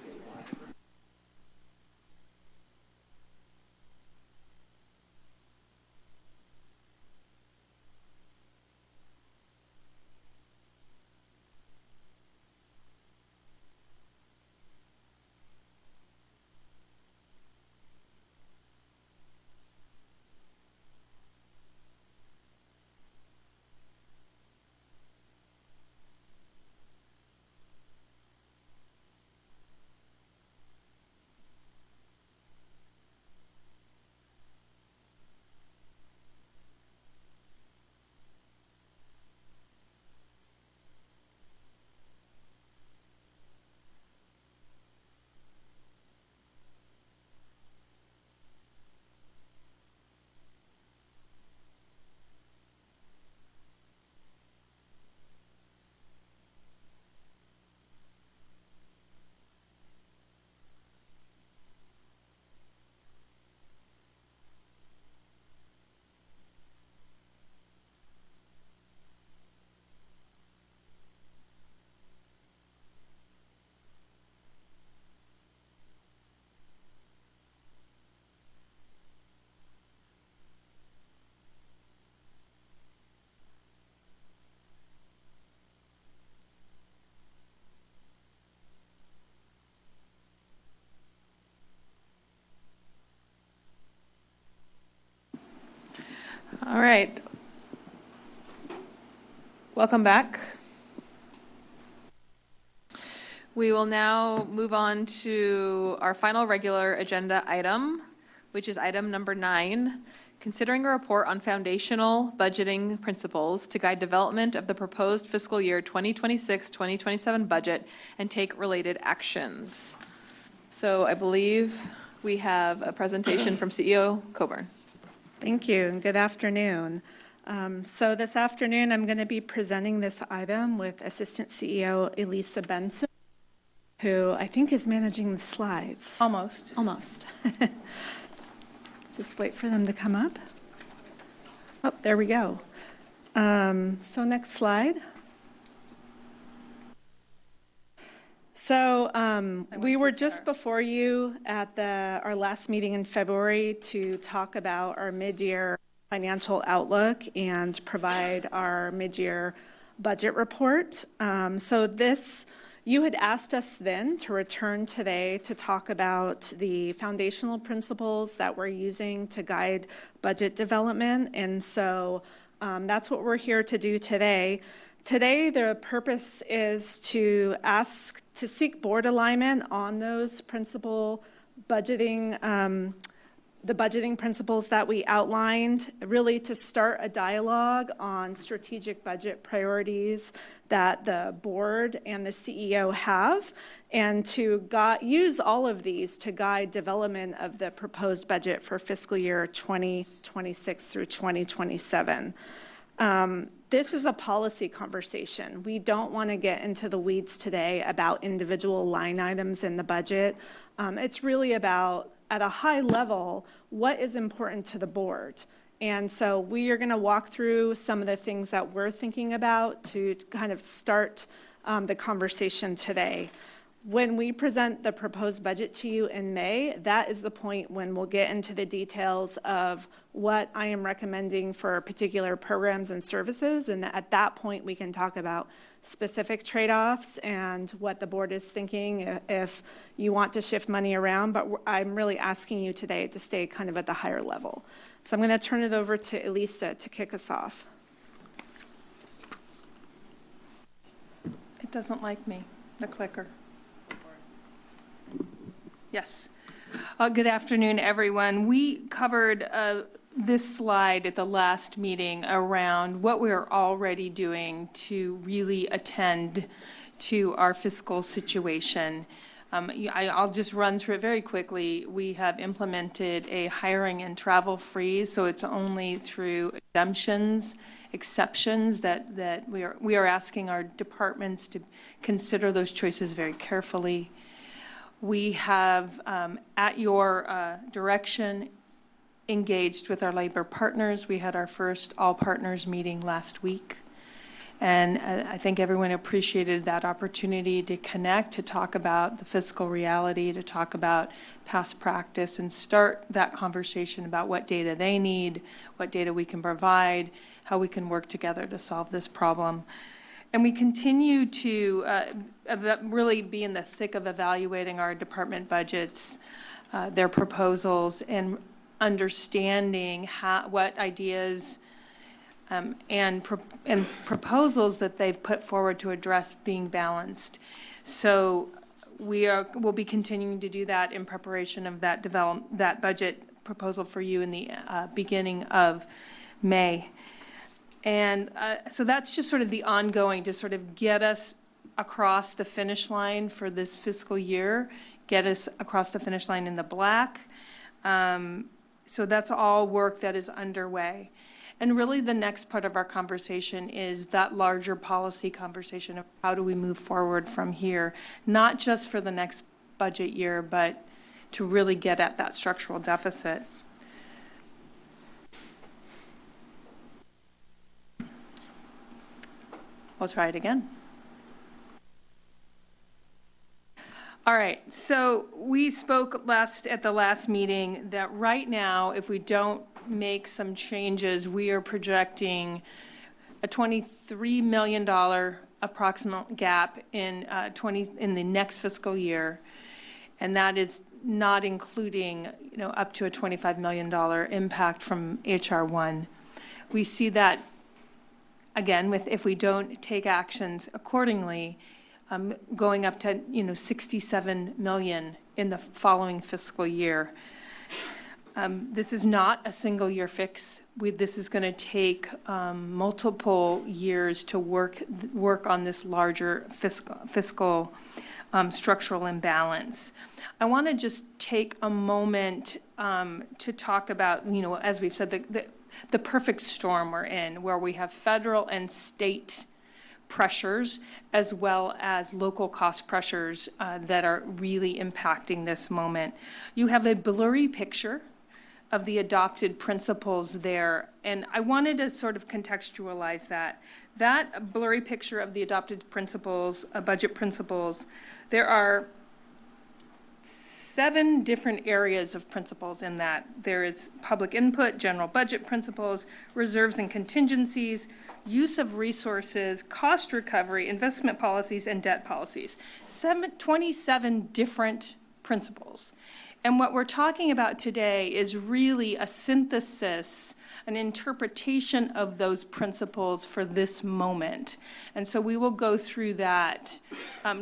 All right. Welcome back. We will now move on to our final regular agenda item, which is item number 9, considering a report on foundational budgeting principles to guide development of the proposed fiscal year 2026-2027 budget and take related actions. So I believe we have a presentation from CEO Coburn. Thank you, and good afternoon. So this afternoon, I'm going to be presenting this item with Assistant CEO Elisa Benson, who I think is managing the slides. Almost. Almost. Just wait for them to come up. Oh, there we go. So next slide. So we were just before you at our last meeting in February to talk about our mid-year financial outlook and provide our mid-year budget report. You had asked us then to return today to talk about the foundational principles that we're using to guide budget development. And so that's what we're here to do today. Today, the purpose is to seek board alignment on those principle budgeting, the budgeting principles that we outlined, really to start a dialogue on strategic budget priorities that the board and the CEO have, and to use all of these to guide development of the proposed budget for fiscal year 2026 through 2027. This is a policy conversation. We don't want to get into the weeds today about individual line items in the budget. It's really about, at a high level, what is important to the board. And so we are going to walk through some of the things that we're thinking about to kind of start the conversation today. When we present the proposed budget to you in May, that is the point when we'll get into the details of what I am recommending for particular programs and services. And at that point, we can talk about specific trade-offs and what the board is thinking if you want to shift money around. But I'm really asking you today to stay kind of at the higher level. So I'm going to turn it over to Elisa to kick us off. It doesn't like me, the clicker. Yes. Good afternoon, everyone. We covered this slide at the last meeting around what we're already doing to really attend to our fiscal situation. I'll just run through it very quickly. We have implemented a hiring and travel freeze, so it's only through exceptions that we are asking our departments to consider those choices very carefully. We have, at your direction, engaged with our labor partners. We had our first all-partners meeting last week. And I think everyone appreciated that opportunity to connect, to talk about the fiscal reality, to talk about past practice, and start that conversation about what data they need, what data we can provide, how we can work together to solve this problem. And we continue to really be in the thick of evaluating our department budgets, their proposals, and understanding what ideas and proposals that they've put forward to address being balanced. So we'll be continuing to do that in preparation of that budget proposal for you in the beginning of May. And so that's just sort of the ongoing to sort of get us across the finish line for this fiscal year, get us across the finish line in the black. So that's all work that is underway. And really the next part of our conversation is that larger policy conversation of how do we move forward from here, not just for the next budget year, but to really get at that structural deficit. I'll try it again. All right, so we spoke at the last meeting that right now, if we don't make some changes, we are projecting a $23 million approximate gap in the next fiscal year, and that is not including, up to a $25 million impact from HR 1. We see that again, if we don't take actions accordingly, going up to, $67 million in the following fiscal year. This is not a single year fix. This is going to take multiple years to work on this larger fiscal structural imbalance. I want to just take a moment to talk about, as we've said, the perfect storm we're in, where we have federal and state pressures as well as local cost pressures that are really impacting this moment. You have a blurry picture of the adopted principles there, and I wanted to sort of contextualize that. That blurry picture of the adopted principles, budget principles, there are 7 different areas of principles in that. There is public input, general budget principles, reserves and contingencies, use of resources, cost recovery, investment policies, and debt policies. 27 different principles. And what we're talking about today is really a synthesis, an interpretation of those principles for this moment. And so we will go through that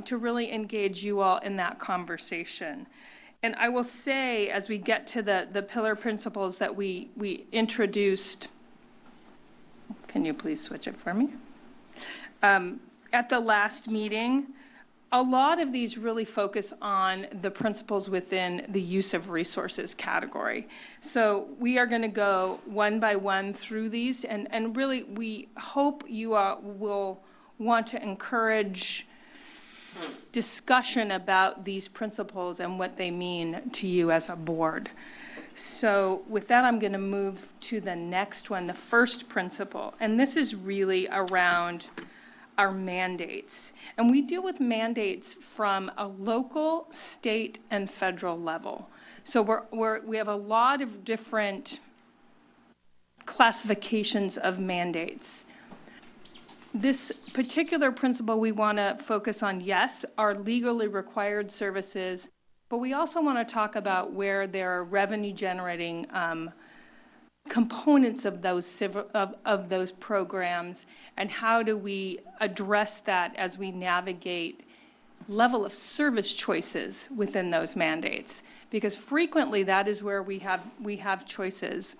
to really engage you all in that conversation. And I will say, as we get to the pillar principles that we introduced, can you please switch it for me? At the last meeting, a lot of these really focus on the principles within the use of resources category. So we are going to go one by one through these, and really we hope you will want to encourage discussion about these principles and what they mean to you as a board. So with that, I'm going to move to the next one, the first principle. And this is really around our mandates. And we deal with mandates from a local, state, and federal level. So we have a lot of different classifications of mandates. This particular principle we want to focus on, yes, are legally required services, but we also want to talk about where there are revenue generating components of those programs, and how do we address that as we navigate level of service choices within those mandates. because frequently that is where we have choices.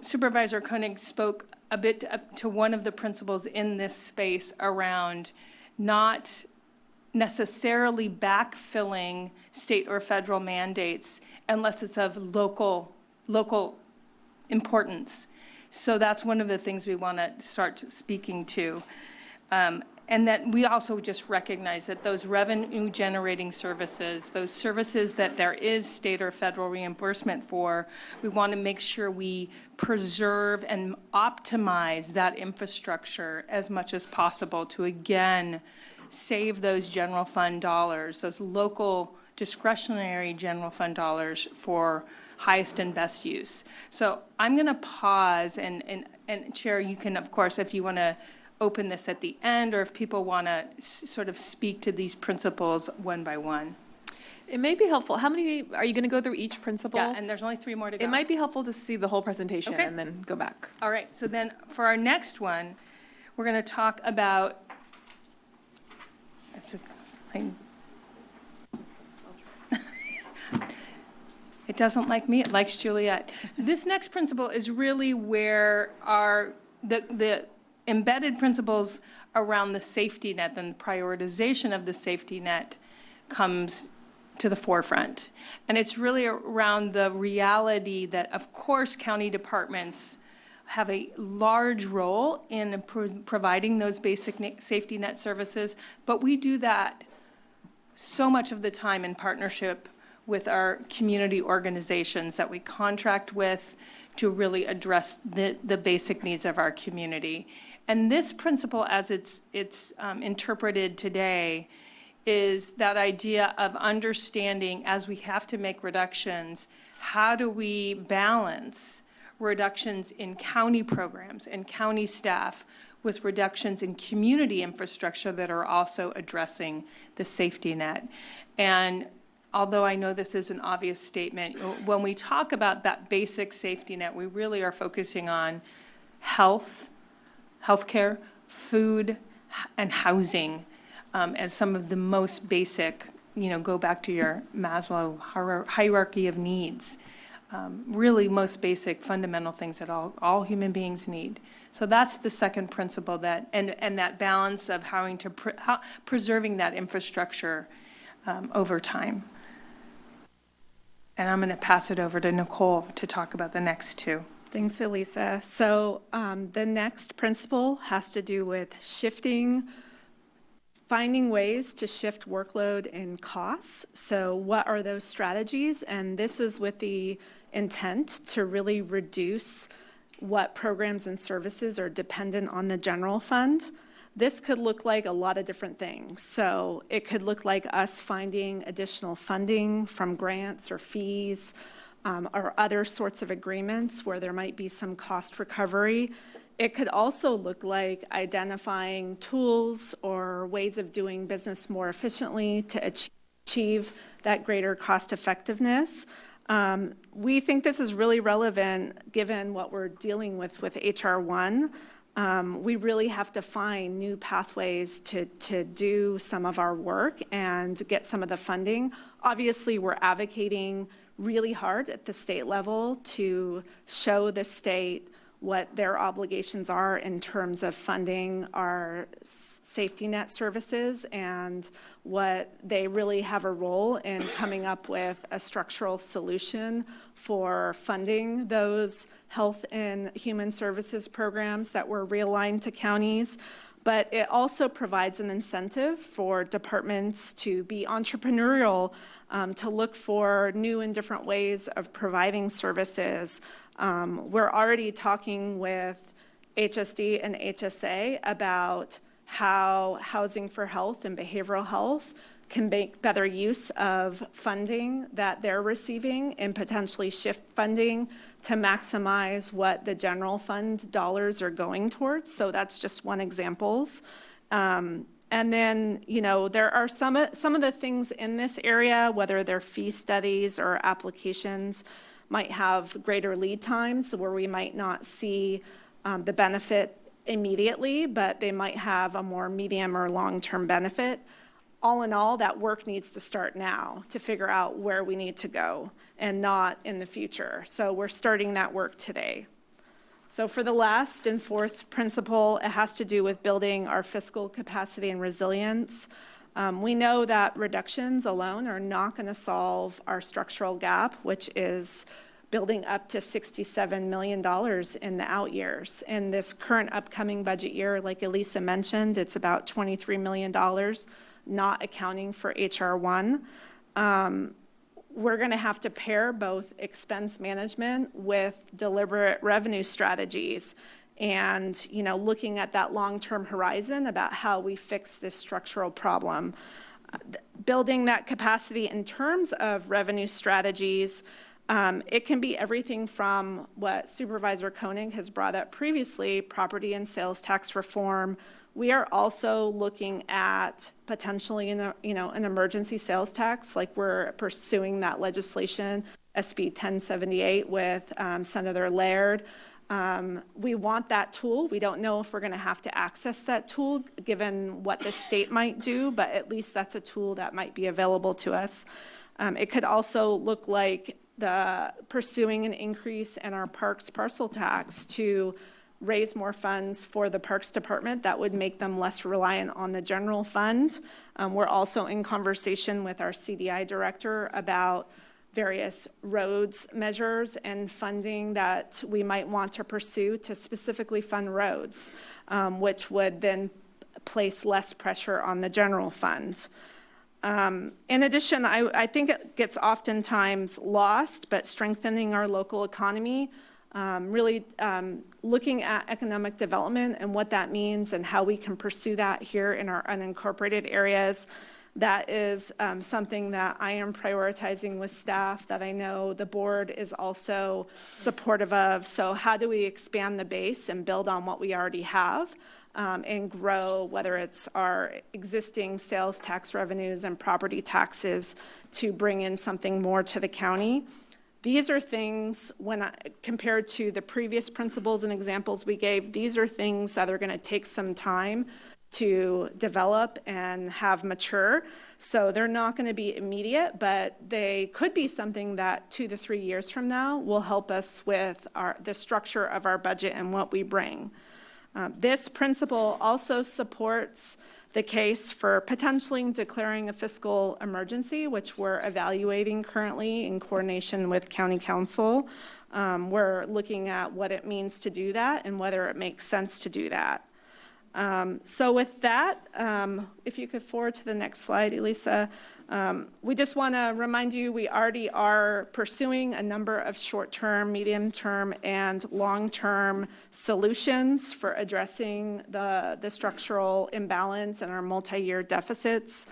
Supervisor Koenig spoke a bit to one of the principles in this space around not necessarily backfilling state or federal mandates unless it's of local importance. So that's one of the things we want to start speaking to. And that we also just recognize that those revenue generating services, those services that there is state or federal reimbursement for, we want to make sure we preserve and optimize that infrastructure as much as possible to, again, save those general fund dollars, those local discretionary general fund dollars for highest and best use. So I'm going to pause, and Chair, you can, of course, if you want to open this at the end, or if people want to sort of speak to these principles one by one. It may be helpful. How many, are you going to go through each principle? Yeah, and there's only 3 more to go. It might be helpful to see the whole presentation Okay. and then go back. All right, so then for our next one, we're going to talk about, it doesn't like me, it likes Juliet. This next principle is really where the embedded principles around the safety net and the prioritization of the safety net comes to the forefront. And it's really around the reality that, of course, county departments have a large role in providing those basic safety net services, but we do that so much of the time in partnership with our community organizations that we contract with to really address the basic needs of our community. And this principle, as it's interpreted today, is that idea of understanding, as we have to make reductions, how do we balance reductions in county programs and county staff with reductions in community infrastructure that are also addressing the safety net. And although I know this is an obvious statement, when we talk about that basic safety net, we really are focusing on healthcare, food, and housing as some of the most basic, go back to your Maslow hierarchy of needs, really most basic fundamental things that all human beings need. So that's the second principle, that and that balance of preserving that infrastructure over time. And I'm going to pass it over to Nicole to talk about the next 2. Thanks, Elisa. So the next principle has to do with finding ways to shift workload and costs. So what are those strategies? And this is with the intent to really reduce what programs and services are dependent on the general fund. This could look like a lot of different things. So it could look like us finding additional funding from grants or fees, or other sorts of agreements where there might be some cost recovery. It could also look like identifying tools or ways of doing business more efficiently to achieve that greater cost effectiveness. We think this is really relevant given what we're dealing with HR 1. We really have to find new pathways to do some of our work and get some of the funding. Obviously, we're advocating really hard at the state level to show the state what their obligations are in terms of funding our safety net services and what they really have a role in coming up with a structural solution for funding those health and human services programs that were realigned to counties. But it also provides an incentive for departments to be entrepreneurial, to look for new and different ways of providing services. We're already talking with HSD and HSA about how Housing for Health and behavioral health can make better use of funding that they're receiving and potentially shift funding to maximize what the general fund dollars are going towards. So that's just one example. And then, there are some of the things in this area, whether they're fee studies or applications, might have greater lead times where we might not see the benefit immediately, but they might have a more medium or long-term benefit. all in all, that work needs to start now to figure out where we need to go and not in the future. So we're starting that work today. So for the last and fourth principle, it has to do with building our fiscal capacity and resilience. We know that reductions alone are not going to solve our structural gap, which is building up to $67 million in the out years. In this current upcoming budget year, like Elisa mentioned, it's about $23 million, not accounting for HR1. We're going to have to pair both expense management with deliberate revenue strategies and, looking at that long-term horizon about how we fix this structural problem. Building that capacity in terms of revenue strategies, it can be everything from what Supervisor Koenig has brought up previously, property and sales tax reform. We are also looking at potentially an emergency sales tax, like we're pursuing that legislation, SB 1078 with Senator Laird. We want that tool. We don't know if we're going to have to access that tool given what the state might do, but at least that's a tool that might be available to us. It could also look like pursuing an increase in our parks parcel tax to raise more funds for the Parks Department that would make them less reliant on the general fund. We're also in conversation with our CDI director about various roads measures and funding that we might want to pursue to specifically fund roads, which would then place less pressure on the general fund. In addition, I think it gets oftentimes lost, but strengthening our local economy, really looking at economic development and what that means and how we can pursue that here in our unincorporated areas. That is something that I am prioritizing with staff that I know the board is also supportive of. So how do we expand the base and build on what we already have and grow, whether it's our existing sales tax revenues and property taxes, to bring in something more to the county? These are things, compared to the previous principles and examples we gave, these are things that are going to take some time to develop and have mature. So they're not going to be immediate, but they could be something that 2 to 3 years from now will help us with the structure of our budget and what we bring. This principle also supports the case for potentially declaring a fiscal emergency, which we're evaluating currently in coordination with County Council. We're looking at what it means to do that and whether it makes sense to do that. So with that, if you could forward to the next slide, Elisa, we just want to remind you we already are pursuing a number of short-term, medium-term, and long-term solutions for addressing the structural imbalance and our multi-year deficits.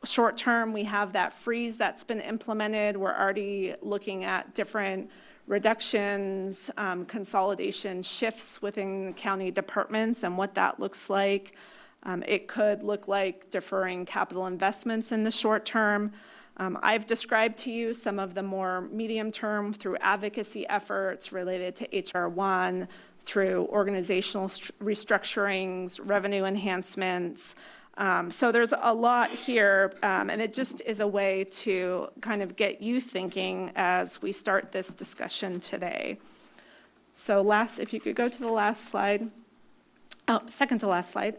Short-term, we have that freeze that's been implemented. We're already looking at different reductions, consolidation shifts within county departments and what that looks like. It could look like deferring capital investments in the short term. I've described to you some of the more medium term through advocacy efforts related to HR1, through organizational restructurings, revenue enhancements. So there's a lot here, and it just is a way to kind of get you thinking as we start this discussion today. So if you could go to the last slide. Oh, second to last slide.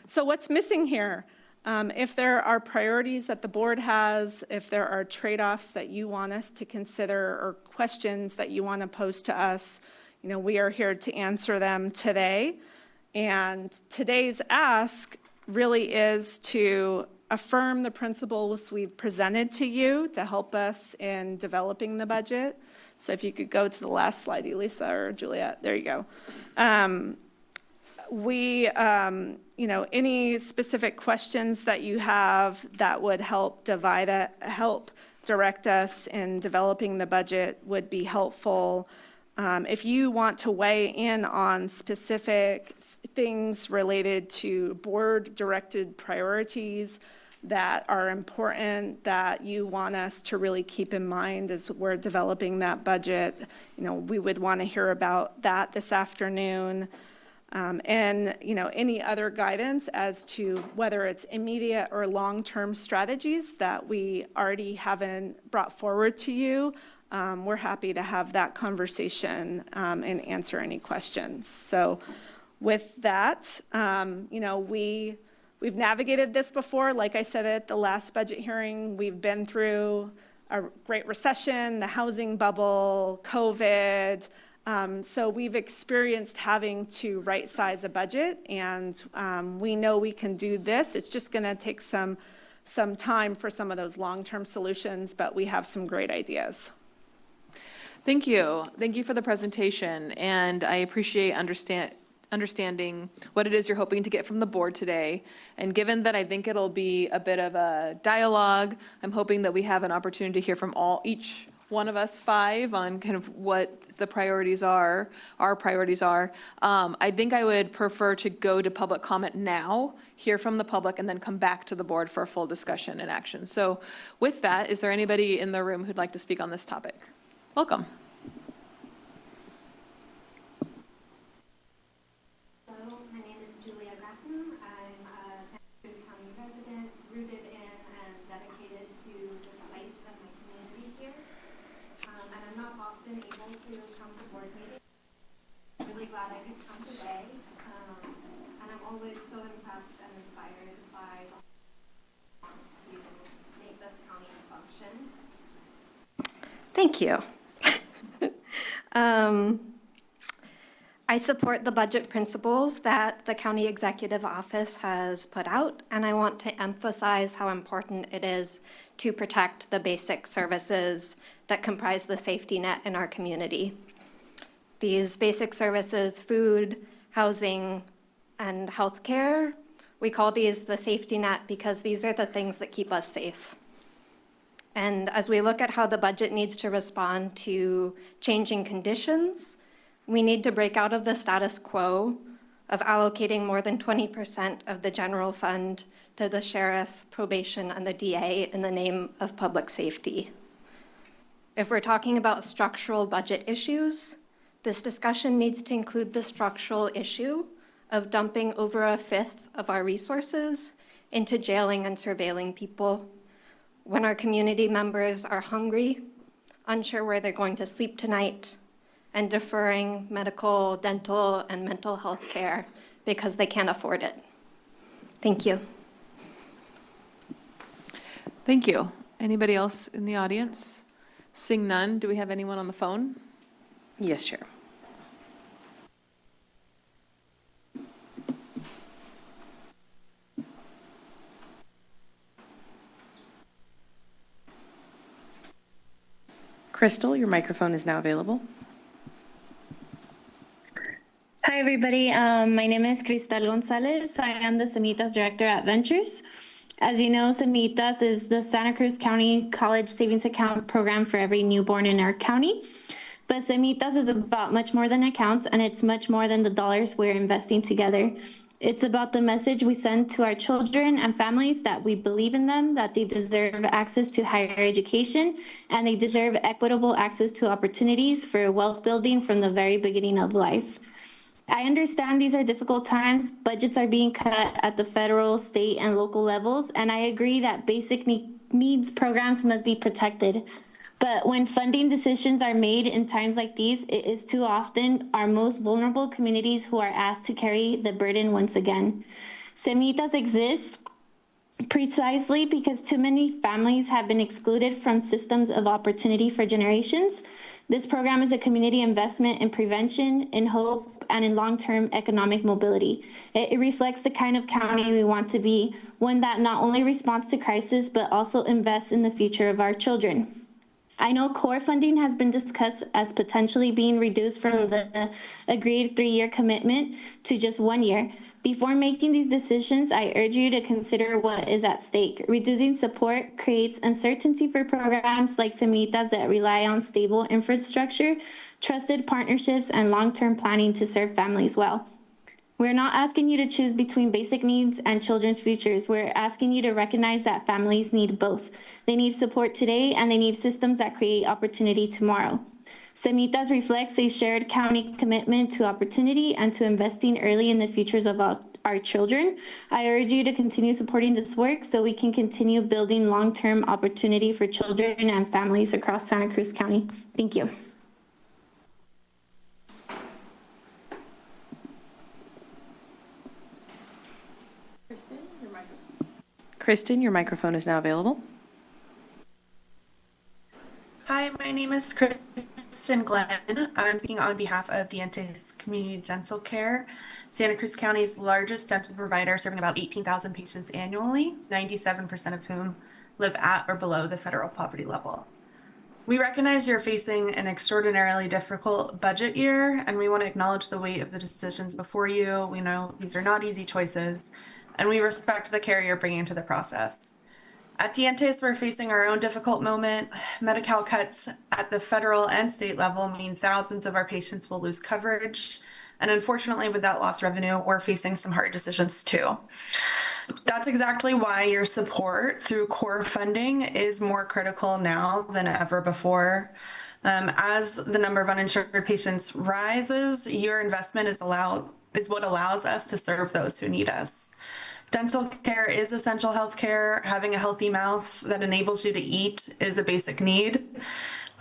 So what's missing here? If there are priorities that the board has, if there are trade-offs that you want us to consider or questions that you want to pose to us, we are here to answer them today. And today's ask really is to affirm the principles we've presented to you to help us in developing the budget. So if you could go to the last slide, Elisa or Juliet, there you go. Any specific questions that you have that would help direct us in developing the budget would be helpful. If you want to weigh in on specific things related to board-directed priorities that are important that you want us to really keep in mind as we're developing that budget, we would want to hear about that this afternoon. and, any other guidance as to whether it's immediate or long-term strategies that we already haven't brought forward to you. We're happy to have that conversation and answer any questions. So with that, we've navigated this before. Like I said at the last budget hearing, we've been through a Great Recession, the housing bubble, COVID. So we've experienced having to right-size a budget, and we know we can do this. It's just going to take some time for some of those long-term solutions, but we have some great ideas. Thank you. Thank you for the presentation, and I appreciate understanding what it is you're hoping to get from the board today. And given that I think it'll be a bit of a dialogue, I'm hoping that we have an opportunity to hear from each one of us five on kind of what the priorities are, our priorities are. I think I would prefer to go to public comment now, hear from the public, and then come back to the board for a full discussion and action. So with that, is there anybody in the room who'd like to speak on this topic? Welcome. Hello, my name is Julia Grafton. I'm a Santa Cruz County resident, rooted in and dedicated to the spice of my communities here. And I'm not often able to come to board meetings. I'm really glad I could come today. And I'm always so impressed and inspired by the to make this county function. Thank you. I support the budget principles that the County Executive Office has put out, and I want to emphasize how important it is to protect the basic services that comprise the safety net in our community. These basic services, food, housing, and healthcare, we call these the safety net because these are the things that keep us safe. And as we look at how the budget needs to respond to changing conditions, we need to break out of the status quo of allocating more than 20% of the general fund to the sheriff, probation, and the DA in the name of public safety. If we're talking about structural budget issues, this discussion needs to include the structural issue of dumping over 1/5 of our resources into jailing and surveilling people when our community members are hungry, unsure where they're going to sleep tonight, and deferring medical, dental, and mental health care because they can't afford it. Thank you. Thank you. Anybody else in the audience? Seeing none, do we have anyone on the phone? Yes, sure. Crystal, your microphone is now available. Hi, everybody. My name is Cristal Gonzalez. I am the Semitas Director at Ventures. As you know, Semitas is the Santa Cruz County College Savings Account program for every newborn in our county. But Semitas is about much more than accounts, and it's much more than the dollars we're investing together. It's about the message we send to our children and families that we believe in them, that they deserve access to higher education, and they deserve equitable access to opportunities for wealth building from the very beginning of life. I understand these are difficult times. Budgets are being cut at the federal, state, and local levels, and I agree that basic needs programs must be protected. But when funding decisions are made in times like these, it is too often our most vulnerable communities who are asked to carry the burden once again. Semitas exists precisely because too many families have been excluded from systems of opportunity for generations. This program is a community investment in prevention, in hope, and in long-term economic mobility. It reflects the kind of county we want to be, one that not only responds to crisis, but also invests in the future of our children. I know core funding has been discussed as potentially being reduced from the agreed 3-year commitment to just 1 year. Before making these decisions, I urge you to consider what is at stake. Reducing support creates uncertainty for programs like Semitas that rely on stable infrastructure, trusted partnerships, and long-term planning to serve families well. We're not asking you to choose between basic needs and children's futures. We're asking you to recognize that families need both. They need support today, and they need systems that create opportunity tomorrow. Semitas reflects a shared county commitment to opportunity and to investing early in the futures of our children. I urge you to continue supporting this work so we can continue building long-term opportunity for children and families across Santa Cruz County. Thank you. Kristen, your microphone is now available. Hi, my name is Kristen Glenn. I'm speaking on behalf of Dientes Community Dental Care, Santa Cruz County's largest dental provider, serving about 18,000 patients annually, 97% of whom live at or below the federal poverty level. We recognize you're facing an extraordinarily difficult budget year, and we want to acknowledge the weight of the decisions before you. We know these are not easy choices, and we respect the care you're bringing to the process. At Dientes, we're facing our own difficult moment. Medi-Cal cuts at the federal and state level mean thousands of our patients will lose coverage. And unfortunately, with that lost revenue, we're facing some hard decisions too. That's exactly why your support through core funding is more critical now than ever before. As the number of uninsured patients rises, your investment is what allows us to serve those who need us. Dental care is essential health care. Having a healthy mouth that enables you to eat is a basic need.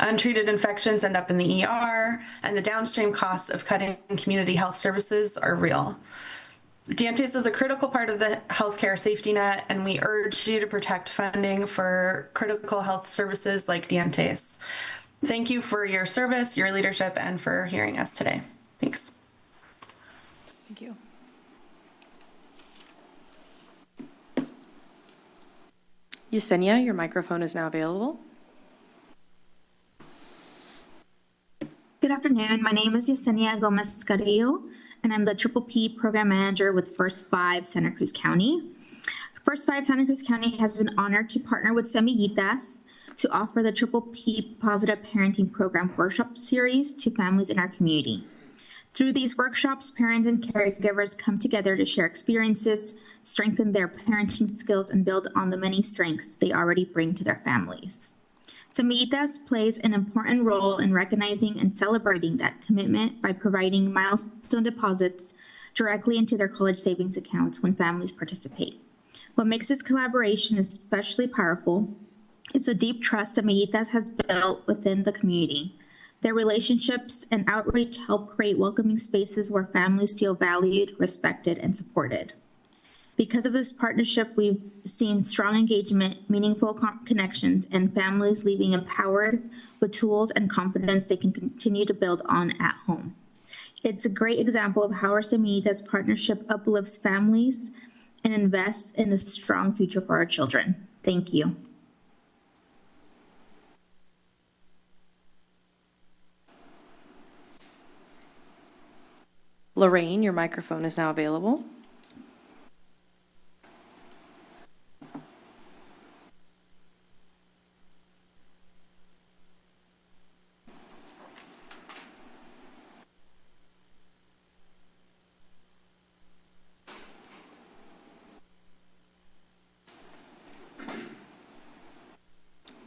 Untreated infections end up in the ER, and the downstream costs of cutting community health services are real. Dientes is a critical part of the healthcare safety net, and we urge you to protect funding for critical health services like Dientes. Thank you for your service, your leadership, and for hearing us today. Thanks. Thank you. Yesenia, your microphone is now available. Good afternoon. My name is Yesenia Gomez Carrillo, and I'm the Triple P Program Manager with First Five Santa Cruz County. First Five Santa Cruz County has been honored to partner with Semillitas to offer the Triple P Positive Parenting Program workshop series to families in our community. Through these workshops, parents and caregivers come together to share experiences, strengthen their parenting skills, and build on the many strengths they already bring to their families. Semillitas plays an important role in recognizing and celebrating that commitment by providing milestone deposits directly into their college savings accounts when families participate. What makes this collaboration especially powerful is the deep trust Semillitas has built within the community. Their relationships and outreach help create welcoming spaces where families feel valued, respected, and supported. Because of this partnership, we've seen strong engagement, meaningful connections, and families leaving empowered with tools and confidence they can continue to build on at home. It's a great example of how our Semillitas partnership uplifts families and invests in a strong future for our children. Thank you. Lorraine, your microphone is now available.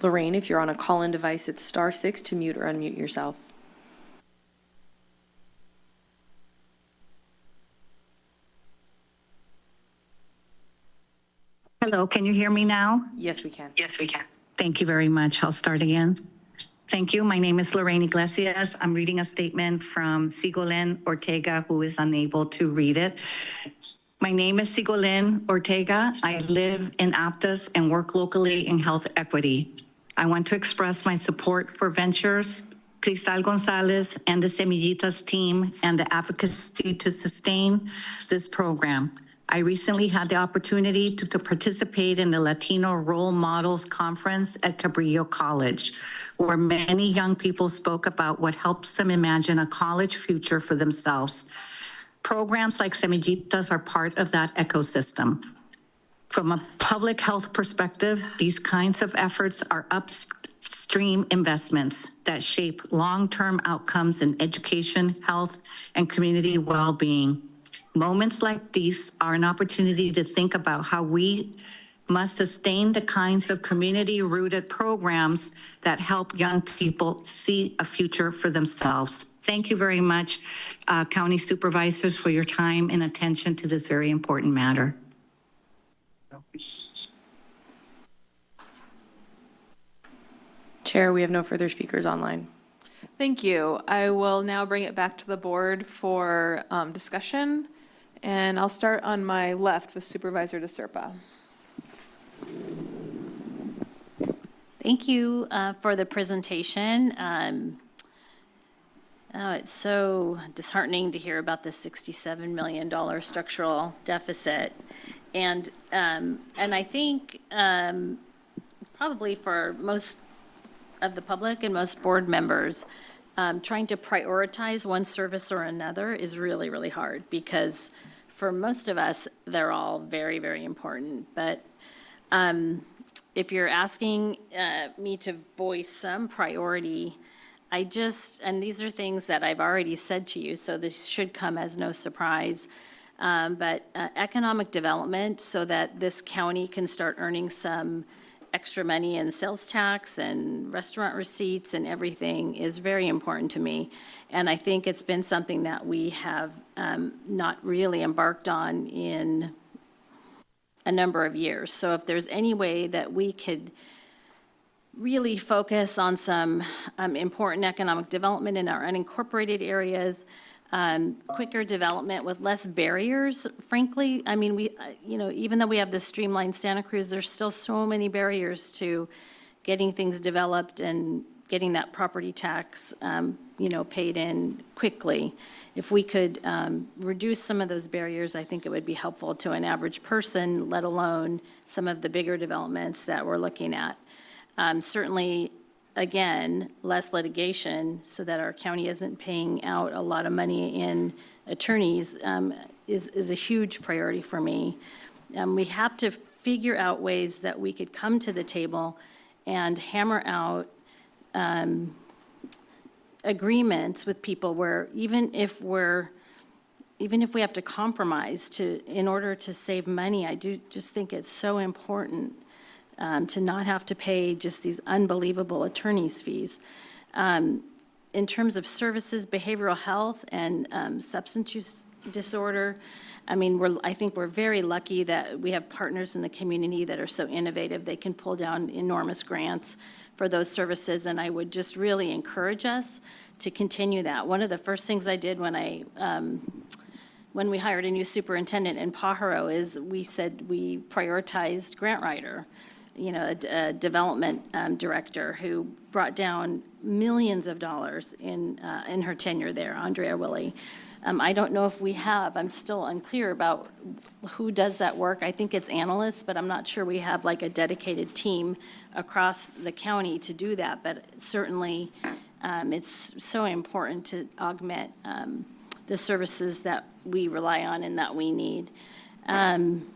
Lorraine, if you're on a call-in device, it's *6 to mute or unmute yourself. Hello, can you hear me now? Yes, we can. Yes, we can. Thank you very much. I'll start again. Thank you. My name is Lorraine Iglesias. I'm reading a statement from Sigolén Ortega, who is unable to read it. My name is Sigolén Ortega. I live in Aptos and work locally in health equity. I want to express my support for Ventures, Cristal Gonzalez, and the Semillitas team and the advocacy to sustain this program. I recently had the opportunity to participate in the Latino Role Models Conference at Cabrillo College, where many young people spoke about what helps them imagine a college future for themselves. Programs like Semillitas are part of that ecosystem. From a public health perspective, these kinds of efforts are upstream investments that shape long-term outcomes in education, health, and community well-being. Moments like these are an opportunity to think about how we must sustain the kinds of community-rooted programs that help young people see a future for themselves. Thank you very much, County Supervisors, for your time and attention to this very important matter. Chair, we have no further speakers online. Thank you. I will now bring it back to the board for discussion, and I'll start on my left with Supervisor DeSerpa. Thank you for the presentation. It's so disheartening to hear about the $67 million structural deficit. And I think probably for most of the public and most board members, trying to prioritize one service or another is really, really hard, because for most of us, they're all very, very important. But if you're asking me to voice some priority, and these are things that I've already said to you, so this should come as no surprise, but economic development, so that this county can start earning some extra money in sales tax and restaurant receipts and everything, is very important to me. And I think it's been something that we have not really embarked on in a number of years. So if there's any way that we could really focus on some important economic development in our unincorporated areas, quicker development with less barriers, frankly. I mean, even though we have this streamlined Santa Cruz, there's still so many barriers to getting things developed and getting that property tax, paid in quickly. If we could reduce some of those barriers, I think it would be helpful to an average person, let alone some of the bigger developments that we're looking at. Certainly, again, less litigation so that our county isn't paying out a lot of money in attorneys is a huge priority for me. We have to figure out ways that we could come to the table and hammer out agreements with people where even if we have to compromise in order to save money, I do just think it's so important to not have to pay just these unbelievable attorney's fees. In terms of services, behavioral health, and substance use disorder, I think we're very lucky that we have partners in the community that are so innovative. They can pull down enormous grants for those services, and I would just really encourage us to continue that. One of the first things I did when we hired a new superintendent in Pajaro is we prioritized grant writer, a development director who brought down millions of dollars in her tenure there, Andrea Willie. I don't know if we have, I'm still unclear about who does that work. I think it's analysts, but I'm not sure we have like a dedicated team across the county to do that. But certainly, it's so important to augment the services that we rely on and that we need. And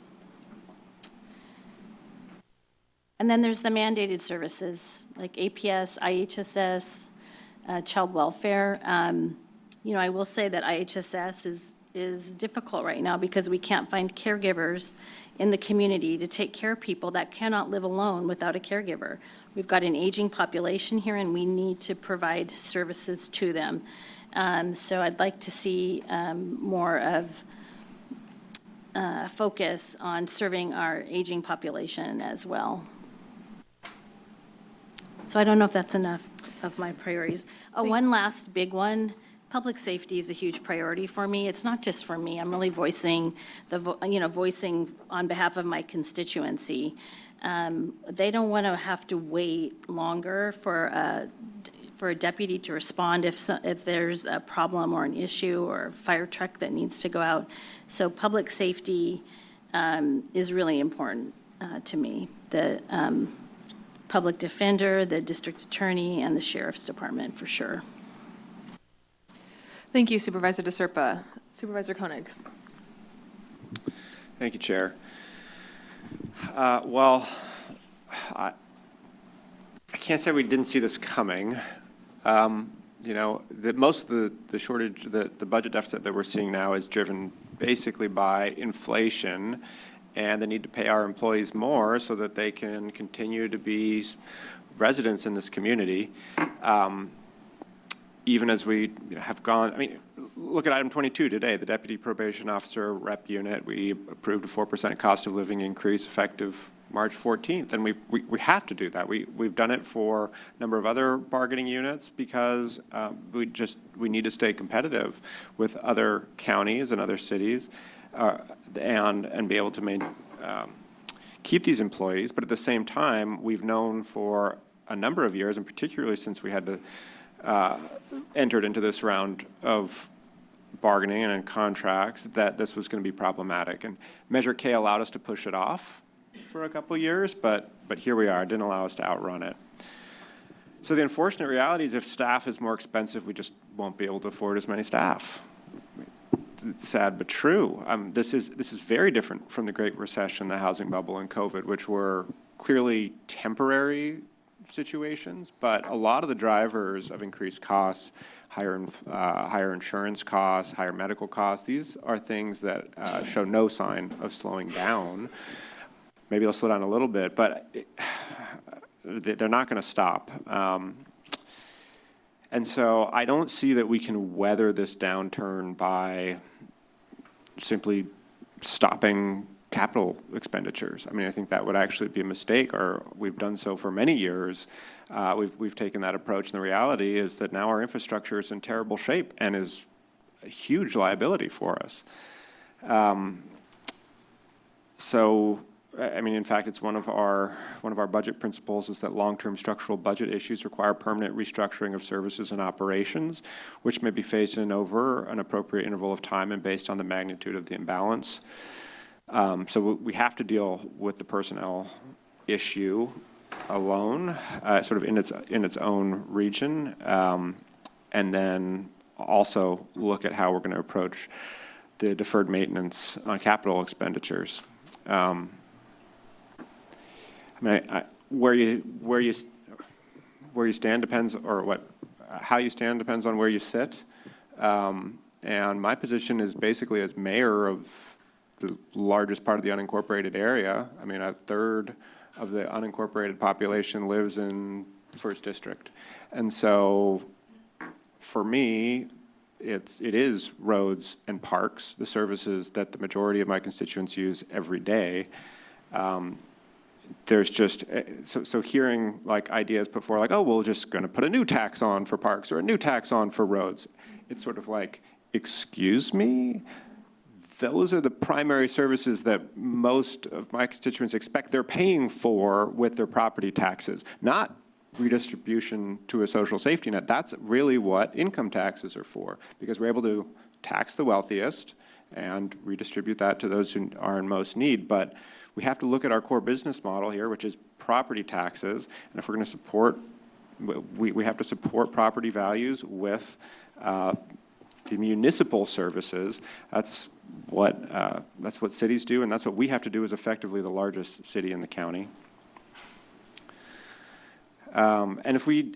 then there's the mandated services like APS, IHSS, child welfare. I will say that IHSS is difficult right now because we can't find caregivers in the community to take care of people that cannot live alone without a caregiver. We've got an aging population here, and we need to provide services to them. So I'd like to see more of focus on serving our aging population as well. So I don't know if that's enough of my priorities. One last big one. Public safety is a huge priority for me. It's not just for me. I'm really voicing on behalf of my constituency. They don't want to have to wait longer for a deputy to respond if there's a problem or an issue or a fire truck that needs to go out. So public safety is really important to me. The public defender, the district attorney, and the sheriff's department for sure. Thank you, Supervisor DeSerpa. Supervisor Koenig. Thank you, Chair. I can't say we didn't see this coming. Most of the shortage, the budget deficit that we're seeing now is driven basically by inflation and the need to pay our employees more so that they can continue to be residents in this community. Even as we have gone, I mean, look at item 22 today, the deputy probation officer rep unit. We approved a 4% cost of living increase effective March 14th, and we have to do that. We've done it for a number of other bargaining units because we need to stay competitive with other counties and other cities, and be able to keep these employees. But at the same time, we've known for a number of years, and particularly since we had to entered into this round of bargaining and in contracts, that this was going to be problematic. And Measure K allowed us to push it off for a couple of years, but here we are. It didn't allow us to outrun it. So the unfortunate reality is if staff is more expensive, we just won't be able to afford as many staff. It's sad but true. This is very different from the Great Recession, the housing bubble, and COVID, which were clearly temporary situations, but a lot of the drivers of increased costs, higher insurance costs, higher medical costs, these are things that show no sign of slowing down. Maybe they'll slow down a little bit, but they're not going to stop. And so I don't see that we can weather this downturn by simply stopping capital expenditures. I mean, I think that would actually be a mistake, or we've done so for many years. We've taken that approach, and the reality is that now our infrastructure is in terrible shape and is a huge liability for us. So, I mean, in fact, it's one of our budget principles is that long-term structural budget issues require permanent restructuring of services and operations, which may be phased in over an appropriate interval of time and based on the magnitude of the imbalance. So we have to deal with the personnel issue alone, sort of in its own region, and then also look at how we're going to approach the deferred maintenance on capital expenditures. I mean, where you stand depends, or how you stand depends on where you sit. And my position is basically as mayor of the largest part of the unincorporated area. I mean, a third of the unincorporated population lives in the first district. And so for me, it is roads and parks, the services that the majority of my constituents use every day. There's just, so hearing like ideas put forward, like, oh, we're just going to put a new tax on for parks or a new tax on for roads. It's sort of like, excuse me? Those are the primary services that most of my constituents expect they're paying for with their property taxes, not redistribution to a social safety net. That's really what income taxes are for, because we're able to tax the wealthiest and redistribute that to those who are in most need. But we have to look at our core business model here, which is property taxes. And if we're going to support, we have to support property values with the municipal services. That's what cities do, and that's what we have to do as effectively the largest city in the county. And if we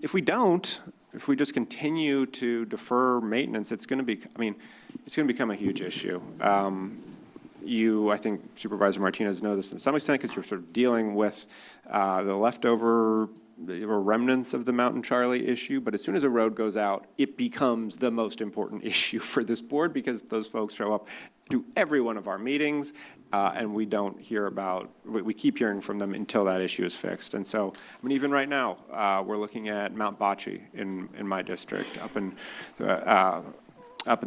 just continue to defer maintenance, it's going to become a huge issue. I think Supervisor Martinez knows this to some extent because you're sort of dealing with the leftover remnants of the Mountain Charlie issue, but as soon as a road goes out, it becomes the most important issue for this board because those folks show up to every one of our meetings, and we don't hear about, we keep hearing from them until that issue is fixed. And so, I mean, even right now, we're looking at Mount Bocce in my district, up in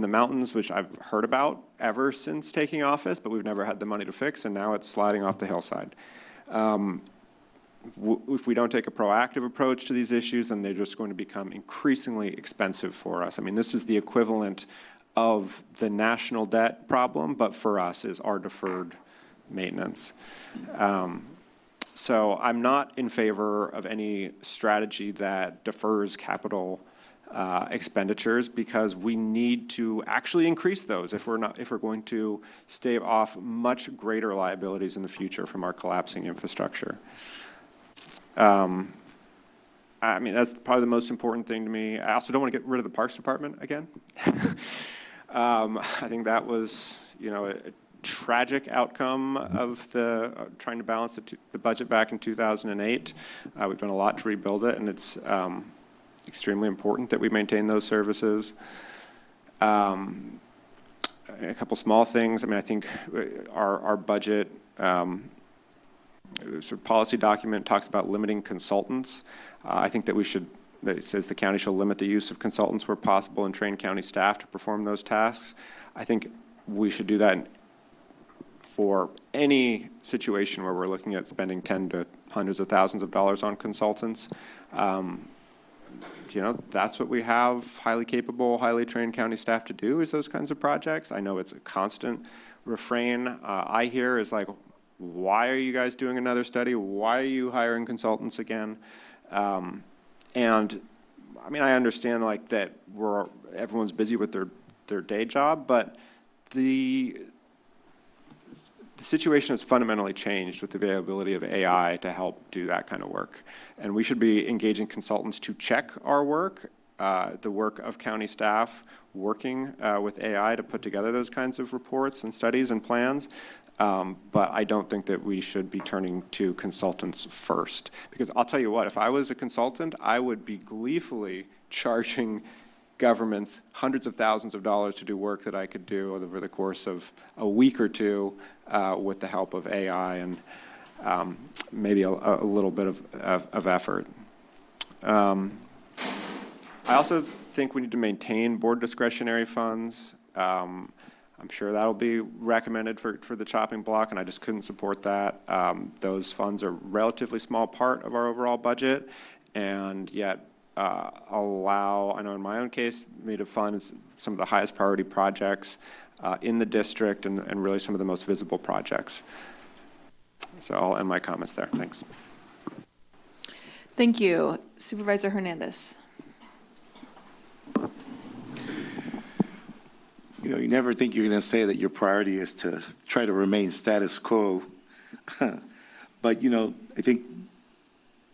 the mountains, which I've heard about ever since taking office, but we've never had the money to fix, and now it's sliding off the hillside. If we don't take a proactive approach to these issues, then they're just going to become increasingly expensive for us. I mean, this is the equivalent of the national debt problem, but for us is our deferred maintenance. So I'm not in favor of any strategy that defers capital expenditures, because we need to actually increase those if we're going to stave off much greater liabilities in the future from our collapsing infrastructure. I mean, that's probably the most important thing to me. I also don't want to get rid of the Parks Department again. I think that was, tragic outcome of the trying to balance the budget back in 2008. We've done a lot to rebuild it, and it's extremely important that we maintain those services. A couple small things. I mean, I think our budget sort of policy document talks about limiting consultants. I think that it says the county shall limit the use of consultants where possible and train county staff to perform those tasks. I think we should do that for any situation where we're looking at spending $10 to hundreds of thousands of dollars on consultants. That's what we have highly capable, highly trained county staff to do, is those kinds of projects. I know it's a constant refrain I hear is like, why are you guys doing another study? Why are you hiring consultants again? And I mean, I understand like that everyone's busy with their day job, but the situation has fundamentally changed with the availability of AI to help do that kind of work. And we should be engaging consultants to check our work, the work of county staff working with AI to put together those kinds of reports and studies and plans. But I don't think that we should be turning to consultants first. Because I'll tell you what, if I was a consultant, I would be gleefully charging governments hundreds of thousands of dollars to do work that I could do over the course of a week or two with the help of AI and maybe a little bit of effort. I also think we need to maintain board discretionary funds. I'm sure that'll be recommended for the chopping block, and I just couldn't support that. Those funds are a relatively small part of our overall budget, and yet allow, I know in my own case, me to fund some of the highest priority projects in the district and really some of the most visible projects. So I'll end my comments there. Thanks. Thank you. Supervisor Hernandez. You never think you're going to say that your priority is to try to remain status quo. But, I think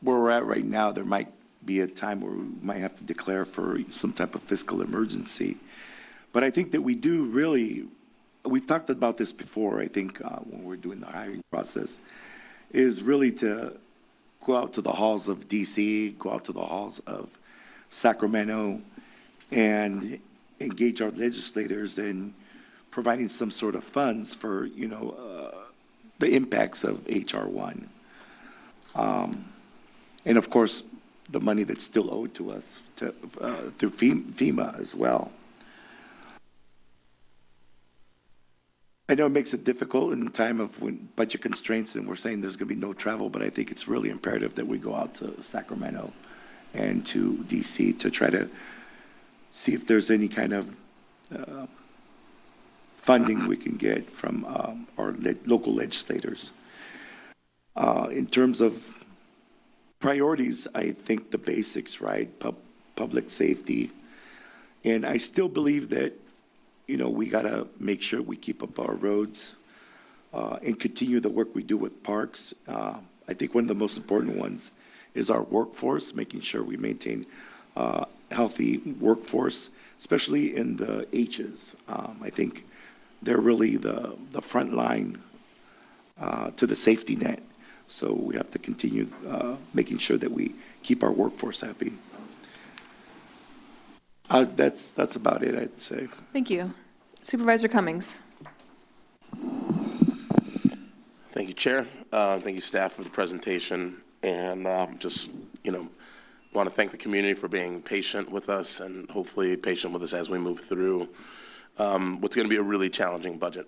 where we're at right now, there might be a time where we might have to declare for some type of fiscal emergency. But I think that we do really, we've talked about this before, I think, when we're doing the hiring process, is really to go out to the halls of DC, go out to the halls of Sacramento, and engage our legislators in providing some sort of funds for, the impacts of H.R. 1. And of course, the money that's still owed to us through FEMA as well. I know it makes it difficult in the time of when budget constraints and we're saying there's going to be no travel, but I think it's really imperative that we go out to Sacramento and to DC to try to see if there's any kind of funding we can get from our local legislators. In terms of priorities, I think the basics, right? Public safety. And I still believe that, we got to make sure we keep up our roads and continue the work we do with parks. I think one of the most important ones is our workforce, making sure we maintain healthy workforce, especially in the H's. I think they're really the front line to the safety net. So we have to continue making sure that we keep our workforce happy. That's about it, I'd say. Thank you. Supervisor Cummings. Thank you, Chair. Thank you, staff, for the presentation. And just, want to thank the community for being patient with us and hopefully patient with us as we move through what's going to be a really challenging budget.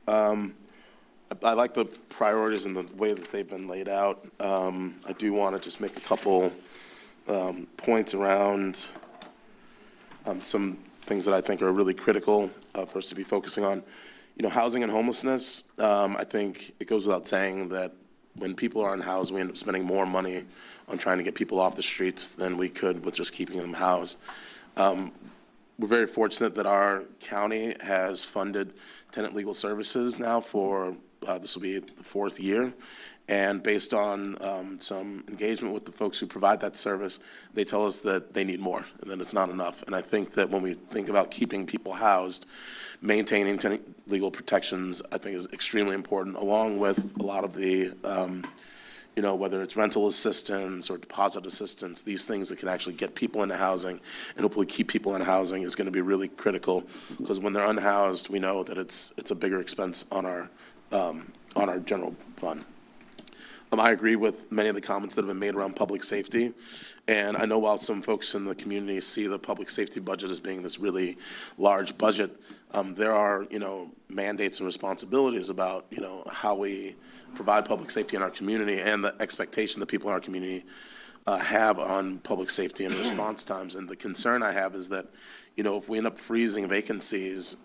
I like the priorities and the way that they've been laid out. I do want to just make a couple points around some things that I think are really critical for us to be focusing on. Housing and homelessness, I think it goes without saying that when people are unhoused, we end up spending more money on trying to get people off the streets than we could with just keeping them housed. We're very fortunate that our county has funded tenant legal services now for, this will be the 4th year. And based on some engagement with the folks who provide that service, they tell us that they need more and that it's not enough. And I think that when we think about keeping people housed, maintaining legal protections, I think is extremely important, along with a lot of the, whether it's rental assistance or deposit assistance, these things that can actually get people into housing and hopefully keep people in housing is going to be really critical, because when they're unhoused, we know that it's a bigger expense on our general fund. I agree with many of the comments that have been made around public safety. And I know while some folks in the community see the public safety budget as being this really large budget, there are, mandates and responsibilities about, how we provide public safety in our community and the expectation that people in our community have on public safety and response times. And the concern I have is that, if we end up freezing vacancies,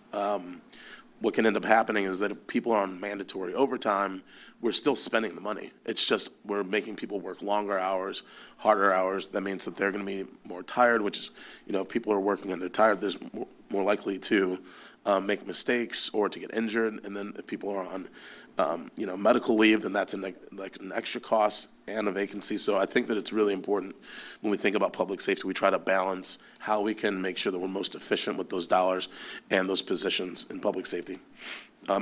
what can end up happening is that if people are on mandatory overtime, we're still spending the money. It's just we're making people work longer hours, harder hours. That means that they're going to be more tired, which is, if people are working and they're tired, there's more likely to make mistakes or to get injured. And then if people are on, medical leave, then that's an extra cost and a vacancy. So I think that it's really important when we think about public safety, we try to balance how we can make sure that we're most efficient with those dollars and those positions in public safety.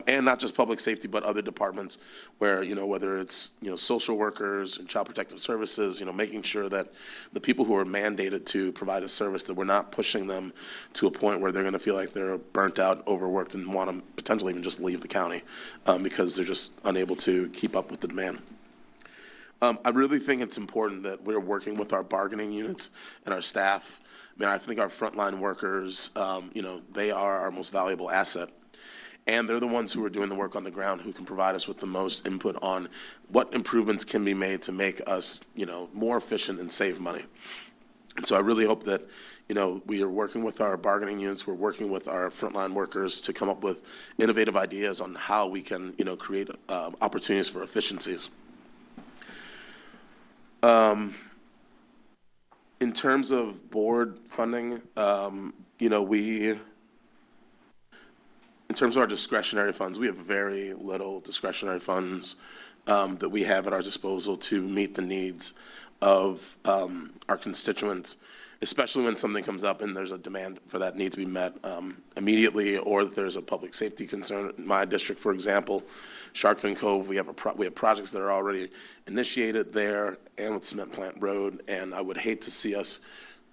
And not just public safety, but other departments where, whether it's, social workers and child protective services, making sure that the people who are mandated to provide a service, that we're not pushing them to a point where they're going to feel like they're burnt out, overworked, and want to potentially even just leave the county because they're just unable to keep up with the demand. I really think it's important that we're working with our bargaining units and our staff. I think our frontline workers, they are our most valuable asset. And they're the ones who are doing the work on the ground, who can provide us with the most input on what improvements can be made to make us, more efficient and save money. And so I really hope that, we are working with our bargaining units, we're working with our frontline workers to come up with innovative ideas on how we can, create opportunities for efficiencies. In terms of board funding, in terms of our discretionary funds, we have very little discretionary funds that we have at our disposal to meet the needs of our constituents, especially when something comes up and there's a demand for that need to be met immediately, or that there's a public safety concern. In my district, for example, Shark Fin Cove, we have projects that are already initiated there and with Cement Plant Road, and I would hate to see us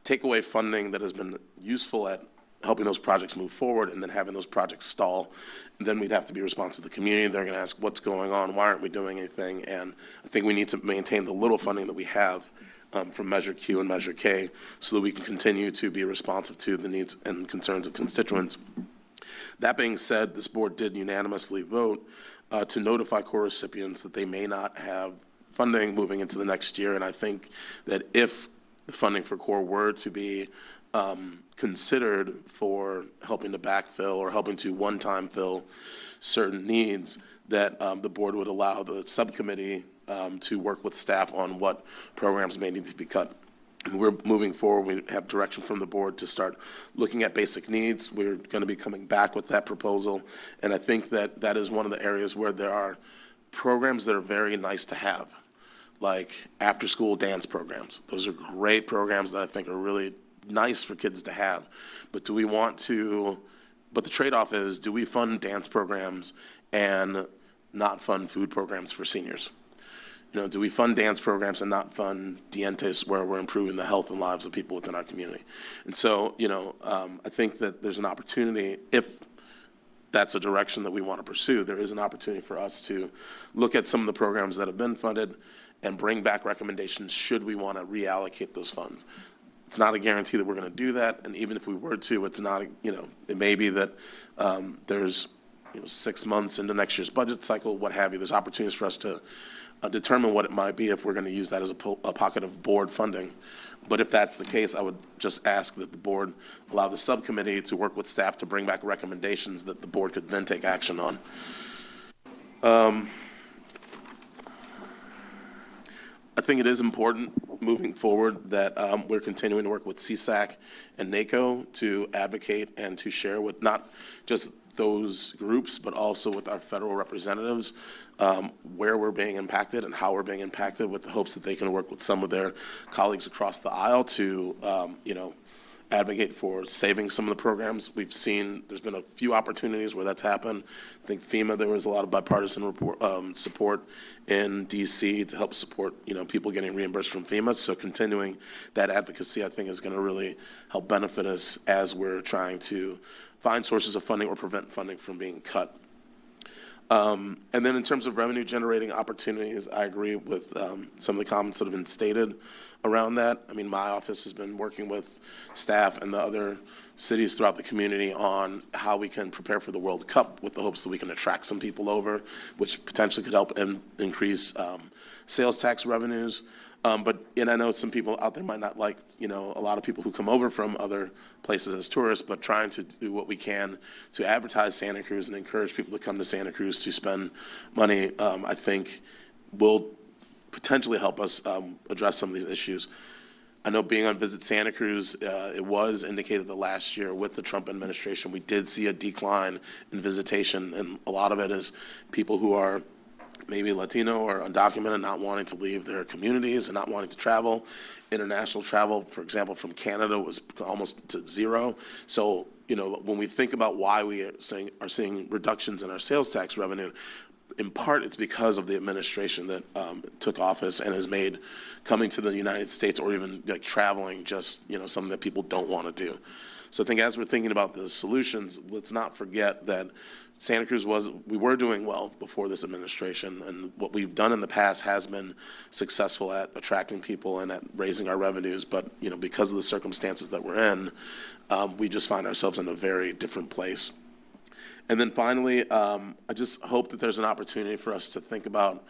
take away funding that has been useful at helping those projects move forward and then having those projects stall. And then we'd have to be responsive to the community. They're going to ask, what's going on? Why aren't we doing anything? And I think we need to maintain the little funding that we have from Measure Q and Measure K so that we can continue to be responsive to the needs and concerns of constituents. That being said, this board did unanimously vote to notify core recipients that they may not have funding moving into the next year. And I think that if the funding for core were to be considered for helping to backfill or helping to one-time fill certain needs, that the board would allow the subcommittee to work with staff on what programs may need to be cut. And we're moving forward. We have direction from the board to start looking at basic needs. We're going to be coming back with that proposal. And I think that that is one of the areas where there are programs that are very nice to have, like after-school dance programs. Those are great programs that I think are really nice for kids to have. But do we want to, but the trade-off is, do we fund dance programs and not fund food programs for seniors? Do we fund dance programs and not fund Dientes, where we're improving the health and lives of people within our community? And so, I think that there's an opportunity, if that's a direction that we want to pursue, there is an opportunity for us to look at some of the programs that have been funded and bring back recommendations should we want to reallocate those funds. It's not a guarantee that we're going to do that, and even if we were to, it's not, it may be that there's 6 months into next year's budget cycle, what have you. There's opportunities for us to determine what it might be if we're going to use that as a pocket of board funding. But if that's the case, I would just ask that the board allow the subcommittee to work with staff to bring back recommendations that the board could then take action on. I think it is important moving forward that we're continuing to work with CSAC and NACO to advocate and to share with not just those groups, but also with our federal representatives, where we're being impacted and how we're being impacted, with the hopes that they can work with some of their colleagues across the aisle to, advocate for saving some of the programs. We've seen, there's been a few opportunities where that's happened. I think FEMA, there was a lot of bipartisan support in DC to help support, people getting reimbursed from FEMA. So continuing that advocacy, I think, is going to really help benefit us as we're trying to find sources of funding or prevent funding from being cut. And then in terms of revenue generating opportunities, I agree with some of the comments that have been stated around that. I mean, my office has been working with staff and the other cities throughout the community on how we can prepare for the World Cup, with the hopes that we can attract some people over, which potentially could help increase sales tax revenues. But I know some people out there might not like, a lot of people who come over from other places as tourists, but trying to do what we can to advertise Santa Cruz and encourage people to come to Santa Cruz to spend money, I think will potentially help us address some of these issues. I know being on Visit Santa Cruz, it was indicated that last year with the Trump administration, we did see a decline in visitation, and a lot of it is people who are maybe Latino or undocumented, not wanting to leave their communities and not wanting to travel. International travel, for example, from Canada was almost to zero. So, when we think about why we are seeing reductions in our sales tax revenue, in part it's because of the administration that took office and has made coming to the United States or even like traveling just, something that people don't want to do. So I think as we're thinking about the solutions, let's not forget that Santa Cruz we were doing well before this administration, and what we've done in the past has been successful at attracting people and at raising our revenues. But, because of the circumstances that we're in, we just find ourselves in a very different place. And then finally, I just hope that there's an opportunity for us to think about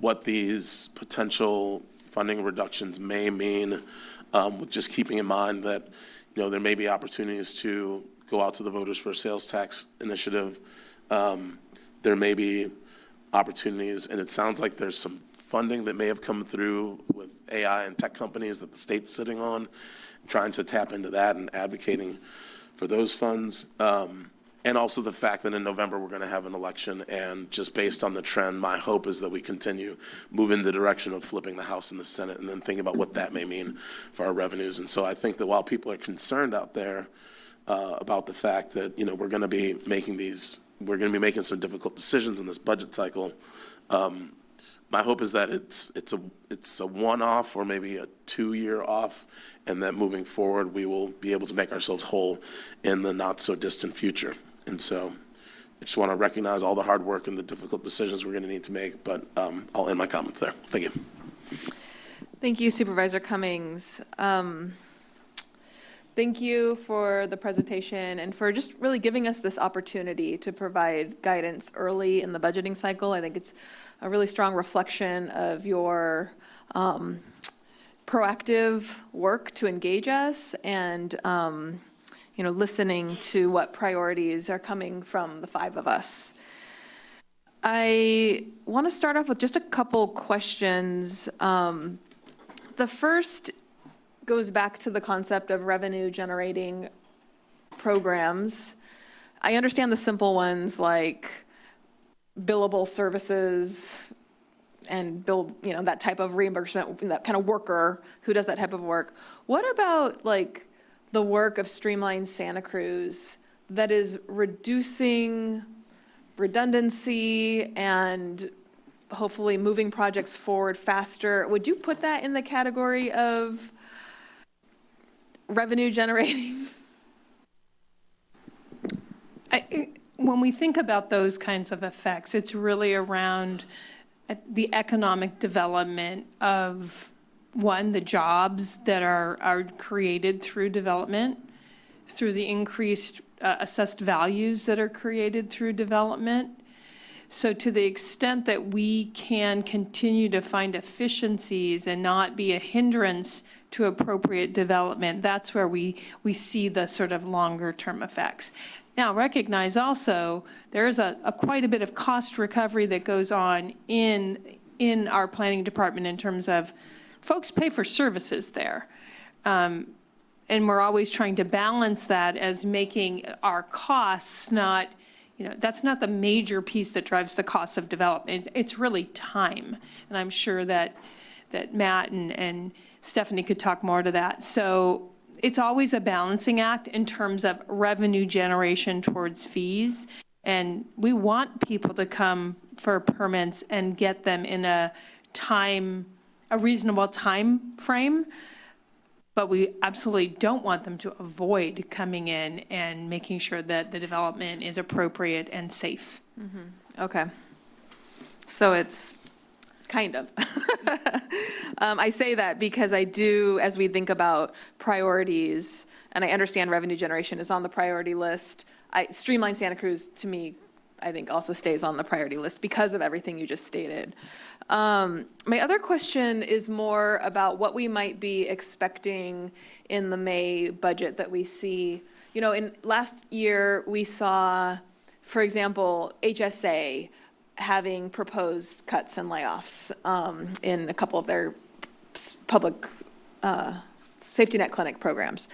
what these potential funding reductions may mean, with just keeping in mind that, there may be opportunities to go out to the voters for a sales tax initiative. There may be opportunities, and it sounds like there's some funding that may have come through with AI and tech companies that the state's sitting on, trying to tap into that and advocating for those funds. And also the fact that in November we're going to have an election, and just based on the trend, my hope is that we continue moving in the direction of flipping the House and the Senate, and then thinking about what that may mean for our revenues. And so I think that while people are concerned out there about the fact that we're going to be making some difficult decisions in this budget cycle, my hope is that it's a one-off or maybe a 2-year off, and that moving forward we will be able to make ourselves whole in the not so distant future. And so I just want to recognize all the hard work and the difficult decisions we're going to need to make, but I'll end my comments there. Thank you. Thank you, Supervisor Cummings. Thank you for the presentation and for just really giving us this opportunity to provide guidance early in the budgeting cycle. I think it's a really strong reflection of your proactive work to engage us and listening to what priorities are coming from the 5 of us. I want to start off with just a couple questions. The first goes back to the concept of revenue generating programs. I understand the simple ones like billable services and that type of reimbursement, that kind of worker who does that type of work. What about the work of Streamline Santa Cruz that is reducing redundancy and hopefully moving projects forward faster? Would you put that in the category of revenue generating? When we think about those kinds of effects, it's really around the economic development of, one, the jobs that are created through development, through the increased assessed values that are created through development. So to the extent that we can continue to find efficiencies and not be a hindrance to appropriate development, that's where we see the sort of longer term effects. Now, recognize also there's quite a bit of cost recovery that goes on in our planning department in terms of folks pay for services there. And we're always trying to balance that as making our costs not, that's not the major piece that drives the cost of development. It's really time. And I'm sure that Matt and Stephanie could talk more to that. So it's always a balancing act in terms of revenue generation towards fees. And we want people to come for permits and get them in a reasonable time frame. But we absolutely don't want them to avoid coming in and making sure that the development is appropriate and safe. Okay. So it's kind of. I say that because I do, as we think about priorities, and I understand revenue generation is on the priority list, Streamline Santa Cruz, to me, I think also stays on the priority list because of everything you just stated. My other question is more about what we might be expecting in the May budget that we see. In last year, we saw, for example, HSA having proposed cuts and layoffs in a couple of their public safety net clinic programs.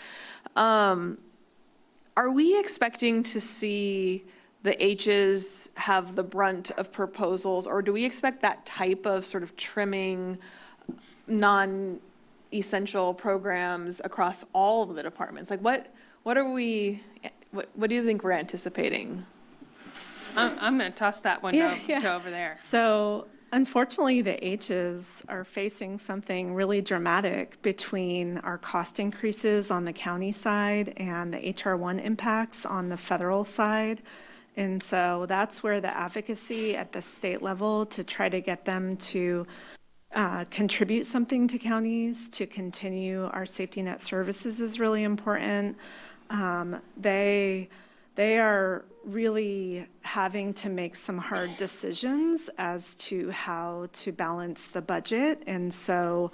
Are we expecting to see the H's have the brunt of proposals, or do we expect that type of sort of trimming non-essential programs across all of the departments? Like what do you think we're anticipating? I'm going to toss that one to over there. So unfortunately, the H's are facing something really dramatic between our cost increases on the county side and the HR1 impacts on the federal side. And so that's where the advocacy at the state level to try to get them to contribute something to counties to continue our safety net services is really important. They are really having to make some hard decisions as to how to balance the budget. And so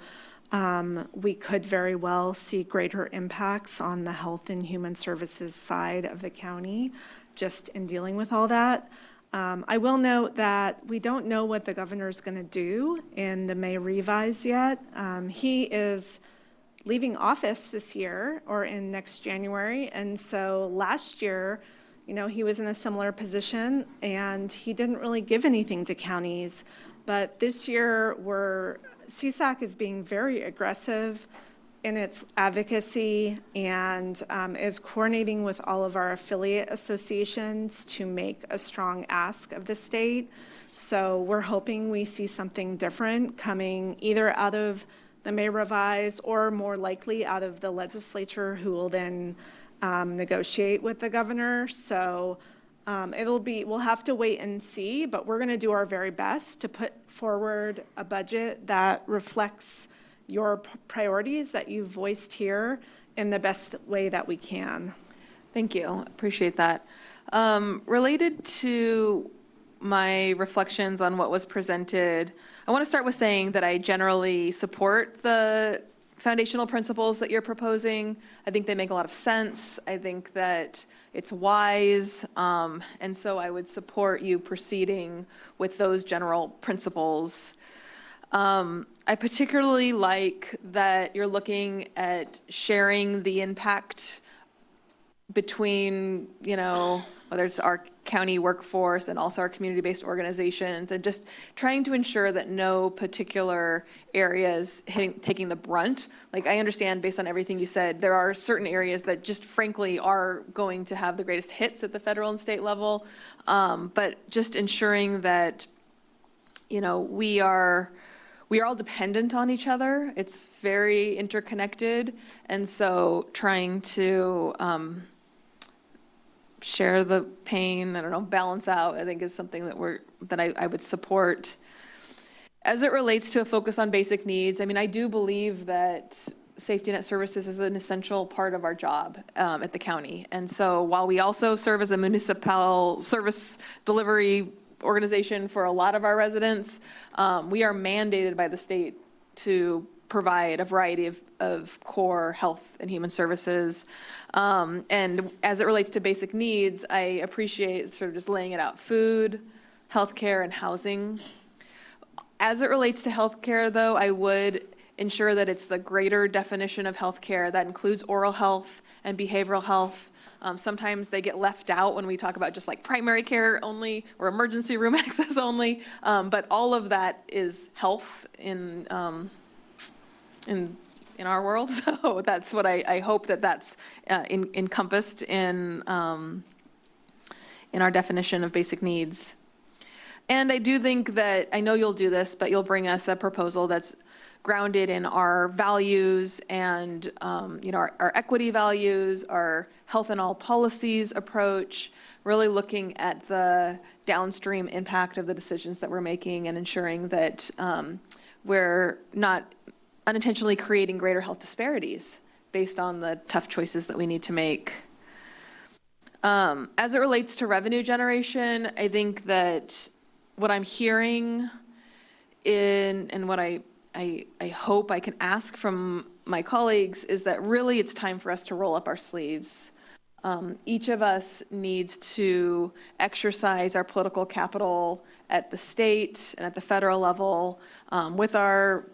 we could very well see greater impacts on the health and human services side of the county just in dealing with all that. I will note that we don't know what the governor's going to do in the May revise yet. He is leaving office this year or in next January. And so last year, he was in a similar position and he didn't really give anything to counties. But this year, CSAC is being very aggressive in its advocacy and is coordinating with all of our affiliate associations to make a strong ask of the state. So we're hoping we see something different coming either out of the May revise or more likely out of the legislature, who will then negotiate with the governor. So we'll have to wait and see, but we're going to do our very best to put forward a budget that reflects your priorities that you've voiced here in the best way that we can. Thank you. Appreciate that. Related to my reflections on what was presented, I want to start with saying that I generally support the foundational principles that you're proposing. I think they make a lot of sense. I think that it's wise. And so I would support you proceeding with those general principles. I particularly like that you're looking at sharing the impact between, whether it's our county workforce and also our community-based organizations, and just trying to ensure that no particular areas taking the brunt. Like, I understand based on everything you said, there are certain areas that just frankly are going to have the greatest hits at the federal and state level. But just ensuring that, we are all dependent on each other. It's very interconnected. And so trying to share the pain, balance out, I think is something that I would support. As it relates to a focus on basic needs, I do believe that safety net services is an essential part of our job at the county. And so while we also serve as a municipal service delivery organization for a lot of our residents, we are mandated by the state to provide a variety of core health and human services. And as it relates to basic needs, I appreciate sort of just laying it out: food, healthcare, and housing. As it relates to healthcare, though, I would ensure that it's the greater definition of healthcare that includes oral health and behavioral health. Sometimes they get left out when we talk about just like primary care only or emergency room access only, but all of that is health in our world. So that's what I hope that's encompassed in our definition of basic needs. And I do think that, I know you'll do this, but you'll bring us a proposal that's grounded in our values and, our equity values, our health and all policies approach, really looking at the downstream impact of the decisions that we're making and ensuring that we're not unintentionally creating greater health disparities based on the tough choices that we need to make. As it relates to revenue generation, I think that what I'm hearing and what I hope I can ask from my colleagues is that really it's time for us to roll up our sleeves. Each of us needs to exercise our political capital at the state and at the federal level with our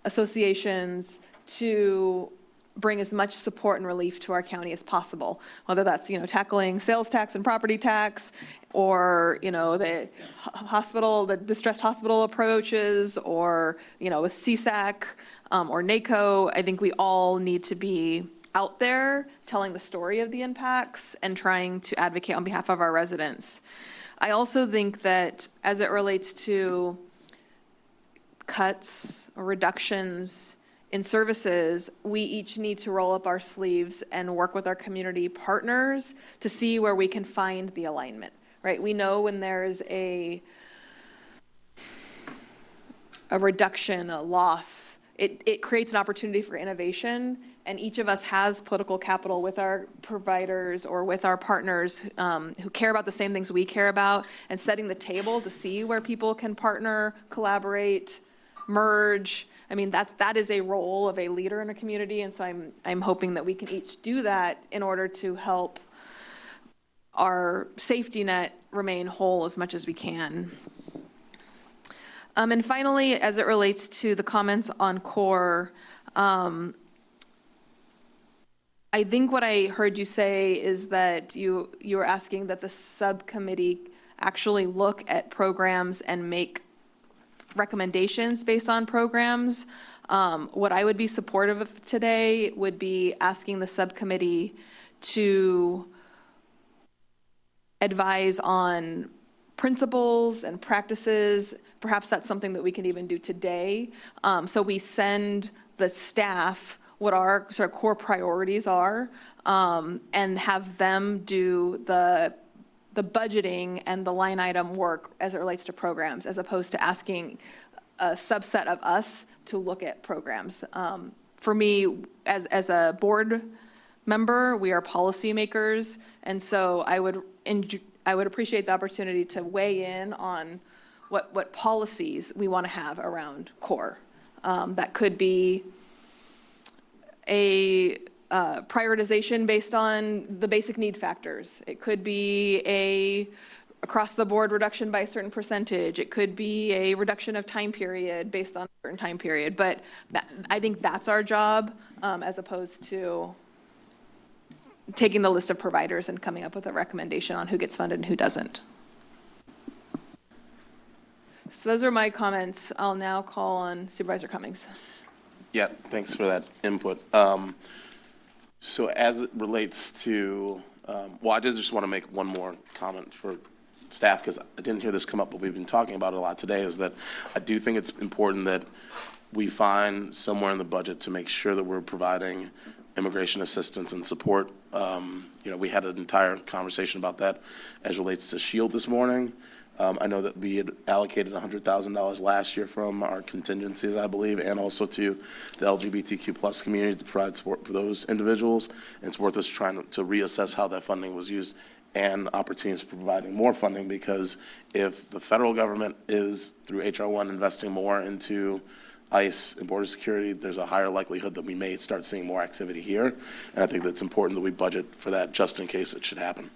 associations to bring as much support and relief to our county as possible, whether that's, tackling sales tax and property tax, or, the hospital, the distressed hospital approaches, or, with CSAC or NACO. I think we all need to be out there telling the story of the impacts and trying to advocate on behalf of our residents. I also think that as it relates to cuts or reductions in services, we each need to roll up our sleeves and work with our community partners to see where we can find the alignment, right? We know when there's a reduction, a loss, it creates an opportunity for innovation, and each of us has political capital with our providers or with our partners who care about the same things we care about, and setting the table to see where people can partner, collaborate, merge. I mean, that is a role of a leader in a community, and so I'm hoping that we can each do that in order to help our safety net remain whole as much as we can. And finally, as it relates to the comments on core, I think what I heard you say is that you were asking that the subcommittee actually look at programs and make recommendations based on programs. What I would be supportive of today would be asking the subcommittee to advise on principles and practices. Perhaps that's something that we can even do today. So we send the staff what our sort of core priorities are, and have them do the budgeting and the line item work as it relates to programs, as opposed to asking a subset of us to look at programs. For me, as a board member, we are policymakers, and so I would appreciate the opportunity to weigh in on what policies we want to have around core. That could be a prioritization based on the basic need factors. It could be a across-the-board reduction by a certain percentage. It could be a reduction of time period based on a certain time period. But I think that's our job, as opposed to taking the list of providers and coming up with a recommendation on who gets funded and who doesn't. So those are my comments. I'll now call on Supervisor Cummings. Yeah, thanks for that input. So as it relates to, I did just want to make one more comment for staff, because I didn't hear this come up, but we've been talking about it a lot today, is that I do think it's important that we find somewhere in the budget to make sure that we're providing immigration assistance and support. We had an entire conversation about that as relates to SHIELD this morning. I know that we had allocated $100,000 last year from our contingencies, I believe, and also to the LGBTQ plus community to provide support for those individuals. And it's worth us trying to reassess how that funding was used and opportunities for providing more funding, because if the federal government is, through HR 1, investing more into ICE and border security, there's a higher likelihood that we may start seeing more activity here. And I think that's important that we budget for that just in case it should happen.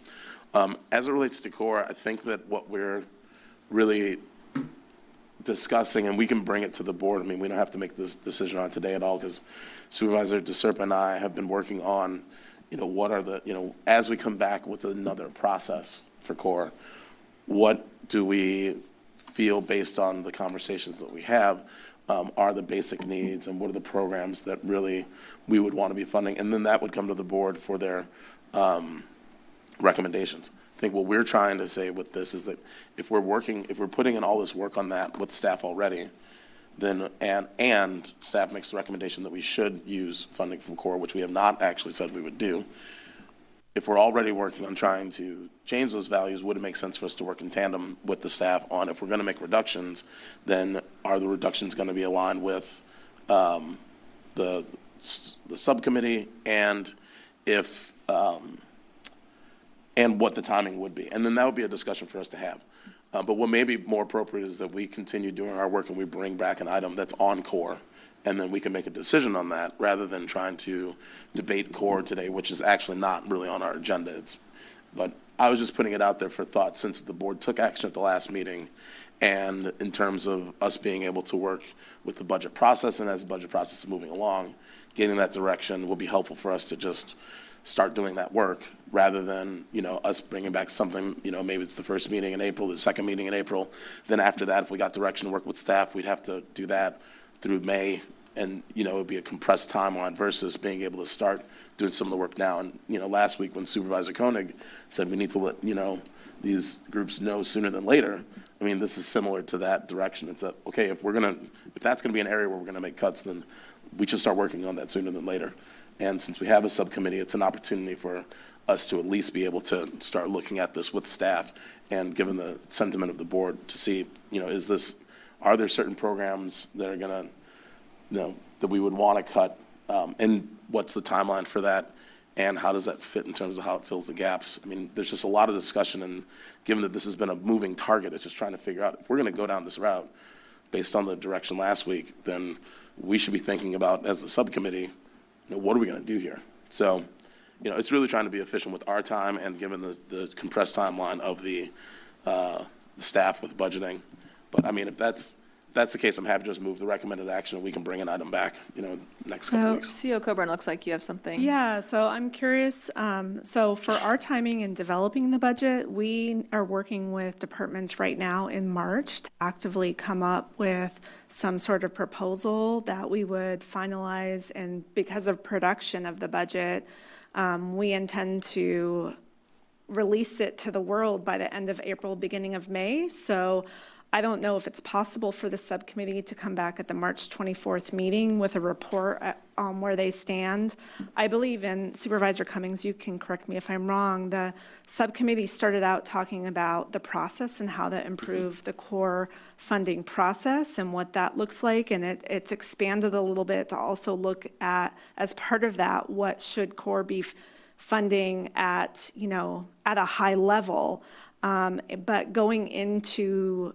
As it relates to core, I think that what we're really discussing, and we can bring it to the board. I mean, we don't have to make this decision on today at all, because Supervisor DeSerpa and I have been working on, what are the, as we come back with another process for core, what do we feel based on the conversations that we have are the basic needs, and what are the programs that really we would want to be funding? And then that would come to the board for their recommendations. I think what we're trying to say with this is that if we're putting in all this work on that with staff already, then, and staff makes the recommendation that we should use funding from core, which we have not actually said we would do. If we're already working on trying to change those values, would it make sense for us to work in tandem with the staff on, if we're going to make reductions, then are the reductions going to be aligned with the subcommittee, and if and what the timing would be. And then that would be a discussion for us to have. But what may be more appropriate is that we continue doing our work and we bring back an item that's on core, and then we can make a decision on that rather than trying to debate core today, which is actually not really on our agenda. But I was just putting it out there for thought, since the board took action at the last meeting, and in terms of us being able to work with the budget process, and as the budget process is moving along, getting that direction will be helpful for us to just start doing that work, rather than, us bringing back something, maybe it's the first meeting in April, the second meeting in April. Then after that, if we got direction to work with staff, we'd have to do that through May. And, it would be a compressed timeline versus being able to start doing some of the work now. And, last week when Supervisor Koenig said we need to let, these groups know sooner than later, I mean, this is similar to that direction. It's that, okay, if that's going to be an area where we're going to make cuts, then we should start working on that sooner than later. And since we have a subcommittee, it's an opportunity for us to at least be able to start looking at this with staff, and given the sentiment of the board, to see, are there certain programs that are going to, that we would want to cut, and what's the timeline for that, and how does that fit in terms of how it fills the gaps? I mean, there's just a lot of discussion, and given that this has been a moving target, it's just trying to figure out if we're going to go down this route based on the direction last week, then we should be thinking about, as the subcommittee, what are we going to do here? So, it's really trying to be efficient with our time, and given the compressed timeline of the staff with budgeting. But I mean, if that's the case, I'm happy to just move the recommended action, and we can bring an item back, next couple weeks. CEO Coburn, looks like you have something. Yeah, so I'm curious, so for our timing in developing the budget, we are working with departments right now in March to actively come up with some sort of proposal that we would finalize, and because of production of the budget, we intend to release it to the world by the end of April, beginning of May. So I don't know if it's possible for the subcommittee to come back at the March 24th meeting with a report on where they stand. I believe, in Supervisor Cummings, you can correct me if I'm wrong, the subcommittee started out talking about the process and how to improve the core funding process and what that looks like. And it's expanded a little bit to also look at, as part of that, what should core be funding at, at a high level. But going into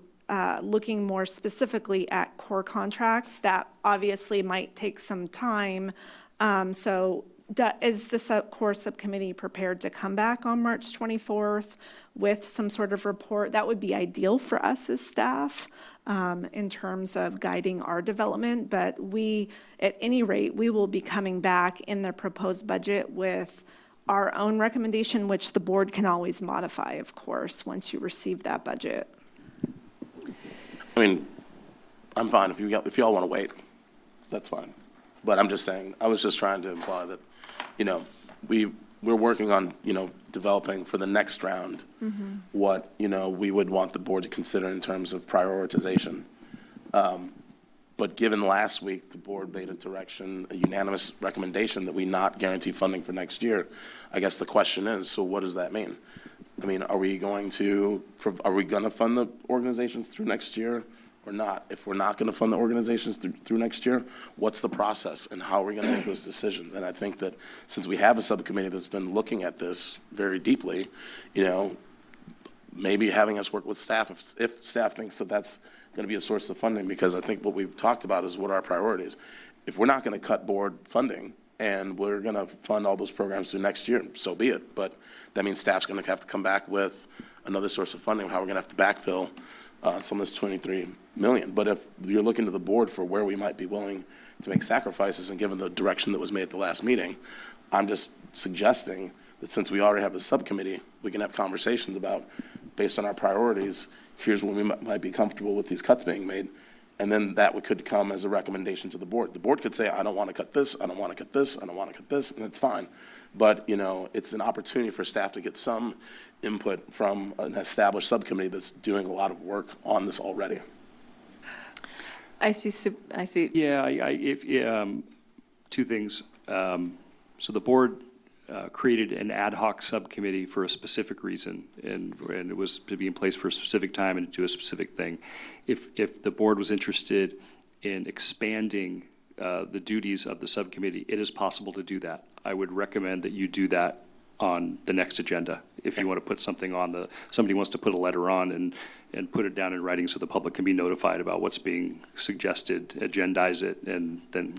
looking more specifically at core contracts, that obviously might take some time. So is the core subcommittee prepared to come back on March 24th with some sort of report? That would be ideal for us as staff in terms of guiding our development. But at any rate, we will be coming back in the proposed budget with our own recommendation, which the board can always modify, of course, once you receive that budget. I mean, I'm fine if y'all want to wait, that's fine. But I'm just saying, I was just trying to imply that, we're working on, developing for the next round what, we would want the board to consider in terms of prioritization. But given last week, the board made a unanimous recommendation that we not guarantee funding for next year. I guess the question is, so what does that mean? I mean, are we going to fund the organizations through next year or not? If we're not going to fund the organizations through next year, what's the process and how are we going to make those decisions? And I think that since we have a subcommittee that's been looking at this very deeply, maybe having us work with staff, if staff thinks that that's going to be a source of funding, because I think what we've talked about is what are our priorities. If we're not going to cut board funding and we're going to fund all those programs through next year, so be it. But that means staff's going to have to come back with another source of funding, how we're going to have to backfill some of this 23 million. But if you're looking to the board for where we might be willing to make sacrifices, and given the direction that was made at the last meeting, I'm just suggesting that since we already have a subcommittee, we can have conversations about, based on our priorities, here's when we might be comfortable with these cuts being made. And then that could come as a recommendation to the board. The board could say, I don't want to cut this, I don't want to cut this, I don't want to cut this, and it's fine. But, you know, it's an opportunity for staff to get some input from an established subcommittee that's doing a lot of work on this already. I see. Yeah, two things. So the board created an ad hoc subcommittee for a specific reason, and it was to be in place for a specific time and to do a specific thing. If the board was interested in expanding the duties of the subcommittee, it is possible to do that. I would recommend that you do that on the next agenda. If you want to put something on somebody wants to put a letter on and put it down in writing so the public can be notified about what's being suggested, agendize it, and then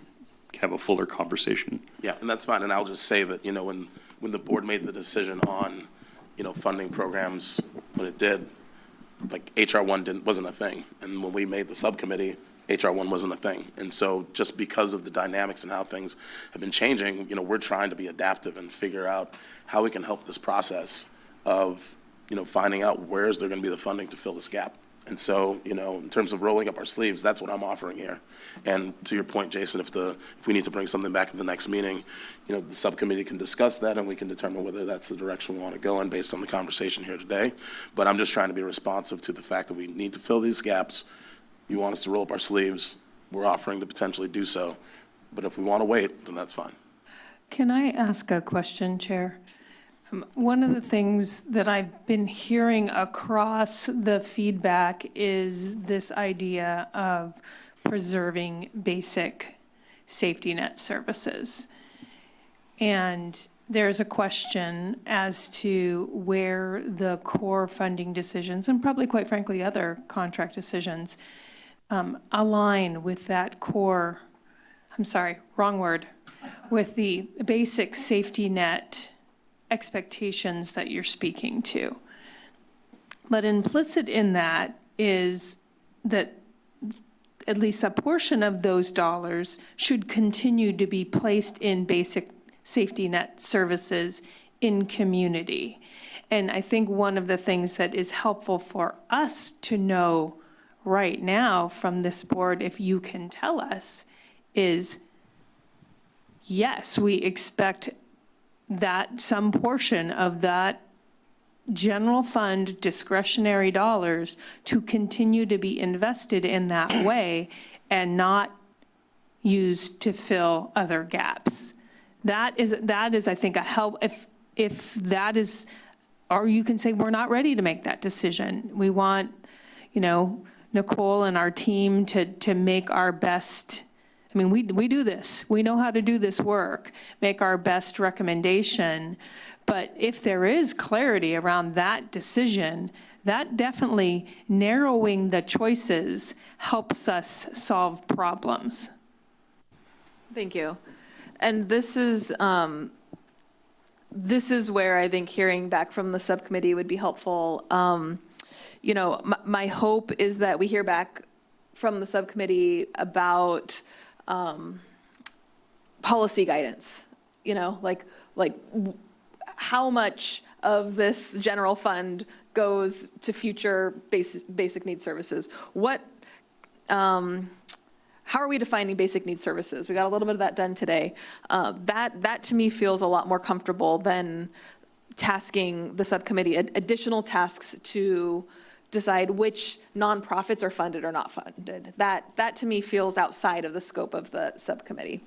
have a fuller conversation. Yeah, and that's fine. And I'll just say that, you know, when the board made the decision on, you know, funding programs, when it did, like HR1 wasn't a thing. And when we made the subcommittee, HR1 wasn't a thing. And so just because of the dynamics and how things have been changing, you know, we're trying to be adaptive and figure out how we can help this process of, you know, finding out where is there going to be the funding to fill this gap. And so, you know, in terms of rolling up our sleeves, that's what I'm offering here. And to your point, Jason, if we need to bring something back to the next meeting, you know, the subcommittee can discuss that and we can determine whether that's the direction we want to go in based on the conversation here today. But I'm just trying to be responsive to the fact that we need to fill these gaps. You want us to roll up our sleeves, we're offering to potentially do so. But if we want to wait, then that's fine. Can I ask a question, Chair? One of the things that I've been hearing across the feedback is this idea of preserving basic safety net services. And there's a question as to where the core funding decisions, and probably quite frankly other contract decisions, align with that core, with the basic safety net expectations that you're speaking to. But implicit in that is that at least a portion of those dollars should continue to be placed in basic safety net services in community. And I think one of the things that is helpful for us to know right now from this board, if you can tell us, is yes, we expect that some portion of that general fund discretionary dollars to continue to be invested in that way and not used to fill other gaps. That is, I think, a help. If that is, or you can say, we're not ready to make that decision. We want, you know, Nicole and our team to make our best. I mean, we do this. We know how to do this work, make our best recommendation. But if there is clarity around that decision, that definitely narrowing the choices helps us solve problems. Thank you. And this is where I think hearing back from the subcommittee would be helpful. You know, my hope is that we hear back from the subcommittee about policy guidance, you know, like how much of this general fund goes to future basic needs services? How are we defining basic needs services? We got a little bit of that done today. That to me feels a lot more comfortable than tasking the subcommittee additional tasks to decide which nonprofits are funded or not funded. That to me feels outside of the scope of the subcommittee.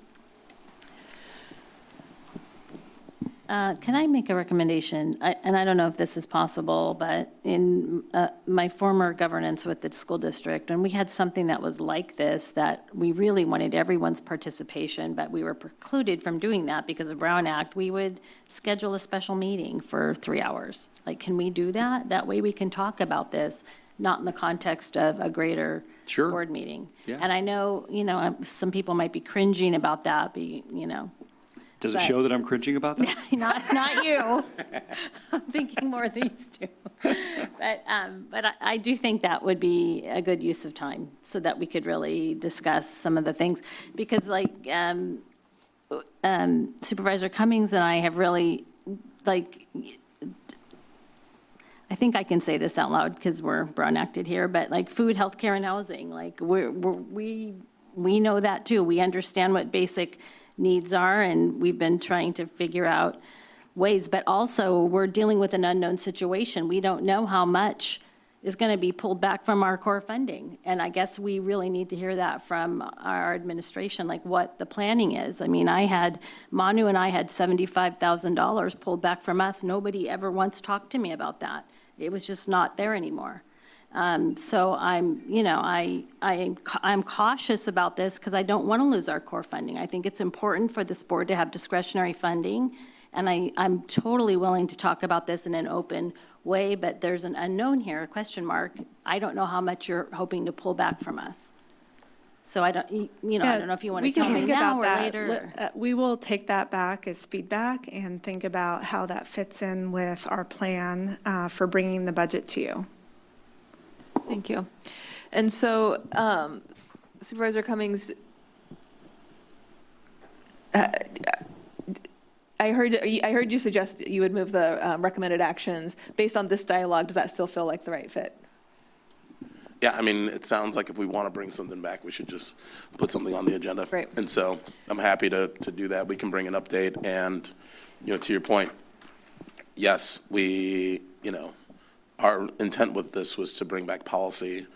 Can I make a recommendation? And I don't know if this is possible, but in my former governance with the school district, and we had something that was like this, that we really wanted everyone's participation, but we were precluded from doing that because of Brown Act. We would schedule a special meeting for 3 hours. Like, can we do that? That way we can talk about this, not in the context of a greater board meeting. Yeah. And I know, some people might be cringing about that, Does it But- show that I'm cringing about that? Not you. I'm thinking more of these two. But I do think that would be a good use of time so that we could really discuss some of the things. Because like Supervisor Cummings and I have really, like, I think I can say this out loud because we're brown-acted here, but like food, healthcare, and housing, like we know that too. We understand what basic needs are, and we've been trying to figure out ways, but also we're dealing with an unknown situation. We don't know how much is going to be pulled back from our core funding. And I guess we really need to hear that from our administration, like what the planning is. I mean, Manu and I had $75,000 pulled back from us. Nobody ever once talked to me about that. It was just not there anymore. So I'm cautious about this because I don't want to lose our core funding. I think it's important for this board to have discretionary funding. And I'm totally willing to talk about this in an open way, but there's an unknown here, a question mark. I don't know how much you're hoping to pull back from us. So I don't know if you want to tell me now or later. We will take that back as feedback and think about how that fits in with our plan for bringing the budget to you. Thank you. And so Supervisor Cummings, I heard you suggest you would move the recommended actions. Based on this dialogue, does that still feel like the right fit? Yeah, I mean, it sounds like if we want to bring something back, we should just put something on the agenda. Great. And so I'm happy to do that. We can bring an update. And, to your point, yes, our intent with this was to bring back policy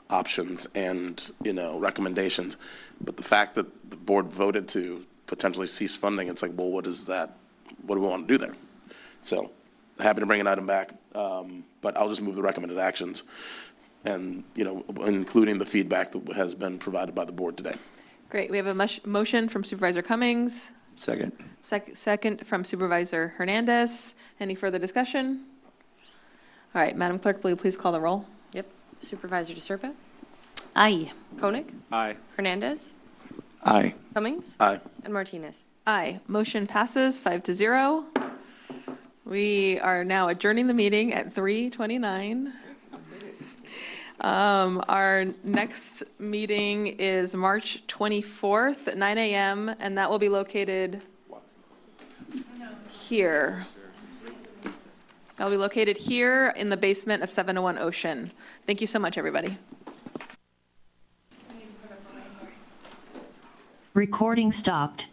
options and, recommendations. But the fact that the board voted to potentially cease funding, it's like, well, what is that? What do we want to do there? So happy to bring an item back, but I'll just move the recommended actions and, including the feedback that has been provided by the board today. Great. We have a motion from Supervisor Cummings. Second. Second from Supervisor Hernandez. Any further discussion? All right, Madam Clerk, will you please call the roll? Yep. Supervisor DeSerpa? Aye. Koenig? Aye. Hernandez? Aye. Cummings? Aye. And Martinez? Aye. Motion passes 5-0. We are now adjourning the meeting at 3:29. Our next meeting is March 24th at 9 a.m., and that will be located here. That'll be located here in the basement of 701 Ocean. Thank you so much, everybody. Recording stopped.